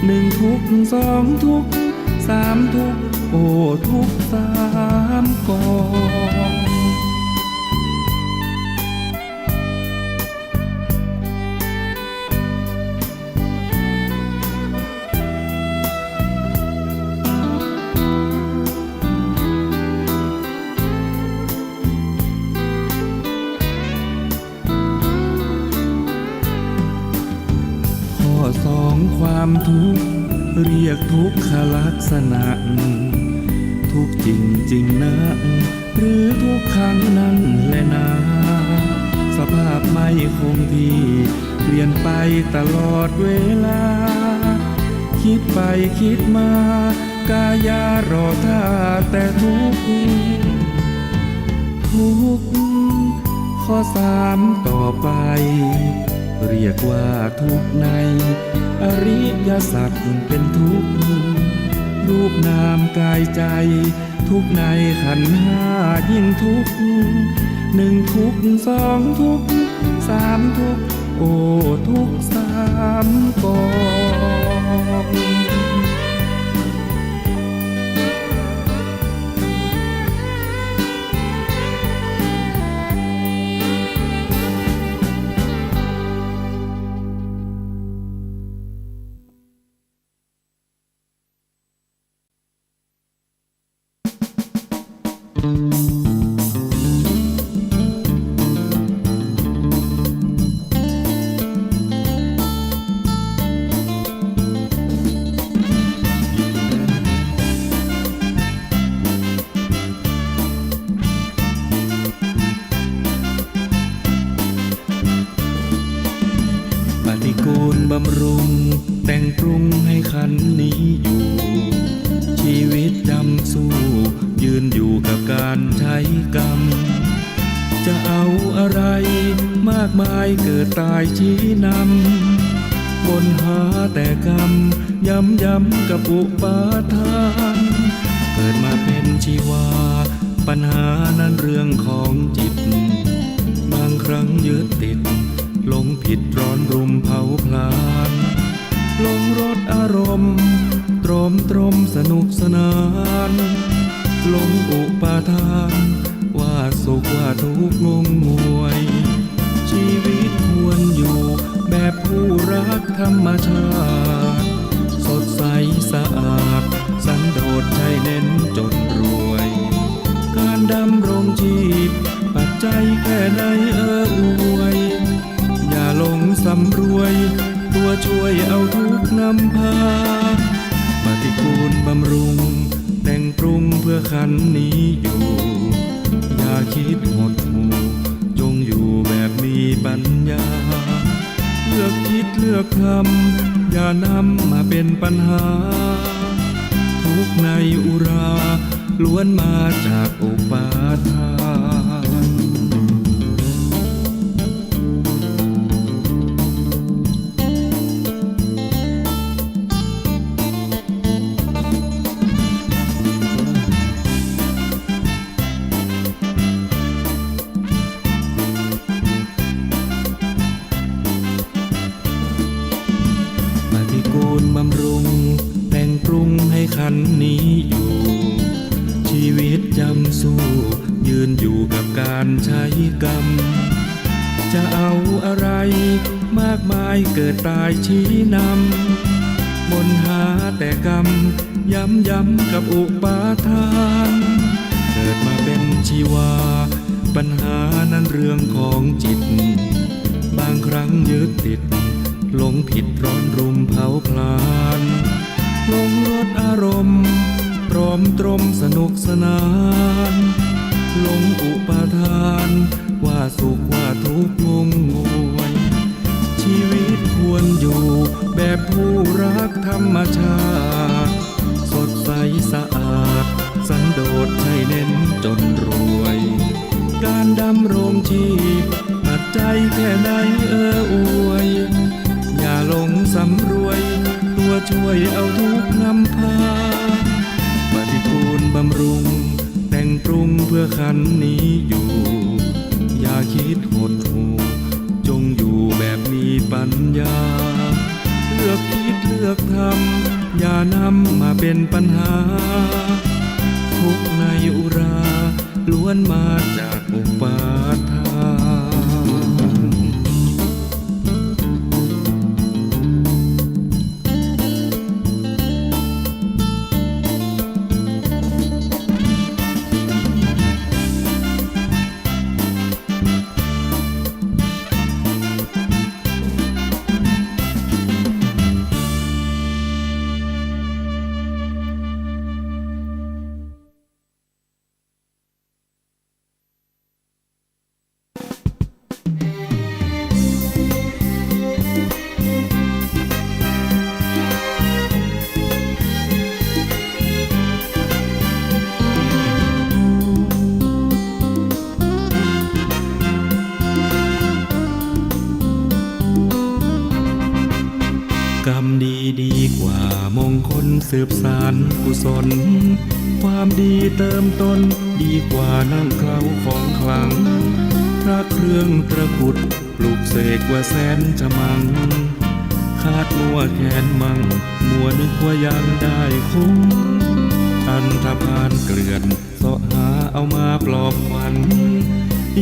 1ทุกข์2ทุกข์3ทุกข์โอ้ทุกข์3 กอง 2ความทุกข์เรียกทุกขลักษณะทุกจริงจริงนะหรือทุกครั้งนั้นแหละนะสภาพไม่คงที่เปลี่ยนไปตลอดเวลาคิดไปคิดมากายารอท่าแต่ทุกข์ทุกข์ข้อ3ต่อไปเรียกว่าทุกข์ในอริยสัจเป็นทุกข์รูปนามกายใจทุกข์ในขันธ์5ยิ่งทุกข์1ทุกข์2ทุกข์3ทุกข์โอ้ทุกข์3 กอง บำรุงแต่งปรุงให้ขันธ์นี้อยู่ชีวิตจำสู้ยืนอยู่กับการใช้กรรมจะเอาอะไรมากมายเกิดตายชี้นำบนหาแต่กรรมย้ำกับอุปาทานเกิดมาเป็นชีวา ปัญหานั้นเรื่องของจิต บางครั้งยึดติดหลงผิดร้อนรุมเผาพลานหลงรสอารมณ์ตรมสนุกสนานหลงอุปาทานว่าสุขว่าทุกข์งงงวย ชีวิตควรอยู่แบบผู้รักธรรมชาติ สดใสสะอาดสันโดษใจเน้นจนรวย การดำรงชีพปัจจัยแค่ไหนอวยอย่าหลงสำรวยตัวช่วยเอาทุกนำพาปฏิกูลบำรุงแต่งปรุงเพื่อขันนี้อยู่อย่าคิดหดหู่จงอยู่แบบมีปัญญาเลือกคิดเลือกทำอย่านำมาเป็นปัญหาทุกข์ในอุราล้วนมาจากอุปาทาน ปฏิกูลบำรุงแต่งปรุงให้ขันนี้อยู่ ชีวิตจำสู้ยืนอยู่กับการใช้กรรม จะเอาอะไรมากมายเกิดตายชี้นำบนหาแต่กรรมย้ำกับอุปาทาน เกิดมาเป็นชีวาปัญหานั้นเรื่องของจิต บางครั้งยึดติดหลงผิดร้อนรุมเผาพลานหลงรสอารมณ์ตรมสนุกสนานหลงอุปาทานว่าสุขว่าทุกข์งงงวย ชีวิตควรอยู่แบบผู้รักธรรมชาติ สดใสสะอาดสันโดษใจเน้นจนรวย การดำรงชีพปัจจัยแค่ไหนอวยอย่าหลงสำรวยตัวช่วยเอาทุกนำพาปฏิกูลบำรุงแต่งปรุงเพื่อขันนี้อยู่อย่าคิดหดหู่จงอยู่แบบมีปัญญาเลือกคิดเลือกทำอย่านำมาเป็นปัญหาทุกข์ในอุราล้วนมาจากอุปาทาน กรรมดีกว่ามงคลสืบสานกุศลความดีเติมต้นดีกว่าน้ำเคล้าของขลังพระเครื่องตระกุดปลูกเสกว่าแสนจะมังคาดมัวแขนมังมัวนึกว่ายังได้คุ้มอันธพาลเกลื่อนเสาะหาเอามาปลอบขวัญ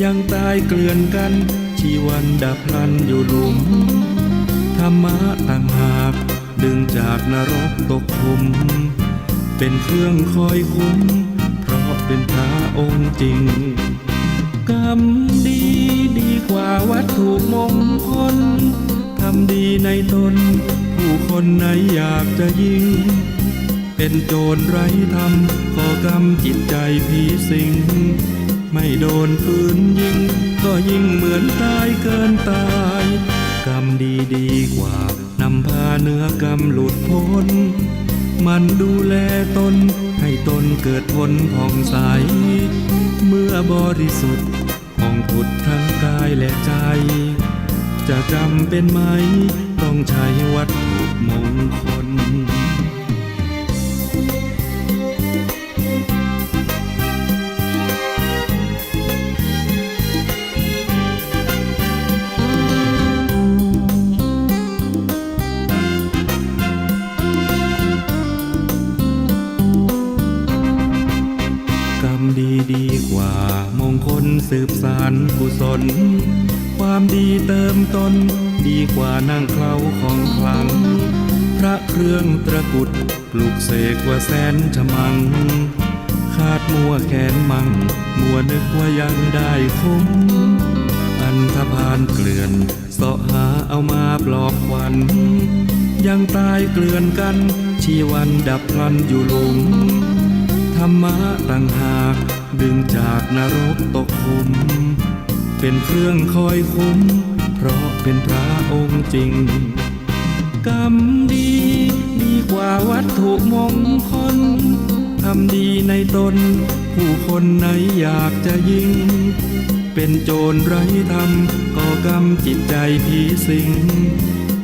ยังตายเกลื่อนกันชีวันดับพลันอยู่หลุมธรรมะต่างหากดึงจากนรกตกขุมเป็นเครื่องคอยคุ้มเพราะเป็นพระองค์จริงกรรมดีกว่าวัตถุมงคลทำดีในตนผู้คนไหนอยากจะยิงเป็นโจรไร้ธรรมก่อกรรมจิตใจผีสิงไม่โดนปืนยิงก็ยิ่งเหมือนตายเกินตายกรรมดีกว่านำพาเนื้อกรรมหลุดพ้นมันดูแลตนให้ตนเกิดผลผ่องใสเมื่อบริสุทธิ์ผ่องผุดทั้งกายและใจจะจำเป็นไหมต้องใช้วัตถุมงคล สืบสานกุศลความดีเติมตนดีกว่านั่งเคล้าของขลังพระเครื่องตระกุดปลุกเสกว่าแสนฉมังคาดมัวแขนมังมัวนึกว่ายังได้คุ้มอันธพาลเกลื่อนเสาะหาเอามาปลอบขวัญยังตายเกลื่อนกันชีวันดับพลันอยู่หลุมธรรมะต่างหากดึงจากนรกตกขุมเป็นเครื่องคอยคุ้มเพราะเป็นพระองค์จริงกรรมดีดีกว่าวัตถุมงคลทำดีในตนผู้คนไหนอยากจะยิงเป็นโจรไร้ธรรมก่อกรรมจิตใจผีสิง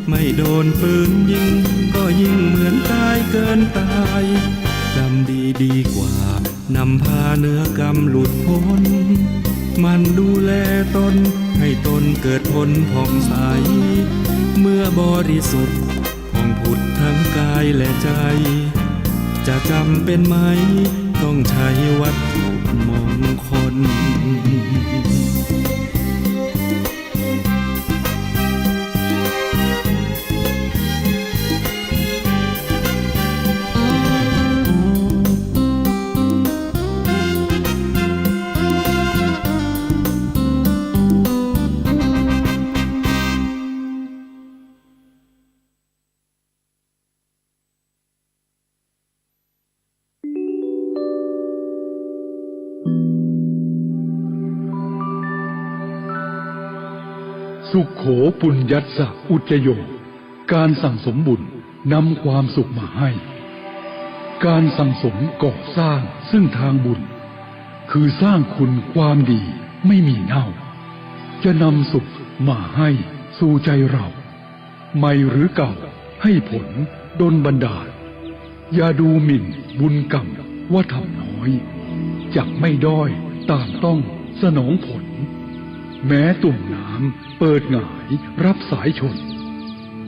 ไม่โดนปืนยิงก็ยิ่งเหมือนตายเกินตายกรรมดีดีกว่านำพาเนื้อกรรมหลุดพ้นมันดูแลตนให้ตนเกิดผลผ่องใสเมื่อบริสุทธิ์ผ่องผุดทั้งกายและใจจะจำเป็นไหมต้องใช้วัตถุมงคลสุขโขปุญญัสสะอุจโยการสั่งสมบุญนำความสุขมาให้การสั่งสมก่อสร้างซึ่งทางบุญคือสร้างคุณความดีไม่มีเน่าจะนำสุขมาให้สู่ใจเราใหม่หรือเก่าให้ผลดลบันดาลอย่าดูหมิ่นบุญกรรมว่าทำน้อยจักไม่ด้อยต่างต้องสนองผลแม้ตุ่มน้ำเปิดหงายรับสายชน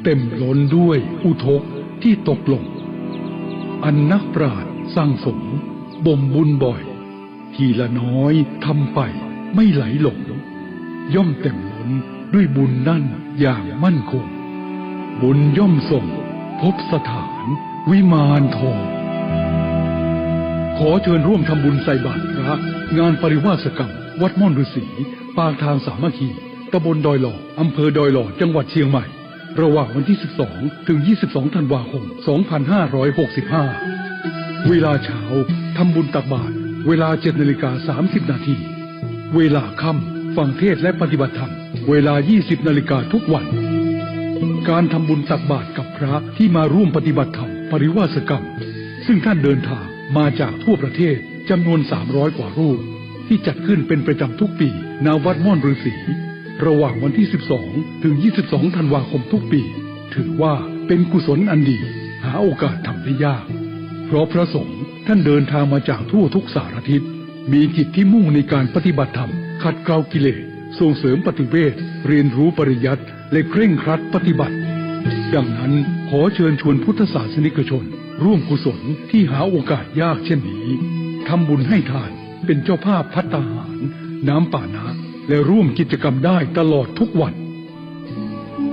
เต็มล้นด้วยอุทกที่ตกลงอันนักปราชญ์สร้างสมบ่มบุญบ่อยทีละน้อยทำไปไม่ไหลหลงย่อมเต็มล้นด้วยบุญนั่นอย่างมั่นคงบุญย่อมส่งพบสถานวิมานทองขอเชิญร่วมทำบุญใส่บาตรพระงานปริวาสกรรมวัดม่อนฤาษีปากทางสามัคคีตำบลดอยหล่ออำเภอดอยหล่อจังหวัดเชียงใหม่ระหว่างวันที่ 12 ถึง 22 ธันวาคม 2565 เวลาเช้าทำบุญตักบาตรเวลา 7:30 นาทีเวลาค่ำฟังเทศน์และปฏิบัติธรรมเวลา 20 นาฬิกาทุกวันการทำบุญตักบาตรกับพระที่มาร่วมปฏิบัติธรรมปริวาสกรรมซึ่งท่านเดินทางมาจากทั่วประเทศจำนวน 300 กว่ารูปที่จัดขึ้นเป็นประจำทุกปีณวัดม่อนฤาษีระหว่างวันที่ 12 ถึง 22 ธันวาคมทุกปีถือว่าเป็นกุศลอันดีหาโอกาสทำได้ยากเพราะพระสงฆ์ท่านเดินทางมาจากทั่วทุกสารทิศมีจิตที่มุ่งในการปฏิบัติธรรมขัดเกลากิเลสส่งเสริมปฏิเวทเรียนรู้ปริยัติและเคร่งครัดปฏิบัติดังนั้นขอเชิญชวนพุทธศาสนิกชนร่วมกุศลที่หาโอกาสยากเช่นนี้ทำบุญให้ทานเป็นเจ้าภาพภัตตาหารน้ำป่านะและร่วมกิจกรรมได้ตลอดทุกวัน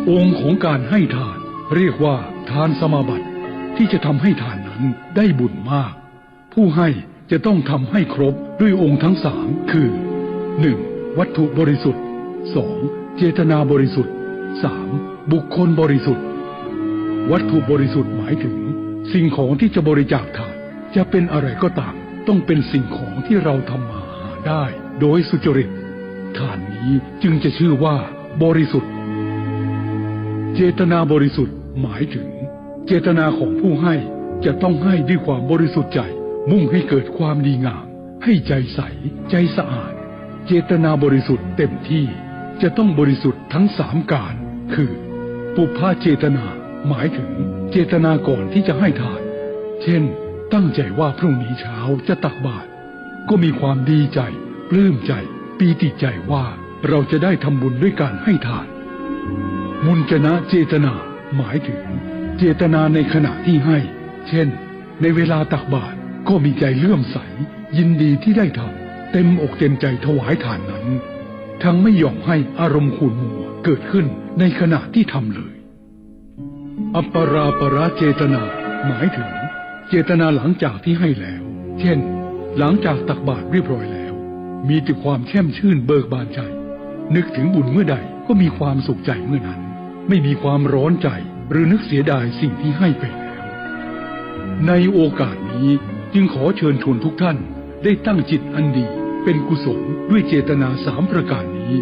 องค์ของการให้ทานเรียกว่าทานสมาบัติที่จะทำให้ทานนั้นได้บุญมากผู้ให้จะต้องทำให้ครบด้วยองค์ทั้งสามคือ 1. วัตถุบริสุทธิ์ 2. เจตนาบริสุทธิ์ 3. บุคคลบริสุทธิ์วัตถุบริสุทธิ์หมายถึงสิ่งของที่จะบริจาคทานจะเป็นอะไรก็ตามต้องเป็นสิ่งของที่เราทำมาหาได้โดยสุจริตทานนี้จึงจะชื่อว่าบริสุทธิ์เจตนาบริสุทธิ์หมายถึงเจตนาของผู้ให้จะต้องให้ด้วยความบริสุทธิ์ใจมุ่งให้เกิดความดีงามให้ใจใสใจสะอาดเจตนาบริสุทธิ์เต็มที่จะต้องบริสุทธิ์ทั้งสามการคือปุพพเจตนาหมายถึงเจตนาก่อนที่จะให้ทานเช่นตั้งใจว่าพรุ่งนี้เช้าจะตักบาตรก็มีความดีใจปลื้มใจปีติใจว่าเราจะได้ทำบุญด้วยการให้ทานมุญจนะเจตนาหมายถึงเจตนาในขณะที่ให้เช่นในเวลาตักบาตรก็มีใจเลื่อมใสยินดีที่ได้ทำ เต็มอกเต็มใจถวายทานนั้น ทั้งไม่ยอมให้อารมณ์ขุ่นมัวเกิดขึ้นในขณะที่ทำเลย อัปปราปราเจตนาหมายถึงเจตนาหลังจากที่ให้แล้ว เช่น หลังจากตักบาตรเรียบร้อยแล้ว มีแต่ความแช่มชื่นเบิกบานใจ นึกถึงบุญเมื่อใดก็มีความสุขใจเมื่อนั้น ไม่มีความร้อนใจหรือนึกเสียดายสิ่งที่ให้ไปแล้ว ในโอกาสนี้จึงขอเชิญชวนทุกท่านได้ตั้งจิตอันดีเป็นกุศลด้วยเจตนา3 ประการนี้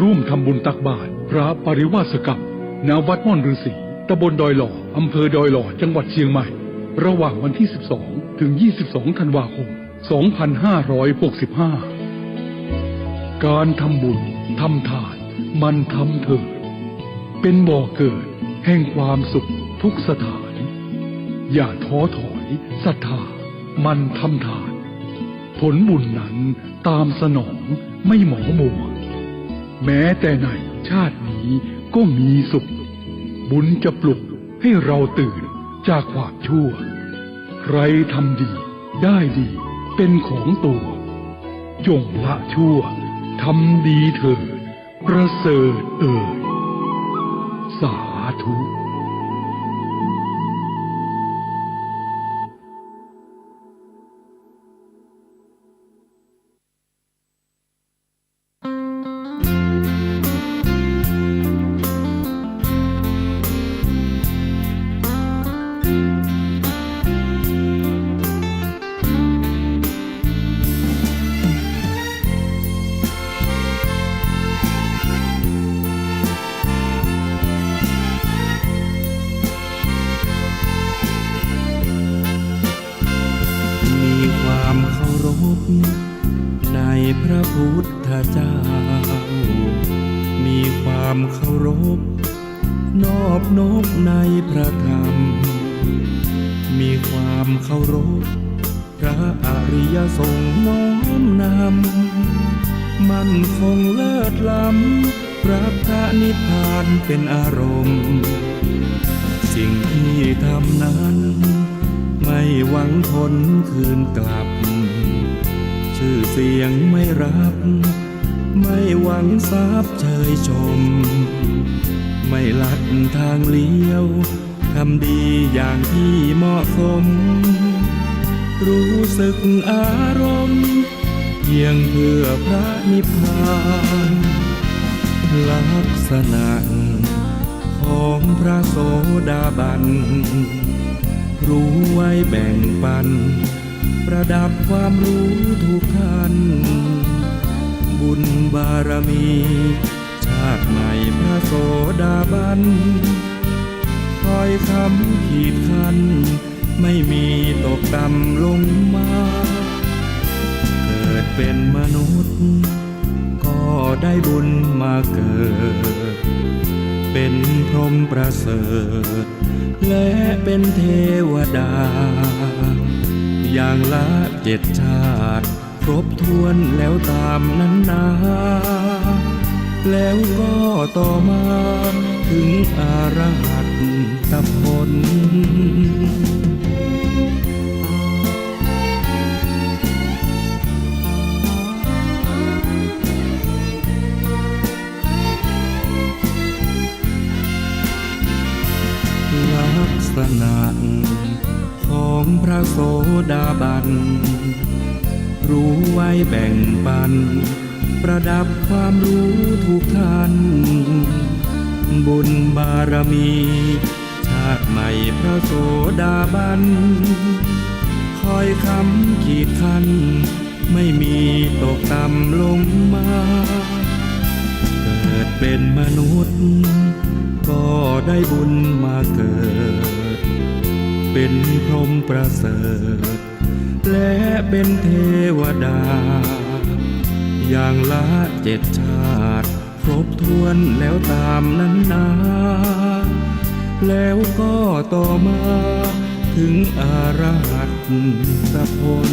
ร่วมทำบุญตักบาตรพระปริวาสกรรมณวัดม่อนฤาษีตำบลดอยหล่ออำเภอดอยหล่อจังหวัดเชียงใหม่ระหว่างวันที่ 12 ถึง 22 ธันวาคม 2565 การทำบุญทำทานมันทำเถิดเป็นบ่อเกิดแห่งความสุขทุกสถาน อย่าท้อถอยศรัทธามันทำทานผลบุญนั้นตามสนองไม่หมองมัวแม้แต่ในชาตินี้ก็มีสุขบุญจะปลุกให้เราตื่นจากความชั่วใครทำดีได้ดีเป็นของตัวจงละชั่วทำดีเถิดประเสริฐเอ่ยสาธุ มีความเคารพในพระพุทธเจ้า มีความเคารพนอบนบในพระธรรม มีความเคารพพระอริยสงฆ์น้อมนำมั่นคงเลิศล้ำพระพระนิพพานเป็นอารมณ์ สิ่งที่ทำนั้นไม่หวังผลคืนกลับ ชื่อเสียงไม่รับ ไม่หวังทรัพย์เชยชม ไม่ลัดทางเลี้ยวทำดีอย่างที่เหมาะสม รู้สึกอารมณ์เพียงเพื่อพระนิพพานลักษณะของพระโสดาบัน รู้ไว้แบ่งปัน ประดับความรู้ทุกท่านบุญบารมีชาติใหม่พระโสดาบันคอยคำขีดคันไม่มีตกต่ำลงมาเกิดเป็นมนุษย์ก็ได้บุญมาเกิดเป็นพรหมประเสริฐและเป็นเทวดาอย่างละ7 ชาติครบถ้วนแล้วตามนั้นนาแล้วก็ต่อมาถึงอรหัตผลลักษณะของพระโสดาบัน รู้ไว้แบ่งปัน ประดับความรู้ทุกท่านบุญบารมีชาติใหม่พระโสดาบันคอยคำขีดคันไม่มีตกต่ำลงมาเกิดเป็นมนุษย์ก็ได้บุญมาเกิดเป็นพรหมประเสริฐและเป็นเทวดาอย่างละ7 ชาติครบถ้วนแล้วตามนั้นนาแล้วก็ต่อมาถึงอรหัตผล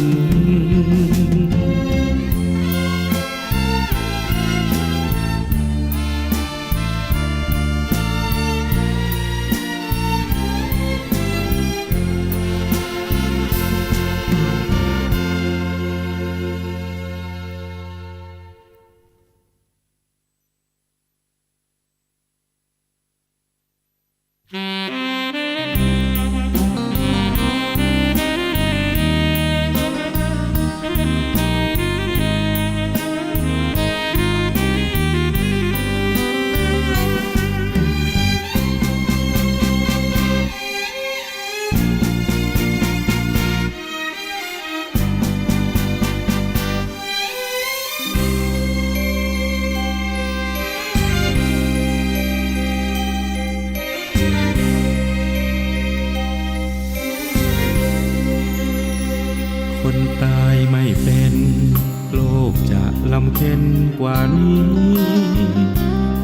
กว่านี้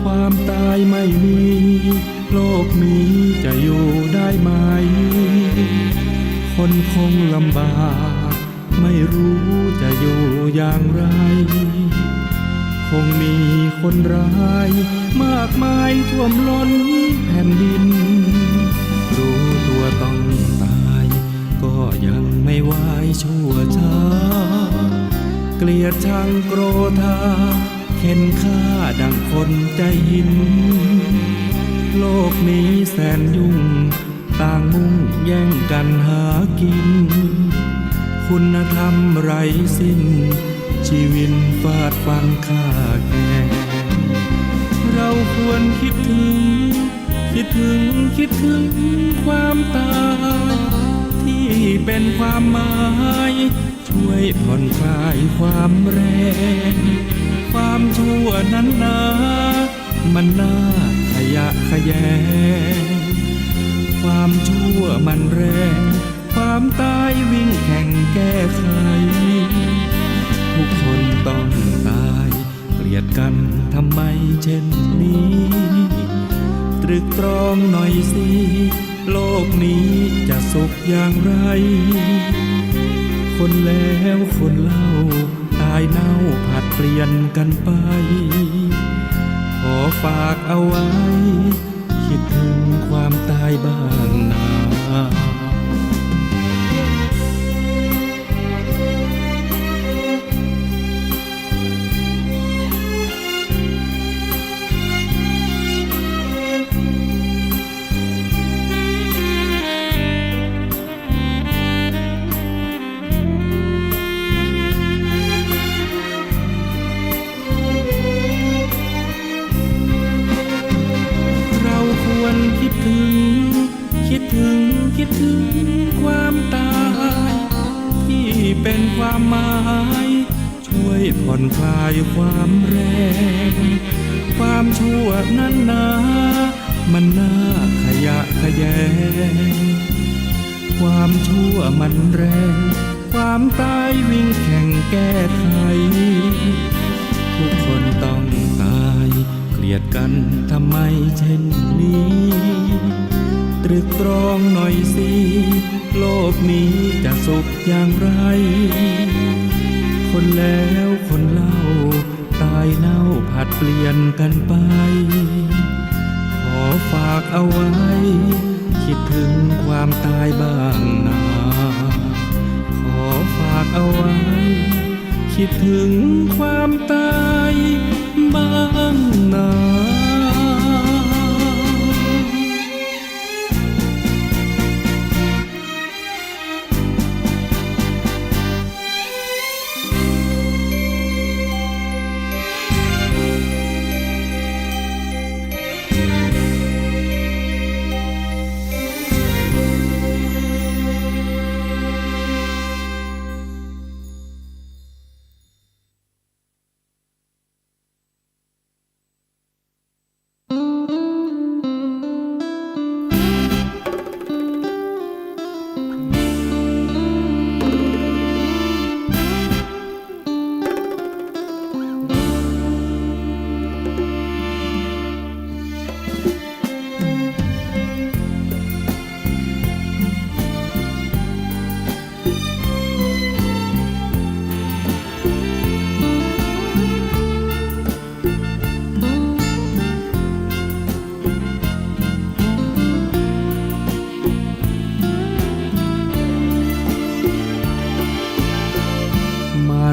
ความตายไม่มี โลกนี้จะอยู่ได้ไหม คนคงลำบาก ไม่รู้จะอยู่อย่างไร คงมีคนร้ายมากมายท่วมล้นแผ่นดิน รู้ตัวต้องตายก็ยังไม่ไหวชั่วช้า เกลียดชังโกรธาเข็นฆ่าดังคนใจหิน โลกนี้แสนยุ่งต่างมุ่งแย่งกันหากิน คุณธรรมไร้สิ้นชีวิตฟาดฟันฆ่าแกงเราควรคิดถึงความตายที่เป็นความหมายช่วยผ่อนคลายความแรงความชั่วนั้นนามันน่าขยะแขยงความชั่วมันแรงความตายวิ่งแข่งแก้ไขทุกคนต้องตายเกลียดกันทำไมเช่นนี้ตรึกตรองหน่อยสิโลกนี้จะสุขอย่างไรคนแล้วคนเล่าตายเน่าผัดเปลี่ยนกันไปขอฝากเอาไว้คิดถึงความตายบ้างนะคิดถึงความตายที่เป็นความหมายช่วยผ่อนคลายความแรงความชั่วนั้นนามันน่าขยะแขยงความชั่วมันแรงความตายวิ่งแข่งแก้ไขทุกคนต้องตายเกลียดกันทำไมเช่นนี้ตรึกตรองหน่อยสิโลกนี้จะสุขอย่างไรคนแล้วคนเล่าตายเน่าผัดเปลี่ยนกันไปขอฝากเอาไว้คิดถึงความตายบ้างนะขอฝากเอาไว้คิดถึงความตายบ้างนะ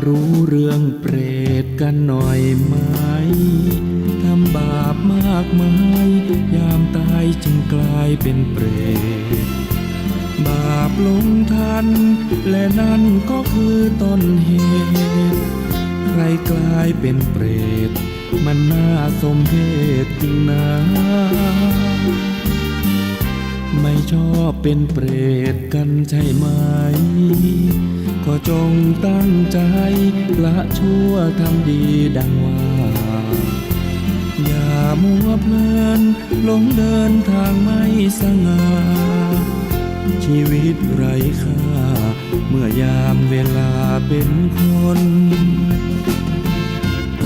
รู้เรื่องเปรตกันหน่อยไหมทำบาปมากมายยามตายจึงกลายเป็นเปรตบาปลงทันและนั่นก็คือต้นเหตุใครกลายเป็นเปรตมันน่าสมเพชจริงนะไม่ชอบเป็นเปรตกันใช่ไหมก็จงตั้งใจละชั่วทำดีดังว่าอย่ามัวเพลินหลงเดินทางไม่สง่าชีวิตไร้ค่าเมื่อยามเวลาเป็นคนเปร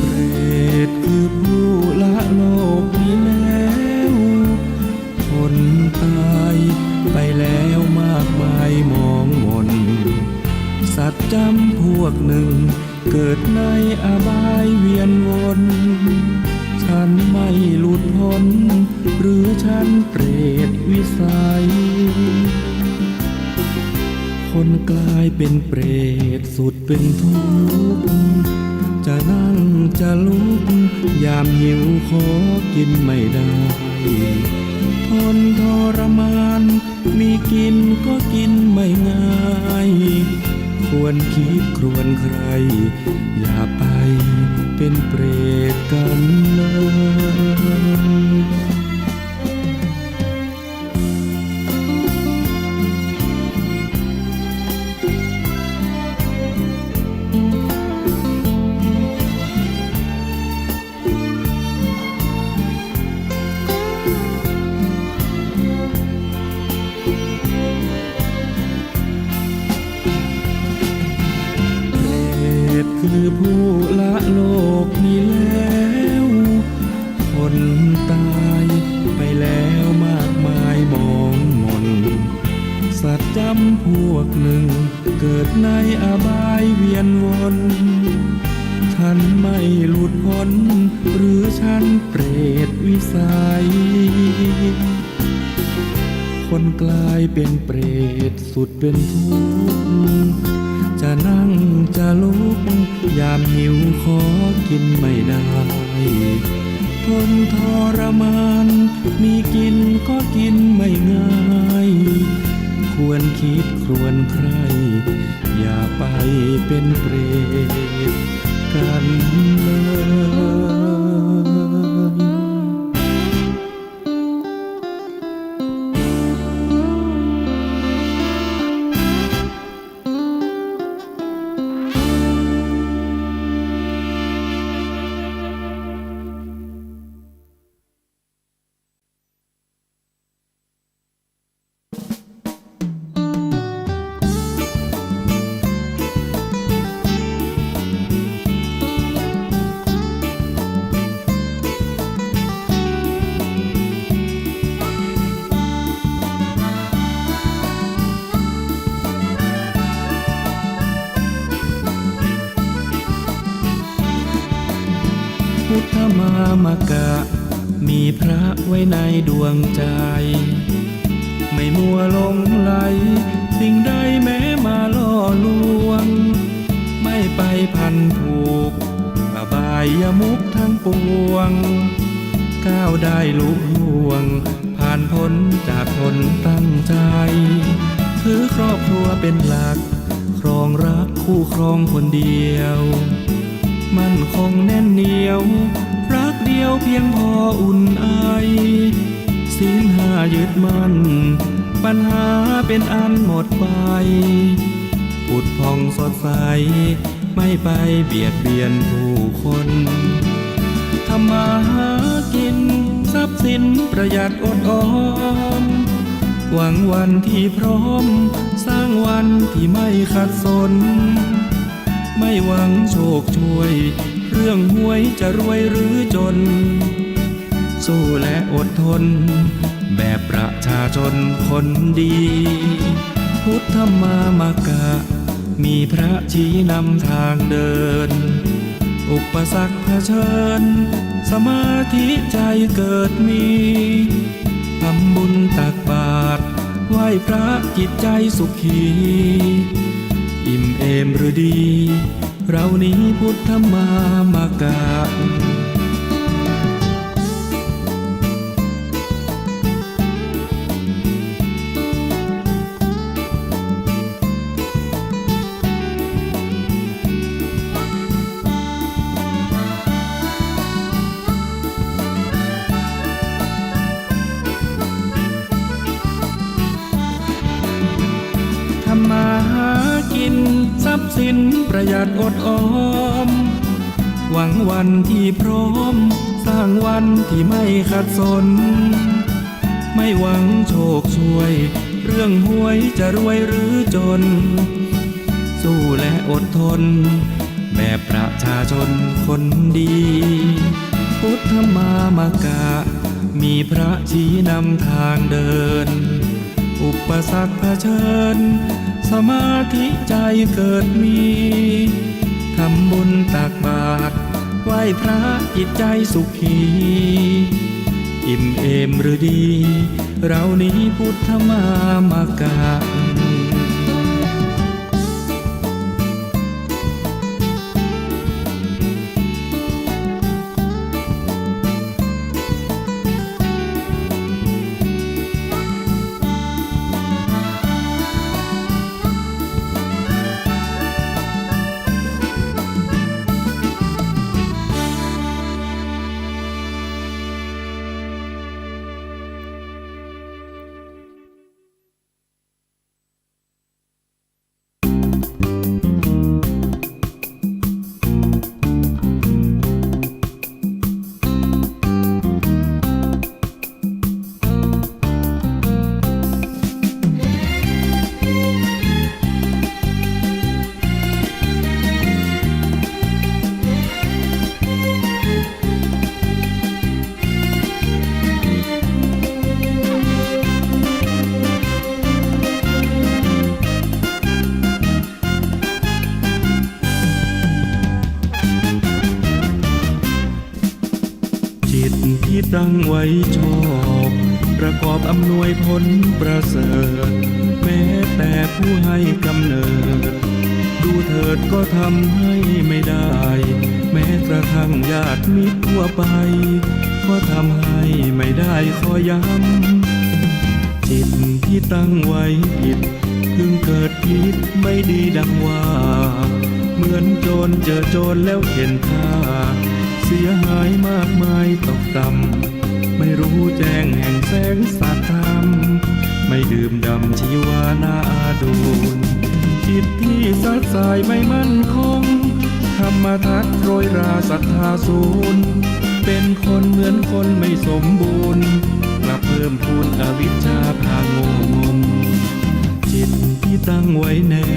ฉันไม่หลุดพ้นหรือฉันเปรตวิสัย คนกลายเป็นเปรตสุดเป็นทุกข์จะนั่งจะลุกยามหิวขอกินไม่ได้ทนทรมานมีกินก็กินไม่ง่ายควรคิดครวญใครอย่าไปเป็นเปรตกันเลย คือผู้ละโลกนี้แล้ว คนตายไปแล้วมากมายมองมน สัตว์จำพวกหนึ่งเกิดในอบายเวียนวนฉันไม่หลุดพ้นหรือฉันเปรตวิสัย คนกลายเป็นเปรตสุดเป็นทุกข์จะนั่งจะลุกยามหิวขอกินไม่ได้ทนทรมานมีกินก็กินไม่ง่ายควรคิดครวญใครอย่าไปเป็นเปรตกันเลย พุทธมามกะมีพระไว้ในดวงใจไม่มัวหลงไหลสิ่งใดแม้มาล่อลวงไม่ไปพันผูกอบายมุขทั้งปวงก้าวได้ลุล่วงผ่านพ้นจากทนตั้งใจถือครอบครัวเป็นหลักครองรักคู่ครองคนเดียวมั่นคงแน่นเหนียวรักเดียวเพียงพออุ่นไอศีลห้ายึดมั่นปัญหาเป็นอันหมดไปผุดผ่องสดใสไม่ไปเบียดเบียนผู้คนทำมาหากินทรัพย์สินประหยัดอดออมหวังวันที่พร้อมสร้างวันที่ไม่ขัดสนไม่หวังโชคช่วยเรื่องหวยจะรวยหรือจนสู้และอดทนแบบประชาชนคนดีพุทธมามกะมีพระชี้นำทางเดินอุปสรรคเผชิญสมาธิใจเกิดมีทำบุญตักบาตรไหว้พระจิตใจสุขีอิ่มเอมหรือดีเรานี้พุทธมามกะทำมาหากินทรัพย์สินประหยัดอดออมหวังวันที่พร้อมสร้างวันที่ไม่ขัดสนไม่หวังโชคช่วยเรื่องหวยจะรวยหรือจนสู้และอดทนแบบประชาชนคนดีพุทธมามกะมีพระชี้นำทางเดินอุปสรรคเผชิญสมาธิใจเกิดมีทำบุญตักบาตรไห ไหว้พระจิตใจสุขี อิ่มเอมหรือดี เรานี้พุทธมามากะ จิตที่ตั้งไว้ชอบประกอบอำนวยผลประเสริฐแม้แต่ผู้ให้กำเนิด ดูเถิดก็ทำให้ไม่ได้ แม้กระทั่งญาติมิตรทั่วไป ก็ทำให้ไม่ได้ขอย้ำจิตที่ตั้งไว้ผิดเพิ่งเกิดผิดไม่ดีดังว่า เหมือนโจรเจอโจรแล้วเข็นฆ่า เสียหายมากมายตกต่ำไม่รู้แจ้งแห่งแสงสัตธรรมไม่ดื่มด่ำชีวานาดูนจิตที่สัดสายไม่มั่นคงธรรมทัศน์โรยราศรัทธาศูนย์เป็นคนเหมือนคนไม่สมบูรณ์กลับเพิ่มพูนอวิชชาพางงมจิตที่ตั้งไว้แน่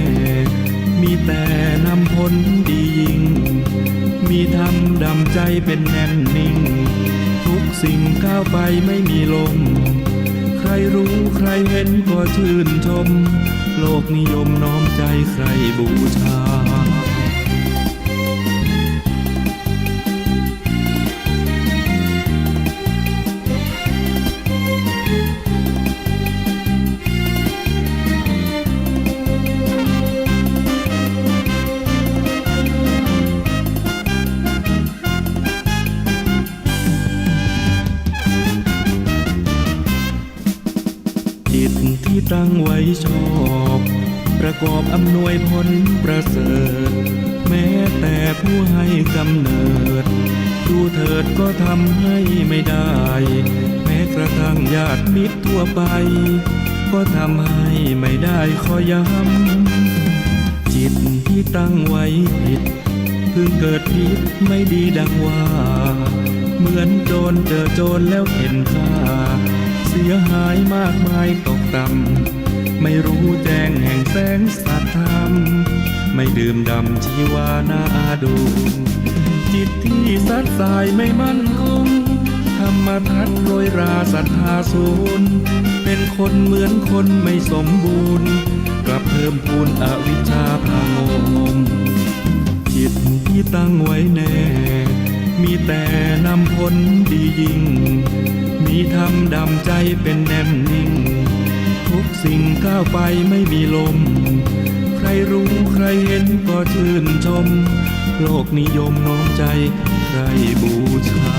มีแต่นำผลดียิ่งมีธรรมดำใจเป็นแน่นนิ่งทุกสิ่งก้าวไปไม่มีลมใครรู้ใครเห็นก็ชื่นชมโลกนิยมน้อมใจใครบูชาจิตที่ตั้งไว้ชอบประกอบอำนวยผลประเสริฐแม้แต่ผู้ให้กำเนิดดูเถิดก็ทำให้ไม่ได้แม้กระทั่งญาติมิตรทั่วไปก็ทำให้ไม่ได้ขอย้ำจิตที่ตั้งไว้ผิดเพิ่งเกิดผิดไม่ดีดังว่าเหมือนโจรเจอโจรแล้วเห็นค่าเสียหายมากมายตกต่ำไม่รู้แจ้งแห่งแสงสัตธรรมไม่ดื่มด่ำชีวานาดูนจิตที่สัดสายไม่มั่นคงธรรมทัศน์โรยราศรัทธาศูนย์เป็นคนเหมือนคนไม่สมบูรณ์กลับเพิ่มพูนอวิชชาพางงจิตที่ตั้งไว้แน่มีแต่นำผลดียิ่งมีธรรมดำใจเป็นแน่นนิ่งทุกสิ่งก้าวไปไม่มีลมใครรู้ใครเห็นก็ชื่นชมโลกนิยมน้อมใจใครบูชา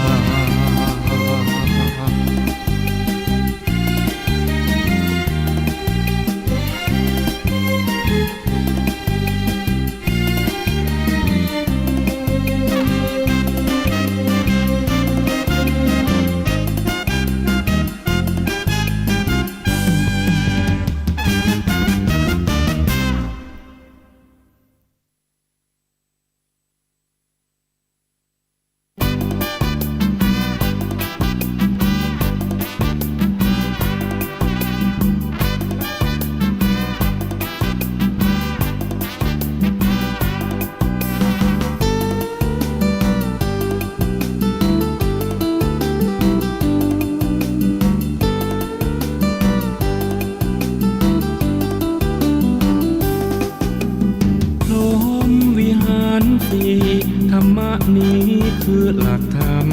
คือหลักธรรม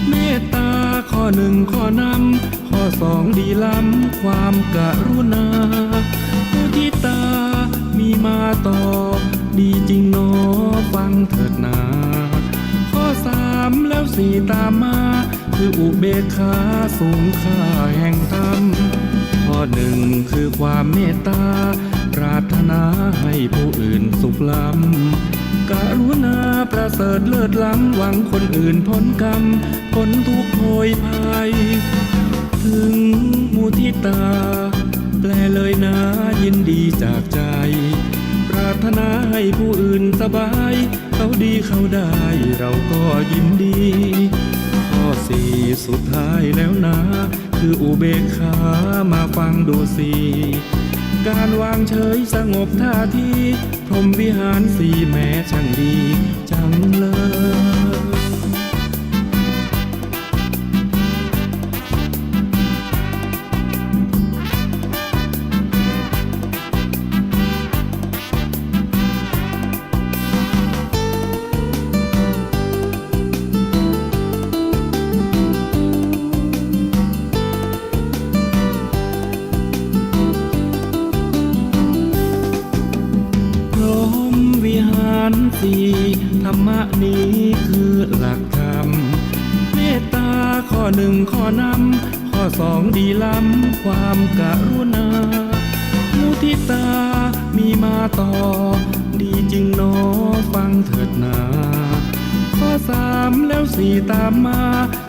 เมตตาข้อหนึ่งข้อนำข้อสองดีล้ำความกรุณามุทิตามีมาต่อดีจริงหนอฟังเถิดนาข้อสามแล้วสี่ตามมาคืออุเบกขาสูงค่าแห่งธรรมข้อหนึ่งคือความเมตตาปรารถนาให้ผู้อื่นสุขล้ำกรุณาประเสริฐเลิศล้ำหวังคนอื่นพ้นกรรมพ้นทุกข์โพยภัยถึงมุทิตาแปลเลยนะยินดีจากใจปรารถนาให้ผู้อื่นสบายเขาดีเขาได้เราก็ยินดีข้อสี่สุดท้ายแล้วนะคืออุเบกขามาฟังดูสิการวางเฉยสงบท่าทีพรหมวิหารสี่แม้ช่างดีจังเลยสี่ธรรมะนี้คือหลักธรรมเมตตาข้อหนึ่งข้อนำข้อสองดีล้ำความกรุณามุทิตามีมาต่อดีจริงหนอฟังเถิดนาข้อสามแล้วสี่ตามมา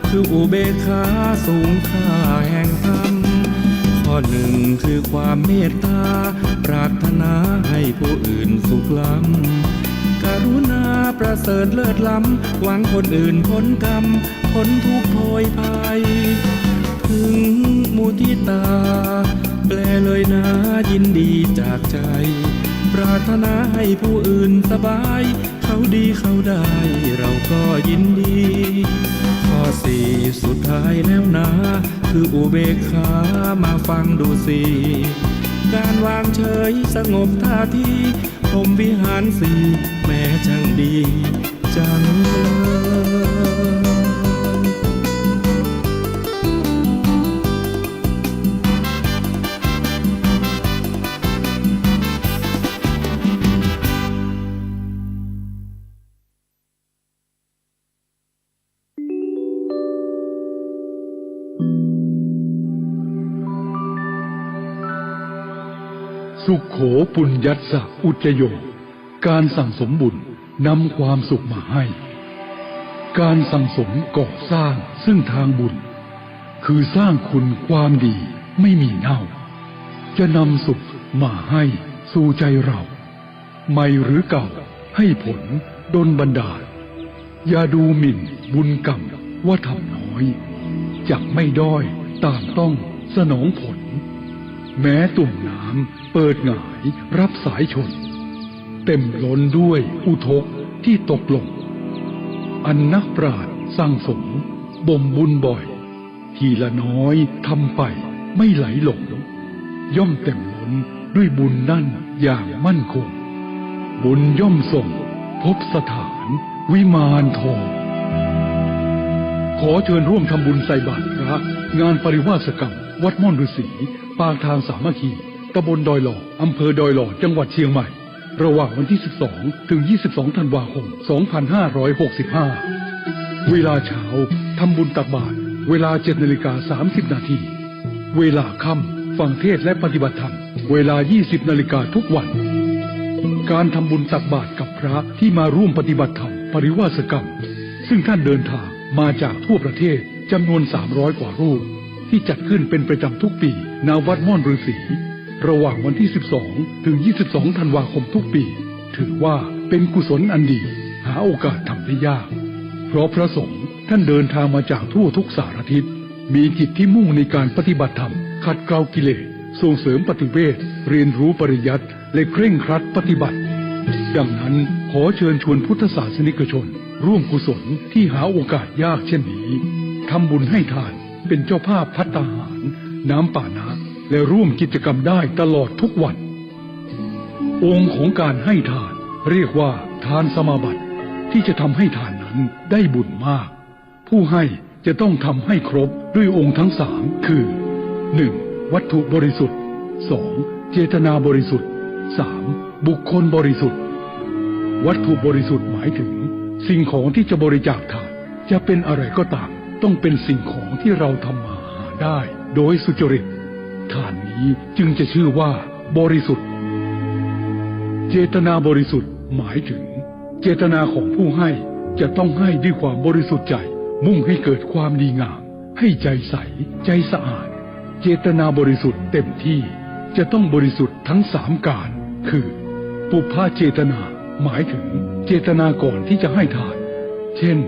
คืออุเบกขาสูงค่าแห่งธรรมข้อหนึ่งคือความเมตตาปรารถนาให้ผู้อื่นสุขล้ำกรุณาประเสริฐเลิศล้ำหวังคนอื่นพ้นกรรมพ้นทุกข์โพยภัยถึงมุทิตาแปลเลยนะยินดีจากใจปรารถนาให้ผู้อื่นสบายเขาดีเขาได้เราก็ยินดีข้อสี่สุดท้ายแล้วนะคืออุเบกขามาฟังดูสิการวางเฉยสงบท่าทีพรหมวิหารสี่แม้ช่างดีจังสุขโขปุญญัสสะอุจโยการสั่งสมบุญนำความสุขมาให้การสั่งสมก่อสร้างซึ่งทางบุญคือสร้างคุณความดีไม่มีเน่าจะนำสุขมาให้สู่ใจเราใหม่หรือเก่าให้ผลดลบันดาลอย่าดูหมิ่นบุญกรรมว่าทำน้อยจักไม่ด้อยต่างต้องสนองผลแม้ตุ่มน้ำเปิดหงายรับสายชนเต็มล้นด้วยอุทกที่ตกลงอันนักปราชญ์สั่งสมบ่มบุญบ่อยทีละน้อยทำไปไม่ไหลหลงย่อมเต็มล้นด้วยบุญนั่นอย่างมั่นคงบุญย่อมส่งพบสถานวิมานทองขอเชิญร่วมทำบุญใส่บาตรพระงานปริวาสกรรมวัดม่อนฤาษีปางทางสามัคคีตำบลดอยหล่ออำเภอดอยหล่อจังหวัดเชียงใหม่ระหว่างวันที่12ถึง22ธันวาคม2565เวลาเช้าทำบุญตักบาตรเวลา 7:30 น.เวลาค่ำฟังเทศน์และปฏิบัติธรรมเวลา 20 นาฬิกาทุกวันการทำบุญตักบาตรกับพระที่มาร่วมปฏิบัติธรรมปริวาสกรรมซึ่งท่านเดินทางมาจากทั่วประเทศจำนวน300 กว่ารูปที่จัดขึ้นเป็นประจำทุกปีณวัดม่อนฤาษีระหว่างวันที่12ถึง22ธันวาคมทุกปีถือว่าเป็นกุศลอันดีหาโอกาสทำได้ยากเพราะพระสงฆ์ท่านเดินทางมาจากทั่วทุกสารทิศมีจิตที่มุ่งในการปฏิบัติธรรมขัดเกลากิเลสส่งเสริมปฏิเวทเรียนรู้ปริยัติและเคร่งครัดปฏิบัติดังนั้นขอเชิญชวนพุทธศาสนิกชนร่วมกุศลที่หาโอกาสยากเช่นนี้ทำบุญให้ทานเป็นเจ้าภาพภัตตาหารน้ำป่านะและร่วมกิจกรรมได้ตลอดทุกวันองค์ของการให้ทานเรียกว่าทานสมาบัติที่จะทำให้ทานนั้น นั้นได้บุญมาก ผู้ให้จะต้องทำให้ครบด้วยองค์ทั้งสามคือ 1. วัตถุบริสุทธิ์ 2. เจตนาบริสุทธิ์ 3. บุคคลบริสุทธิ์ วัตถุบริสุทธิ์หมายถึงสิ่งของที่จะบริจาคทานจะเป็นอะไรก็ตามต้องเป็นสิ่งของที่เราทำมาหาได้โดยสุจริตทานนี้จึงจะชื่อว่าบริสุทธิ์ เจตนาบริสุทธิ์หมายถึงเจตนาของผู้ให้จะต้องให้ด้วยความบริสุทธิ์ใจมุ่งให้เกิดความดีงามให้ใจใสใจสะอาดเจตนาบริสุทธิ์เต็มที่จะต้องบริสุทธิ์ทั้งสามการคือปุพพเจตนาหมายถึงเจตนาก่อนที่จะให้ทานเช่น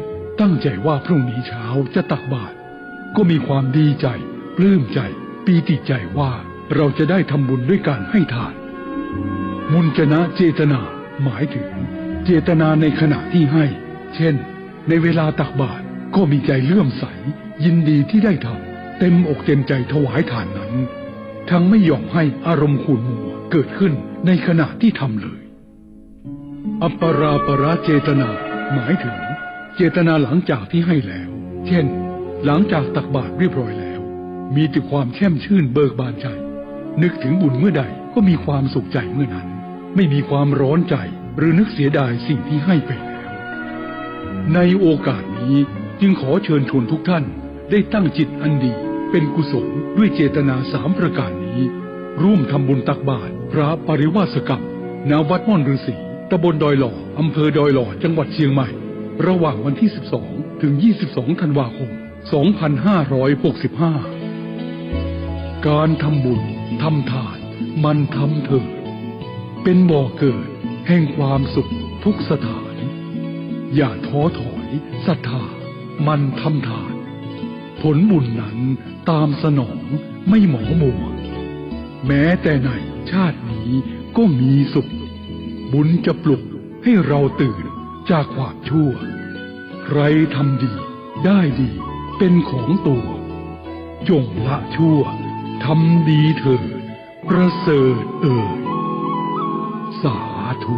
ตั้งใจว่าพรุ่งนี้เช้าจะตักบาตรก็มีความดีใจปลื้มใจปีติใจว่าเราจะได้ทำบุญด้วยการให้ทานมุญจนะเจตนาหมายถึงเจตนาในขณะที่ให้เช่นในเวลาตักบาตรก็มีใจเลื่อมใสยินดีที่ได้ทำเต็มอกเต็มใจถวายทานนั้นทั้งไม่ยอมให้อารมณ์ขุ่นมัวเกิดขึ้นในขณะที่ทำเลยอัปปราปราเจตนาหมายถึงเจตนาหลังจากที่ให้แล้วเช่นหลังจากตักบาตรเรียบร้อยแล้วมีแต่ความแช่มชื่นเบิกบานใจนึกถึงบุญเมื่อใดก็มีความสุขใจเมื่อนั้นไม่มีความร้อนใจหรือนึกเสียดายสิ่งที่ให้ไปแล้วในโอกาสนี้จึงขอเชิญชวนทุกท่านได้ตั้งจิตอันดีเป็นกุศลด้วยเจตนา3ประการนี้ร่วมทำบุญตักบาตรพระปริวาสกรรมณวัดม่อนฤาษีตำบลดอยหล่ออำเภอดอยหล่อจังหวัดเชียงใหม่ระหว่างวันที่12ถึง22ธันวาคม2565การทำบุญทำทานมันทำเถิดเป็นบ่อเกิดแห่งความสุขทุกสถานอย่าท้อถอยศรัทธามันทำทานผลบุญนั้นตามสนองไม่หมองมัวแม้แต่ในชาตินี้ก็มีสุขบุญจะปลุกให้เราตื่นจากความชั่วใครทำดีได้ดีเป็นของตัวจงละชั่วทำดีเถิดประเสริฐเอ่ยสาธุ